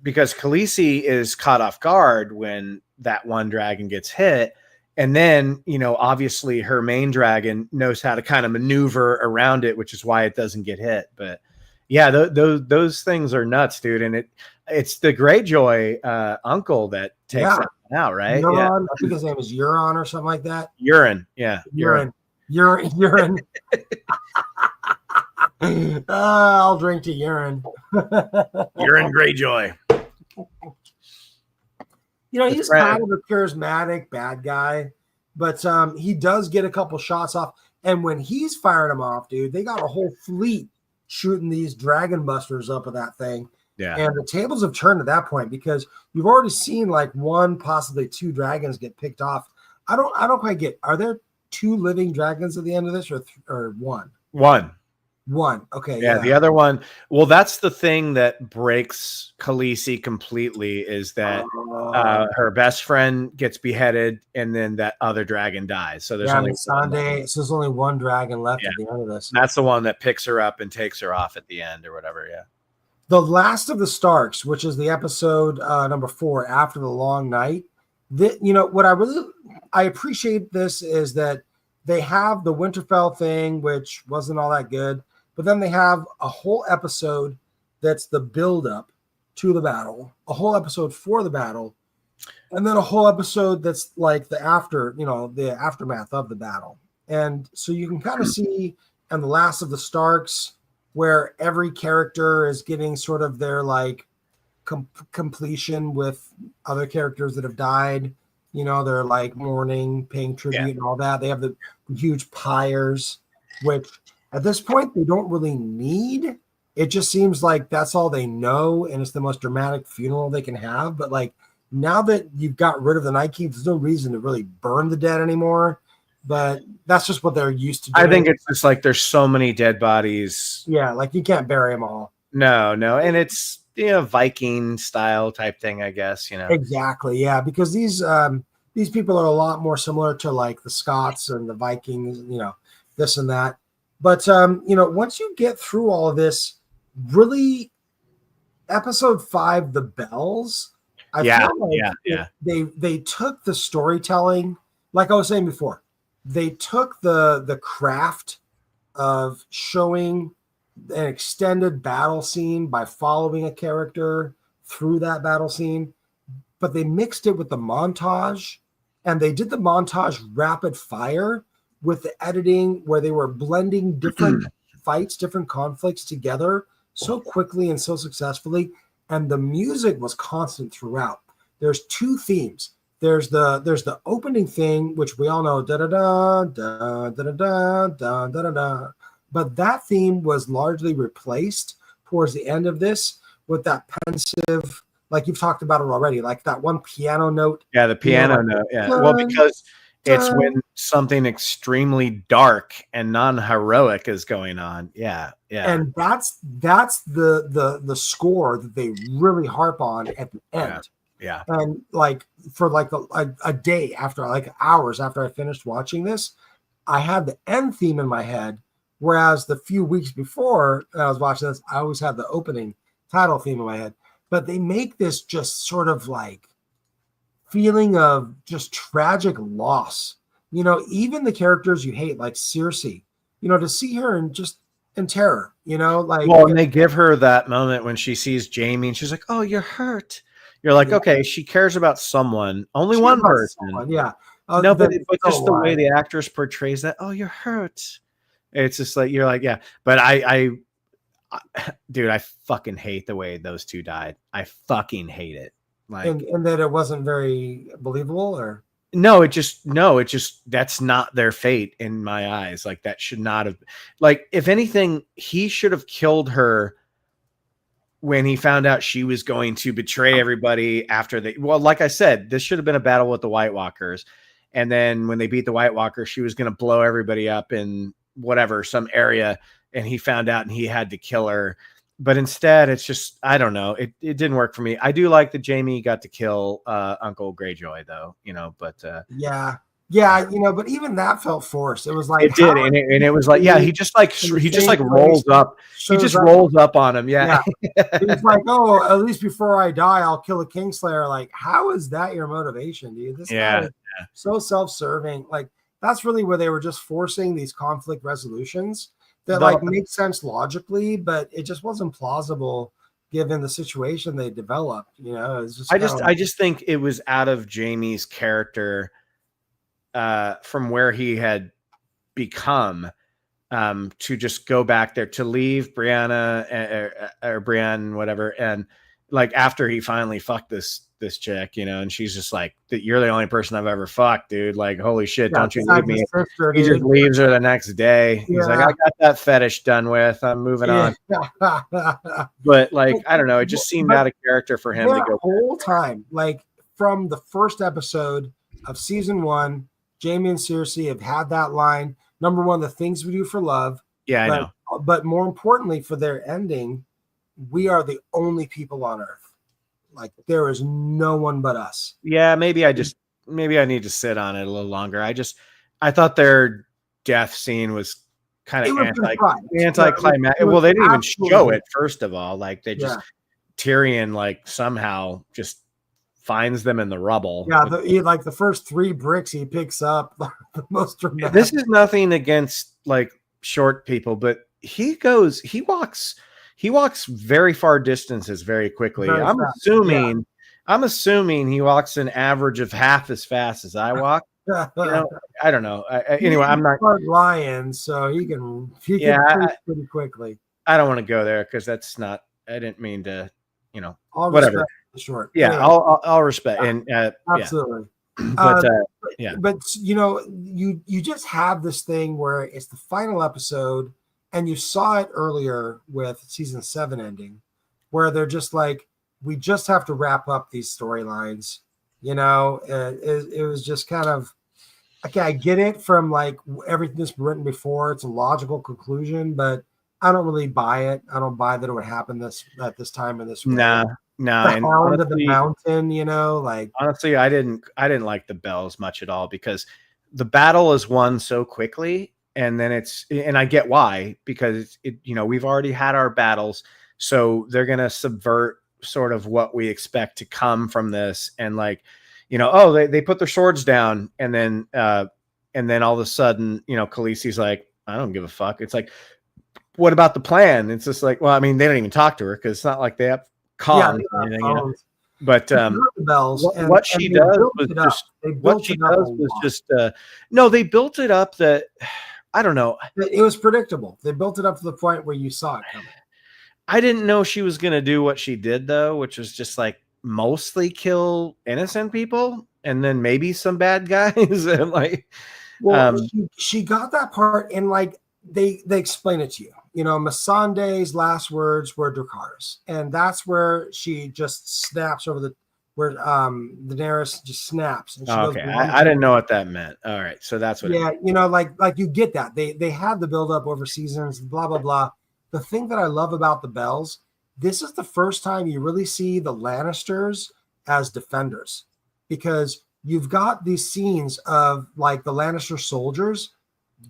Speaker 1: Khaleesi is caught off guard when that one dragon gets hit. And then, obviously her main dragon knows how to kind of maneuver around it, which is why it doesn't get hit. But yeah, those things are nuts, dude. And it's the Greyjoy uncle that takes that out, right?
Speaker 5: Euron, I think his name is Euron or something like that.
Speaker 1: Euron, yeah.
Speaker 5: Euron. Urine. I'll drink to urine.
Speaker 1: Urine Greyjoy.
Speaker 5: He's kind of a charismatic bad guy, but he does get a couple shots off. And when he's firing them off, dude, they got a whole fleet shooting these dragon busters up with that thing.
Speaker 1: Yeah.
Speaker 5: And the tables have turned at that point because you've already seen like one, possibly two dragons get picked off. I don't quite get. Are there two living dragons at the end of this, or one? One. Okay.
Speaker 1: Yeah. The other one. Well, that's the thing that breaks Khaleesi completely is that her best friend gets beheaded, and then that other dragon dies. So there's only
Speaker 5: Sunday. So there's only one dragon left at the end of this.
Speaker 1: That's the one that picks her up and takes her off at the end, or whatever. Yeah.
Speaker 5: The Last of the Starks, which is the episode number 4 after the long night. What I appreciate this is that they have the Winterfell thing, which wasn't all that good, but then they have a whole episode that's the build-up to the battle, a whole episode for the battle, and then a whole episode that's like the aftermath of the battle. And so you can kind of see in The Last of the Starks where every character is getting sort of their like completion with other characters that have died. They're like mourning, paying tribute and all that. They have the huge pyres, which at this point they don't really need. It just seems like that's all they know, and it's the most dramatic funeral they can have. But like now that you've got rid of the Night King, there's no reason to really burn the dead anymore. But that's just what they're used to doing.
Speaker 1: I think it's just like there's so many dead bodies.
Speaker 5: Yeah, like you can't bury them all.
Speaker 1: No, and it's Viking style type thing, I guess.
Speaker 5: Exactly, yeah, because these people are a lot more similar to like the Scots and the Vikings, this and that. But once you get through all of this, really, episode 5, The Bells. I feel like they took the storytelling, like I was saying before. They took the craft of showing an extended battle scene by following a character through that battle scene, but they mixed it with the montage, and they did the montage rapid fire with the editing where they were blending different fights, different conflicts together so quickly and so successfully. And the music was constant throughout. There's 2 themes. There's the opening thing, which we all know, da da da da da da da da da. But that theme was largely replaced towards the end of this with that pensive, like you've talked about it already, like that one piano note.
Speaker 1: Yeah, the piano note. Yeah. Well, because it's when something extremely dark and non-heroic is going on. Yeah.
Speaker 5: And that's the score that they really harp on at the end.
Speaker 1: Yeah.
Speaker 5: And like for like a day after, like hours after I finished watching this, I had the end theme in my head. Whereas the few weeks before I was watching this, I always had the opening title theme in my head. But they make this just sort of like feeling of just tragic loss. Even the characters you hate, like Cersei, to see her in terror,
Speaker 1: and they give her that moment when she sees Jaime and she's like, "Oh, you're hurt." You're like, okay, she cares about someone, only one person.
Speaker 5: Yeah.
Speaker 1: No, but just the way the actress portrays that, "Oh, you're hurt." It's just like, you're like, yeah, but dude, I fucking hate the way those 2 died. I fucking hate it. Like,
Speaker 5: and that it wasn't very believable, or
Speaker 1: it just that's not their fate in my eyes. Like, that should not have, like, if anything, he should have killed her when he found out she was going to betray everybody after like I said, this should have been a battle with the White Walkers. And then when they beat the White Walkers, she was going to blow everybody up in whatever, some area. And he found out and he had to kill her. But instead, it's just, I don't know. It didn't work for me. I do like that Jaime got to kill Uncle Greyjoy, though, but
Speaker 5: yeah, but even that felt forced. It was like
Speaker 1: it did, and it was like, yeah, he just rolls up. He just rolls up on him. Yeah.
Speaker 5: It's like, oh, at least before I die, I'll kill a Kingslayer. Like, how is that your motivation, dude? This guy is so self-serving. Like, that's really where they were just forcing these conflict resolutions that like make sense logically, but it just wasn't plausible given the situation they developed. It's just
Speaker 1: I just think it was out of Jaime's character from where he had become to just go back there, to leave Brianna or Brienne, whatever. And like, after he finally fucked this chick, and she's just like, you're the only person I've ever fucked, dude. Like, holy shit, don't you leave me.
Speaker 5: Sister,
Speaker 1: he just leaves her the next day. He's like, I got that fetish done with. I'm moving on. But like, I don't know. It just seemed out of character for him to go.
Speaker 5: The whole time, like from the first episode of season 1, Jaime and Cersei have had that line. Number 1, the things we do for love.
Speaker 1: Yeah, I know.
Speaker 5: But more importantly, for their ending, we are the only people on Earth. Like, there is no one but us.
Speaker 1: Yeah, maybe I need to sit on it a little longer. I thought their death scene was kind of anticlimactic. Well, they didn't even show it, first of all. Like, they just Tyrion like somehow just finds them in the rubble.
Speaker 5: Yeah, like the first 3 bricks he picks up, the most dramatic.
Speaker 1: This is nothing against like short people, but he walks very far distances very quickly. I'm assuming he walks an average of half as fast as I walk. I don't know. Anyway, I'm not
Speaker 5: lying, so he can pretty quickly.
Speaker 1: I don't want to go there because that's not. I didn't mean to.
Speaker 5: I'll
Speaker 1: whatever.
Speaker 5: Short.
Speaker 1: Yeah, anyway. I'll respect and
Speaker 5: absolutely.
Speaker 1: But
Speaker 5: but you just have this thing where it's the final episode, and you saw it earlier with season 7 ending, where they're just like, we just have to wrap up these storylines. It was just kind of okay. I get it from like everything that's written before; it's a logical conclusion, but I don't really buy it. I don't buy that it would happen at this time in this way.
Speaker 1: No,
Speaker 5: the Hound of the Mountain, like
Speaker 1: honestly, I didn't like the bells much at all, because the battle is won so quickly, and then and I get why, because we've already had our battles, so they're gonna subvert sort of what we expect to come from this, and like, they put their swords down, and then all of a sudden, Khaleesi's like, I don't give a fuck. It's like, what about the plan? It's just like, well, I mean, they don't even talk to her because it's not like they have comms or anything, But what she does was just no, they built it up that I don't know.
Speaker 5: It was predictable. They built it up to the point where you saw it coming.
Speaker 1: I didn't know she was gonna do what she did though, which was just like mostly kill innocent people and then maybe some bad guys. And like,
Speaker 5: she got that part, and like they explain it to you. Missandei's last words were Dracarys, and that's where she just snaps over where Daenerys just snaps. And she
Speaker 1: okay, I didn't know what that meant. All right, so that's what.
Speaker 5: Yeah, like you get that they had the build up over seasons, blah blah blah. The thing that I love about the Bells, this is the first time you really see the Lannisters as defenders, because you've got these scenes of like the Lannister soldiers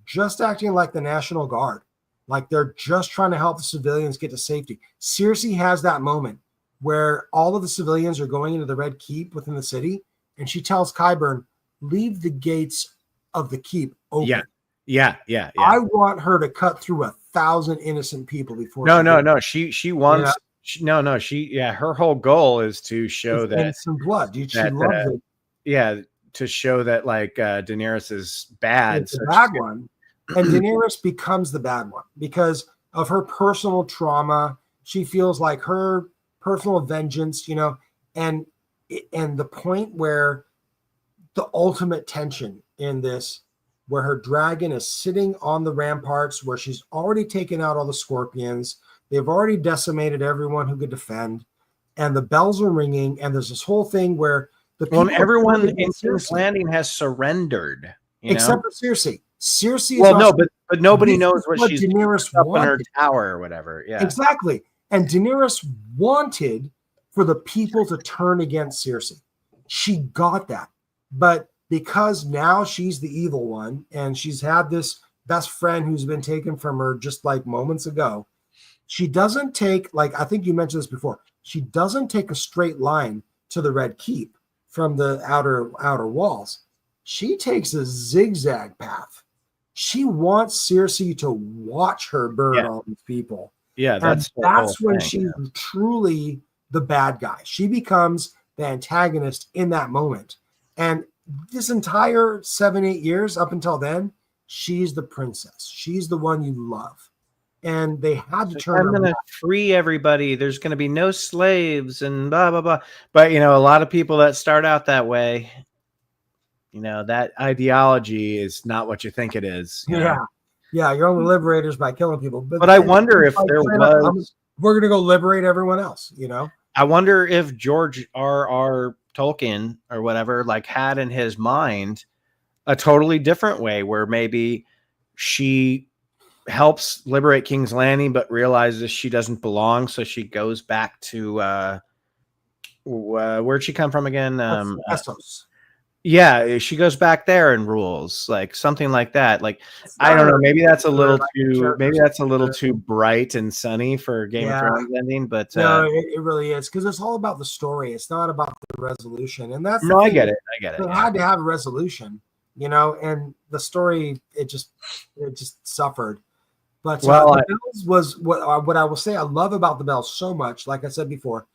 Speaker 5: just acting like the National Guard. Like they're just trying to help the civilians get to safety. Cersei has that moment where all of the civilians are going into the Red Keep within the city, and she tells Qyburn, leave the gates of the keep open.
Speaker 1: Yeah.
Speaker 5: I want her to cut through 1,000 innocent people before.
Speaker 1: No. She wants. Her whole goal is to show that
Speaker 5: some blood. Dude, she loves it.
Speaker 1: Yeah, to show that like Daenerys is bad.
Speaker 5: It's the bad one. And Daenerys becomes the bad one because of her personal trauma. She feels like her personal vengeance, and the point where the ultimate tension in this, where her dragon is sitting on the ramparts, where she's already taken out all the scorpions. They've already decimated everyone who could defend, and the bells are ringing. And there's this whole thing where
Speaker 1: everyone in King's Landing has surrendered,
Speaker 5: except for Cersei. Cersei.
Speaker 1: But nobody knows what she's
Speaker 5: Daenerys
Speaker 1: up in her tower or whatever. Yeah,
Speaker 5: exactly. And Daenerys wanted for the people to turn against Cersei. She got that, but because now she's the evil one, and she's had this best friend who's been taken from her just like moments ago, she doesn't take, like I think you mentioned this before, she doesn't take a straight line to the Red Keep from the outer walls. She takes a zigzag path. She wants Cersei to watch her burn all these people.
Speaker 1: Yeah, that's
Speaker 5: when she's truly the bad guy. She becomes the antagonist in that moment. And this entire 7-8 years up until then, she's the princess. She's the one you love. And they had to turn
Speaker 1: I'm
Speaker 5: her
Speaker 1: going to
Speaker 5: back.
Speaker 1: free everybody. There's going to be no slaves and blah, blah, blah. But, you know, a lot of people that start out that way, you know, that ideology is not what you think it is. You know?
Speaker 5: Yeah, you're only liberators by killing people.
Speaker 1: But I wonder if there was.
Speaker 5: We're going to go liberate everyone else, you know?
Speaker 1: I wonder if George R.R. Tolkien or whatever, like, had in his mind a totally different way where maybe she helps liberate King's Landing, but realizes she doesn't belong. So she goes back to where'd she come from again?
Speaker 5: Essos.
Speaker 1: Yeah, she goes back there and rules, like something like that. Like, I don't know, maybe that's a little too bright and sunny for Game of Thrones ending, but
Speaker 5: no, it really is, because it's all about the story. It's not about the resolution, and that's
Speaker 1: I get it.
Speaker 5: They had to have a resolution, you know, and the story it just suffered. But the Bells was what I will say I love about the Bells so much. Like I said before,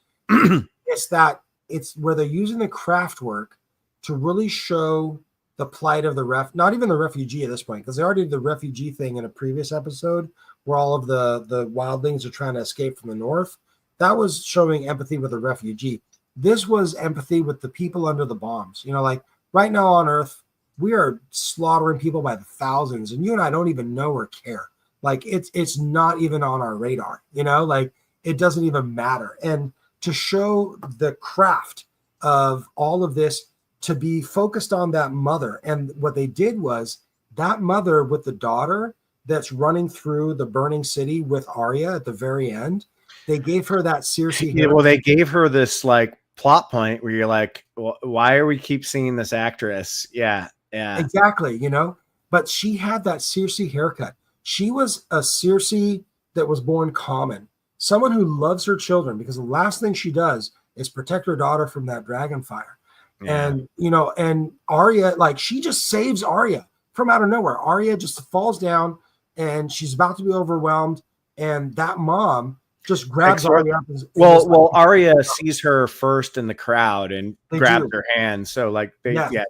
Speaker 5: it's where they're using the craft work to really show the plight of not even the refugee at this point, because they already did the refugee thing in a previous episode where all of the wildlings are trying to escape from the north. That was showing empathy with the refugee. This was empathy with the people under the bombs. You know, like right now on Earth, we are slaughtering people by the thousands, and you and I don't even know or care. Like it's not even on our radar, you know, like it doesn't even matter. And to show the craft of all of this, to be focused on that mother. And what they did was that mother with the daughter that's running through the burning city with Arya at the very end, they gave her that Cersei.
Speaker 1: Yeah, well, they gave her this like plot point where you're like, why are we keep seeing this actress? Yeah.
Speaker 5: Exactly, you know, but she had that Cersei haircut. She was a Cersei that was born common, someone who loves her children, because the last thing she does is protect her daughter from that dragon fire. Yeah. And, you know, and Arya, like, she just saves Arya from out of nowhere. Arya just falls down and she's about to be overwhelmed. And that mom just grabs Arya up.
Speaker 1: Well, Arya sees her first in the crowd and grabs her hand. So, like, yeah.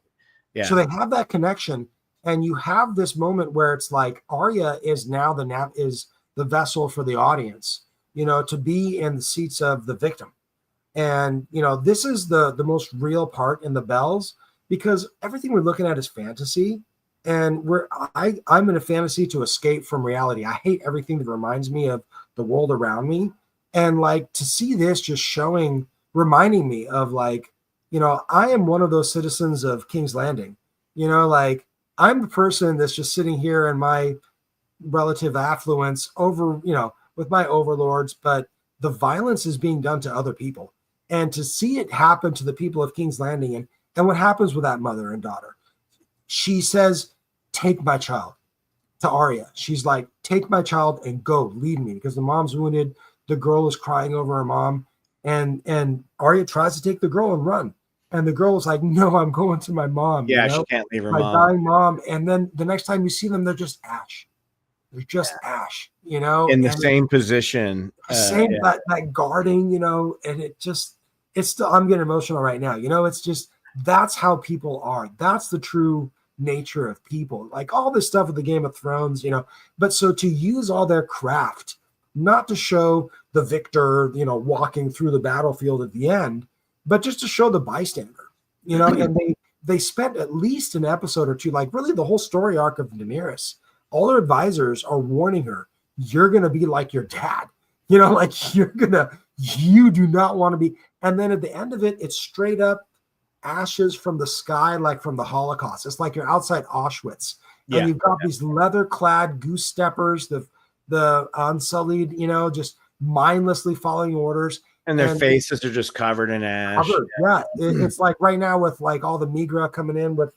Speaker 5: So they have that connection. And you have this moment where it's like Arya is now is the vessel for the audience, you know, to be in the seats of the victim. And, you know, this is the most real part in the Bells, because everything we're looking at is fantasy. And I'm in a fantasy to escape from reality. I hate everything that reminds me of the world around me. And like to see this just reminding me of like, you know, I am one of those citizens of King's Landing, you know, like I'm the person that's just sitting here in my relative affluence over, you know, with my overlords, but the violence is being done to other people. And to see it happen to the people of King's Landing and what happens with that mother and daughter, she says, take my child to Arya. She's like, take my child and go, lead me, because the mom's wounded. The girl is crying over her mom. And Arya tries to take the girl and run. And the girl is like, no, I'm going to my mom.
Speaker 1: Yeah,
Speaker 5: you know?
Speaker 1: She can't leave her
Speaker 5: my dying mom. And then the next time you see them, they're just ash. They're just ash, you know,
Speaker 1: in the same position,
Speaker 5: that guarding, you know, and it's still, I'm getting emotional right now. You know, it's just, that's how people are. That's the true nature of people. Like all this stuff with the Game of Thrones, you know, but so to use all their craft, not to show the victor, you know, walking through the battlefield at the end, but just to show the bystander, you know, and they spent at least an episode or two, like really the whole story arc of Daenerys. All her advisors are warning her, you're going to be like your dad. You know, like you do not want to be. And then at the end of it, it's straight up ashes from the sky, like from the Holocaust. It's like you're outside Auschwitz. And you've got these leather-clad goose steppers, the unsullied, you know, just mindlessly following orders.
Speaker 1: And their faces are just covered in ash.
Speaker 5: It's like right now with like all the Migra coming in with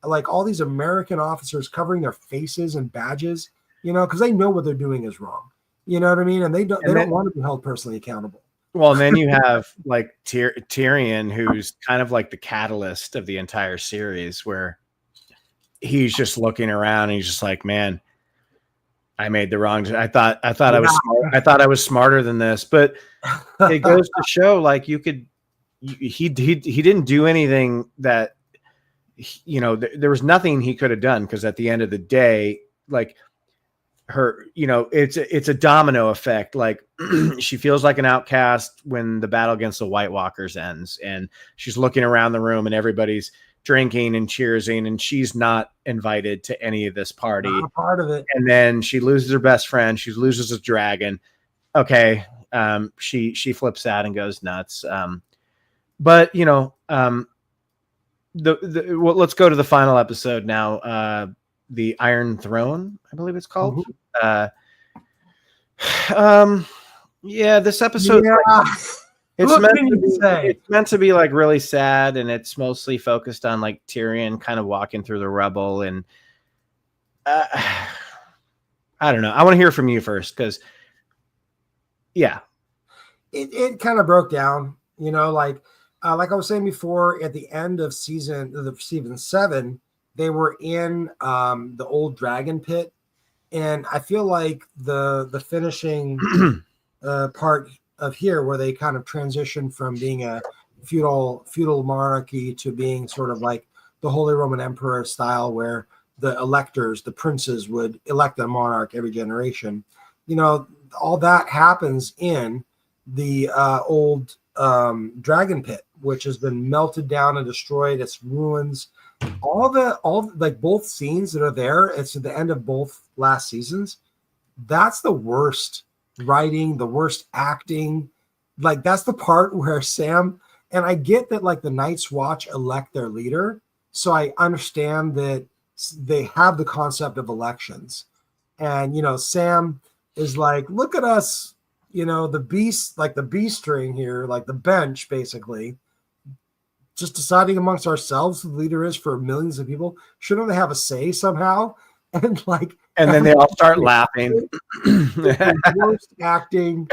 Speaker 5: like all these American officers covering their faces and badges, you know, because they know what they're doing is wrong. You know what I mean? And they don't want to be held personally accountable.
Speaker 1: Well, and then you have like Tyrion, who's kind of like the catalyst of the entire series, where he's just looking around and he's just like, man, I made the wrong. I thought I was smart. I thought I was smarter than this, but it goes to show like he didn't do anything that there was nothing he could have done, because at the end of the day, like her, it's a domino effect. Like she feels like an outcast when the battle against the White Walkers ends, and she's looking around the room and everybody's drinking and cheersing, and she's not invited to any of this party.
Speaker 5: Not a part of it.
Speaker 1: And then she loses her best friend. She loses a dragon. Okay. She flips out and goes nuts. But well, let's go to the final episode now. The Iron Throne, I believe it's called. Yeah, this episode, it's meant to be like really sad, and it's mostly focused on like Tyrion kind of walking through the rubble, and I don't know. I want to hear from you first, because
Speaker 5: it kind of broke down, like I was saying before, at the end of season 7, they were in the old dragon pit, and I feel like the finishing part of here, where they kind of transition from being a feudal monarchy to being sort of like the Holy Roman Emperor style, where the electors, the princes, would elect a monarch every generation. All that happens in the old dragon pit, which has been melted down and destroyed. It's ruins. Both scenes that are there, it's at the end of both last seasons. That's the worst writing, the worst acting. Like, that's the part where Sam, and I get that like the Night's Watch elect their leader, so I understand that they have the concept of elections, and Sam is like, look at us, the beast, like the B string here, like the bench, basically just deciding amongst ourselves who the leader is for millions of people. Shouldn't they have a say somehow? And
Speaker 1: then they all start laughing.
Speaker 5: Worst acting,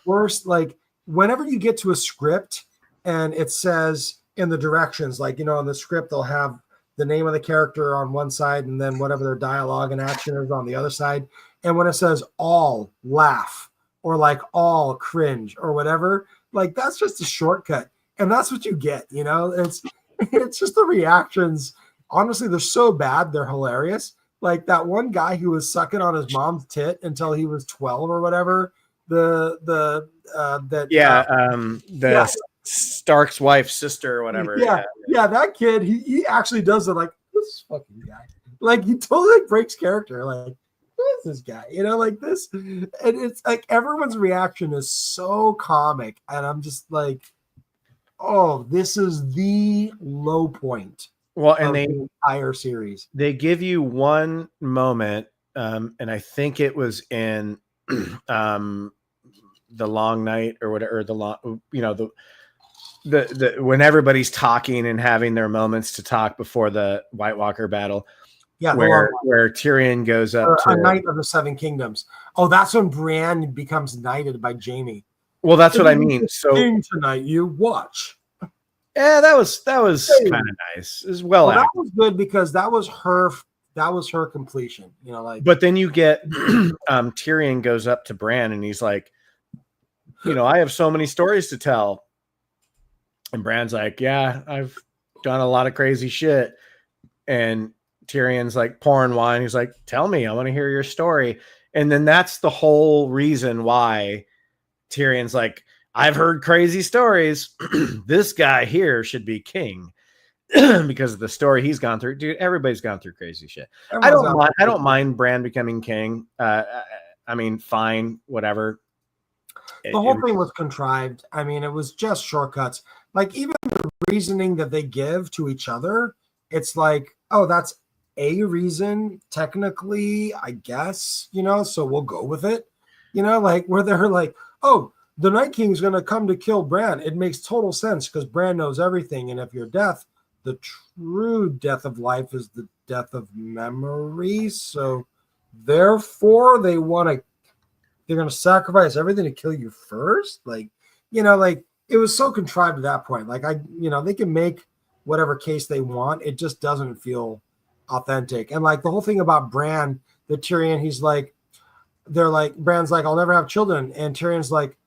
Speaker 5: worst, like whenever you get to a script and it says in the directions, like, in the script, they'll have the name of the character on one side and then whatever their dialogue and action is on the other side. And when it says all laugh or like all cringe or whatever, like that's just a shortcut. And that's what you get, it's just the reactions. Honestly, they're so bad, they're hilarious. Like that one guy who was sucking on his mom's tit until he was 12 or whatever.
Speaker 1: Stark's wife's sister or whatever.
Speaker 5: Yeah, that kid, he actually does it like, this fucking guy. Like he totally breaks character. Like, who is this guy? Like this. And it's like everyone's reaction is so comic. And I'm just like, oh, this is the low point.
Speaker 1: Well, and
Speaker 5: the entire series.
Speaker 1: They give you one moment, and I think it was in the Long Night or whatever, the when everybody's talking and having their moments to talk before the White Walker battle. Yeah, where Tyrion goes up to
Speaker 5: a Knight of the Seven Kingdoms. Oh, that's when Brienne becomes knighted by Jaime.
Speaker 1: Well, that's what I mean. So
Speaker 5: tonight, you watch.
Speaker 1: Yeah, that was kind of nice as well.
Speaker 5: That was good because that was her completion.
Speaker 1: But then you get Tyrion goes up to Bran and he's like, I have so many stories to tell. And Bran's like, yeah, I've done a lot of crazy shit. And Tyrion's like pouring wine. He's like, tell me, I want to hear your story. And then that's the whole reason why Tyrion's like, I've heard crazy stories. This guy here should be king because of the story he's gone through. Dude, everybody's gone through crazy shit. I don't mind Bran becoming king. I mean, fine, whatever.
Speaker 5: The whole thing was contrived. I mean, it was just shortcuts. Like even the reasoning that they give to each other, it's like, oh, that's a reason technically, I guess, so we'll go with it. Like where they're like, oh, the Night King's going to come to kill Bran. It makes total sense because Bran knows everything. And if you're death, the true death of life is the death of memory. So therefore they're going to sacrifice everything to kill you first. Like, like it was so contrived at that point. Like they can make whatever case they want. It just doesn't feel authentic. And like the whole thing about Bran, the Tyrion, Bran's like, I'll never have children. And Tyrion's like,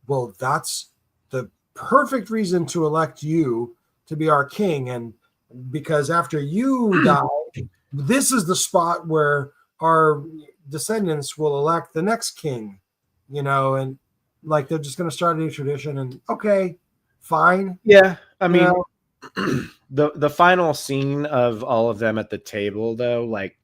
Speaker 5: well, that's the perfect reason to elect you to be our king. And because after you die, this is the spot where our descendants will elect the next king, and like they're just going to start a new tradition. And okay, fine.
Speaker 1: Yeah, I mean,
Speaker 5: Yeah.
Speaker 1: the final scene of all of them at the table, though, like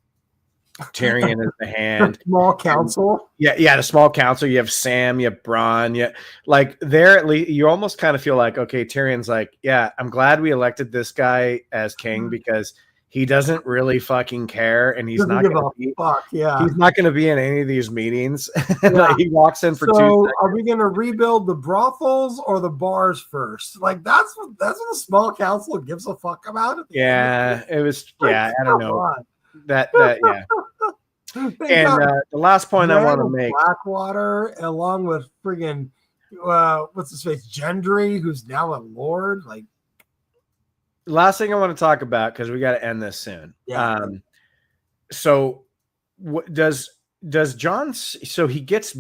Speaker 1: Tyrion is the hand.
Speaker 5: Small council.
Speaker 1: Yeah, the small council. You have Sam, you have Bronn. Yeah, like there at least you almost kind of feel like, okay, Tyrion's like, yeah, I'm glad we elected this guy as king because he doesn't really fucking care, and he's
Speaker 5: Doesn't
Speaker 1: not
Speaker 5: give
Speaker 1: gonna
Speaker 5: a
Speaker 1: be,
Speaker 5: fuck. Yeah.
Speaker 1: he's not going to be in any of these meetings.
Speaker 5: Yeah.
Speaker 1: He walks in for 2
Speaker 5: So
Speaker 1: seconds.
Speaker 5: are we going to rebuild the brothels or the bars first? Like that's what the small council gives a fuck about it.
Speaker 1: Yeah, it was. Yeah, I don't know
Speaker 5: On.
Speaker 1: that. Yeah.
Speaker 5: They
Speaker 1: And
Speaker 5: got
Speaker 1: the last point I want to
Speaker 5: Red
Speaker 1: make.
Speaker 5: Blackwater, along with friggin' what's his face, Gendry, who's now a lord. Like,
Speaker 1: Last thing I want to talk about because we got to end this soon.
Speaker 5: Yeah.
Speaker 1: So, what does Jon? So he gets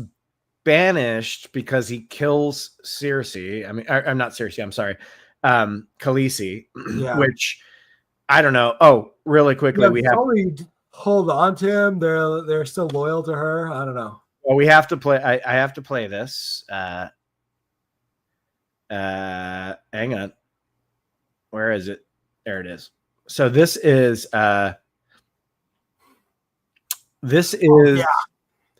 Speaker 1: banished because he kills Cersei. I mean, I'm not Cersei. I'm sorry, Khaleesi.
Speaker 5: Yeah.
Speaker 1: Which I don't know. Oh, really quickly, we have.
Speaker 5: probably hold on to him. They're still loyal to her. I don't know.
Speaker 1: Well, we have to play. I have to play this. Hang on. Where is it? There it is. So this is
Speaker 5: Yeah.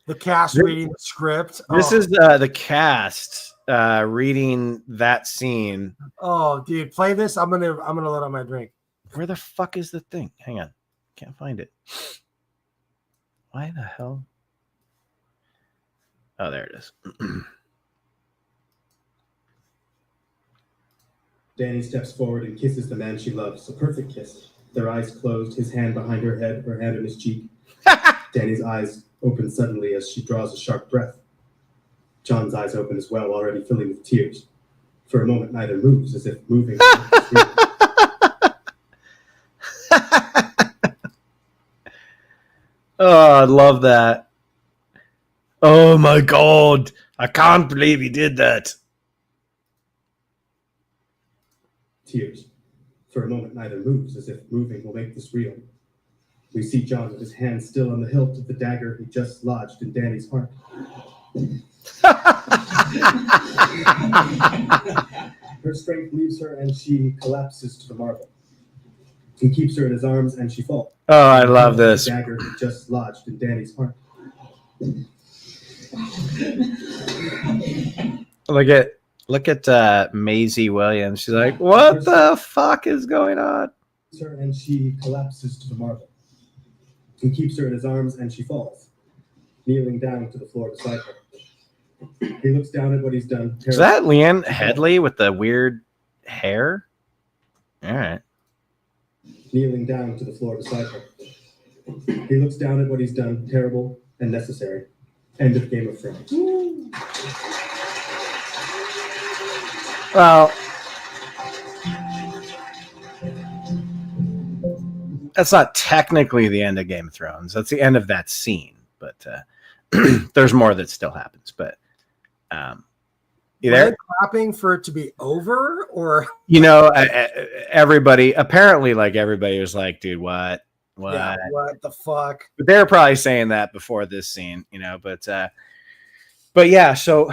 Speaker 5: The cast reading the script.
Speaker 1: This
Speaker 5: Oh.
Speaker 1: is the cast reading that scene.
Speaker 5: Oh, dude, play this. I'm gonna let out my drink.
Speaker 1: Where the fuck is the thing? Hang on. Can't find it. Why the hell? Oh, there it is.
Speaker 7: Dany steps forward and kisses the man she loves. A perfect kiss. Their eyes closed, his hand behind her head, her hand on his cheek. Dany's eyes open suddenly as she draws a sharp breath. Jon's eyes open as well, already filling with tears. For a moment, neither moves, as if moving.
Speaker 1: Oh, I love that. Oh my god. I can't believe he did that.
Speaker 7: Tears. For a moment, neither moves, as if moving will make this real. We see Jon with his hand still on the hilt of the dagger he just lodged in Dany's heart. Her strength leaves her and she collapses to the marble. He keeps her in his arms and she falls.
Speaker 1: Oh, I love this.
Speaker 7: The dagger he just lodged in Dany's heart.
Speaker 1: Look at Maisie Williams. She's like, what the fuck is going on?
Speaker 7: Her and she collapses to the marble. He keeps her in his arms and she falls, kneeling down to the floor beside her. He looks down at what he's done.
Speaker 1: Is that Leanne Headley with the weird hair? All right.
Speaker 7: Kneeling down to the floor beside her. He looks down at what he's done, terrible and necessary. End of Game of Thrones.
Speaker 1: Well, that's not technically the end of Game of Thrones. That's the end of that scene, but there's more that still happens. But you
Speaker 5: Were
Speaker 1: there?
Speaker 5: they clapping for it to be over, or
Speaker 1: Everybody apparently, like everybody was like, "Dude, what?
Speaker 5: yeah, what the fuck?"
Speaker 1: But they were probably saying that before this scene, But yeah, so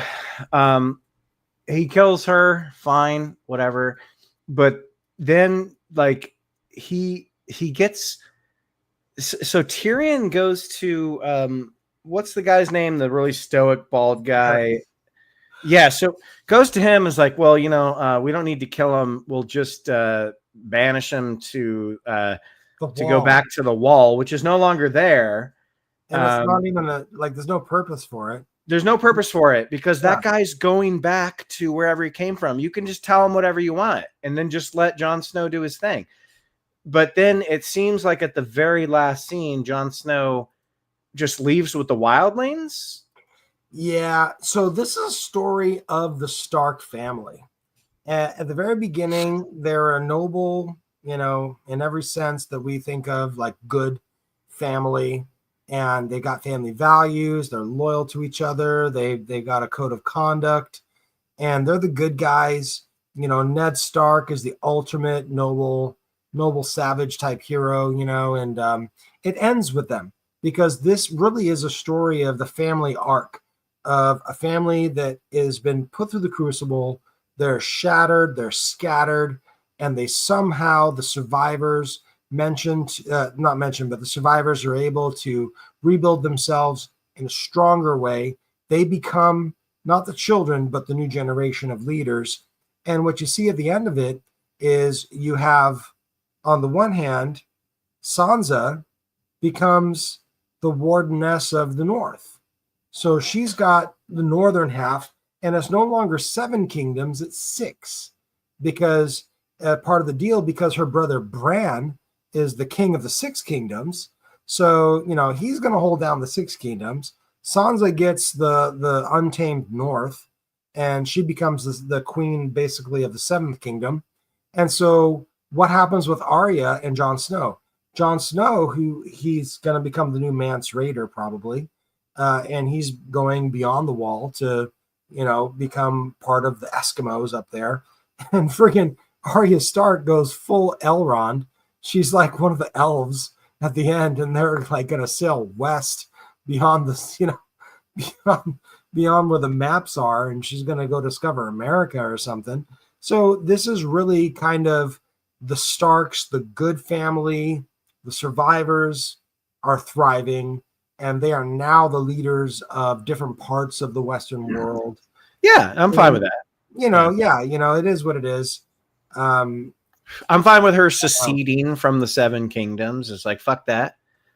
Speaker 1: he kills her, fine, whatever. But then, like, he gets. So Tyrion goes to what's the guy's name? The really stoic bald guy. Yeah, so goes to him, is like, well, we don't need to kill him. We'll just banish him to go back to the wall, which is no longer there.
Speaker 5: And it's not even there's no purpose for it.
Speaker 1: There's no purpose for it because that guy's going back to wherever he came from. You can just tell him whatever you want and then just let Jon Snow do his thing. But then it seems like at the very last scene, Jon Snow just leaves with the wildlings.
Speaker 5: Yeah, so this is a story of the Stark family. At the very beginning, they're a noble, in every sense that we think of, like good family, and they got family values. They're loyal to each other. They got a code of conduct, and they're the good guys. Ned Stark is the ultimate noble, noble savage type hero, and it ends with them because this really is a story of the family arc of a family that has been put through the crucible. They're shattered, they're scattered, and they somehow, the survivors not mentioned, but the survivors are able to rebuild themselves in a stronger way. They become not the children, but the new generation of leaders. And what you see at the end of it is you have, on the one hand, Sansa becomes the wardeness of the North. So she's got the northern half, and it's no longer 7 kingdoms, it's 6, because part of the deal, because her brother Bran is the king of the 6 kingdoms. So, he's going to hold down the 6 kingdoms. Sansa gets the untamed North, and she becomes the queen basically of the 7th kingdom. And so what happens with Arya and Jon Snow? Jon Snow, who he's going to become the new Mance Rayder probably, and he's going beyond the wall to, become part of the Eskimos up there. And friggin' Arya Stark goes full Elrond. She's like one of the elves at the end, and they're like going to sail west beyond the, beyond where the maps are, and she's going to go discover America or something. So this is really kind of the Starks, the good family, the survivors are thriving, and they are now the leaders of different parts of the Western world.
Speaker 1: Yeah, I'm fine with that.
Speaker 5: It is what it is.
Speaker 1: I'm fine with her seceding from the 7 kingdoms. It's like, fuck that.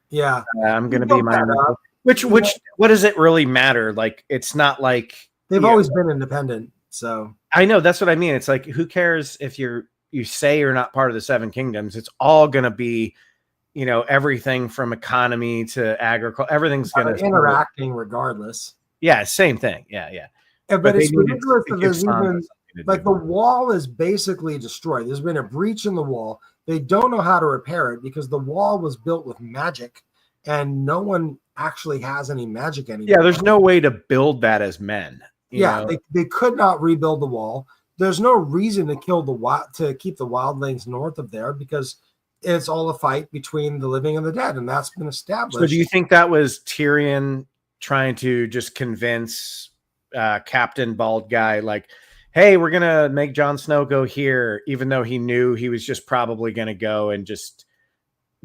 Speaker 5: Yeah.
Speaker 1: I'm going to be my own. Which, what does it really matter? Like, it's not like
Speaker 5: they've always been independent. So
Speaker 1: I know, that's what I mean. It's like, who cares if you say you're not part of the 7 kingdoms? It's all going to be, everything from economy to agriculture. Everything's going to
Speaker 5: interacting regardless.
Speaker 1: Yeah. Same thing. Yeah.
Speaker 5: But it's ridiculous that there's even like the wall is basically destroyed. There's been a breach in the wall. They don't know how to repair it because the wall was built with magic and no one actually has any magic anymore.
Speaker 1: Yeah, there's no way to build that as men.
Speaker 5: They could not rebuild the wall. There's no reason to keep the wildlings north of there because it's all a fight between the living and the dead, and that's been established.
Speaker 1: So do you think that was Tyrion trying to just convince Captain Bald Guy, like, hey, we're going to make Jon Snow go here, even though he knew he was just probably going to go and just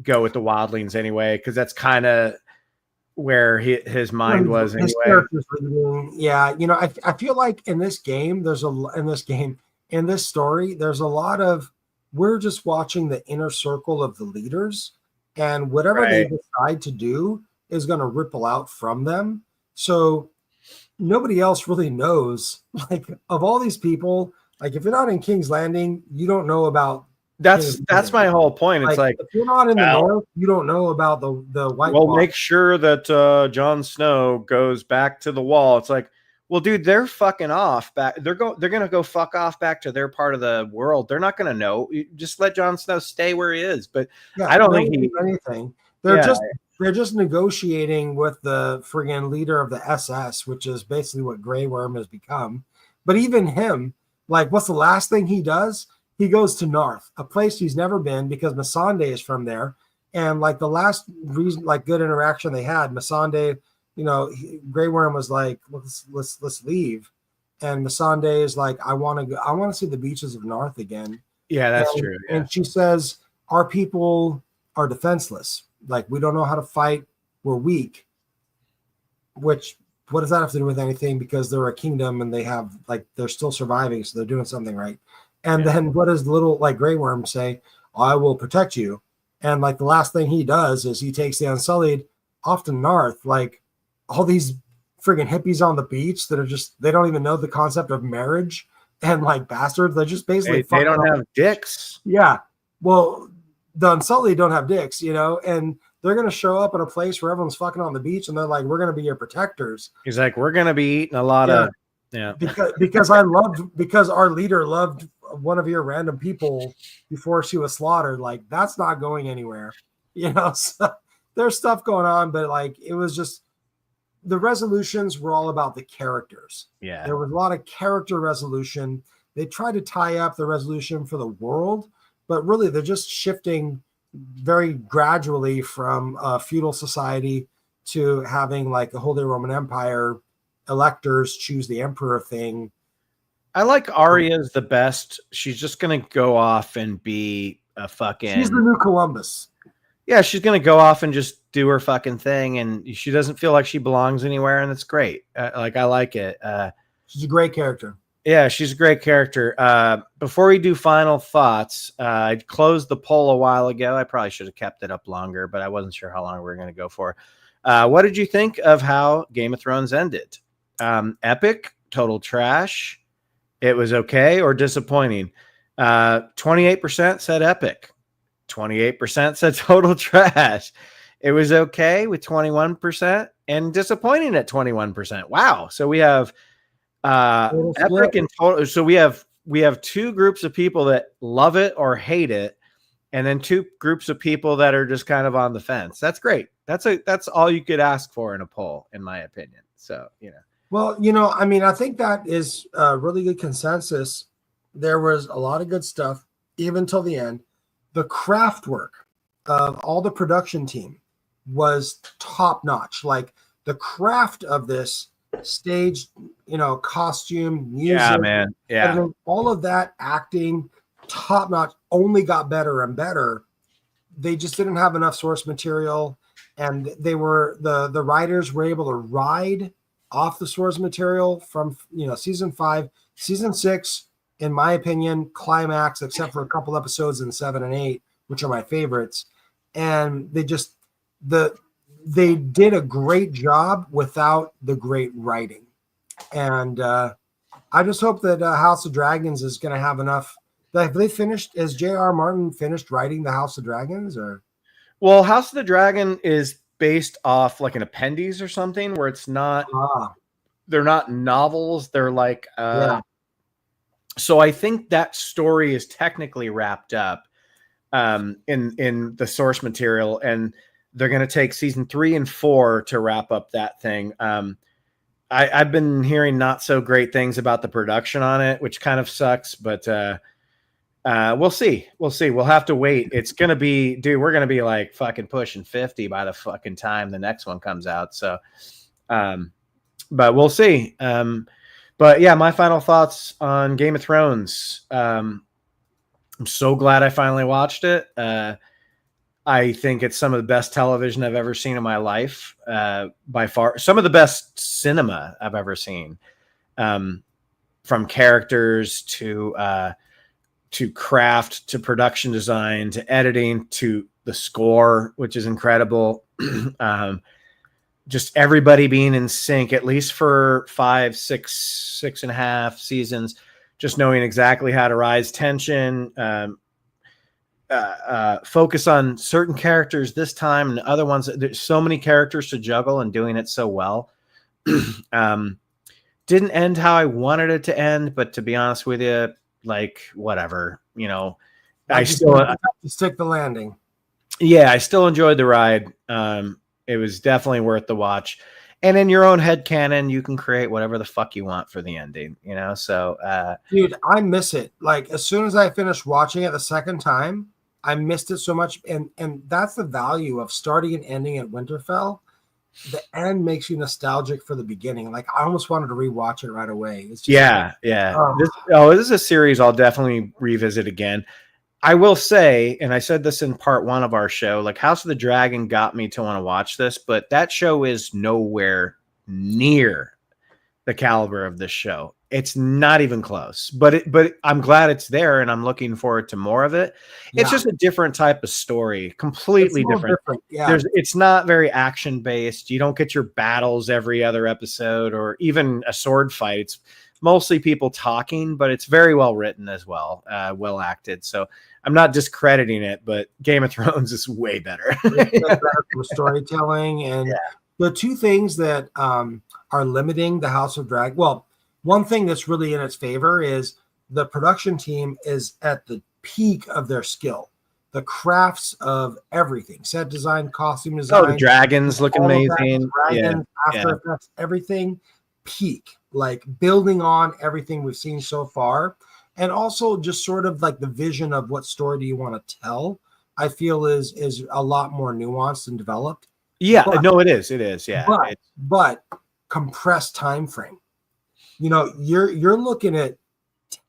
Speaker 1: go with the wildlings anyway? Because that's kind of where his mind was anyway.
Speaker 5: Yeah, I feel like in this story, there's a lot of, we're just watching the inner circle of the leaders, and whatever they decide to do is going to ripple out from them. So nobody else really knows, like, of all these people, like, if you're not in King's Landing, you don't know about.
Speaker 1: That's my whole point. It's like,
Speaker 5: if you're not in the north, you don't know about the White
Speaker 1: Well,
Speaker 5: Walk.
Speaker 1: make sure that Jon Snow goes back to the wall. It's like, well, dude, they're fucking off back. They're gonna go fuck off back to their part of the world. They're not gonna know. Just let Jon Snow stay where he is. But I don't think
Speaker 5: anything. They're just negotiating with the friggin' leader of the SS, which is basically what Grey Worm has become. But even him, like, what's the last thing he does? He goes to Narth, a place he's never been because Missandei is from there. And like the last reason, like, good interaction they had, Missandei, Grey Worm was like, let's leave. And Missandei is like, I want to see the beaches of Narth again.
Speaker 1: Yeah, that's true. Yeah.
Speaker 5: And she says, our people are defenseless. Like, we don't know how to fight. We're weak. Which, what does that have to do with anything? Because they're a kingdom and they're still surviving. So they're doing something right. And then what does little, like, Grey Worm say? I will protect you. And like the last thing he does is he takes the Unsullied off to Narth, like all these friggin' hippies on the beach that are just, they don't even know the concept of marriage and like bastards. They're just basically
Speaker 1: they don't have dicks.
Speaker 5: Yeah. Well, the Unsullied don't have dicks, and they're going to show up in a place where everyone's fucking on the beach and they're like, we're going to be your protectors.
Speaker 1: He's like, we're going to be eating a lot of,
Speaker 5: because our leader loved one of your random people before she was slaughtered. Like, that's not going anywhere, so there's stuff going on, but like, it was just, the resolutions were all about the characters.
Speaker 1: Yeah.
Speaker 5: There was a lot of character resolution. They tried to tie up the resolution for the world, but really they're just shifting very gradually from a feudal society to having like the Holy Roman Empire electors choose the emperor thing.
Speaker 1: I like Arya's the best. She's just gonna go off and be a fucking.
Speaker 5: She's the new Columbus.
Speaker 1: Yeah, she's gonna go off and just do her fucking thing, and she doesn't feel like she belongs anywhere, and it's great. Like I like it.
Speaker 5: She's a great character.
Speaker 1: Yeah, she's a great character. Before we do final thoughts, I closed the poll a while ago. I probably should have kept it up longer, but I wasn't sure how long we were going to go for. What did you think of how Game of Thrones ended? Epic, total trash. It was okay or disappointing. 28% said epic. 28% said total trash. It was okay with 21% and disappointing at 21%. Wow. So we have epic and total. So we have two groups of people that love it or hate it, and then two groups of people that are just kind of on the fence. That's great. That's all you could ask for in a poll, in my opinion. So,
Speaker 5: Well, I mean, I think that is a really good consensus. There was a lot of good stuff, even till the end. The craft work of all the production team was top notch. Like the craft of this stage, costume, music,
Speaker 1: yeah, man, yeah,
Speaker 5: editing, all of that acting, top notch, only got better and better. They just didn't have enough source material, and they were the writers were able to ride off the source material from season 5, season 6. In my opinion, climax, except for a couple episodes in 7 and 8, which are my favorites. And they did a great job without the great writing. And I just hope that House of Dragons is going to have enough. Have they finished? Has J.R. Martin finished writing the House of Dragons? Or
Speaker 1: well, House of the Dragon is based off like an appendix or something where it's not. They're not novels. They're like.
Speaker 5: Yeah.
Speaker 1: So I think that story is technically wrapped up in the source material, and they're going to take season 3 and 4 to wrap up that thing. I've been hearing not so great things about the production on it, which kind of sucks, but we'll see. We'll have to wait. It's going to be, dude, we're going to be like fucking pushing 50 by the fucking time the next one comes out. So, but we'll see. But yeah, my final thoughts on Game of Thrones. I'm so glad I finally watched it. I think it's some of the best television I've ever seen in my life, by far. Some of the best cinema I've ever seen, from characters to craft to production design to editing to the score, which is incredible. Just everybody being in sync, at least for 5, 6, 6.5 seasons, just knowing exactly how to rise tension, focus on certain characters this time and other ones. There's so many characters to juggle and doing it so well. Didn't end how I wanted it to end, but to be honest with you, like whatever, I still
Speaker 5: stick the landing.
Speaker 1: Yeah, I still enjoyed the ride. It was definitely worth the watch. And in your own headcanon, you can create whatever the fuck you want for the ending, So,
Speaker 5: dude, I miss it. Like as soon as I finished watching it the second time, I missed it so much. And that's the value of starting and ending at Winterfell. The end makes you nostalgic for the beginning. Like I almost wanted to rewatch it right away. It's just
Speaker 1: yeah. This is a series I'll definitely revisit again. I will say, and I said this in part 1 of our show, like House of the Dragon got me to want to watch this, but that show is nowhere near the caliber of this show. It's not even close, but I'm glad it's there, and I'm looking forward to more of it. Yeah. It's just a different type of story, completely different.
Speaker 5: Yeah.
Speaker 1: It's not very action based. You don't get your battles every other episode or even a sword fight. It's mostly people talking, but it's very well written as well, well acted. So I'm not discrediting it, but Game of Thrones is way better.
Speaker 5: For storytelling, and the two things that are limiting the House of Dragon. Well, one thing that's really in its favor is the production team is at the peak of their skill. The crafts of everything, set design, costume design.
Speaker 1: Oh, the dragons look amazing.
Speaker 5: Dragons, After Effects, everything peak, like building on everything we've seen so far. and also just sort of like the vision of what story do you want to tell, I feel is a lot more nuanced and developed.
Speaker 1: Yeah,
Speaker 5: But-
Speaker 1: no, it is. Yeah,
Speaker 5: but compressed time frame. You know, you're looking at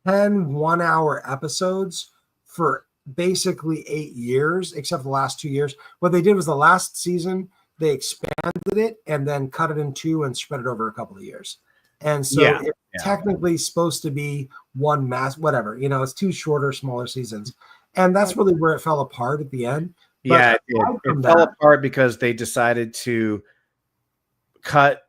Speaker 5: 10 1-hour episodes for basically 8 years, except the last 2 years. What they did was the last season, they expanded it and then cut it in 2 and spread it over a couple of years. And so it's technically supposed to be one mass, whatever, you know, it's 2 shorter, smaller seasons. And that's really where it fell apart at the end. But
Speaker 1: it fell apart because they decided to cut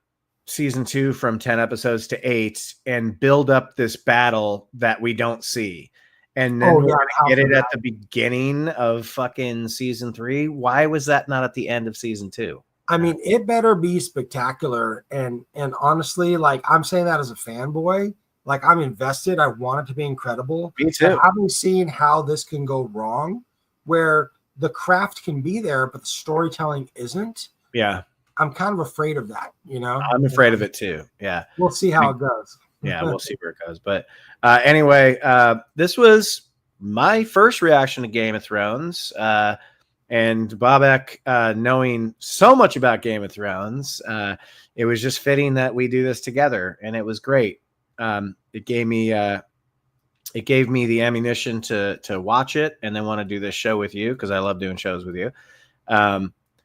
Speaker 1: season 2 from 10 episodes to 8 and build up this battle that we don't see. And then get it at the beginning of fucking season 3. Why was that not at the end of season 2?
Speaker 5: I mean, it better be spectacular. And honestly, like, I'm saying that as a fanboy, like, I'm invested. I want it to be incredible.
Speaker 1: Me too.
Speaker 5: And having seen how this can go wrong, where the craft can be there, but the storytelling isn't.
Speaker 1: Yeah.
Speaker 5: I'm kind of afraid of that, you know?
Speaker 1: I'm afraid of it too. Yeah.
Speaker 5: We'll see how it goes.
Speaker 1: Yeah, we'll see where it goes. But anyway, this was my first reaction to Game of Thrones. And Bobek, knowing so much about Game of Thrones, it was just fitting that we do this together, and it was great. It gave me the ammunition to watch it and then want to do this show with you, because I love doing shows with you.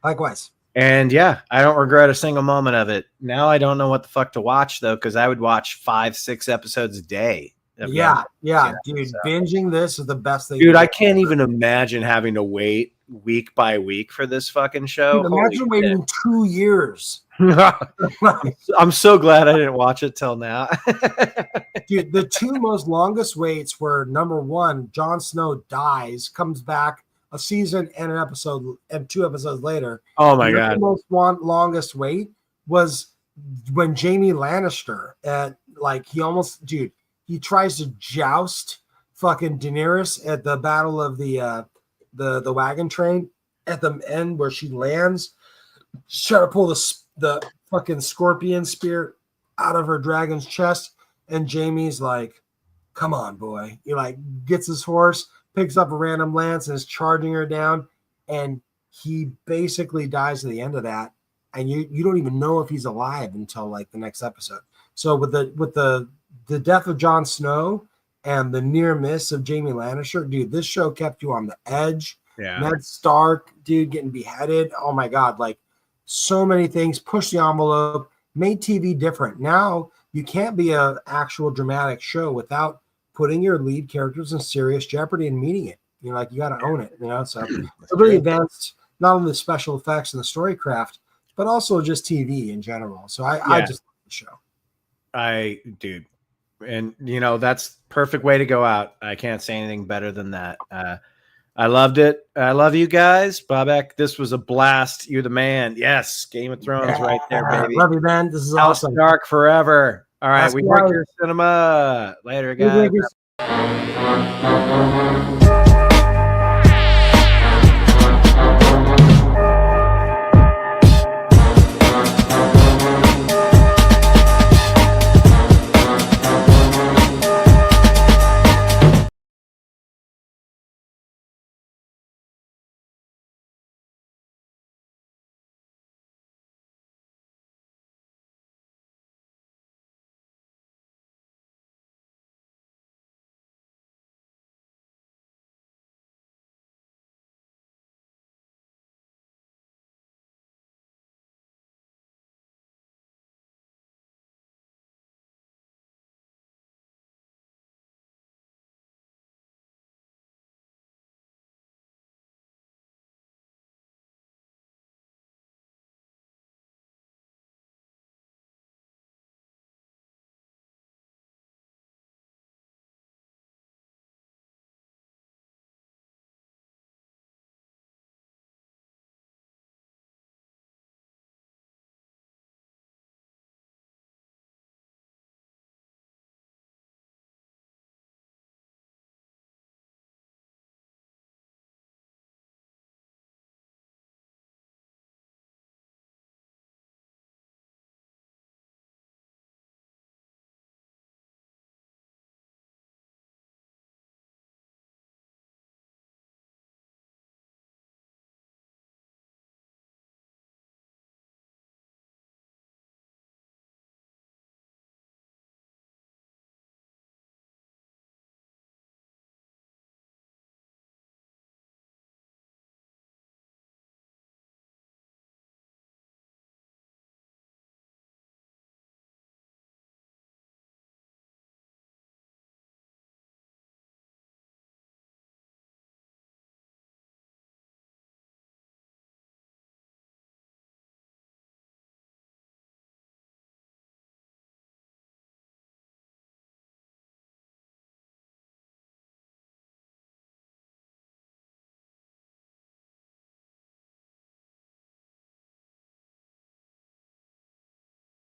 Speaker 5: Likewise.
Speaker 1: And yeah, I don't regret a single moment of it. Now I don't know what the fuck to watch though, because I would watch 5-6 episodes a day.
Speaker 5: Yeah, dude. So. Binging this is the best thing.
Speaker 1: Dude, I can't even imagine having to wait week by week for this fucking show.
Speaker 5: Dude, imagine waiting 2 years.
Speaker 1: I'm so glad I didn't watch it till now.
Speaker 5: Dude, the 2 most longest waits were, number 1, Jon Snow dies, comes back a season and an episode, and 2 episodes later.
Speaker 1: Oh my god!
Speaker 5: The most longest wait was when Jaime Lannister, he tries to joust fucking Daenerys at the battle of the wagon train at the end where she lands. She's trying to pull the fucking scorpion spear out of her dragon's chest, and Jaime's like, "Come on, boy!" He like gets his horse, picks up a random lance, and is charging her down, and he basically dies at the end of that, and you don't even know if he's alive until like the next episode. So with the death of Jon Snow and the near miss of Jaime Lannister, dude, this show kept you on the edge.
Speaker 1: Yeah.
Speaker 5: Ned Stark, dude, getting beheaded. Oh my god, like so many things. Pushed the envelope, made TV different. Now you can't be an actual dramatic show without putting your lead characters in serious jeopardy and meeting it. You know, like you got to own it. You know, so it really advanced not only the special effects and the story craft, but also just TV in general. So I just love the show.
Speaker 1: Dude. And you know, that's perfect way to go out. I can't say anything better than that. I loved it. I love you guys. Bobek, this was a blast. You're the man. Yes, Game of Thrones right there, baby.
Speaker 5: Love you, man. This is
Speaker 1: House
Speaker 5: awesome.
Speaker 1: Dark forever. All right,
Speaker 5: That's
Speaker 1: we work your cinema. Later, guys.